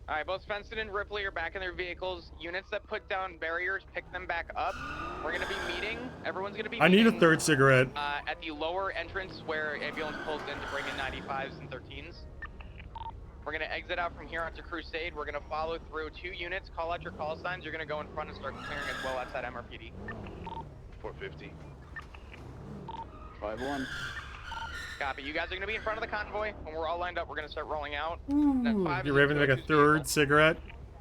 All right, both Svensson and Ripley are back in their vehicles. Units that put down barriers, pick them back up. We're gonna be meeting. Everyone's gonna be. I need a meeting, third cigarette. at the lower entrance where ambulance pulls in to bring in 95s and 13s. We're gonna exit out from here onto Crusade. We're gonna follow through 2 units. Call out your call signs. You're gonna go in front and start clearing as well outside MRPD. 450. 5-1. Copy. You guys are gonna be in front of the convoy. When we're all lined up, we're gonna start rolling out. You're raving to make a third cigarette.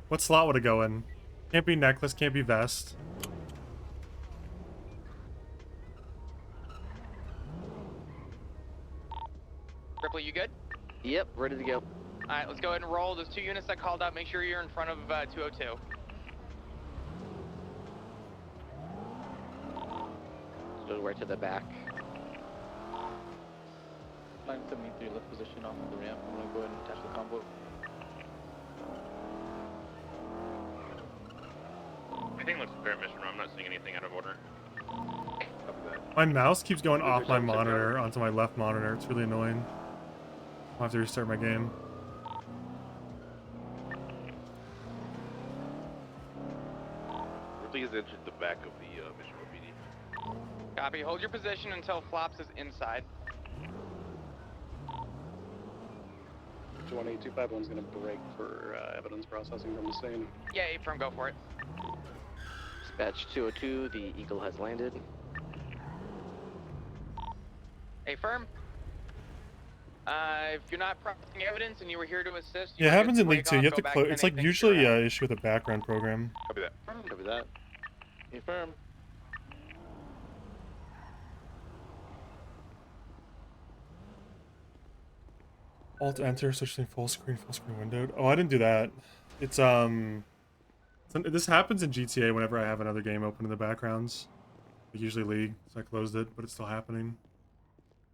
What slot would it go in? Can't be necklace. Can't be vest. Ripley, you good? Yep, ready to go. All right, let's go ahead and roll. Those 2 units that called out, make sure you're in front of 202. So right to the back. Line 73 left position off of the ramp. I'm gonna go ahead and attach the convoy. Everything looks fair, Mission Room. I'm not seeing anything out of order. My mouse keeps going off my monitor onto my left monitor. It's really annoying. I'll have to restart my game. Ripley has entered the back of the Mission Room PD. Copy. Hold your position until Flops is inside. 218-251 is going to break for evidence processing from the scene. Yeah, A-firm, go for it. Dispatch 202, the Eagle has landed. A-firm. If you're not processing evidence and you were here to assist, Yeah, it happens in League 2. You have to close. It's like usually an issue with a background program. Copy that. Copy that. Affirm. Alt enter, switching full screen windowed. Oh, I didn't do that. It's this happens in GTA whenever I have another game open in the backgrounds. Usually League, so I closed it, but it's still happening.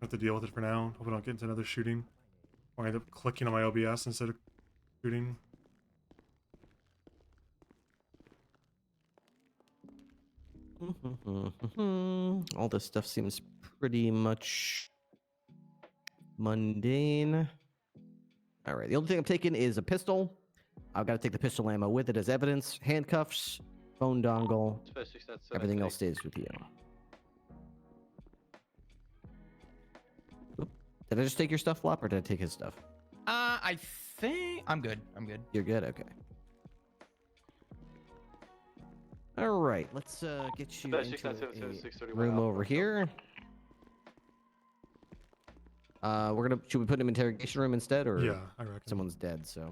I have to deal with it for now. Hope I don't get into another shooting. Or I end up clicking on my OBS instead of shooting. All this stuff seems pretty much mundane. All right, the only thing I'm taking is a pistol. I've got to take the pistol ammo with it as evidence. Handcuffs, phone dongle. Everything else stays with you. Oop. Did I just take your stuff, Flop, or did I take his stuff? I think I'm good. I'm good. You're good? Okay. All right, let's get you into a room over here. Should we put him in interrogation room instead, or yeah, I reckon someone's dead? So,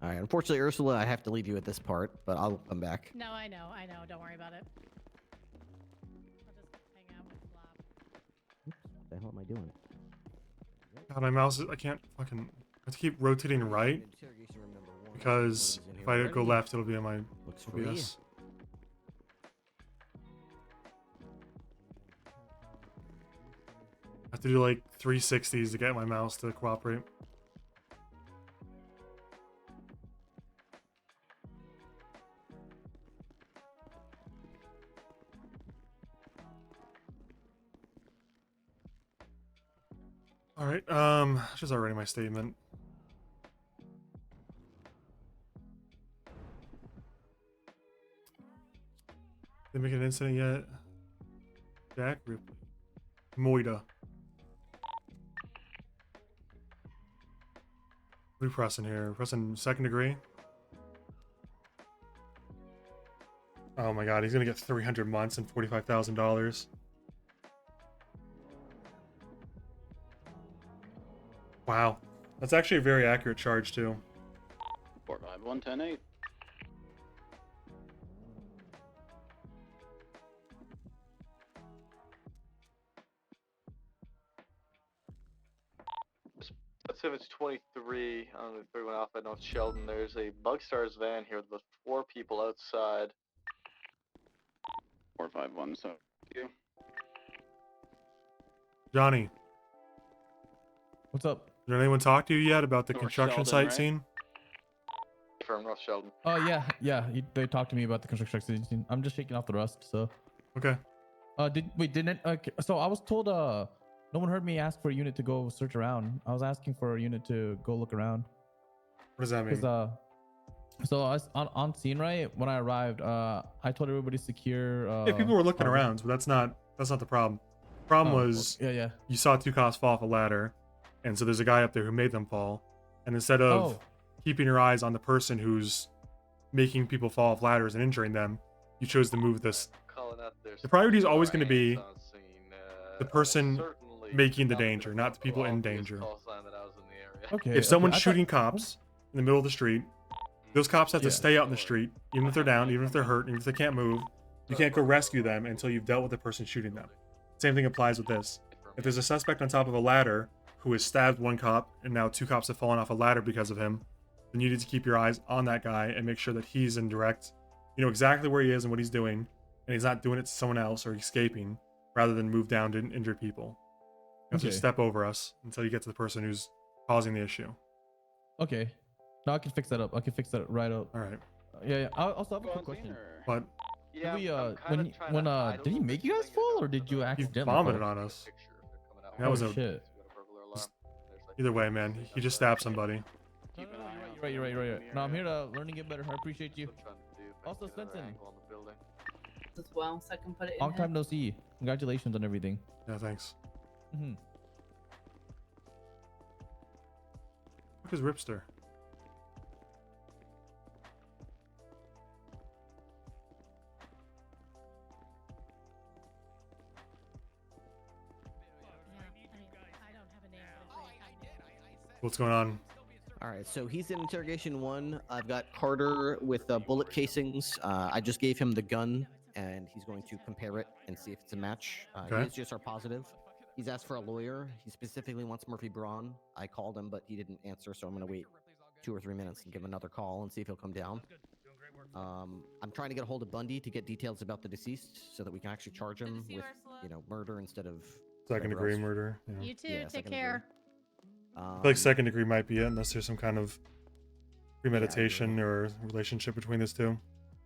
all right. Unfortunately, Ursula, I have to leave you at this part, but I'll come back. No, I know. Don't worry about it. I'll just hang out with Flop. Oops, what the hell am I doing? God, my mouse is, I can't fucking, I have to keep rotating right. Because if I go left, it'll be on my OBS. I have to do like 360s to get my mouse to cooperate. All right. Just already my statement. They make an incident yet? Jack Ripley. Moida. What are we pressing here? Pressing second degree? Oh my god, he's gonna get 300 months and $45,000. Wow. That's actually a very accurate charge, too. 451-10-8. That's 723 on the 31 Alpha North Sheldon. There's a Bugstars van here with 4 people outside. 451, so you. Johnny. What's up? Did anyone talk to you yet about the North construction Sheldon, site right? scene? From North Sheldon. Oh yeah. They talked to me about the construction scene. I'm just shaking off the rust. So. Okay. Didn't? Okay. So I was told. No one heard me ask for a unit to go search around. I was asking for a unit to go look around. What does that mean? So I was on scene, right? When I arrived, I told everybody secure. Yeah, people were looking around, but that's not the problem. The problem was you saw 2 cops fall off a ladder, and so there's a guy up there who made them fall. And instead of keeping your eyes on the person who's making people fall off ladders and injuring them, you chose to move this. The priority is always going to be the person making the danger, not the people in danger. Okay. If someone's shooting cops in the middle of the street, those cops have to stay out in the street, even if they're down, even if they're hurt, even if they can't move. You can't go rescue them until you've dealt with the person shooting them. Same thing applies with this. If there's a suspect on top of a ladder who has stabbed 1 cop and now 2 cops have fallen off a ladder because of him, then you need to keep your eyes on that guy and make sure that he's in direct, you know exactly where he is and what he's doing, and he's not doing it to someone else or escaping, rather than move down to injure people. You have to step over us until you get to the person who's causing the issue. Okay. No, I can fix that up. I can fix that right up. All right. Yeah. I also have a quick question. What? Did did he make you guys fall, or did you accidentally? He vomited on us. That was shit. Either way, man, he just stabbed somebody. You're right. No, I'm here to learn and get better. I appreciate you. Also, Spencer. As well, so I can put it in. Long time no see. Congratulations on everything. Yeah, thanks. Mm-hmm. What is Ripster? What's going on? All right, so he's in interrogation 1. I've got Carter with bullet casings. I just gave him the gun, and he's going to compare it and see if it's a match. Okay. His just are positive. He's asked for a lawyer. He specifically wants Murphy Braun. I called him, but he didn't answer, so I'm going to wait 2 or 3 minutes and give him another call and see if he'll come down. I'm trying to get a hold of Bundy to get details about the deceased so that we can actually charge him with, murder instead of Second-degree murder. Yeah. You too. Take care. I feel like second degree might be it, unless there's some kind of premeditation or relationship between those two.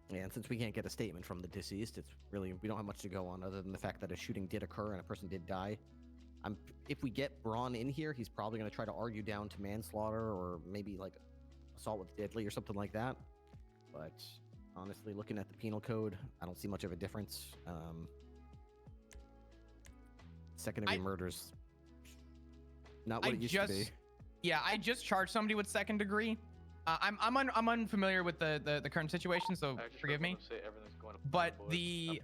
Yeah, and since we can't get a statement from the deceased, it's really, we don't have much to go on other than the fact that a shooting did occur and a person did die. If we get Braun in here, he's probably going to try to argue down to manslaughter or maybe like assault with deadly or something like that. But honestly, looking at the penal code, I don't see much of a difference. Second-degree murders. Not what it used to be. Yeah, I just charged somebody with second degree. I'm unfamiliar with the current situation, so forgive me. But across the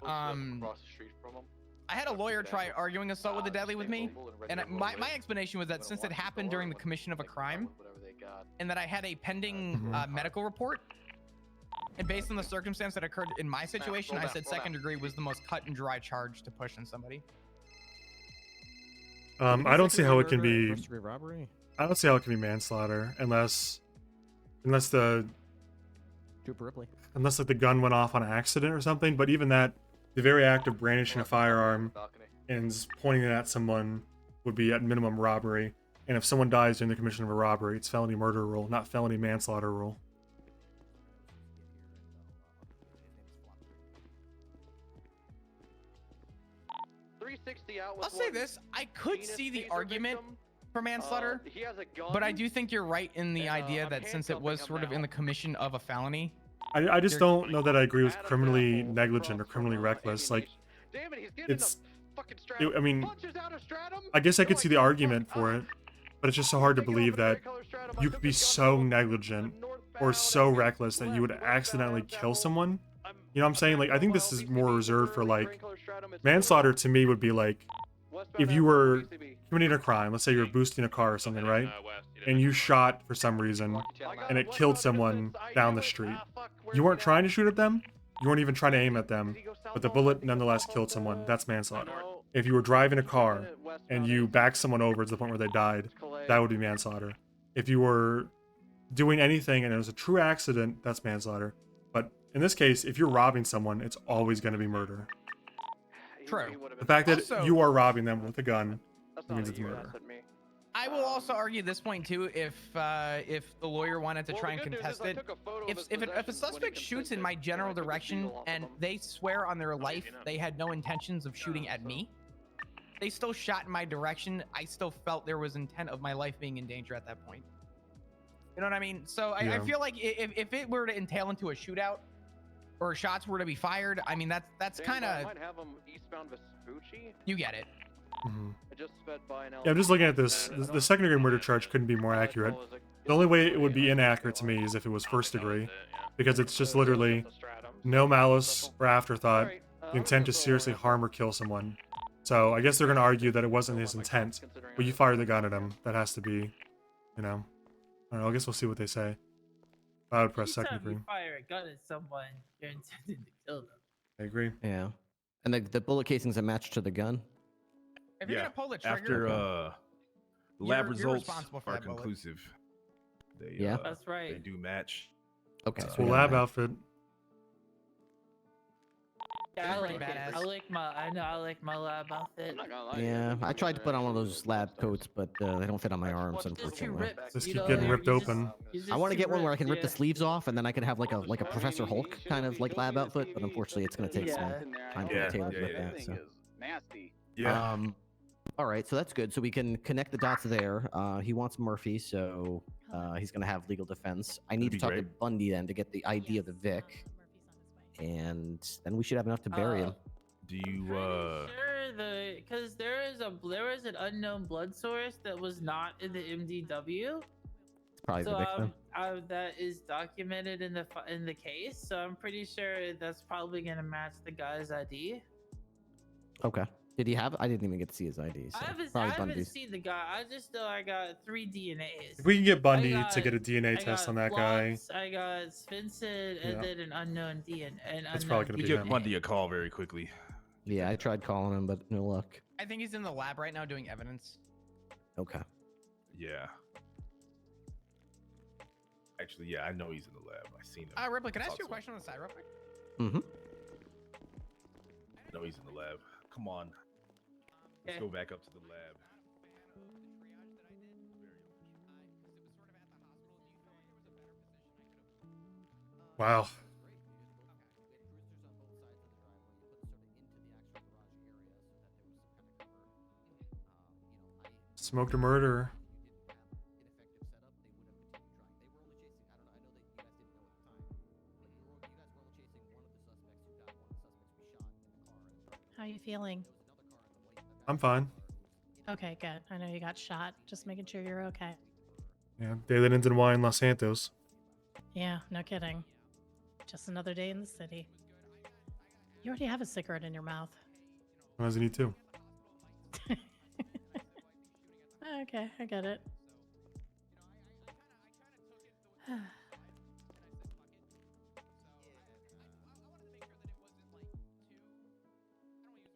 street from him. I had a lawyer try arguing assault with a deadly with me, and my explanation was that since it happened during the commission of a crime, and that I had a pending medical report, and based on the circumstance that occurred in my situation, I said second degree was the most cut and dry charge to push on somebody. I don't see how it can be. First-degree robbery? I don't see how it can be manslaughter unless the Trooper Ripley. unless like the gun went off on accident or something. But even that, the very act of brandishing a firearm and pointing it at someone would be at minimum robbery. And if someone dies during the commission of a robbery, it's felony murder rule, not felony manslaughter rule. I'll say this: I could see the argument for manslaughter. He has a gun. But I do think you're right in the idea that since it was sort of in the commission of a felony. I just don't know that I agree with criminally negligent or criminally reckless. Like, Damn it, he's getting it's. fucking stratum. I mean, Punches out a stratum. I guess I could see the argument for it, but it's just so hard to believe that you could be so negligent or so reckless that you would accidentally kill someone. You know what I'm saying? Like, I think this is more reserved for, like, manslaughter to me would be like, if you were committing a crime, let's say you're boosting a car or something, right? And you shot for some reason, and it killed someone down the street. You weren't trying to shoot at them, you weren't even trying to aim at them, but the bullet nonetheless killed someone. That's manslaughter. If you were driving a car, and you backed someone over to the point where they died, that would be manslaughter. If you were doing anything and it was a true accident, that's manslaughter. But in this case, if you're robbing someone, it's always going to be murder. True. The fact that Also, you are robbing them with a gun means it's murder. I will also argue this point too, if the lawyer wanted to try and contest it. If a suspect shoots in my general direction and they swear on their life they had no intentions of shooting at me, they still shot in my direction, I still felt there was intent of my life being in danger at that point. You know what I mean? So I feel like if it were to entail into a shootout or shots were to be fired, I mean that's kind of, might have him eastbound Vespucci. you get it. I just sped by an Yeah, I'm just looking at this. The second degree murder charge couldn't be more accurate. The only way it would be inaccurate to me is if it was first degree, because it's just literally no malice or afterthought. The intent to seriously harm or kill someone. So I guess they're going to argue that it wasn't his intent, but you fired the gun at him. That has to be, you know. I don't know. I guess we'll see what they say. I would press second degree. Fire a gun at someone, you're intended to kill them. I agree. Yeah. And the bullet casings are matched to the gun? If you're gonna pull the trigger, After lab you're results responsible for are that bullet. conclusive, they Yeah. That's right. they do match. Okay. Cool lab outfit. Yeah, I like it. badass. I like my lab outfit. Yeah, I tried to put on one of those lab coats, but they don't fit on my arms, Just too unfortunately. ripped. Just you keep know, getting you're ripped just- open. you're just I want to too get one where I can rip the ripped, sleeves off, and then I can have like a Professor Hulk kind of like lab outfit. But unfortunately, it's gonna take some time to get tailored with that. So. Nasty. Yeah. All right, so that's good. So we can connect the dots there. He wants Murphy, so he's gonna have legal defense. I need to be talk to great. Bundy then to get the ID of the Vic, and then we should have enough to bury him. Do you Sure, because there was an unknown blood source that was not in the MDW. It's probably So the victim. that is documented in the case. So I'm pretty sure that's probably gonna match the guy's ID. Okay. Did he have? I didn't even get to see his ID. So I probably haven't Bundy's. seen the guy. I just know I got 3 DNAs. If we can get Bundy I to get a DNA I test got on that guy, Flops, I got Svensson, and Yeah. then an unknown DNA. That's probably gonna you be give him. Bundy a call very quickly? Yeah, I tried calling him, but no luck. I think he's in the lab right now doing evidence. Okay. Yeah. Actually, yeah, I know he's in the lab. I seen him. Ripley, can I ask Talked you a to him. question on the side real quick? Mm-hmm. I know he's in the lab. Come on. Let's go back up to the lab. wow. Smoked a murderer. How are you feeling? I'm fine. Okay, good. I know you got shot. Just making sure you're okay. Yeah, day that ends in wine, Los Santos. Yeah, no kidding. Just another day in the city. You already have a cigarette in your mouth. Why does he need two? Okay, I get it.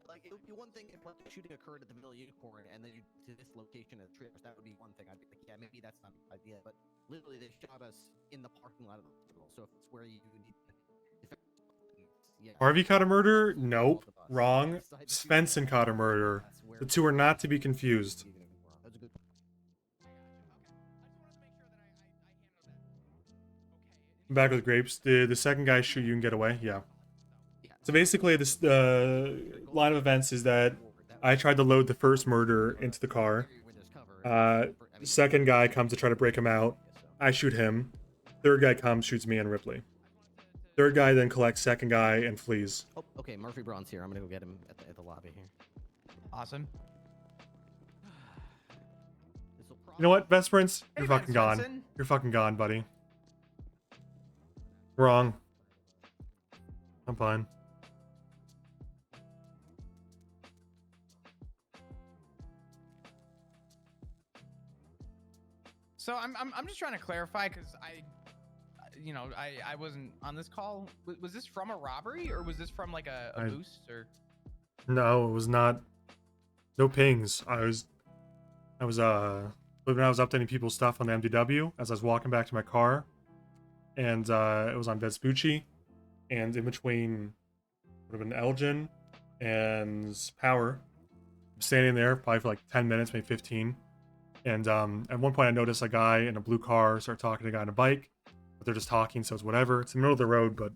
Like, it would be one thing if like the shooting occurred at the Villa Unicorn and then you to this location as triggers. That would be one thing. I'd be like, yeah, maybe that's not the idea. But literally, they shot us in the parking lot of the hospital. So if it's where you need, Harvey caught a murder? Nope. Wrong. Svensson caught a murder. The two are not to be confused. I'm back with grapes. Did the second guy shoot you and get away? Yeah. So basically, this line of events is that I tried to load the first murder into the car. Second guy comes to try to break him out. I shoot him. Third guy comes, shoots me and Ripley. Third guy then collects second guy and flees. Oh, okay. Murphy Braun's here. I'm gonna go get him at the lobby here. Awesome. You know what, Best Prince? Hey, You're Van fucking gone. Swenson. You're fucking gone, buddy. Wrong. I'm fine. So I'm just trying to clarify because I wasn't on this call. Was this from a robbery or was this from like a boost or? No, it was not. No pings. I was when I was updating people's stuff on the MDW as I was walking back to my car, and it was on Vespucci, and in between would have been Elgin and Power. I'm standing there probably for like 10 minutes, maybe 15. And at one point I noticed a guy in a blue car start talking to a guy on a bike, but they're just talking, so it's whatever. It's in the middle of the road, but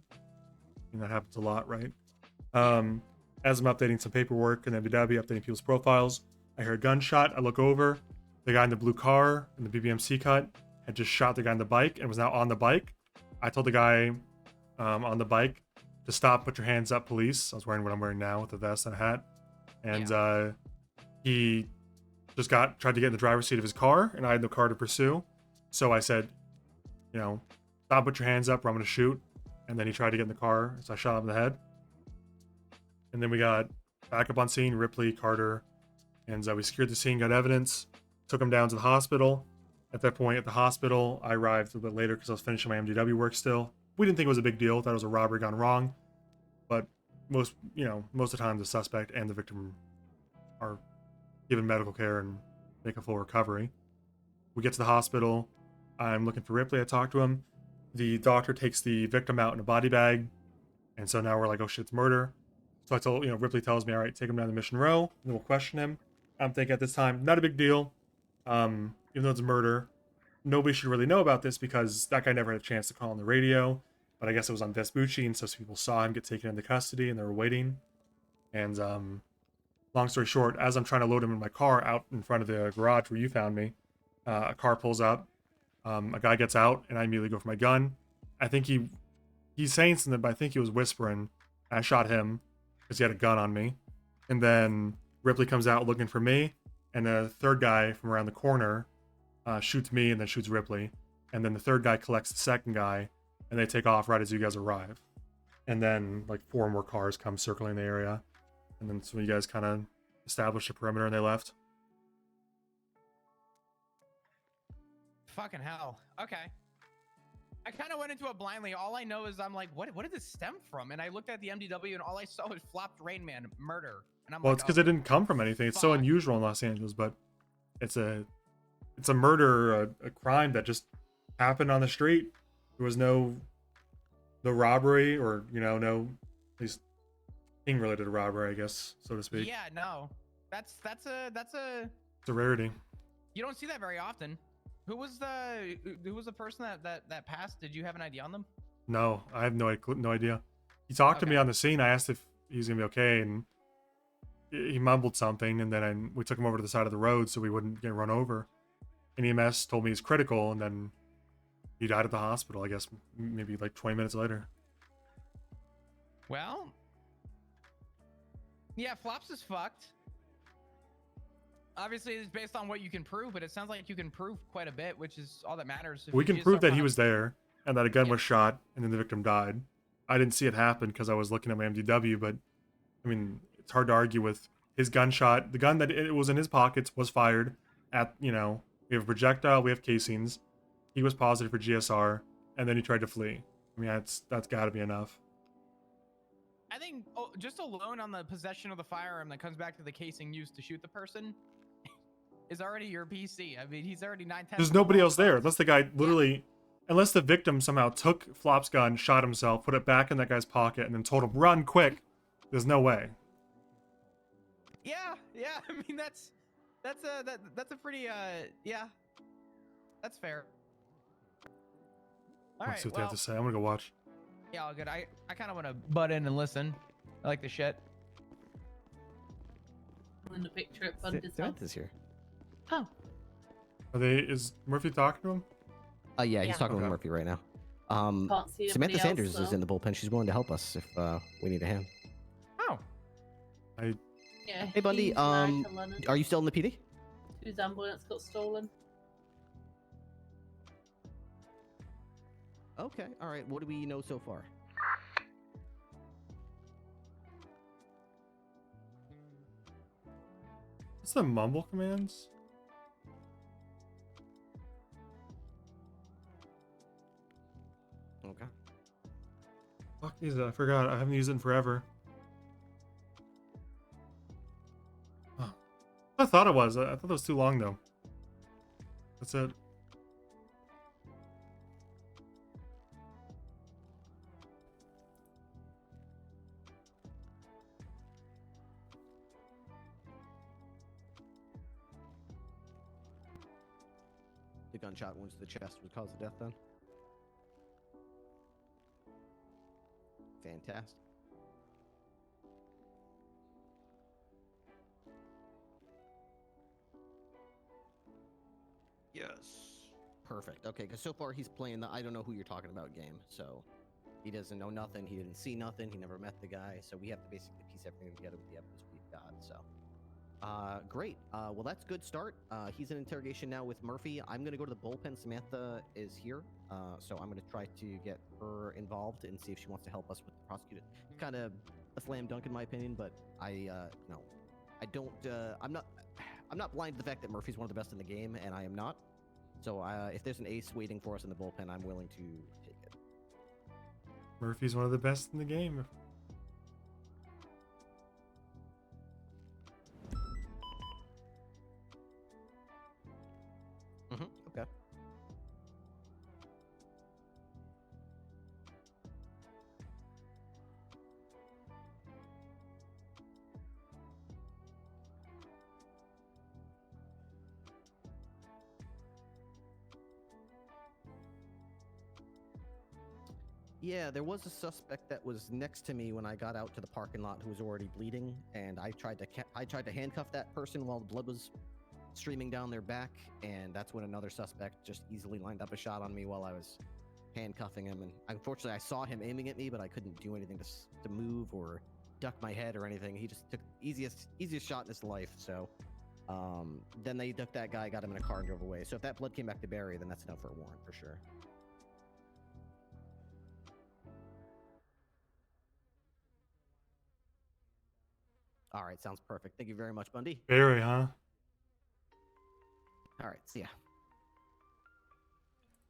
that happens a lot, right? As I'm updating some paperwork in the MDW, updating people's profiles, I hear a gunshot. I look over. The guy in the blue car in the BBMC cut had just shot the guy on the bike and was now on the bike. I told the guy on the bike to stop, put your hands up, police. I was wearing what I'm wearing now with a vest and a hat. And he just tried to get in the driver's seat of his car, and I had no car to pursue. So I said, stop, put your hands up, or I'm going to shoot. And then he tried to get in the car, so I shot him in the head. And then we got backup on scene, Ripley, Carter, and we secured the scene, got evidence, took him down to the hospital. At that point, at the hospital, I arrived a bit later because I was finishing my MDW work still. We didn't think it was a big deal, thought it was a robbery gone wrong. But most of the time, the suspect and the victim are given medical care and make a full recovery. We get to the hospital. I'm looking for Ripley. I talk to him. The doctor takes the victim out in a body bag. And so now we're like, oh shit, it's murder. So I told, Ripley tells me, all right, take him down to Mission Row, and then we'll question him. I'm thinking at this time, not a big deal. Even though it's murder, nobody should really know about this because that guy never had a chance to call on the radio. But I guess it was on Vespucci, and so some people saw him get taken into custody, and they were waiting. And long story short, as I'm trying to load him in my car out in front of the garage where you found me, a car pulls up. A guy gets out, and I immediately go for my gun. I think he's saying something, but I think he was whispering. I shot him because he had a gun on me. And then Ripley comes out looking for me, and the third guy from around the corner shoots me and then shoots Ripley. And then the third guy collects the second guy, and they take off right as you guys arrive. And then like 4 more cars come circling the area. And then so you guys kind of established a perimeter and they left. Fucking hell. Okay. I kind of went into it blindly. All I know is I'm like, what did this stem from? And I looked at the MDW and all I saw was flopped Rain Man murder. And I'm Well, like, it's because it didn't come from anything. It's so unusual in Los Angeles, but it's a murder, a crime that just happened on the street. There was no robbery or, no, at least thing related to robbery, I guess, so to speak. Yeah, no. That's a It's a rarity. You don't see that very often. Who was the person that passed? Did you have an idea on them? No, I have no idea. He talked to me on the scene. I asked if he's gonna be okay, and he mumbled something, and then we took him over to the side of the road so we wouldn't get run over. And EMS told me he's critical, and then he died at the hospital, I guess, maybe like 20 minutes later. Well, yeah, Flops is fucked. Obviously, it's based on what you can prove, but it sounds like you can prove quite a bit, which is all that matters. We can prove that he was there and that a gun was shot and then the victim died. I didn't see it happen because I was looking at my MDW, but I mean, it's hard to argue with his gunshot. The gun that it was in his pockets was fired at, we have a projectile, we have casings. He was positive for GSR, and then he tried to flee. I mean, that's got to be enough. I think just alone on the possession of the firearm that comes back to the casing used to shoot the person is already your PC. I mean, he's already 9/10. There's nobody else there, unless the guy literally, unless the victim somehow took Flop's gun, shot himself, put it back in that guy's pocket, and then told him, run quick. There's no way. Yeah. I mean, that's a pretty yeah, that's fair. All right. Let's see what they have to say. I'm gonna go watch. Yeah, all good. I kind of want to butt in and listen. I like the shit. I'm in the picture at Bundy's house. is here. Oh. Is Murphy talking to him? Yeah, he's Yeah. talking with Okay. Murphy right now. Can't see Samantha anybody else, Sanders is though. in the bullpen. She's willing to help us if we need a hand. Oh. Yeah, Hey, Bundy. he's married to Leonard, Are you still in the PD? whose ambulance got stolen. Okay. All right. What do we know so far? What's the mumble commands? Okay. Fuck is it? I forgot. I haven't used it in forever. Oh. I thought it was. I thought it was too long though. That's it. The gunshot wounds to the chest would cause the death then? Fantastic. Yes. Perfect. Okay, because so far he's playing the I don't know who you're talking about game. So he doesn't know nothing. He didn't see nothing. He never met the guy. So we have to basically piece everything together with the evidence we've got. So great. Well, that's a good start. He's in interrogation now with Murphy. I'm going to go to the bullpen. Samantha is here. So I'm going to try to get her involved and see if she wants to help us with the prosecutor. Kind of a slam dunk in my opinion, but no, I don't, I'm not blind to the fact that Murphy's one of the best in the game, and I am not. So if there's an ace waiting for us in the bullpen, I'm willing to take it. Murphy's one of the best in the game. Okay. Yeah, there was a suspect that was next to me when I got out to the parking lot who was already bleeding, and I tried to handcuff that person while the blood was streaming down their back, and that's when another suspect just easily lined up a shot on me while I was handcuffing him. And unfortunately, I saw him aiming at me, but I couldn't do anything to move or duck my head or anything. He just took the easiest shot in his life. So then they ducked that guy, got him in a car, and drove away. So if that blood came back to Barry, then that's enough for a warrant for sure. All right, sounds perfect. Thank you very much, Bundy. Barry, huh? All right, see ya.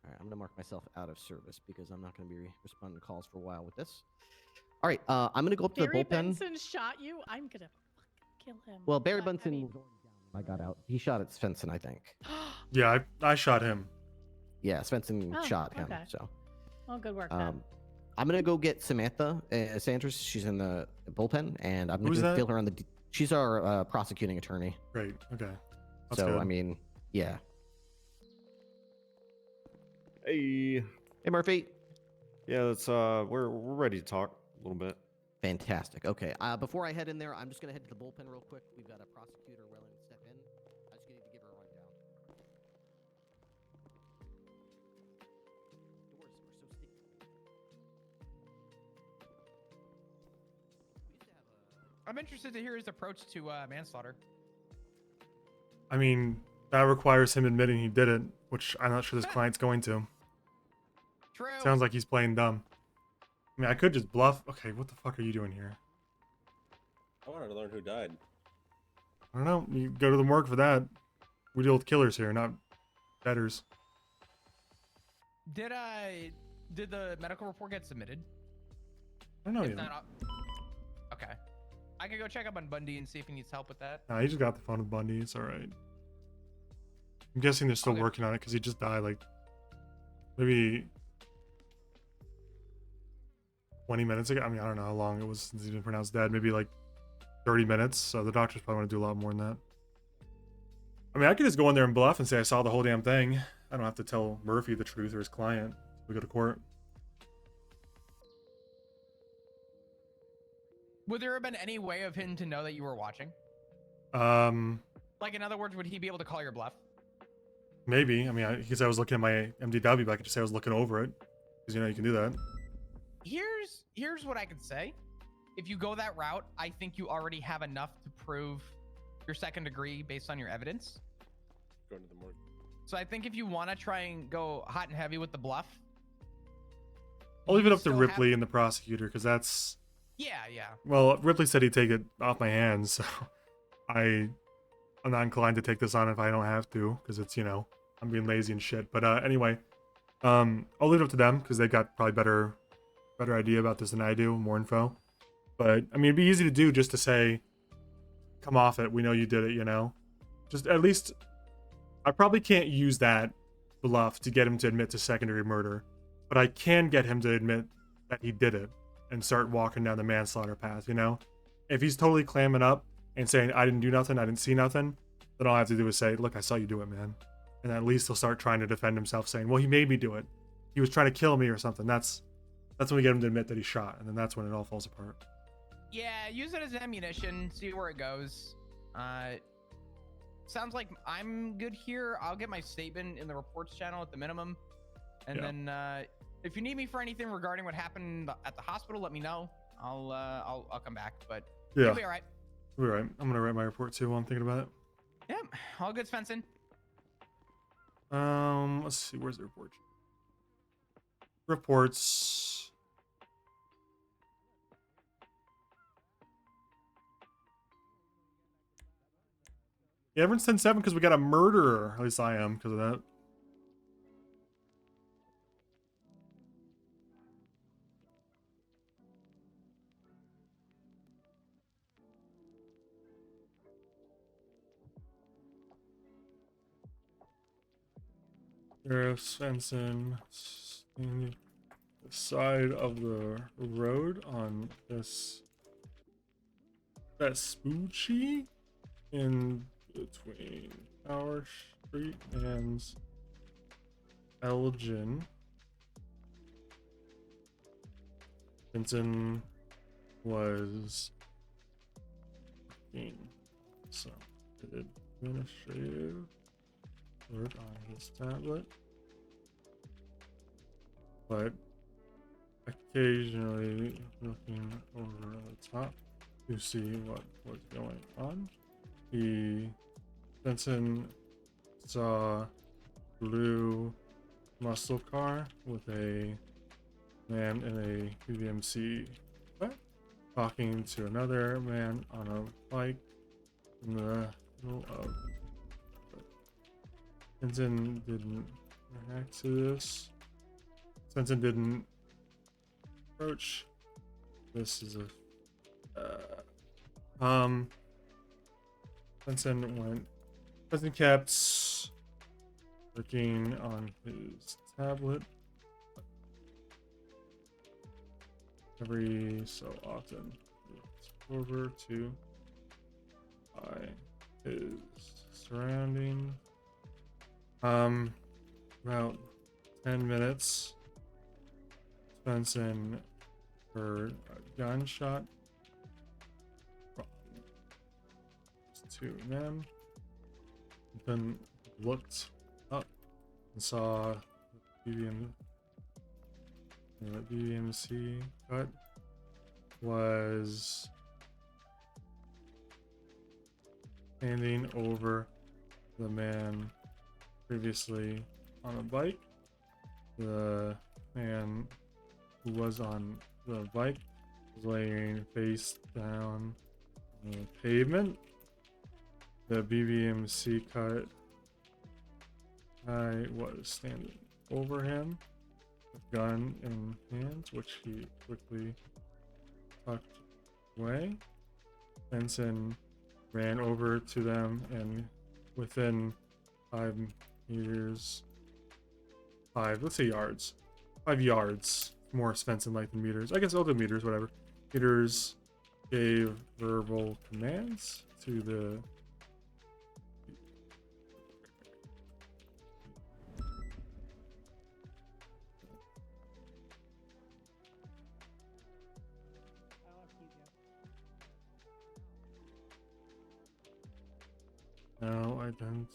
All right, I'm gonna mark myself out of service because I'm not gonna be responding to calls for a while with this. All right, I'm gonna go up to Barry the bullpen. Benson shot you. I'm gonna fucking kill him. Well, Barry But, I Benson mean- was already down when I got out. He shot at Svensson, I think. Yeah, I shot him. Yeah, Svensson Oh, shot him. okay. So, Well, good work. Then. I'm gonna go get Samantha Sanders. She's in the bullpen, and I'm Who's gonna that? fill her on the. She's our prosecuting attorney. Great. Okay. That's So good. I mean, yeah. Hey. Hey, Murphy. Yeah, let's we're ready to talk a little bit. Fantastic. Okay. Before I head in there, I'm just gonna head to the bullpen real quick. We've got a prosecutor willing to step in. I just need to give her a rundown. Doors are so sticky. I'm interested to hear his approach to manslaughter. I mean, that requires him admitting he did it, which I'm not sure this client's going to. True. Sounds like he's playing dumb. I mean, I could just bluff. Okay, what the fuck are you doing here? I wanted to learn who died. I don't know. You go to the morgue for that. We deal with killers here, not debtors. Did the medical report get submitted? I don't know If yet. not, okay. I could go check up on Bundy and see if he needs help with that. Nah, he just got the phone with Bundy. It's all right. I'm guessing they're still working on it because he just died like maybe 20 minutes ago. I mean, I don't know how long it was since he's been pronounced dead. Maybe like 30 minutes. So the doctors probably want to do a lot more than that. I mean, I could just go in there and bluff and say I saw the whole damn thing. I don't have to tell Murphy the truth or his client. We go to court. Would there have been any way of him to know that you were watching? Um, Like, in other words, would he be able to call your bluff? Maybe. I mean, because I was looking at my MDW, but I could just say I was looking over it. Because, you know, you can do that. Here's what I could say. If you go that route, I think you already have enough to prove your second degree based on your evidence. Going to the morgue. So I think if you want to try and go hot and heavy with the bluff, I'll leave it you up to still Ripley have- and the prosecutor, because that's... Yeah. Well, Ripley said he'd take it off my hands, so I'm not inclined to take this on if I don't have to, because it's, you know, I'm being lazy and shit. But anyway, I'll leave it up to them, because they got probably better idea about this than I do, more info. But, I mean, it'd be easy to do just to say, come off it, we know you did it, you know? Just at least, I probably can't use that bluff to get him to admit to secondary murder, but I can get him to admit that he did it and start walking down the manslaughter path, you know? If he's totally clamming up and saying, I didn't do nothing, I didn't see nothing, then all I have to do is say, look, I saw you do it, man. And at least he'll start trying to defend himself, saying, well, he made me do it. He was trying to kill me or something. That's when we get him to admit that he shot, and then that's when it all falls apart. Yeah, use it as ammunition, see where it goes. Sounds like I'm good here. I'll get my statement in the reports channel at the minimum. And then if you need me for anything regarding what happened at the hospital, let me know. I'll come back, but Yeah. you'll be all right. We'll be all right. I'm gonna write my report too while I'm thinking about it. Yep, all good, Svensson. Let's see, where's the report? Reports. Yeah, everyone's 10-7 because we got a murderer. At least I am because of that. Sheriff Svensson standing the side of the road on this Vespucci in between Tower Street and Elgin. Vincent was working some administrative work on his tablet, but occasionally looking over the top to see what was going on. Vincent saw blue muscle car with a man in a UVMC talking to another man on a bike in the middle of. Vincent didn't react to this. Vincent didn't approach. This is a Vincent kept working on his tablet every so often. Over to his surrounding. About 10 minutes. Svensson heard a gunshot from two men. Then looked up and saw the BMC cut was standing over the man previously on a bike. The man who was on the bike was laying face down on the pavement. The BBMC cut guy was standing over him, with gun in hands, which he quickly tucked away. Benson ran over to them, and within 5 meters, let's say yards, 5 yards, more Svensson like than meters. I guess I'll do meters, whatever. Meters gave verbal commands to the now identified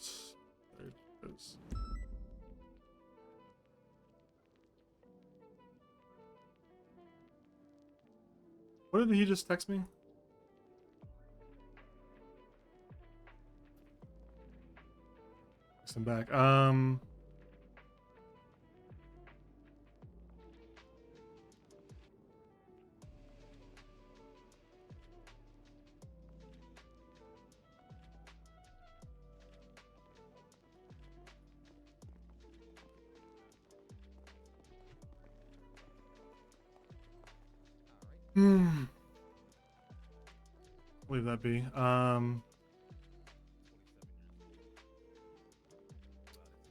as What did he just text me? Text him back. Leave that be.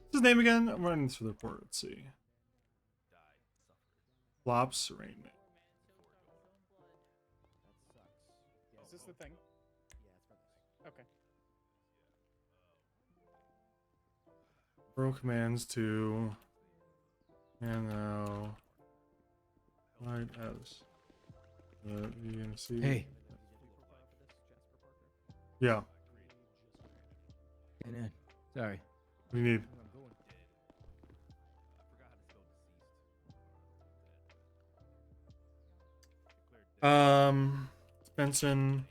What's his name again? I'm running this for the report. Let's see. Flops Rain Man. Is this the thing? Okay. Throw commands to and now light as the VNC. Hey. Yeah. Hey, Ned. Sorry. What do you need? Benson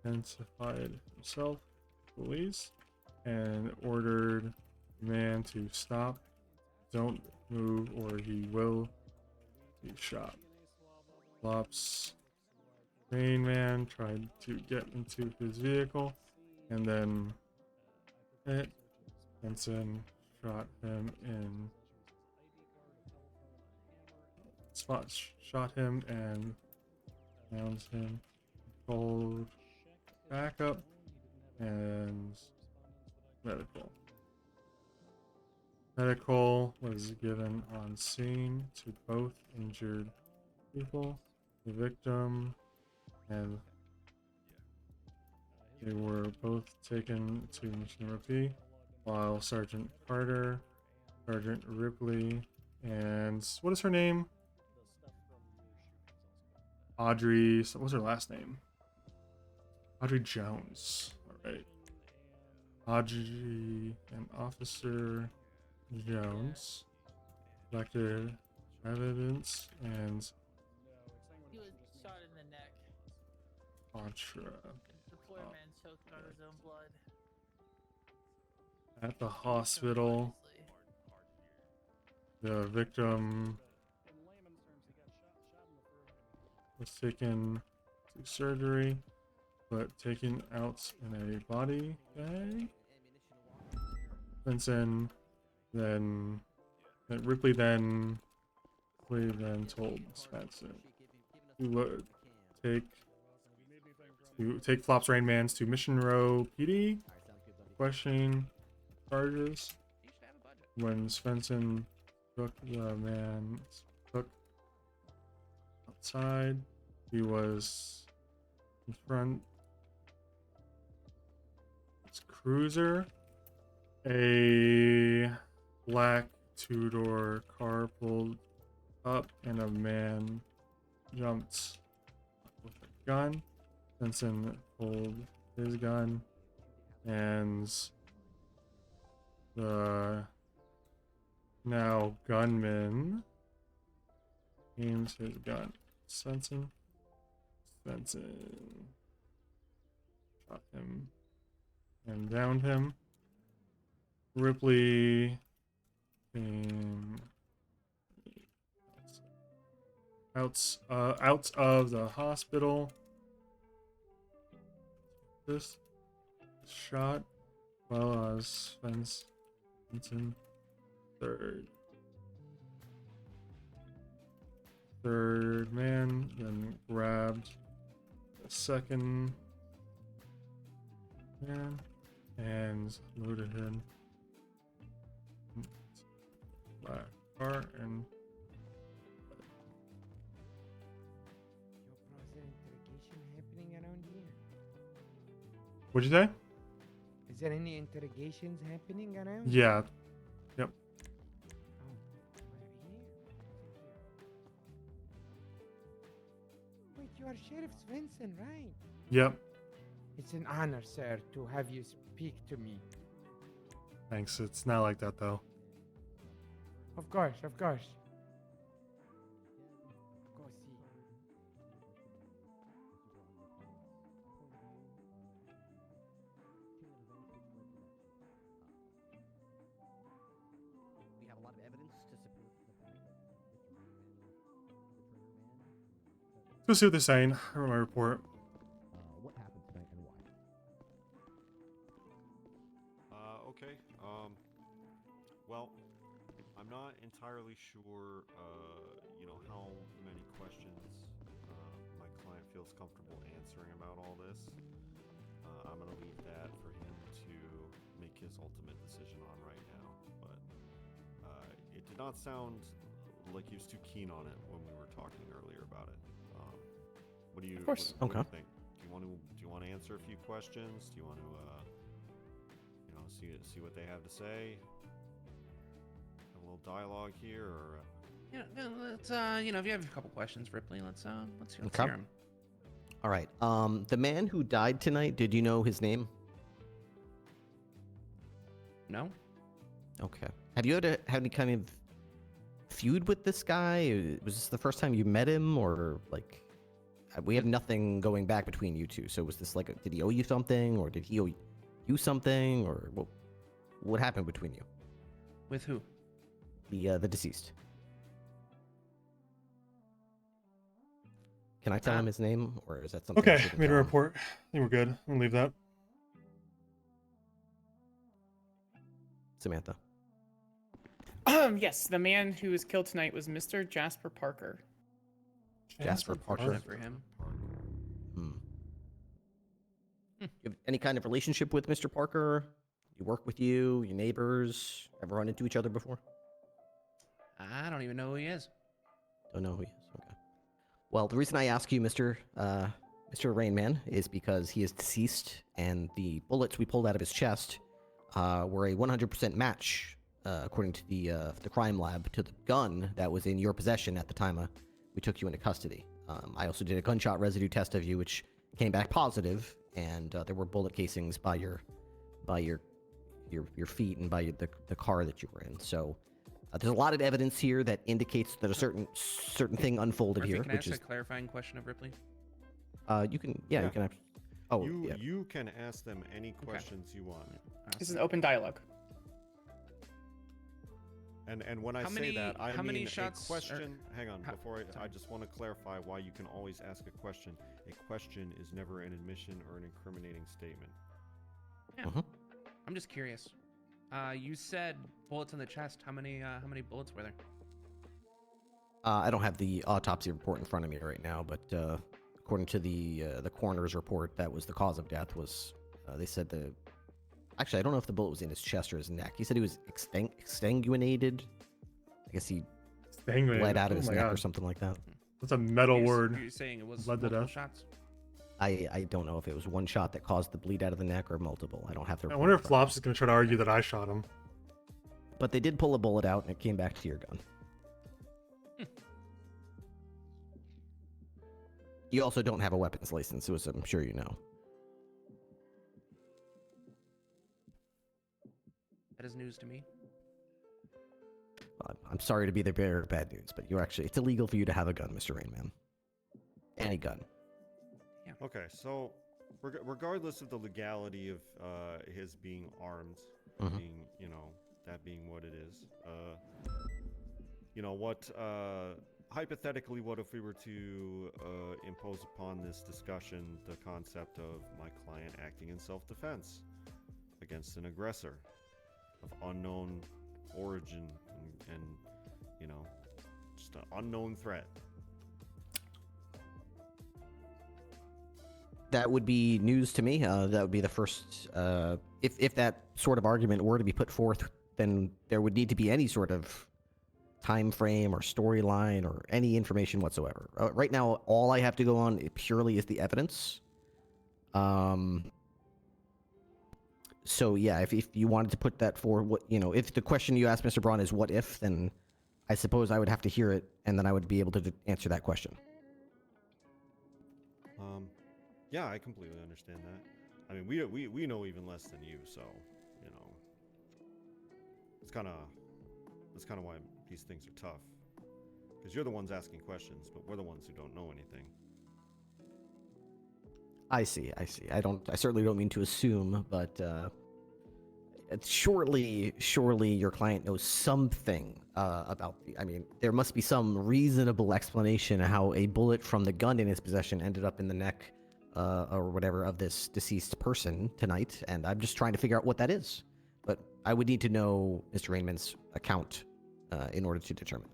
identified himself, police, and ordered the man to stop. Don't move or he will be shot. Flops Rain Man tried to get into his vehicle and then hit. Benson shot him in spot, shot him and found him. Called backup and medical. Medical was given on scene to both injured people, the victim, and they were both taken to Mission P, while Sergeant Carter, Sergeant Ripley, and what is her name? Audrey, what's her last name? Audrey Jones. All right. Audrey and Officer Jones collected evidence and He was shot in the neck. Contra The poor man choked on his own blood. at the hospital. The victim was taken to surgery, but taken out in a body bag. Benson then Ripley then told Spencer to take Flops Rain Mans to Mission Row PD, questioning charges. When Svensson took the man outside, he was in front his cruiser. A black two-door car pulled up and a man jumped with a gun. Benson pulled his gun and the now gunman aims his gun. Svensson shot him and downed him. Ripley came out of the hospital. This shot while Svensson third man then grabbed the second man and loaded him black car and what'd you say? Is there any interrogations happening around? Yeah. Yep. Wait, you are Sheriff Svensson, right? Yep. It's an honor, sir, to have you speak to me. Thanks. It's not like that though. Of course, of course. Let's see what they're saying. I wrote my report. What happened tonight and why? Okay. Well, I'm not entirely sure, how many questions my client feels comfortable answering about all this. I'm gonna leave that for him to make his ultimate decision on right now. But it did not sound like he was too keen on it when we were talking earlier about it. What do you? Of course. What do Okay. you think? Do you want to answer a few questions? Do you want to, see what they have to say? Have a little dialogue here, or? Yeah, let's if you have a couple questions, Ripley, let's hear Okay. them. All right. The man who died tonight, did you know his name? No. Okay. Have you had any kind of feud with this guy? Was this the first time you met him, or like, we have nothing going back between you two? So was this like, did he owe you something, or did he owe you something, or what happened between you? With who? The deceased. Can I tell him his name, or is that something? I Okay, shouldn't made a tell him? report. I think we're good. I'll leave that. Samantha. Yes, the man who was killed tonight was Mr. Jasper Parker. Jasper Parker. Good for him. You have any kind of relationship with Mr. Parker? You work with you, your neighbors, ever run into each other before? I don't even know who he is. Don't know who he is. Okay. Well, the reason I ask you, Mr. Rainman, is because he is deceased, and the bullets we pulled out of his chest were a 100% match, according to the crime lab, to the gun that was in your possession at the time we took you into custody. I also did a gunshot residue test of you, which came back positive, and there were bullet casings by your feet and by the car that you were in. So there's a lot of evidence here that indicates that a certain thing unfolded Murphy, here, can I which ask is a clarifying question of Ripley? you can you can. Oh, yeah. You can ask them any questions you want. This is an open dialogue. And when I How say many- that, I how mean many a shots question. Hang on, how- before I just want to clarify why you can always ask a question. A question is never an admission or an incriminating statement. Yeah. I'm just curious. You said bullets in the chest. How many bullets were there? I don't have the autopsy report in front of me right now, but according to the coroner's report, that was the cause of death. Was they said actually, I don't know if the bullet was in his chest or his neck. He said he was exsanguinated. I guess he bled out of his neck or something like that. That's a metal word. You're saying it was Bled to multiple death. shots? I don't know if it was one shot that caused the bleed out of the neck or multiple. I don't have the I report. wonder if Flops is going to try to argue that I shot him. But they did pull a bullet out and it came back to your gun. You also don't have a weapons license, as I'm sure you know. That is news to me. I'm sorry to be the bearer of bad news, but it's illegal for you to have a gun, Mr. Rainman. Any gun. Okay, so regardless of the legality of his being armed, Mhm. being that being what it is, hypothetically, what if we were to impose upon this discussion the concept of my client acting in self-defense against an aggressor of unknown origin and just an unknown threat? That would be news to me. That would be the first. If that sort of argument were to be put forth, then there would need to be any sort of time frame or storyline or any information whatsoever. Right now, all I have to go on purely is the evidence. So yeah, if you wanted to put that forward, if the question you asked Mr. Braun is what if, then I suppose I would have to hear it, and then I would be able to answer that question. Yeah, I completely understand that. I mean, we know even less than you, so it's kind of why these things are tough, because you're the ones asking questions, but we're the ones who don't know anything. I see. I certainly don't mean to assume, but surely your client knows something about the. I mean, there must be some reasonable explanation how a bullet from the gun in his possession ended up in the neck or whatever of this deceased person tonight, and I'm just trying to figure out what that is. But I would need to know Mr. Rainman's account in order to determine.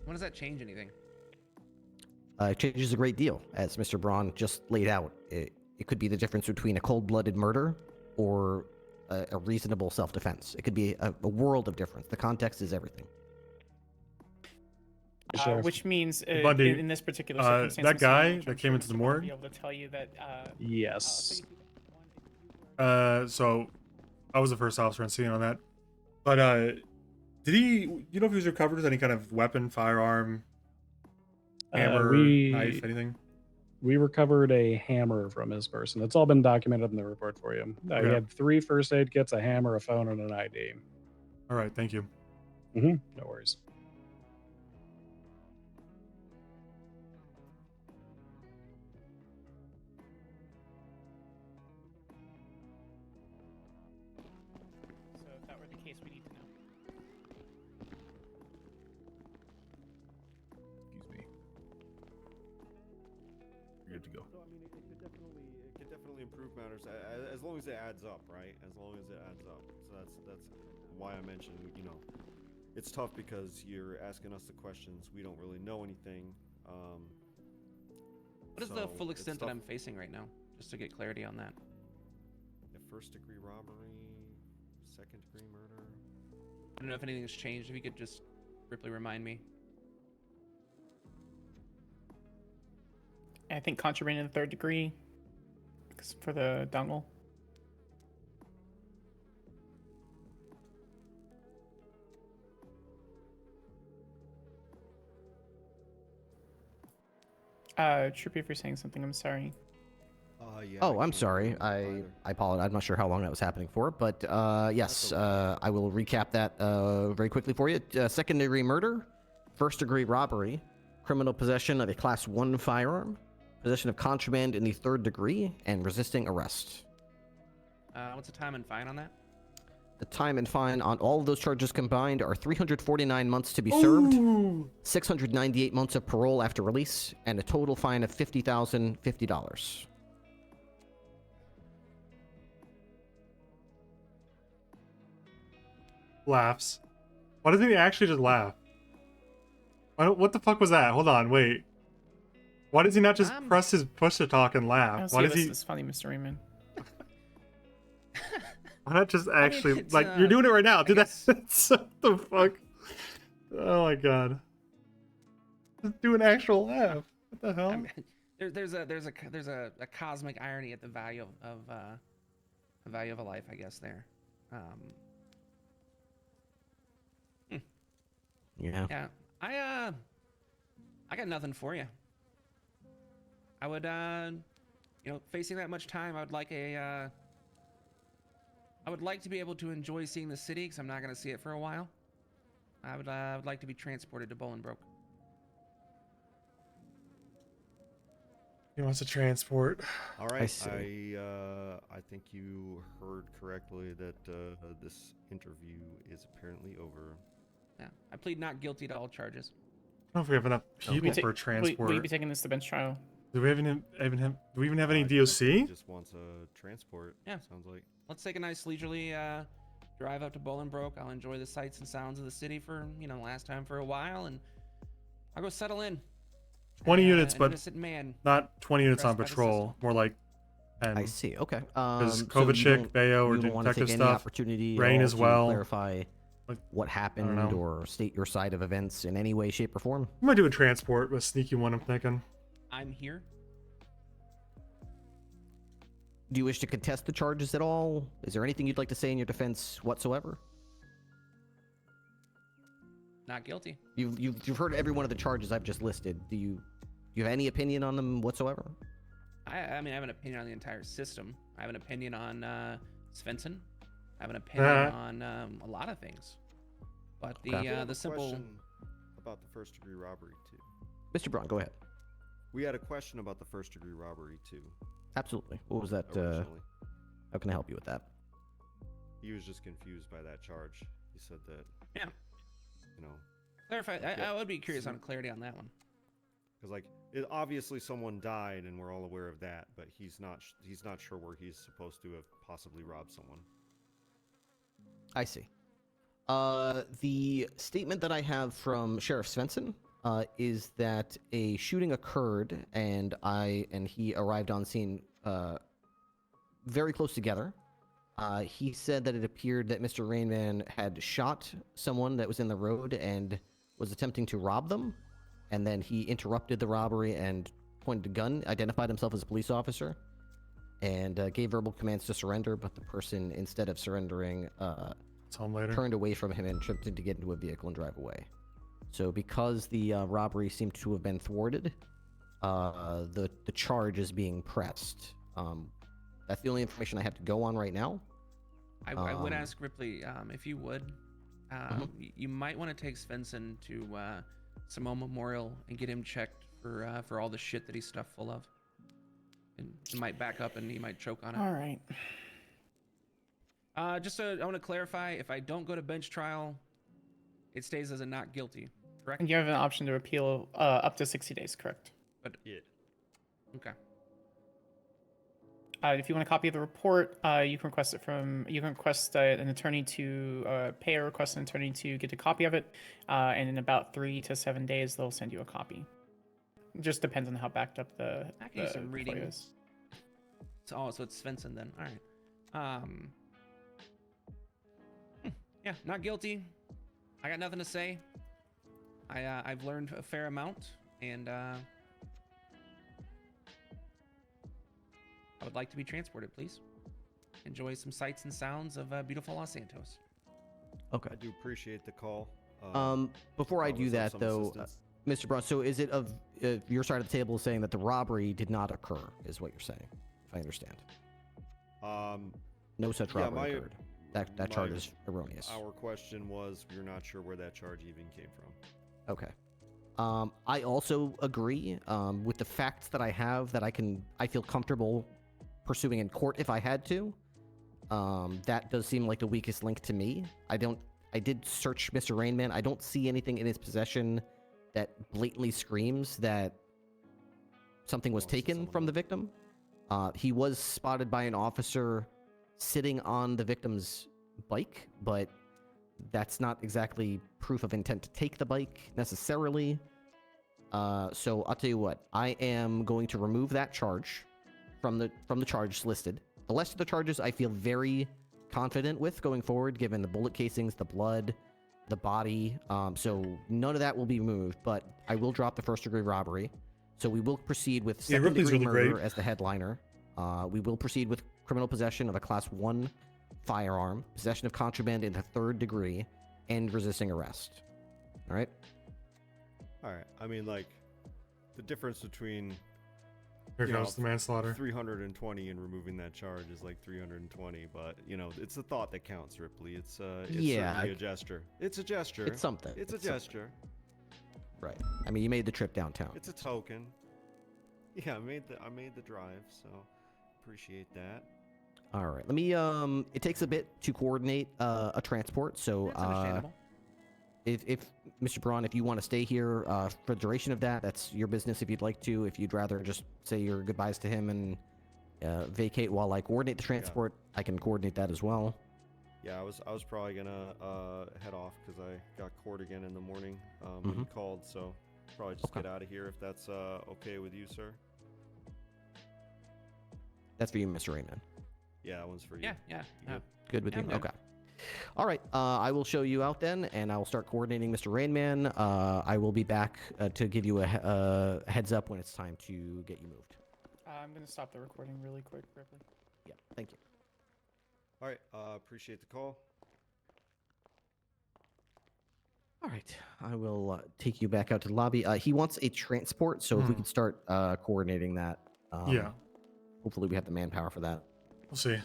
When does that change anything? It changes a great deal, as Mr. Braun just laid out. It could be the difference between a cold-blooded murder or a reasonable self-defense. It could be a world of difference. The context is everything. Which means Bundy, in this particular circumstance, that Mr. guy Lynch, I'm that came sure into the Mr. Braun will morgue. be able to tell you that. Yes. So I was the first officer on scene on that. But did he? You know if he was recovered with any kind of weapon, firearm, hammer, knife, anything? We recovered a hammer from his person. It's all been documented in the report for you. He Okay. had 3 first aid kits, a hammer, a phone, and an ID. All right, thank you. No worries. So if that were the case, we need to know. Excuse me. You're good to go. So I mean, it could definitely improve matters as long as it adds up, right? As long as it adds up. So that's why I mentioned, you know, it's tough because you're asking us the questions, we don't really know anything. What is the full extent that I'm facing right now? Just to get clarity on that. The first-degree robbery, second-degree murder. I don't know if anything's changed. If you could just briefly remind me. I think contraband in the 3rd degree for the dongle. Trippy, if you're saying something, I'm sorry. Yeah, Oh, I'm sorry. I apologize. I'm not sure how long that was happening for, but yes, I will recap that very quickly for you. Second-degree murder, first-degree robbery, criminal possession of a Class 1 firearm, possession of contraband in the 3rd degree, and resisting arrest. What's the time and fine on that? The time and fine on all of those charges combined are 349 months to be served, 698 months of parole after release, and a total fine of $50,050. Laughs. Why doesn't he actually just laugh? What the fuck was that? Hold on, wait. Why does he not just press his push to talk and laugh? Why does he? It's funny, Mr. Raymond. Why not just actually it's, like you're doing it right now? Dude, that's what the fuck. Oh my god. Just do an actual laugh. What the hell? I mean, there's a cosmic irony at the value of a life, I guess. There. Yeah. Yeah. I got nothing for you. I would, you know, facing that much time, I would like to be able to enjoy seeing the city because I'm not going to see it for a while. I would like to be transported to Bolingbroke. He wants to transport. All right. I see. I think you heard correctly that this interview is apparently over. Yeah, I plead not guilty to all charges. I don't know if we have enough people for transport. Will you be taking this to bench trial? Do we even have any DOC? He just wants a transport. Yeah. Sounds like. Let's take a nice leisurely drive up to Bolingbroke. I'll enjoy the sights and sounds of the city for, you know, last time for a while, and I'll go settle in. 20 units, an but innocent man not 20 units on oppressed by the patrol. More like 10. I see. Okay. Because So Kovacic, Bayo, or you don't want to detective take any stuff. opportunity at Rain all as to well. clarify what happened know. or state your side of events in any way, shape, or form? I'm gonna do a transport, a sneaky one. I'm thinking. I'm here. Do you wish to contest the charges at all? Is there anything you'd like to say in your defense whatsoever? Not guilty. You've heard every one of the charges I've just listed. Do you have any opinion on them whatsoever? I mean, I have an opinion on the entire system. I have an opinion on Svensson. I have an opinion on a lot of things. But the simple. Question about the first degree robbery too. Mr. Braun, go ahead. We had a question about the first degree robbery too. Absolutely. What was that? Originally. How can I help you with that? He was just confused by that charge. He said that. Yeah. You know. Clarify. I would be curious on clarity on that one. Because like, obviously someone died, and we're all aware of that, but he's not sure where he's supposed to have possibly robbed someone. I see. The statement that I have from Sheriff Svensson is that a shooting occurred, and he arrived on scene very close together. He said that it appeared that Mr. Rainman had shot someone that was in the road and was attempting to rob them, and then he interrupted the robbery and pointed a gun, identified himself as a police officer, and gave verbal commands to surrender, but the person, instead of surrendering, turned away from him and attempted to get into a vehicle and drive away. So because the robbery seemed to have been thwarted, the charge is being pressed. That's the only information I have to go on right now. I would ask Ripley if you would. You might want to take Svensson to Simone Memorial and get him checked for all the shit that he's stuffed full of. And he might back up and he might choke on it. All right. I want to clarify, if I don't go to bench trial, it stays as a not guilty, correct? And you have an option to appeal up to 60 days, correct? But yeah. Okay. If you want a copy of the report, you can request it from. You can request an attorney to pay or request an attorney to get a copy of it, and in about 3 to 7 days, they'll send you a copy. It just depends on how backed up the. I can use some reading. is. So it's Svensson then. All right. Yeah, not guilty. I got nothing to say. I've learned a fair amount, and I would like to be transported, please. Enjoy some sights and sounds of beautiful Los Santos. Okay. I do appreciate the call. Before I do was of that, some though, assistance. Mr. Braun, so is it of your side of the table saying that the robbery did not occur, is what you're saying, if I understand? No such robbery occurred. That charge is erroneous. Our question was, we're not sure where that charge even came from. Okay. I also agree with the facts that I have that I feel comfortable pursuing in court if I had to. That does seem like the weakest link to me. I did search Mr. Rainman. I don't see anything in his possession that blatantly screams that something was taken from the victim. He was spotted by an officer sitting on the victim's bike, but that's not exactly proof of intent to take the bike necessarily. So I'll tell you what, I am going to remove that charge from the charges listed. The rest of the charges I feel very confident with going forward, given the bullet casings, the blood, the body. So none of that will be removed, but I will drop the first-degree robbery. So we will proceed with second-degree murder as the headliner. We will proceed with criminal possession of a Class 1 firearm, possession of contraband in the 3rd degree, and resisting arrest. All right? All right. I mean, like, the difference between Here comes the manslaughter. 320 and removing that charge is like 320, but it's the thought that counts, Ripley. It's yeah, certainly a gesture. It's a gesture. It's something. It's a gesture. Right. I mean, you made the trip downtown. It's a token. Yeah, I made the drive, so appreciate that. All right. Let me. It takes a bit to coordinate a transport, so That's understandable. If Mr. Braun, if you want to stay here for the duration of that, that's your business. If you'd like to, if you'd rather just say your goodbyes to him and vacate while I coordinate the transport, I can coordinate that as well. Yeah, I was probably gonna head off because I got court again in the morning when you called, so probably just get out of here if that's okay with you, sir. That's for you, Mr. Raymond. Yeah, that one's for you. Yeah. Good with Yeah, you? I'm good. Okay. All right. I will show you out then, and I will start coordinating Mr. Rainman. I will be back to give you a heads up when it's time to get you moved. I'm going to stop the recording really quick, Ripley. Yeah, thank you. All right. Appreciate the call. All right. I will take you back out to the lobby. He wants a transport, so if we could start coordinating that. Yeah. Hopefully we have the manpower for that. We'll see.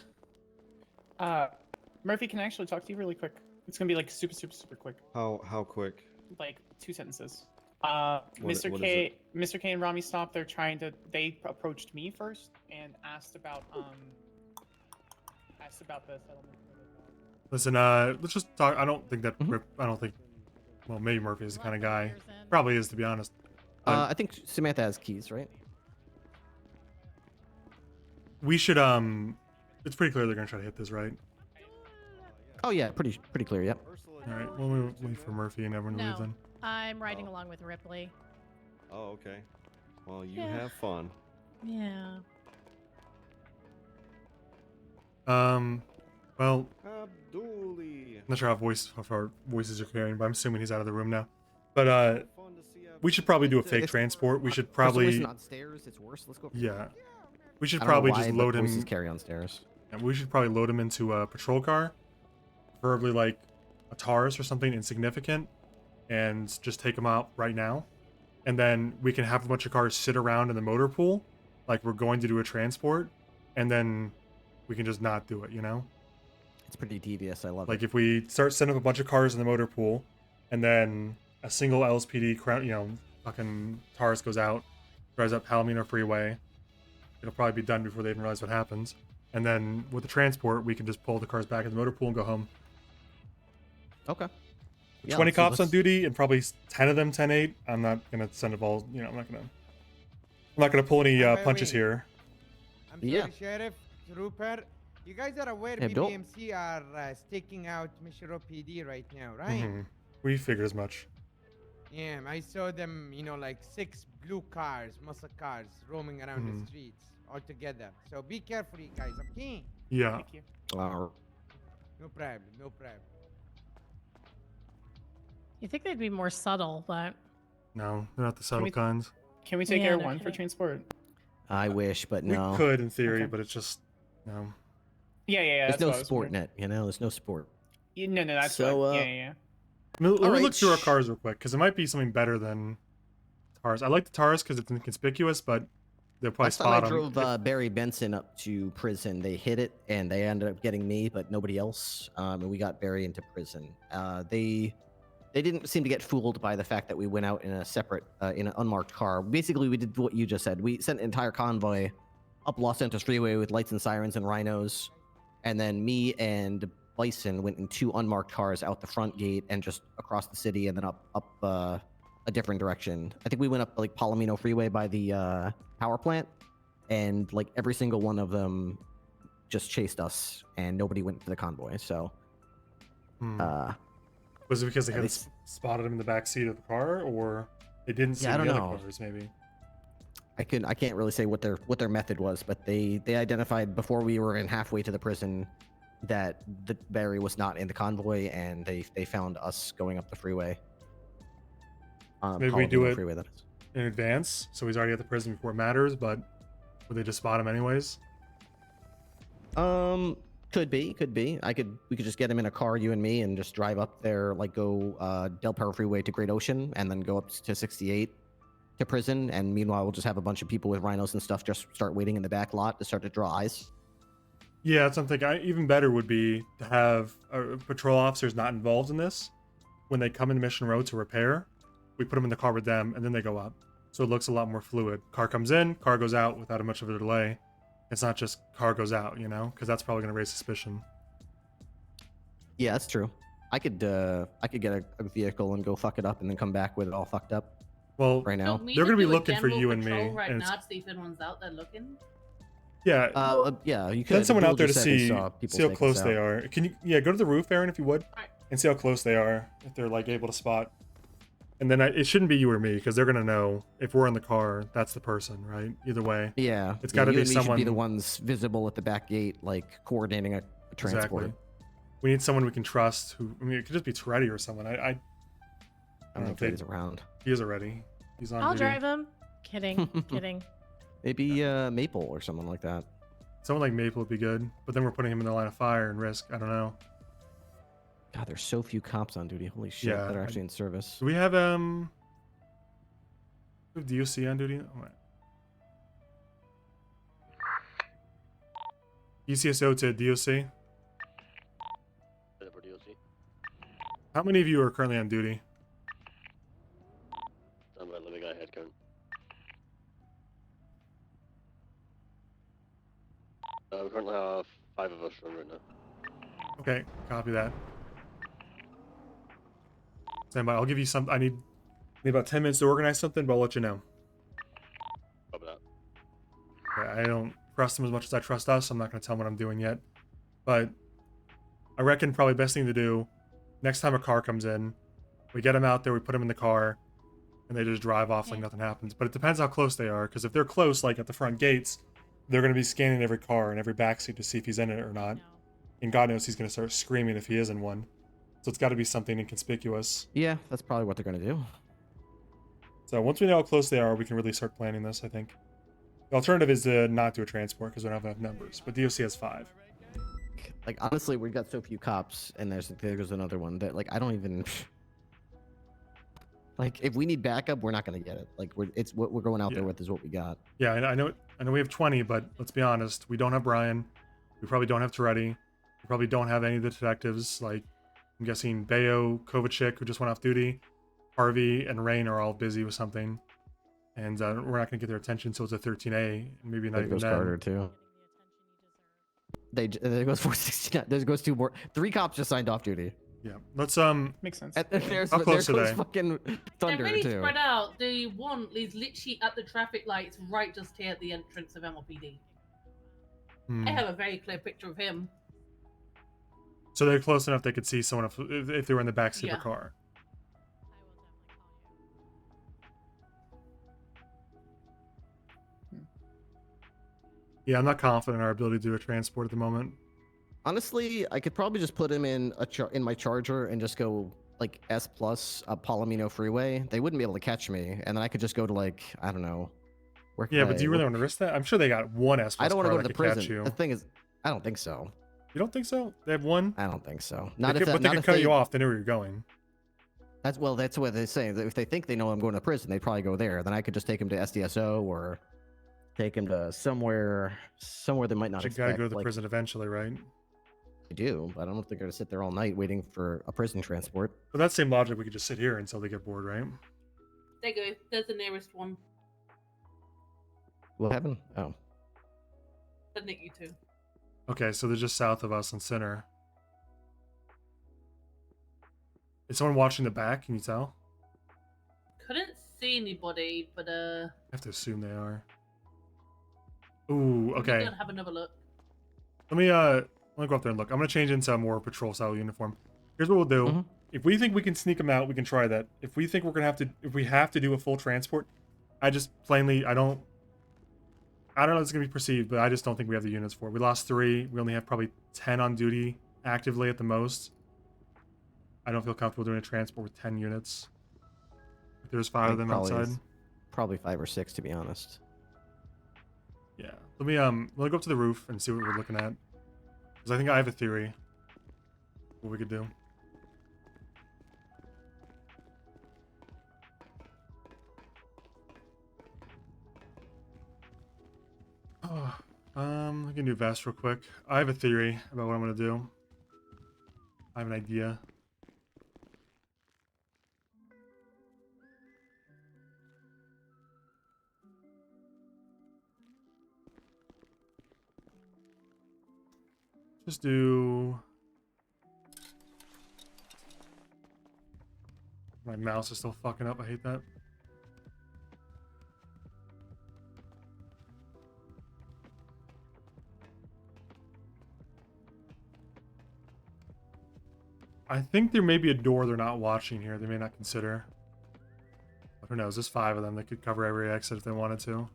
Murphy, can I actually talk to you really quick? It's gonna be like super quick. How quick? Like 2 sentences. What Mr. K and Rami stopped. They approached me first and asked about Yes, about the settlement. Listen, let's just talk. I don't think that I don't think. Well, maybe Murphy is the kind of guy. Probably is, to be honest. I think Samantha has keys, right? We should It's pretty clear they're gonna try to hit this, right? Oh yeah, pretty clear. Yep. All right. Well, we'll wait for Murphy and everyone to leave No, then. I'm riding along with Ripley. Oh, okay. Well, you Yeah. have fun. Yeah. Well, Abduli. I'm not sure how far voices are carrying, but I'm assuming he's out of the room now. But we should probably do a fake transport. We should probably. Listen on stairs. It's worse. Let's go. Yeah. We should I don't know probably why, just but load him. voices carry on stairs. Yeah, we should probably load him into a patrol car, preferably like a Taurus or something insignificant, and just take him out right now. And then we can have a bunch of cars sit around in the motor pool, like we're going to do a transport, and then we can just not do it, you know? It's pretty devious. I love Like it. if we start setting up a bunch of cars in the motor pool, and then a single LSPD fucking Taurus goes out, drives up Palomino Freeway. It'll probably be done before they even realize what happens. And then with the transport, we can just pull the cars back in the motor pool and go home. Okay. Yeah, 20 let's do cops on this. duty and probably 10 of them 10-8. I'm not gonna send a ball. I'm not gonna pull any punches here. I'm sorry, Sheriff, Trooper. You guys are aware Yeah, don't- BBMC are staking out Mishiro PD right now, right? Mhm. We figured as much. Yeah, I saw them, like 6 blue cars, muscle cars, roaming around Mhm. the streets all together. So be careful, you guys, okay? Yeah. Thank you. No problem, no problem. You think they'd be more subtle, but No, they're not the subtle we- kinds. Can we take Yeah, Air no 1 for kidding. transport? I wish, but no. We could in theory, Okay. but it's just no. Yeah. There's That's no what I was sport wondering. net, There's no sport. No, that's So, what. Yeah. Let me Alright, look through our cars real quick, because it might be something better than Taurus. I like the Taurus because it's inconspicuous, but they'll probably Last time I spot drove them. Barry Benson up to prison, they hit it and they ended up getting me, but nobody else. And we got Barry into prison. They didn't seem to get fooled by the fact that we went out in a separate, in an unmarked car. Basically, we did what you just said. We sent an entire convoy up Los Santos Freeway with lights and sirens and rhinos, and then me and Bison went in 2 unmarked cars out the front gate and just across the city and then up a different direction. I think we went up like Palomino Freeway by the power plant, and like every single one of them just chased us, and nobody went for the convoy. So, Was it because they at had least- spotted him in the back seat of the car, or they didn't see Yeah, I the don't other know. cars? Maybe. I can't really say what their method was, but they identified before we were in halfway to the prison that the Barry was not in the convoy, and they found us going up the freeway. Maybe we do Palomino it freeway, that is. in advance, so he's already at the prison before it matters. But would they just spot him anyways? Could be. We could just get him in a car, you and me, and just drive up there, like go Del Perro Freeway to Great Ocean, and then go up to 68 to prison. And meanwhile, we'll just have a bunch of people with rhinos and stuff just start waiting in the back lot to start to draw eyes. Yeah, that's something. Even better would be to have patrol officers not involved in this. When they come in Mission Road to repair, we put them in the car with them, and then they go up. So it looks a lot more fluid. Car comes in, car goes out without much of a delay. It's not just car goes out, because that's probably going to raise suspicion. Yeah, that's true. I could get a vehicle and go fuck it up, and then come back with it all fucked up. Well, right now. they're going to be looking for you and me. Right and now it's- to see if anyone's out there looking. Yeah. Yeah, you could Send someone out there to Bill just said he see saw people how take us close they out. are. Can you go to the roof, Aaron, if you would, and see how close they are, if they're like able to spot. And then it shouldn't be you or me, because they're gonna know if we're in the car, that's the person, right? Either way. Yeah, It's got to you be and me someone. should be the ones visible at the back gate, like coordinating a transport. Exactly. We need someone we can trust. It could just be Toretti or someone. I don't know if He's around. He is already. He's on. I'll duty. drive him. Kidding. Kidding. Maybe Maple or someone like that. Someone like Maple would be good, but then we're putting him in the line of fire and risk. I don't know. God, there's so few cops on duty. Holy shit, Yeah, that are actually in service. Do we have DOC on duty? Oh, right. UCSO to DOC. How many of you are currently on duty? Let me go ahead, Karen. We currently have 5 of us are right now. Okay, copy that. Stand by. I'll give you some. I need about 10 minutes to organize something, but I'll let you know. Copy that. Okay, I don't trust them as much as I trust us. I'm not going to tell them what I'm doing yet. But I reckon probably best thing to do, next time a car comes in, we get them out there, we put them in the car, and they just drive off like nothing happens. But it depends how close they are, because if they're close, like at the front gates, they're going to be scanning every car and every backseat to see if he's in it or not. And God knows he's going to start screaming if he is in one. So it's got to be something inconspicuous. Yeah, that's probably what they're going to do. So once we know how close they are, we can really start planning this, I think. The alternative is to not do a transport because we don't have enough numbers. But DOC has 5. Like, honestly, we've got so few cops, and there's another one that, like, I don't even... Like, if we need backup, we're not going to get it. Like, it's what we're going out there with is what we got. Yeah, I know we have 20, but let's be honest. We don't have Brian. We probably don't have Toretti. We probably don't have any of the detectives. Like, I'm guessing Bayo, Kovacic, who just went off duty, Harvey, and Rain are all busy with something. And we're not going to get their attention until it's a 13A, and maybe not There even goes then. Carter, too. There goes 469. There goes 2 more. 3 cops just signed off duty. Yeah, let's Makes sense. There's How close there are goes they? fucking Thunder They're really too. spread out. The one is literally at the traffic lights right just here at the entrance of MLPD. Hmm. I have a very clear picture of him. So they're close enough they could see someone if they were in the backseat Yeah. of a car. Yeah, I'm not confident in our ability to do a transport at the moment. Honestly, I could probably just put him in in my Charger and just go like S plus Palomino Freeway. They wouldn't be able to catch me, and then I could just go to like I don't know. Where could Yeah, but do you really want to risk that? I'm sure they got one S+. I don't want to car go to that the could catch prison. you. The thing is, I don't think so. You don't think so? They have one? I don't think so. But they could cut you off. They know where you're going. That's what they're saying. If they think they know I'm going to prison, they'd probably go there. Then I could just take him to SDSO or take him to somewhere they might not But you expect. gotta go to the like, prison eventually, right? I do, but I don't know if they're going to sit there all night waiting for a prison transport. But that same logic, we could just sit here until they get bored, right? There you go. There's the nearest one. What happened? Oh. Send it you two. Okay, so they're just south of us in Center. Is someone watching the back? Can you tell? Couldn't see anybody, but I have to assume they are. Ooh, okay. Have another look. Let me go up there and look. I'm gonna change into a more patrol style uniform. Here's what we'll do. If we think we can sneak them out, we can try that. If we think we're gonna if we have to do a full transport, I just plainly I don't know if it's gonna be perceived, but I just don't think we have the units for it. We lost 3. We only have probably 10 on duty actively at the most. I don't feel comfortable doing a transport with 10 units. If there's 5 of them outside. Probably 5 or 6, to be honest. Yeah. Let me go up to the roof and see what we're looking at. Because I think I have a theory what we could do. I can do vest real quick. I have a theory about what I'm gonna do. I have an idea. Just do... My mouse is still fucking up. I hate that. I think there may be a door they're not watching here. They may not consider. But who knows? There's 5 of them. They could cover every exit if they wanted to.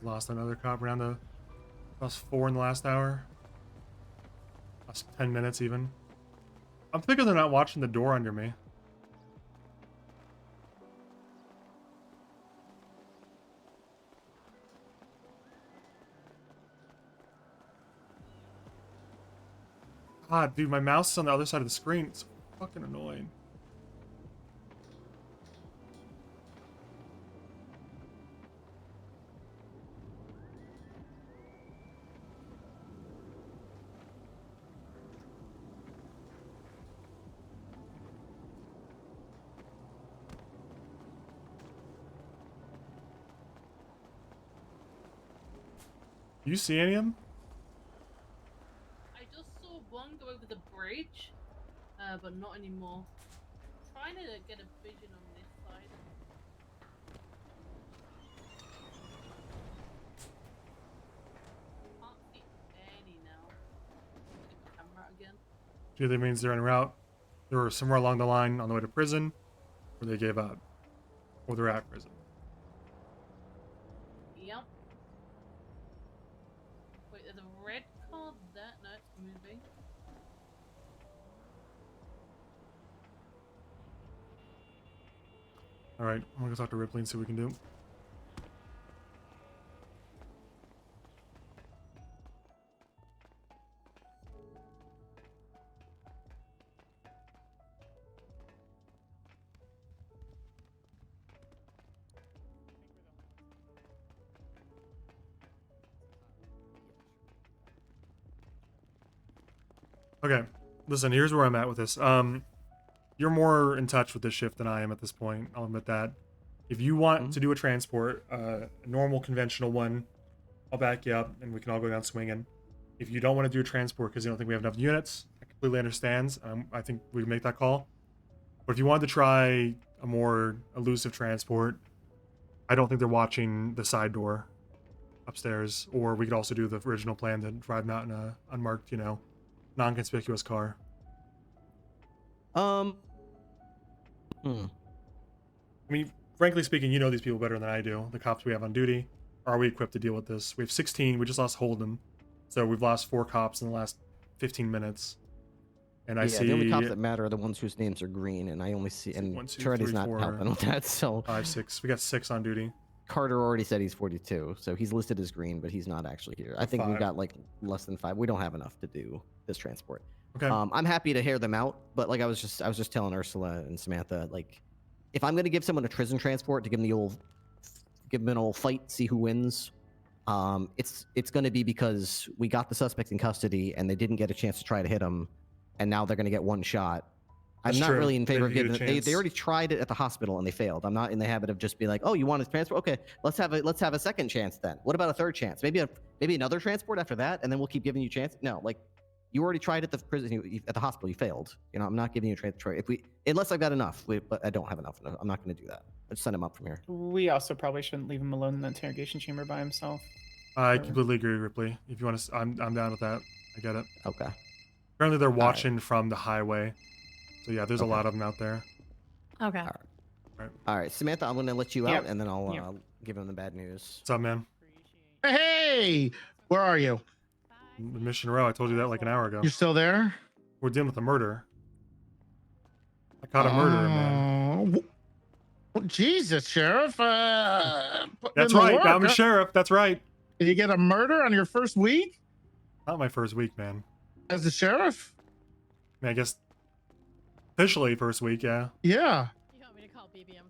Lost another cop around the +4 in the last hour. Last 10 minutes even. I'm thinking they're not watching the door under me. God, dude, my mouse is on the other side of the screen. It's fucking annoying. You see any of them? I just saw one go over the bridge, but not anymore. Trying to get a vision on this side. Can't see any now. Check the camera again. Either means they're en route. They were somewhere along the line on the way to prison, or they gave up, or they're at prison. Yep. Wait, there's a red card there. No, it's moving. All right, I'm gonna go talk to Ripley and see what we can do. Okay, listen, here's where I'm at with this. You're more in touch with this shift than I am at this point. I'll admit that. If you want to do a transport, a normal conventional one, I'll back you up and we can all go down swinging. If you don't want to do a transport because you don't think we have enough units, I completely understand. I think we can make that call. But if you wanted to try a more elusive transport, I don't think they're watching the side door upstairs. Or we could also do the original plan to drive them out in a unmarked, you know, non-conspicuous car. Hmm. I mean, frankly speaking, you know these people better than I do. The cops we have on duty. Are we equipped to deal with this? We have 16. We just lost Holden. So we've lost 4 cops in the last 15 minutes. And I see... the only cops that matter are the ones whose names are green, and I only see... And Charity's not helping with that, so... 5, 6. We got 6 on duty. Carter already said he's 42, so he's listed as green, but he's not actually here. I think we've 5. got, like, less than 5. We don't have enough to do this transport. Okay. I'm happy to hear them out, but like I was just telling Ursula and Samantha, like, if I'm gonna give someone a prison transport to give them an old fight, see who wins, it's gonna be because we got the suspect in custody and they didn't get a chance to try to him, and now they're gonna get one shot. That's I'm not true. really in favor of They get giving a them. chance. They already tried it at the hospital and they failed. I'm not in the habit of just being like, oh, you want a transport? Okay, let's have a second chance then. What about a third chance? Maybe another transport after that, and then we'll keep giving you chances. No, like, you already tried at the prison, at the hospital. You failed. You know, I'm not giving you a transport. Unless I've got enough, but I don't have enough. I'm not going to do that. I'll just send him up from here. We also probably shouldn't leave him alone in the interrogation chamber by himself. I completely agree, Ripley. If you want to, I'm down with that. I get it. Okay. Apparently they're watching from the highway. So yeah, there's a Okay. lot of them out there. Okay. All right, Samantha, I'm going to let you Yep. out, and then I'll Yep. give him the bad news. What's up, man? Hey, where are you? Mission Row. I told you that like an hour ago. You're still there? We're dealing with a murder. I caught a murderer, man. Well, Jesus, Sheriff. That's right. I'm a sheriff. That's right. Did you get a murder on your first week Not my first week, man. as the sheriff? I mean, I guess officially first week, yeah. Yeah.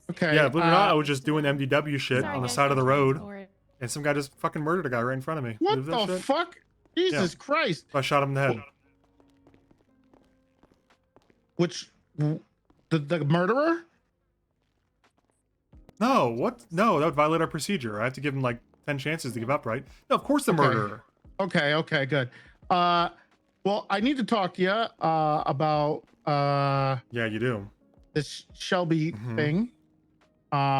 Okay. Yeah, believe it or not, I was just doing MDW shit Sorry, on the guys, side of the no road, transport. and some guy just fucking murdered a guy right in front of me. What Believe that the shit? fuck? Jesus Christ. So I shot him in the head. Which the murderer? No, what? No, that would violate our procedure. I have to give him like 10 chances to give up, right? No, of course the murderer. Okay, good. Well, I need to talk to you about Yeah, you do. this Shelby thing.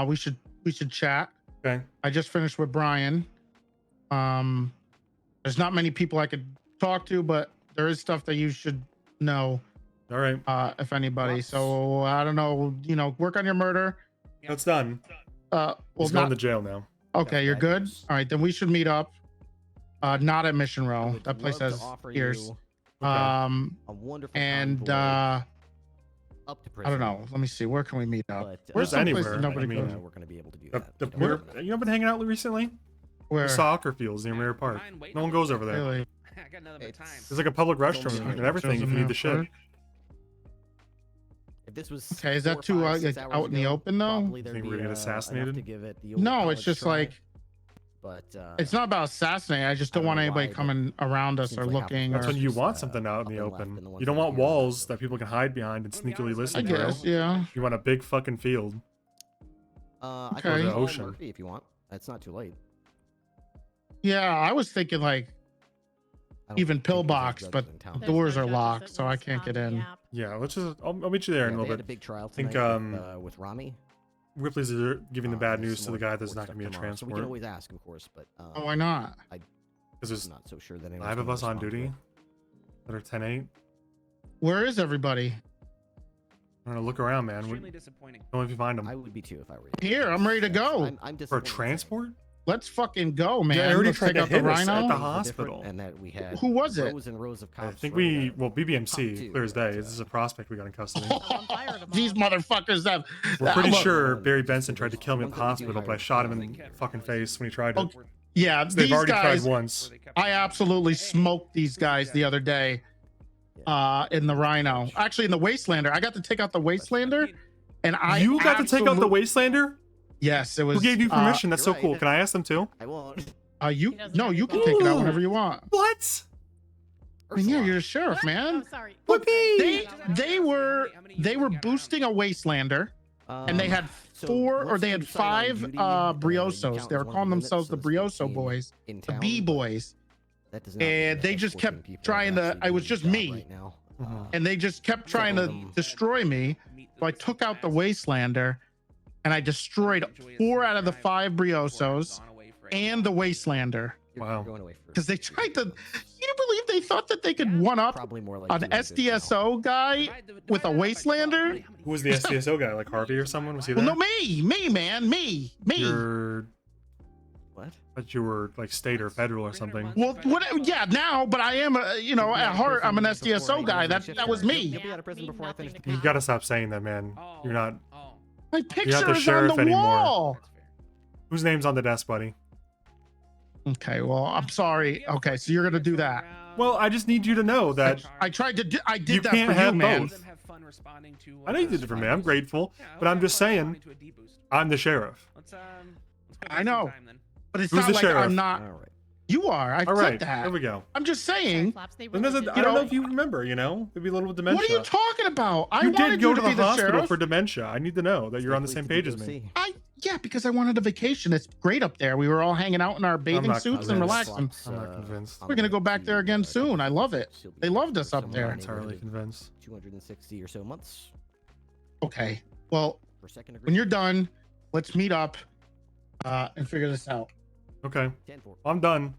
We should chat. Okay. I just finished with Brian. There's not many people I could talk to, but there is stuff that you should know. All right. If anybody. So I don't know, work on your murder. That's done. Well, He's going to jail now. Okay, you're good. All right, then we should meet up. Not at Mission Row. That place love to has offer ears. you, A wonderful and convoy up to I prison. don't know. Let me see. Where can we meet up? But, Where's Just someplace anywhere. that nobody I mean, goes? We're going to be able to do The, that. the, if you don't where, mind. you know, been hanging out recently? Where? The soccer fields near Mirror Park. No one goes over there. Really? I got nothing but time. There's like a public restroom Doesn't and everything if you need the shit. matter. If this was Okay, is that 4, too 5, 6 like hours out in the ago, open though? probably there'd Think be, we're gonna get enough assassinated? to give it the old No, it's college just try, like But it's not about assassinating. I just don't want anybody why, but coming around us seems or like half the looking. That's Or, when you want something out in the up and left open. and the ones You don't that are want here are walls that people can hide behind and sneakily I listen to. guess, yeah. You want a big fucking field. I Okay. can The call ocean. Murphy if you want. It's not too late. Yeah, I was thinking like even pillbox, but the doors are locked, so I can't get in. Yeah, let's just. I'll meet you there in a Yeah, they little had bit. a big trial I think tonight with Rami. Ripley's giving the bad news to the guy that's not going going to be a transport. So we can always ask, of course, but Oh, why not? I'm there's not so sure that anyone's 5 of gonna us on respond to duty it. that are 10-8. Where is everybody? I'm gonna look around, man. Extremely disappointing. Don't know if you find them. I would be too if I were you. Here, I'm ready to go. I'm For a transport? Let's fucking go, man. Yeah, I already Let's tried take to out the hit us Rhino. at the hospital. And that we had Who was it? rows and rows of I cops. think running well, BBMC, clear as day. This is a prospect we got in custody. These motherfuckers have. We're pretty Look, sure Barry Benson tried to kill me at the hospital, but I shot him in the fucking face when he tried to. Yeah, They've these already guys, tried once. I absolutely smoked these guys the other day in the Rhino. Actually, in the Wastelander. I got to take out the Wastelander, and You got to take out the Wastelander? Yes, it was. Who gave you permission? That's so cool. Can I ask them too? I won't. You can take it out whenever you want. What? I mean, yeah, you're a sheriff, man. Sorry. Look, they were boosting a Wastelander, and they had they had 5 Briosos. They were calling themselves the Brioso boys, the B boys, and they just kept trying to. I was just me, and they just kept trying to destroy me. So I took out the Wastelander, and I destroyed 4 out of the 5 Briosos and the Wastelander. Wow. Because they tried to. You believe they thought that they could one up an SDSO guy with a Wastelander? Who was the SDSO guy? Like Harvey or someone? Was he there? Well, no, me, man, me. You're... What? But you were like state or federal or something. Well, what? Yeah, now, but I am, at heart, I'm an SDSO guy. That was me. You'll be out of prison before I finish the You gotta stop saying that, man. You're not. My You're picture not the is sheriff on the anymore. wall. Whose name's on the desk, buddy? Okay, well, I'm sorry. Okay, so you're gonna do that. Well, I just need you to know that I tried to. I did you that can't for have you, man. both. I know you did it for me. I'm grateful, but I'm just saying, I'm the sheriff. I know, but it's Who's not the like sheriff? I'm not. You are. I All said right, that. there we go. I'm just saying. I don't know if you remember. Maybe a little dementia. What are you talking about? I You wanted did go you to to the be the hospital sheriff. for dementia. I need to know that you're on the same page as me. Yeah, because I wanted a vacation. It's great up there. We were all hanging out in our bathing not suits and convinced. relaxing. I'm not convinced. We're gonna go back there again soon. I love it. They loved us up there. Entirely convinced. 260 or so months. Okay. Well, For second degree. when you're done, let's meet up and figure this out. Okay. I'm done.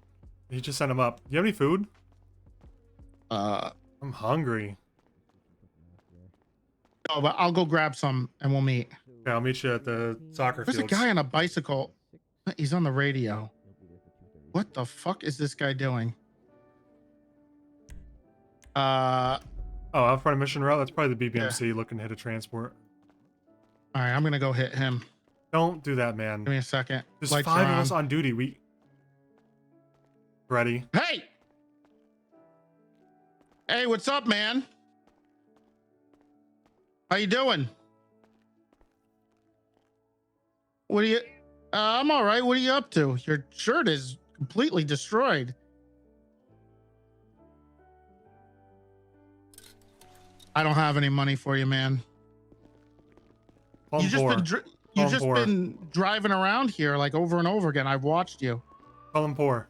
You just sent him up. Do you have any food? I'm hungry. No, but I'll go grab some and we'll meet. Okay, I'll meet you at the soccer There's field. a guy on a bicycle. He's on the radio. What the fuck is this guy doing? Oh, out front of Mission Route? That's probably the BBMC looking to hit a transport. All right, I'm gonna go hit him. Don't do that, man. Give me a second. There's Lights 5 are of us on. on duty. We ready? Hey! Hey, what's up, man? How you doing? What are you? I'm all right. What are you up to? Your shirt is completely destroyed. I don't have any money for you, man. Call him You've just poor. been Call you've him just poor. been driving around here like over and over again. I've watched you. Call him poor.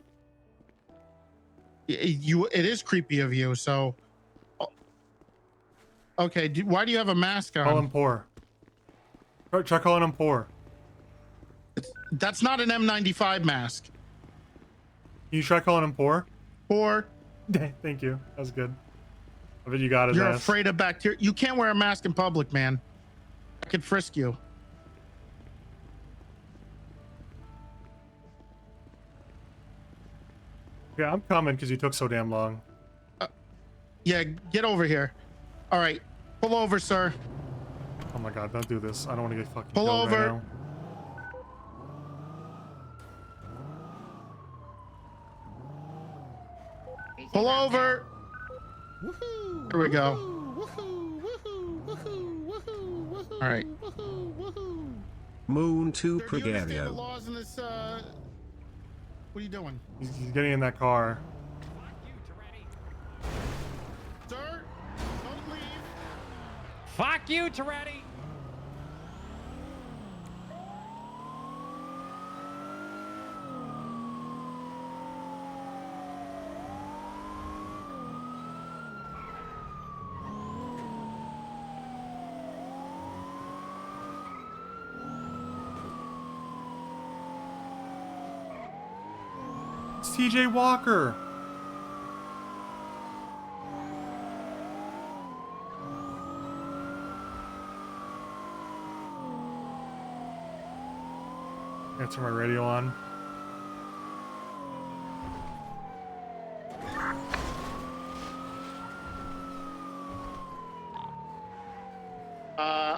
It is creepy of you. So, okay. Why do you have a mask on? Call him poor. Try calling him poor. That's not an M95 mask. Can you try calling him poor? Poor. Thank you. That was good. I bet you got his You're ass. afraid of bacteria. You can't wear a mask in public, man. I could frisk you. Yeah, I'm coming because you took so damn long. Yeah, get over here. All right, pull over, sir. Oh my god, don't do this. I don't want to get fucking Pull killed over. right now. Pull over. Here we go. All right. Moon to Sir, do you understand the Pregario. laws in this? What are you doing, He's getting in that car. sir? Don't leave. Fuck you, Toretti. It's TJ Walker. I gotta turn my radio on.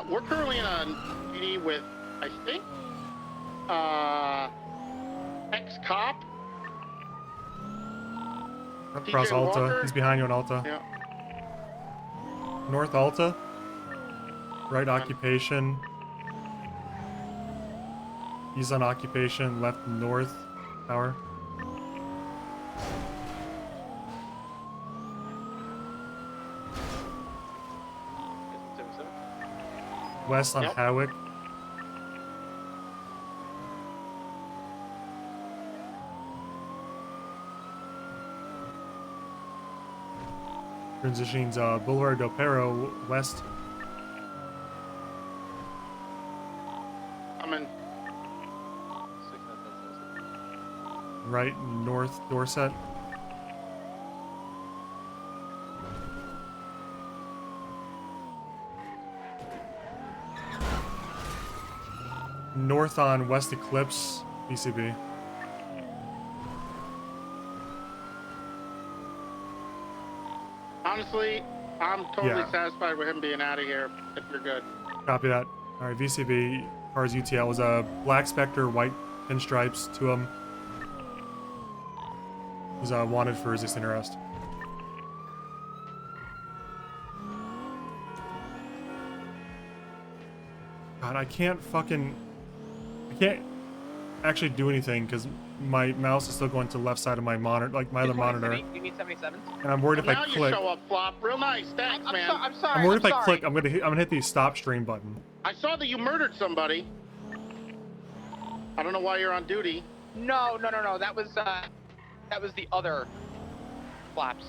We're currently in a meeting with, I think, ex-cop. Across TJ Alta. Walker. He's behind you on Alta. Yeah. North Alta. Right occupation. He's on occupation. Left north tower. West on Yep. Hawick. Transitioning Boulevard del Perro west. I'm in. Right north Dorset. North on West Eclipse, BCB. Honestly, I'm totally Yeah. satisfied with him being out of here. If you're good. Copy that. All right, VCB, cars UTL was a black Spectre, white pinstripes to him. He's wanted for resisting arrest. God, I can't actually do anything because my mouse is still going to the left side of my monitor, like my other monitor. You need 77? And I'm worried if Now I you click. show up, Flop. Real nice. Thanks, man. I'm sorry. I'm worried if I sorry. click, I'm gonna hit the stop stream button. I saw that you murdered somebody. I don't know why you're on duty. No. That was the other flaps.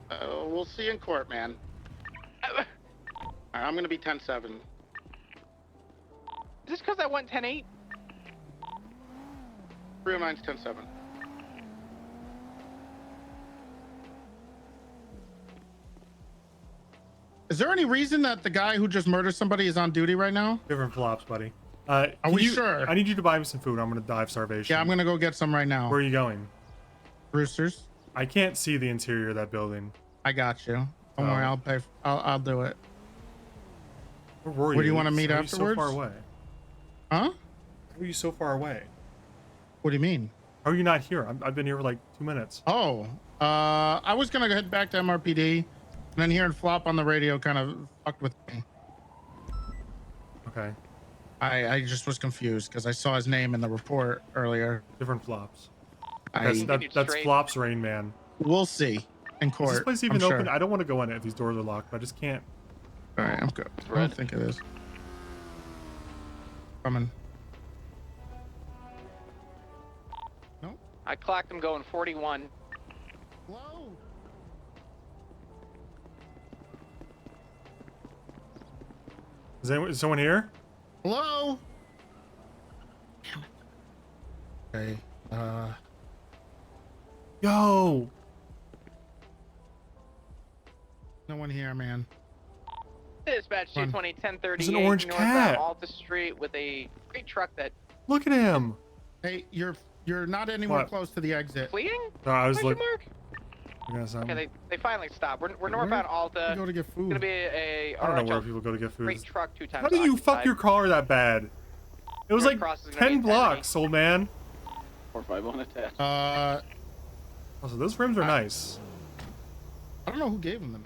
We'll see you in court, man. Alright, I'm gonna be 10-7. Is this because I went 10-8? 309's 10-7. Is there any reason that the guy who just murdered somebody is on duty right now? Different flops, buddy. Are we you- sure? I need you to buy me some food. I'm gonna die of starvation. Yeah, I'm gonna go get some right now. Where are you going? Roosters. I can't see the interior of that building. I got you. Don't worry, I'll pay. I'll do it. Where were you? Where do you want to meet How are afterwards? you so far away? Huh? How are you so far away? What do you mean? How are you not here? I've been here for like 2 minutes. Oh, I was gonna head back to MRPD, and then hearing Flop on the radio kind of fucked with me. Okay. I just was confused because I saw his name in the report earlier. Different flops. I- That's flops, Rain Man. We'll see in Is court. this place even I'm open? sure. I don't want to go in it if these doors are locked, but I just can't. All right, I'm good. I don't think it is. Coming. I clocked him going 41. Whoa. Is someone here? Hello. Okay. Yo. No one here, man. Dispatch Come on. 220 1038 There's an orange northbound cat. Alta Street with a great truck that Look at him. Hey, you're not anywhere What? close to the exit. fleeing? No, I was Question looking. mark? Okay, they finally stopped. We're northbound Alta. You go to get It's food. gonna be a I don't know where orange people go to get food. great truck 2 times. How did you fuck occupied. your car that bad? It was North like Cross is gonna 10 be in blocks, old man. 4-5 on attached. Also, those rims are nice. I don't know who gave them them.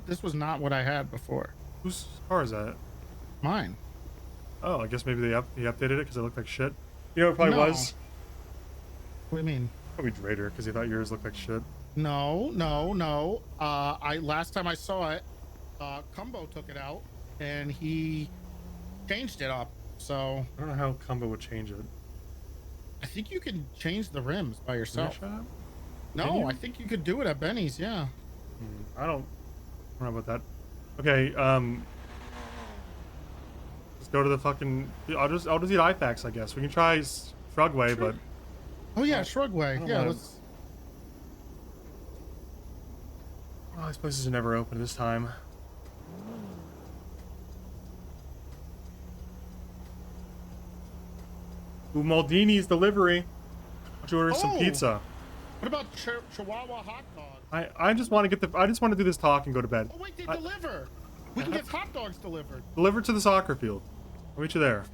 This was not what I had before. Whose car is that? Mine. Oh, I guess maybe he updated it because it looked like shit. You know what it probably No. was? What do you mean? Probably Drader because he thought yours looked like shit. No. Last time I saw it, Cumbo took it out and he changed it up. So I don't know how Combo would change it. I think you can change the rims by yourself. Can No, you? I think you could do it at Benny's. Yeah. I don't know about that. Okay, let's go to the fucking. I'll just eat IFAX, I guess. We can try Shrugway, but Oh yeah, Shrugway. Yeah, let's. Oh, these places are never open this time. Ooh, Maldini's delivery. Why don't you order some Oh! pizza? What about Chihuahua hot dogs? I just want to get the. I just want to do this talk and go to bed. Oh wait, they deliver. We can get hot dogs delivered. Deliver to the soccer field. I'll meet you there.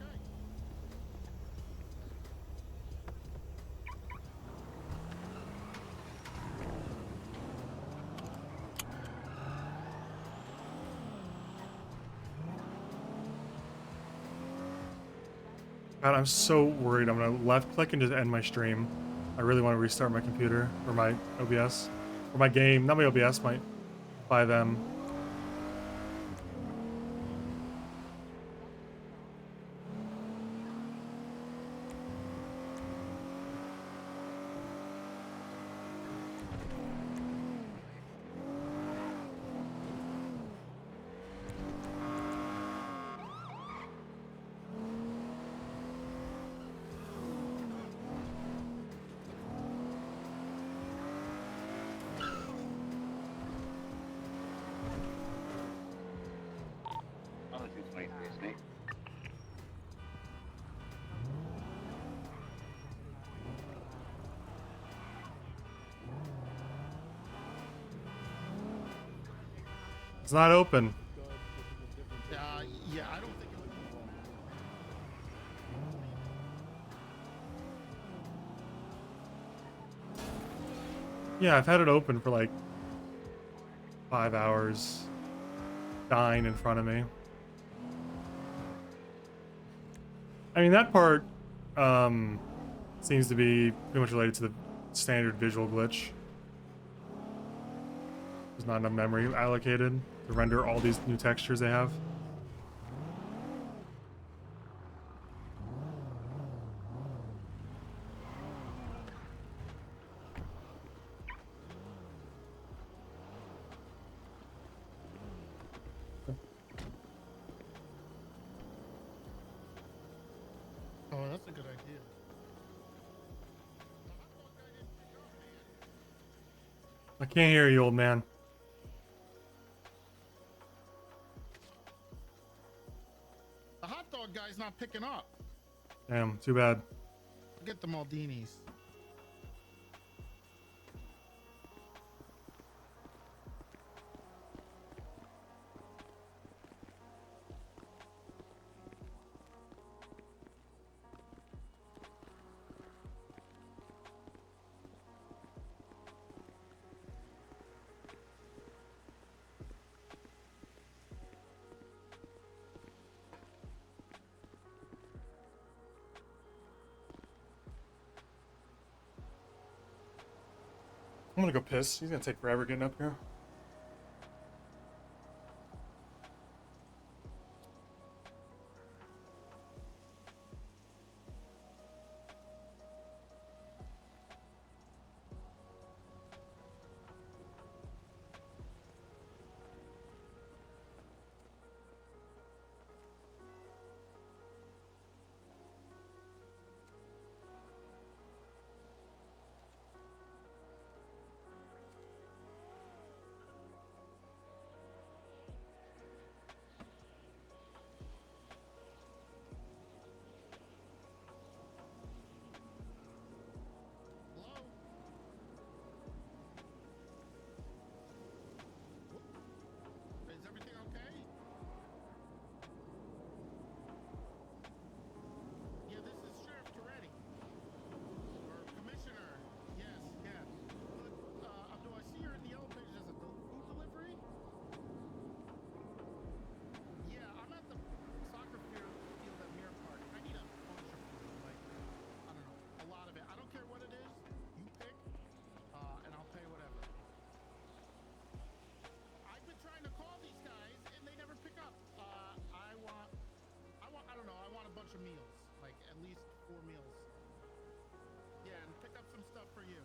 God, I'm so worried. I'm gonna left click and just end my stream. I really want to restart my computer or my OBS or my game. Not my OBS, my 5M. It's not open. Yeah, I don't think it would. Yeah, I've had it open for like 5 hours, dying in front of me. I mean, that part seems to be pretty much related to the standard visual glitch. There's not enough memory allocated to render all these new textures they have. Oh, that's a good idea. I can't hear you, old man. The hot dog guy's not picking up. Damn, too bad. Get the Maldinis. I'm gonna go piss. He's gonna take forever getting up here. Is everything okay? Yeah, this is Sheriff Toretti. Or Commissioner. Yes, yes. Look, do I see her in the elevator as a food delivery? Yeah, I'm at the soccer field at Mirror Park. I need a bunch of food. Like, I don't know, a lot of it. I don't care what it is. You pick, and I'll pay whatever. I've been trying to call these guys and they never pick up. I don't know, I want a bunch of meals. Like at least 4 meals. Yeah, and pick up some stuff for you.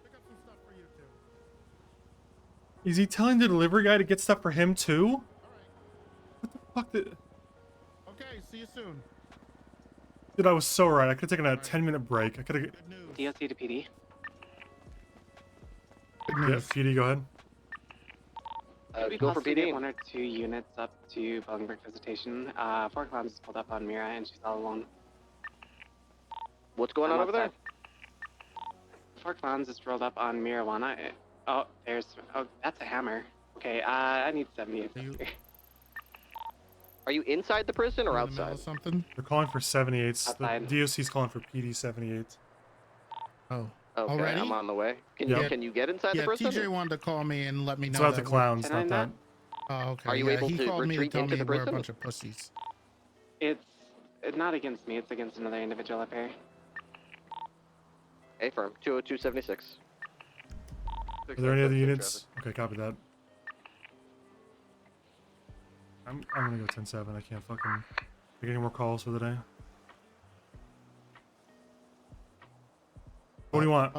Pick up some stuff for you too. Is he telling the delivery guy to get stuff for him too? What the fuck? Okay, see you soon. Dude, I was so right. I could have taken a 10-minute break. I could have. DLT to PD. Yeah, PD, go ahead. Could we go for possibly PD. get 1 or 2 units up to Bolingbrook Visitation? 4 Clowns is pulled up on Mira and she's all alone. What's going on over there? 4 Clowns is rolled up on marijuana. Oh, that's a hammer. Okay, I need 78. Are you inside the prison or outside? Something. They're calling for 78s. Outside. The DOC's calling for PD 78. Oh. Okay, Already? I'm on the way. Can Yep. you can you get inside Yeah, the prison? TJ wanted to call me and let me know. It's about the that clowns, Can I not that. Oh, okay. Are you yeah, able he to called me to retreat tell into me the we're a prison? bunch of pussies. It's not against me, it's against another individual up here. A firm 20276. Are there any other units? Okay, copy that. I'm gonna go 10-7. I can't fucking make any more calls for the day. What do you want?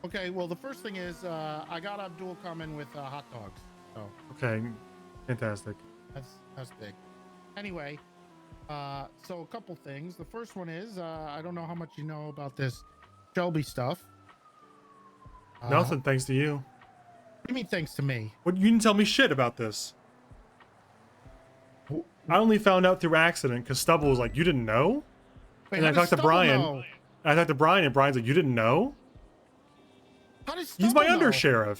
Okay, well, the first thing is I got Abdul coming with hot dogs. So Okay, fantastic. that's big. Anyway, so a couple things. The first one is I don't know how much you know about this Shelby stuff. Nothing, thanks to you. What do you mean thanks to me? What, you didn't tell me shit about this. I only found out through accident because Stubble was like, "You didn't know?" Wait, and how I does talked to Stubble Brian. know? I talked to Brian, and Brian's like, "You didn't know?" How does He's my Stubble know? undersheriff.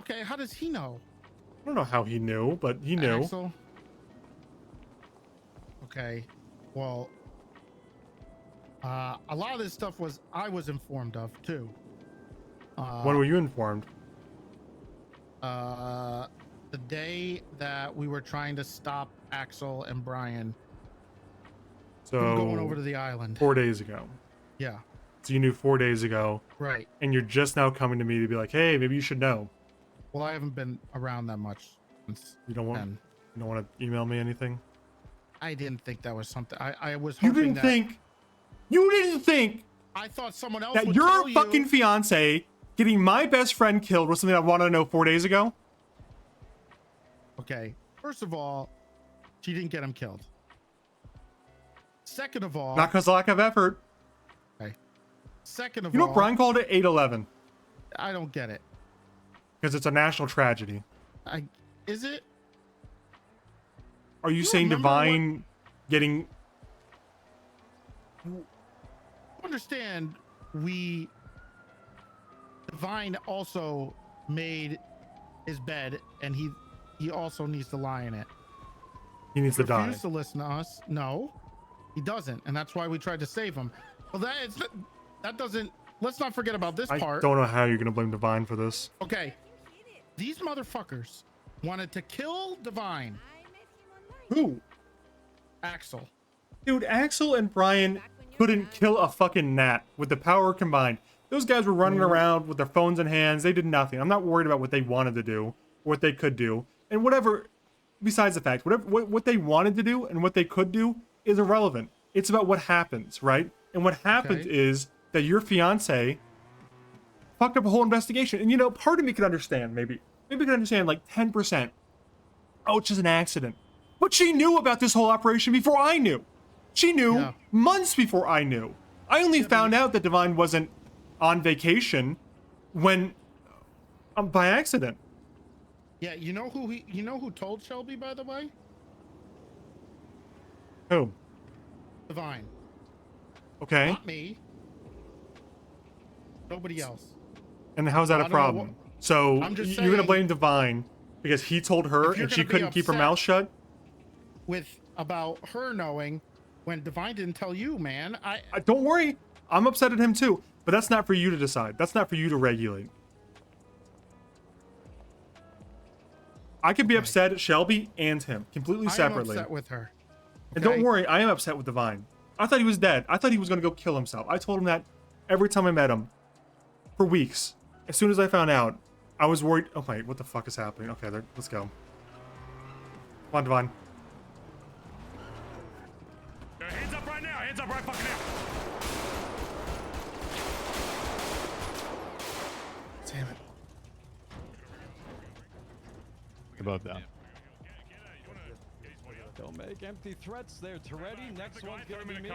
Okay, how does he know? I don't know how he knew, but he knew. Axel? Okay, well, a lot of this stuff I was informed of too. When were you informed? The day that we were trying to stop Axel and Brian from going over to the island. 4 days ago. Yeah. So you knew 4 days ago. Right. And you're just now coming to me to be like, "Hey, maybe you should know." Well, I haven't been around that much since You don't want. then. You don't want to email me anything. I didn't think that was something. I was. You hoping didn't that, think. You didn't think I thought someone else that would your tell you. fucking fiance getting my best friend killed was something I wanted to know 4 days ago. Okay. First of all, she didn't get him killed. Second of all, Not because of lack of effort. okay. Second of You know all, what Brian called it? 8/11. I don't get it. Because it's a national tragedy. Is it? Are you You saying remember Divine getting? Understand? Divine also made his bed, and he also needs to lie in it. He needs to die. Refused to listen to us. No, he doesn't, and that's why we tried to save him. Well, that doesn't. Let's not forget about this I part. don't know how you're gonna blame Divine for this. Okay, these motherfuckers wanted to kill Divine. Who? Axel. Dude, Axel and Brian couldn't kill a fucking gnat with the power combined. Those guys were running around with their phones in hands. They did nothing. I'm not worried about what they wanted to do, or what they could do, and whatever. Besides the fact, what they wanted to do and what they could do is irrelevant. It's about what happens, right? And what happens is that your fiance fucked up a whole investigation. And you know, part of me could understand, maybe could understand like 10%. Oh, it's just an accident. But she knew about this whole operation before I knew. She knew months before I knew. I only found out that Divine wasn't on vacation when by accident. Yeah, you know who told Shelby, by the way? Who? Divine. Okay. Not me. Nobody else. And how's that I a don't know problem? what- So I'm just you're gonna saying- blame Divine because he told her If you're and she gonna be couldn't keep her upset- mouth shut? With about her knowing when Divine didn't tell you, man. Don't worry. I'm upset at him too. But that's not for you to decide. That's not for you to regulate. I could be upset at Shelby and him completely separately. I'm upset with her. And don't okay? worry, I am upset with Divine. I thought he was dead. I thought he was going to go kill himself. I told him that every time I met him for weeks. As soon as I found out, I was worried. Oh, wait, what the fuck is happening? Okay, let's go. Come on, Divine. Hands up right now. Hands up right fucking now. Damn it. About that. Don't make empty threats there, Toretti. Next one's gonna be me.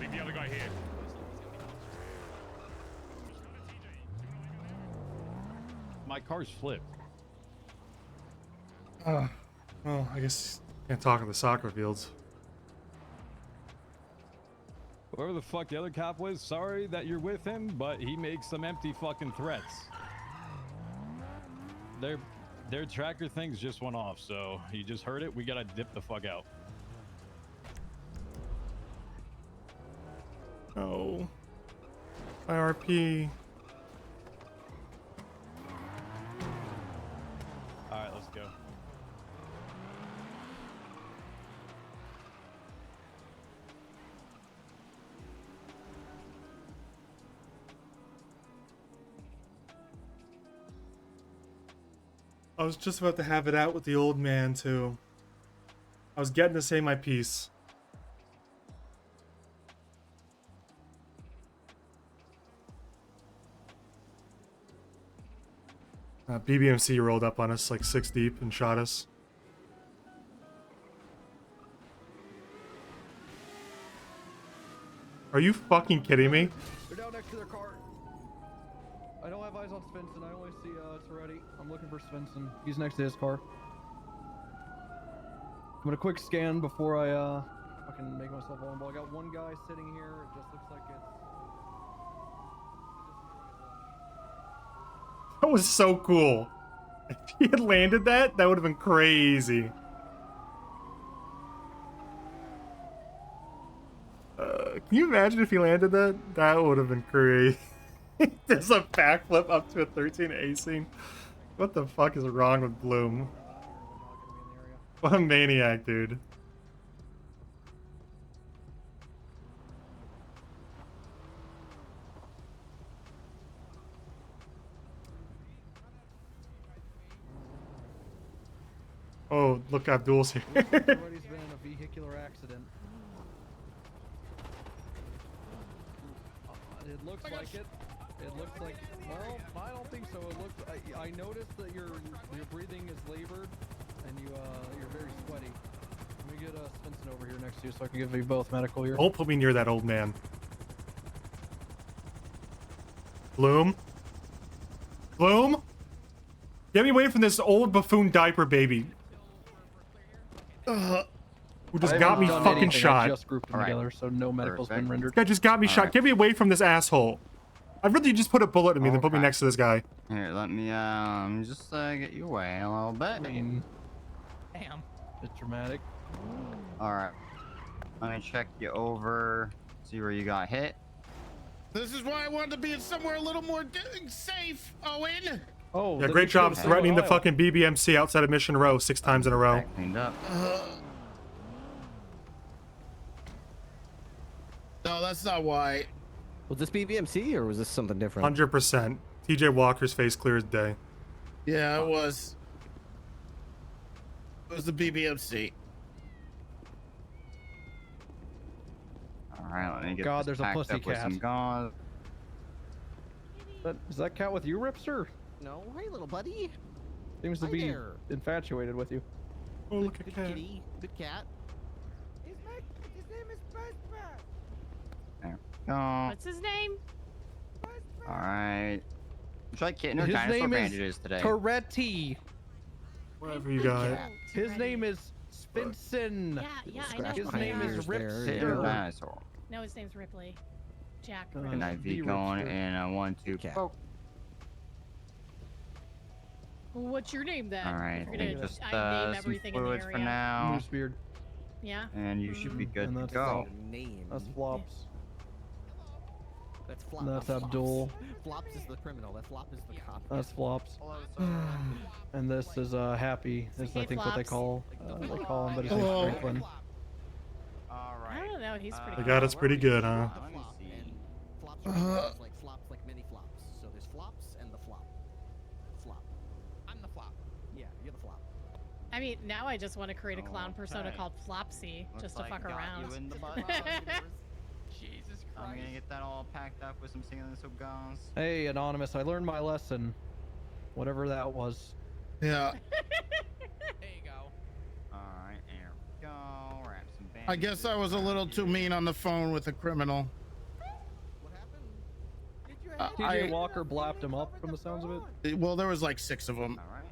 Leave the other guy here. My car's flipped. Well, I guess can't talk in the soccer fields. Whoever the fuck the other cop was, sorry that you're with him, but he makes some empty fucking threats. Their tracker things just went off, so you just heard it. We gotta dip the fuck out. Oh. IRP. Alright, let's go. I was just about to have it out with the old man, too. I was getting to say my piece. BBMC rolled up on us like 6 deep and shot us. Are you fucking kidding me? They're down next to their car. I don't have eyes on Svensson. I only see Toretti. I'm looking for Svensson. He's next to his car. I'm gonna quick scan before I fucking make myself vulnerable. I got one guy sitting here. It just looks like it's. That was so cool. If he had landed that, that would have been crazy. Can you imagine if he landed that? That would have been crazy. There's a backflip up to a 13A scene. What the fuck is wrong with Bloom? What a maniac, dude. Oh, look, Abdul's here. Toretti's been in a vehicular accident. It looks like it. It looks like. Well, I don't think so. It looks. I noticed that your breathing is labored, and you're very sweaty. Let me get Svensson over here next to you so I can give you both medical here. Don't put me near that old man. Bloom? Bloom? Get me away from this old buffoon diaper baby. Who just got me fucking shot. I just grouped them together, so no medical's been rendered. This guy just got me shot. Get me away from this asshole. I'd rather you just put a bullet in me than put me next to this guy. Here, let me just get you away a little bit. Damn. It's dramatic. Alright. Let me check you over, see where you got hit. This is why I wanted to be in somewhere a little more safe, Owen. Oh, yeah, great job threatening the fucking BBMC outside of Mission Row 6 times in a row. Cleaned up. No, that's not why. Was this BBMC or was this something different? 100%. TJ Walker's face clear as day. Yeah, it was. It was the BBMC. Alright, let me get God, this there's a packed pussy up with cat. some gauze. Is that cat with you, Ripster? No, hey little buddy. Seems to Hi be there. infatuated with you. Oh, look at Good cat. kitty. Good cat. His name is Buzzbuzz. There we go. What's his name? Alright. Would you like kitten or His dinosaur name bandages is today? Toretti. Whatever you got. His name is Svensson. Yeah, I know. His Oh my name God. is Kitten or Ripster. dinosaur? No, his name's Ripley. Jack. An Ripley. IV going in a 1-2 poke. Well, what's your name then? Alright, If you're gonna just name some everything in the fluids for area. now. Moosebeard. Yeah. And you should be good And to that's go. Name. That's Flops. That's And Flop. that's Flops. Abdul. Flops is the criminal. That Flop is the cop. That's Flops. And this is Happy. Is I think what they call him, but his name's Hello. Franklin. I don't know. He's pretty. They got us pretty good, huh? Flops are like flops, like many flops. So there's Flops and the Flop. Flop. I'm the flop. Yeah, you're the Flop. I mean, now I just want to create a clown persona Okay. called Flopsy, just to Looks like fuck got around. you in the butt. Jesus I'm Christ. gonna get that all packed up with some singing some gauze. Hey, Anonymous, I learned my lesson. Whatever that was. Yeah. There you go. Alright, and I guess I was a little too mean on the phone with a criminal. TJ Walker blapped him up from the sounds of it. Well, there was like 6 of them. All right.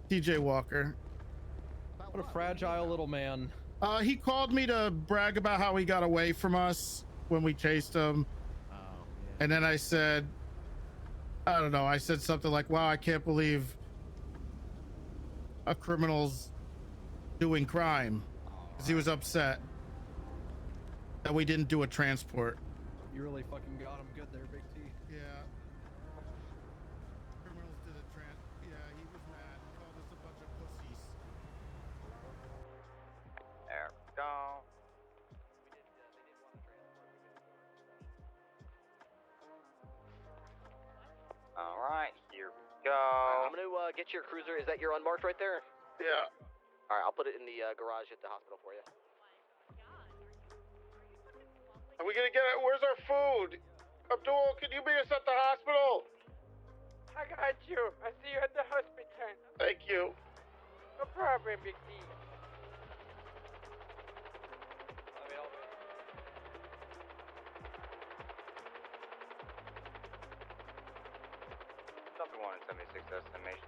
TJ Walker. What a fragile little man. He called me to brag about how he got away from us when we chased him. And then I said, I don't know, I said something like, wow, I can't believe a criminal's doing crime. Because he was upset that we didn't do a transport. You really fucking got him good there, Big T. Yeah. Criminals did a yeah, he was mad. He called us a bunch of pussies. There we go. All right, here we go. I'm gonna get your cruiser. Is that your unmarked right there? Yeah. All right, I'll put it in the garage at the hospital for you. Are we gonna get it? Where's our food? Abdul, can you meet us at the hospital? I got you. I see you at the hospital. Thank you. No problem, Big D. Something 176 estimation.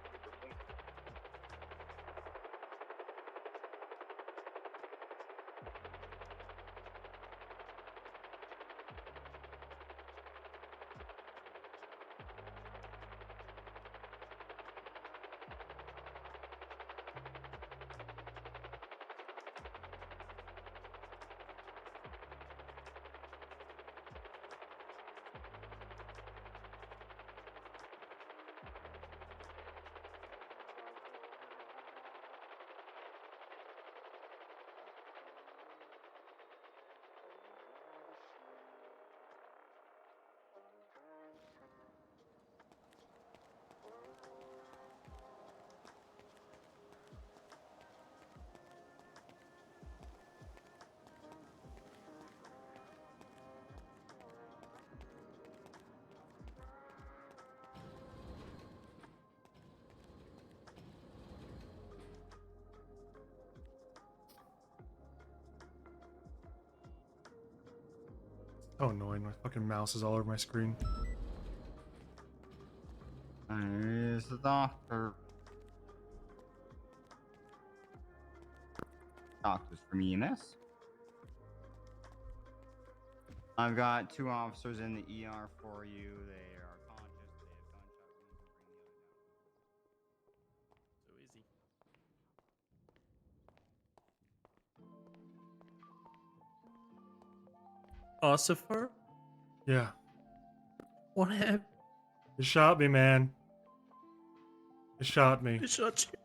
Oh, annoying. My fucking mouse is all over my screen. There's the doctor. Doctors from EMS. I've got 2 officers in the ER for you. They are conscious. They have gunshot wounds. So easy. Ossifer? Yeah. What happened? He shot me, man. He shot me. They shot you.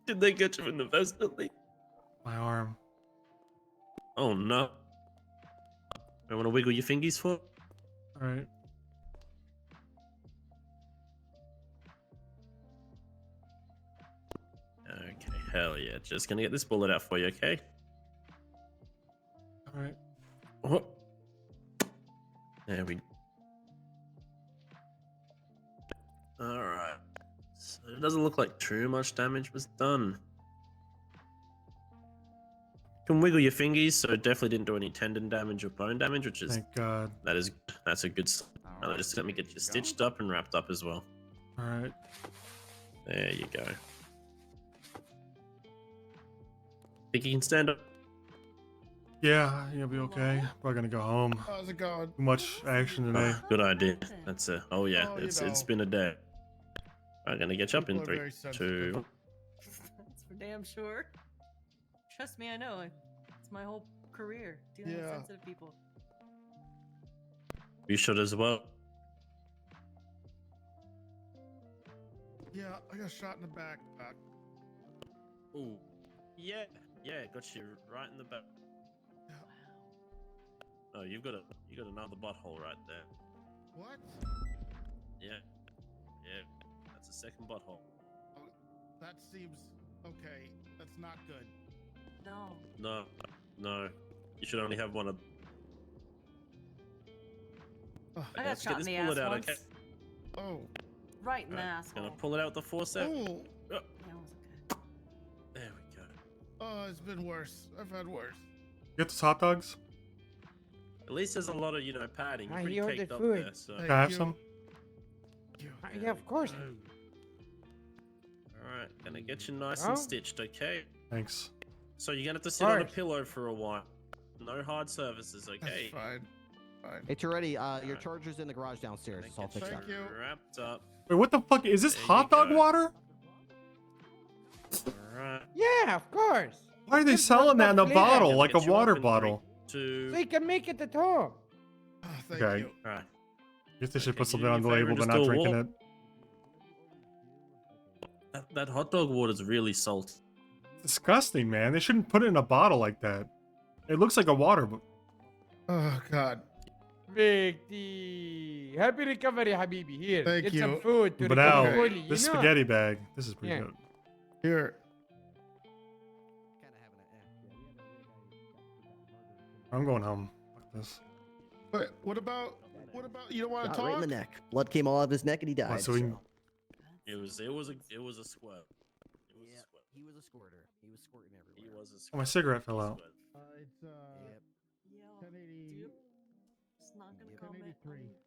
Did they get you in the vest at least? My arm. Oh no. I want to wiggle your fingies for? Alright. Okay, hell yeah. Just gonna get this bullet out for you, okay? Alright. What? There we. Alright. So it doesn't look like too much damage was done. Can wiggle your fingies, so it definitely didn't do any tendon damage or bone damage, which is Thank God. that's a good sign. Now just let me get you stitched up and wrapped up as well. Alright. There you go. Think you can stand up? Yeah, you'll be okay. Probably gonna go home. How's it going? Too much action today. Good idea. That's it. Oh yeah, Oh, it's been a day. I'm gonna get you up in People are 3, very sensitive. 2. That's for damn sure. Trust me, I know. It's my whole career dealing with Yeah. sensitive people. You should as well. Yeah, I got shot in the back. Ooh. Yeah. Yeah, got you right in the back. Oh, you got another butthole right there. What? Yeah. Yeah. That's a second butthole. That seems okay. That's not good. No. No. You should only have one of. I got Let's shot get in this the bullet ass out, once. okay? Oh. Right in the Alright, asshole. Gonna pull it out with the forceps. Oh. Yeah, it was okay. There we go. Oh, it's been worse. I've had worse. Get those hot dogs? At least there's a lot of, you know, padding. You're I pretty ordered caked up food. there, so. Can I have some? Yeah, of course. Alright, gonna get you nice Oh. and stitched, okay? Thanks. So you're gonna have to sit on a Course. pillow for a while. No hard surfaces, okay? Fine. It's already, your charger's in the garage downstairs. It's all fixed up. Wrapped up. Wait, what the fuck? Is this There you hot dog go. water? Alright. Yeah, of course. Why are they Just selling that in a flavor. bottle, like a Get you up water in bottle? 3, 2. So you can make it at home. Thank Okay. you. Alright. Guess they should Okay, put you something do on me the a favor label, and but just not do a drinking walk. it. That hot dog water's really salty. Disgusting, man. They shouldn't put it in a bottle like that. It looks like a water. Oh God. Big D. Happy recovery, Habibi. Here, Thank get you. some food to But recover now, fully. You this know? spaghetti bag. This is pretty Yeah. good. Here. I'm going home. Fuck this. But what about you don't want to Got talk? right in the neck. Blood came all out of his neck and he died. What, so we can- It was a squirt. It was a squirt. He was a squirter. He was squirting everywhere. He was a Oh, squirt. my cigarette fell out. It's Yo, dude, just not gonna comment. I'm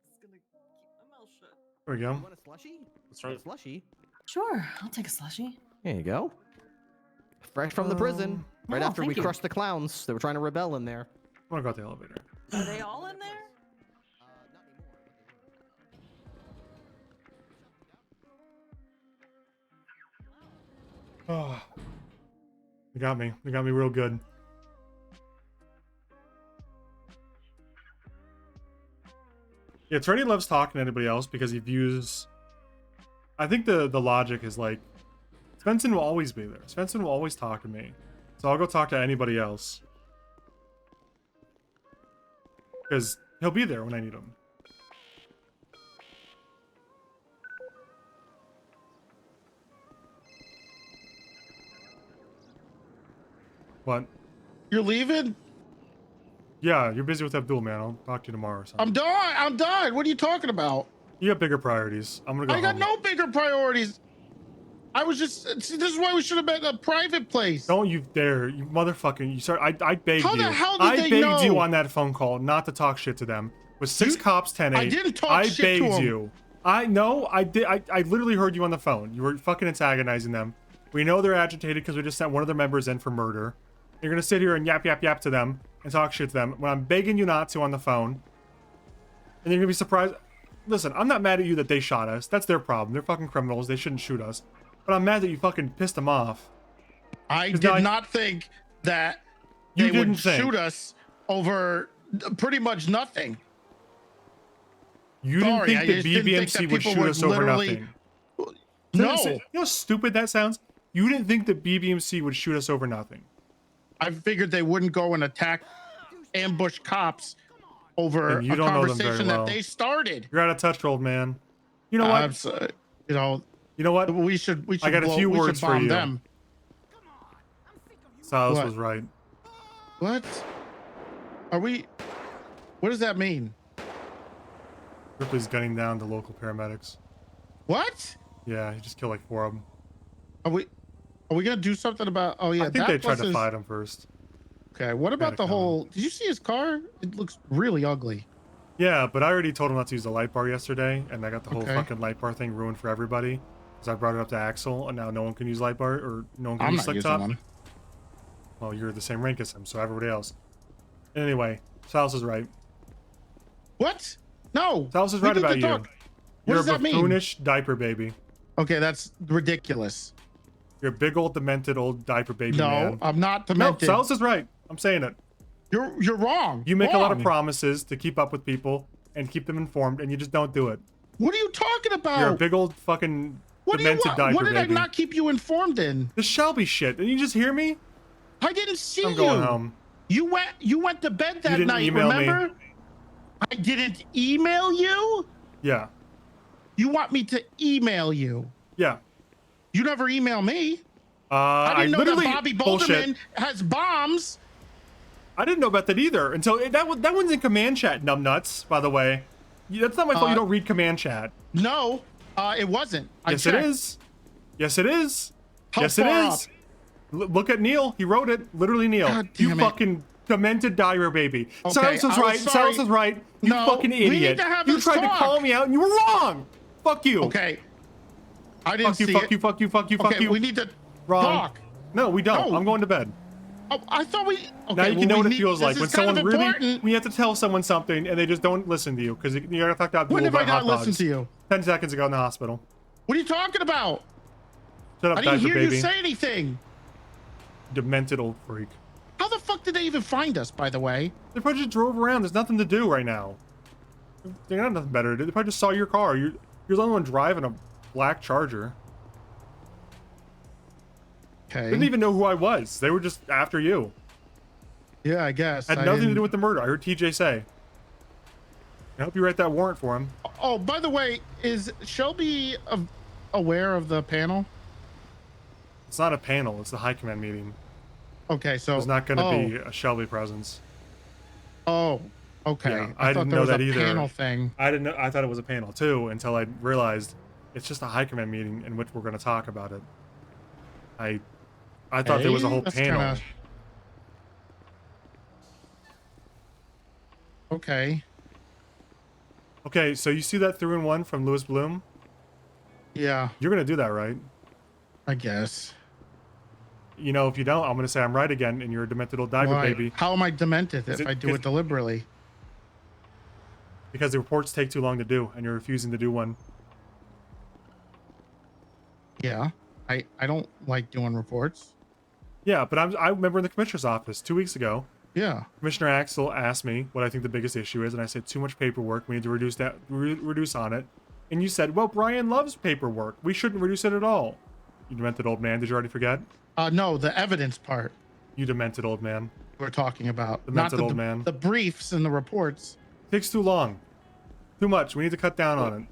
just gonna keep my mouth shut. There we go. You want a slushie? What's wrong? A slushie? Sure, I'll take a slushie. There you go. Fresh from the prison. Right Oh, after we thank you. crushed the clowns. They were trying to rebel in there. I'm gonna go out the elevator. Are they all in there? Oh, they got me. They got me real good. Yeah, Attorney loves talking to anybody else because he views. I think the logic is like, Svensson will always be there. Svensson will always talk to me, so I'll go talk to anybody else because he'll be there when I need him. What? You're leaving? Yeah, you're busy with Abdul, man. I'll talk to you tomorrow or something. I'm done. I'm done. What are you talking about? You got bigger priorities. I'm gonna go I got home. no bigger priorities. I was just. See, this is why we should have been a private place. Don't you dare, you motherfucking! You start. I begged How you. the hell did I they begged know? you on that phone call not to talk shit to them. With 6 cops, 10-8. I didn't talk I shit to begged 'em. you. I know. I did. I literally heard you on the phone. You were fucking antagonizing them. We know they're agitated because we just sent one of their members in for murder. You're gonna sit here and yap to them and talk shit to them when I'm begging you not to on the phone. And you're gonna be surprised. Listen, I'm not mad at you that they shot us. That's their problem. They're fucking criminals. They shouldn't shoot us. But I'm mad that you fucking pissed them off. I 'Cause did now not think that You they didn't would think. shoot us over pretty much nothing. You Sorry, didn't I think just the didn't think BBMC that would people shoot would us over literally- nothing. No. You know how stupid that sounds? You didn't think the BBMC would shoot us over nothing. I figured they wouldn't go and attack, ambush cops over And you a don't know them very conversation well. that they started. You're out of touch, old man. You know what? I'm so- you know. You know what? We should. I got a few words for bomb you. them. Silas What? was right. What? Are we? What does that mean? Ripley's gunning down the local paramedics. What? Yeah, he just killed like 4 of them. Are we gonna do something about? Oh yeah, I think that they tried was to his- fight him first. Okay, what about the whole? Did you see his car? It looks really ugly. Yeah, but I already told him not to use the light bar yesterday, and I got the whole Okay. fucking light bar thing ruined for everybody. Because I brought it up to Axel, and now no one can use light bar, or no one can I'm use not slick using top. one. Well, you're the same rank as him, so everybody else. Anyway, Silas is right. What? No. Silas is we right need to about you. talk. What You're does a that mean? buffoonish diaper baby. Okay, that's ridiculous. You're a big old demented old diaper baby No, man. I'm not No, demented. Silas is right. I'm saying it. You're wrong. You make a lot of Wrong. promises to keep up with people and keep them informed, and you just don't do it. What are you talking about? You're a big old fucking What do you demented want? diaper What did baby. I not keep you informed in? The Shelby shit. Didn't you just hear me? I didn't see I'm you. going home. You went to bed that didn't night. email me. Remember? I didn't email you. Yeah. You want me to email you? Yeah. You never email me. I I didn't know that literally Bobby bullshit. Boulderman has bombs. I didn't know about that either until that one's in command chat, numbnuts. By the way, that's not my fault. You don't read command chat. No, it wasn't. I Yes, it checked. is. Yes, it is. How yes, it far is. up? Look at Neil. He wrote it. Literally Neil. God You damn it. fucking demented diaper baby. Okay, Silas was I was right. sorry. Silas was right. You No, fucking we need idiot. to have You this tried to call talk. me out and you were wrong. Fuck you. Okay. I didn't Fuck you, see fuck it. you, fuck you, fuck you, fuck Okay, you. we need to Wrong. talk. No, we don't. No. I'm going to bed. Oh, I thought we. Okay, Now you well, can know we what it need- feels this like is when kind of someone really, important. when you have to tell someone something and they just don't listen to you because you got to talk to Abdul When have I about hot not listened dogs. to you? 10 seconds ago in the hospital. What are you talking about? Shut up, I didn't diaper hear baby. you say anything. Demented old freak. How the fuck did they even find us, by the way? They probably just drove around. There's nothing to do right now. They got nothing better to do. They probably just saw your car. You're the only one driving a black Charger. Okay. They didn't even know who I was. They were just after you. Yeah, I guess. Had I nothing to didn't- do with the murder. I heard TJ say. I hope you write that warrant for him. Oh, by the way, is Shelby aware of the panel? It's not a panel. It's the high command meeting. Okay, so There's not going to be a Shelby presence. Oh, okay. Yeah, I I thought didn't there know was that a either. panel thing. I didn't know. I thought it was a panel too until I realized it's just a high command meeting in which we're going to talk about it. I thought there was a whole That's panel. kinda- Okay. Okay, so you see that 3-in-1 from Louis Bloom? Yeah. You're going to do that, right? I guess. You know, if you don't, I'm going to say I'm right again, and you're a demented old diaper Why? baby. How am I demented Is if it- I do is- it deliberately? Because the reports take too long to do, and you're refusing to do one. Yeah. I don't like doing reports. Yeah, but I remember in the commissioner's office 2 weeks ago. Yeah. Commissioner Axel asked me what I think the biggest issue is, and I said too much paperwork. We need to reduce that, reduce on it. And you said, well, Brian loves paperwork. We shouldn't reduce it at all. You demented old man. Did you already forget? No, the evidence part You demented old man. we're talking about. Demented not old man. The briefs and the reports. Takes too long. Too much. We need to cut down on it.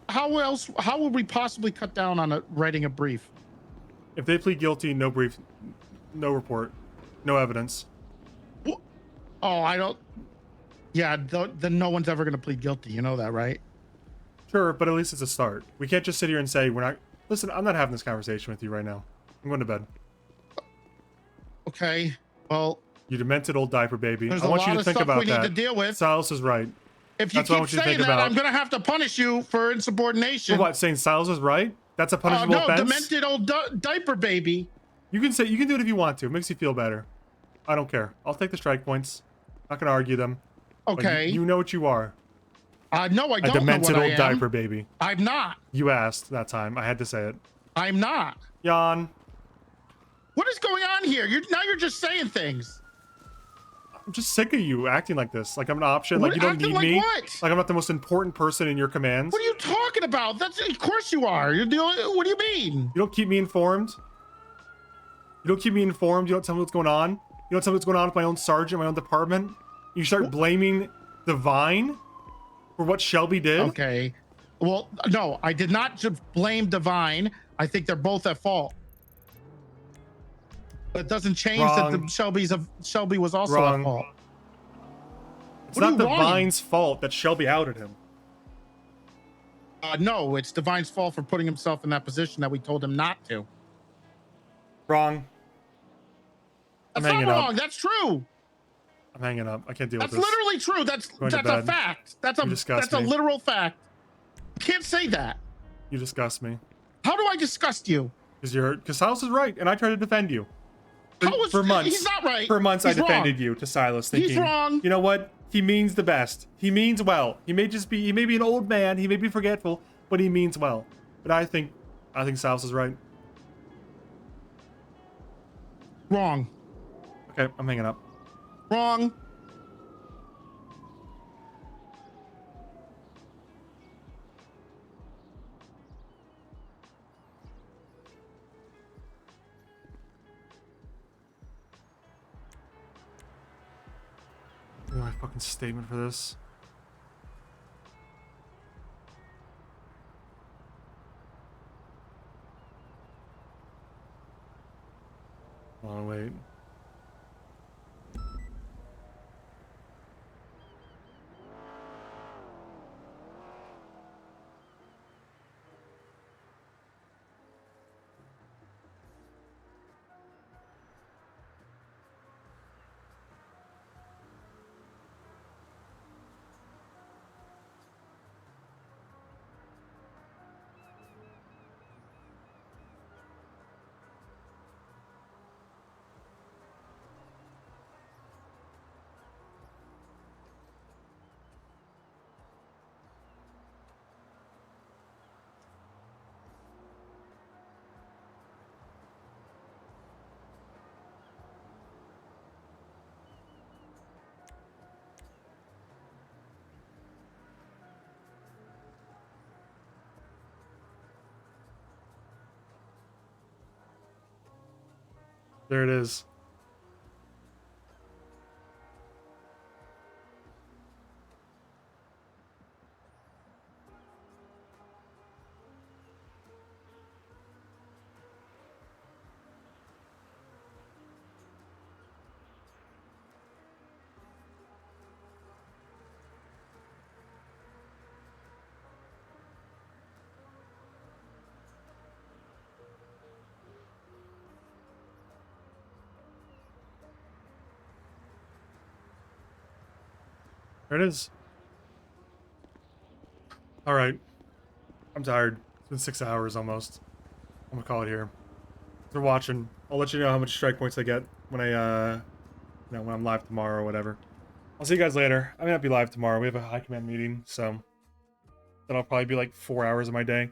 How would we possibly cut down on writing a brief? If they plead guilty, no brief, no report, no evidence. Oh, I don't. Yeah, then no one's ever going to plead guilty. You know that, right? Sure, but at least it's a start. We can't just sit here and say we're not. Listen, I'm not having this conversation with you right now. I'm going to bed. Okay. Well, you demented old diaper baby. There's I a want you lot to of think stuff about we need that. to deal with. Silas is right. If you That's what I keep want you to saying think that, about. I'm going to have to punish you for insubordination. For what? Saying Silas is right? That's a punishable no, offense. demented old diaper baby. You can do it if you want to. It makes you feel better. I don't care. I'll take the strike points. Not gonna argue them. But Okay. You know what you are. No, I don't A know demented what I old am. diaper baby. I'm not. You asked that time. I had to say it. I'm not. Yawn. What is going on here? Now you're just saying things. I'm just sick of you acting like this. Like I'm an option. What- Like you don't acting need like me. what? Like I'm not the most important person in your commands. What are you talking about? Of course you are. You're the only, what do you mean? You don't keep me informed. You don't keep me informed. You don't tell me what's going on. You don't tell me what's going on with my own sergeant, my own department. You start blaming Divine for what Shelby did. Okay. Well, no, I did not just blame Divine. I think they're both at fault. But it doesn't change that Wrong. Shelby was also Wrong. at fault. It's What are not you wrong? Divine's fault that Shelby outed him. No, it's Divine's fault for putting himself in that position that we told him not to. Wrong. I'm That's not hanging wrong. up. That's true. I'm hanging up. I can't deal That's with this. literally true. That's Going to a bed. fact. You disgust That's a me. literal fact. You can't say that. You disgust me. How do I disgust you? Because Silas is right, and I try to defend you. For months. He's not right. For months, He's I defended wrong. you to Silas, He's thinking, wrong. you know what? He means the best. He means well. He may be an old man. He may be forgetful, but he means well. But I think Silas is right. Wrong. Okay, I'm hanging up. Wrong. My fucking statement for this. Oh wait. There it is. There it is. All right. I'm tired. It's been 6 hours almost. I'm gonna call it here. Thanks for watching. I'll let you know how much strike points I get when when I'm live tomorrow or whatever. I'll see you guys later. I may not be live tomorrow. We have a high command meeting, so that'll probably be like 4 hours of my day.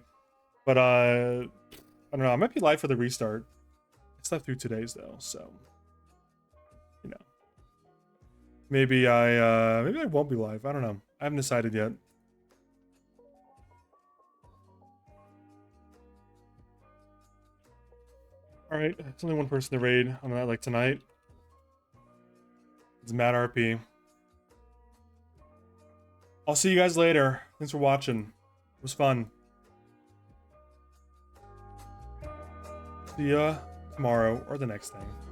But I don't know. I might be live for the restart. I slept through today's though, so you know. Maybe I won't be live. I don't know. I haven't decided yet. All right, it's only one person to raid on a night like tonight. It's Matt RP. I'll see you guys later. Thanks for watching. It was fun. See ya tomorrow or the next day.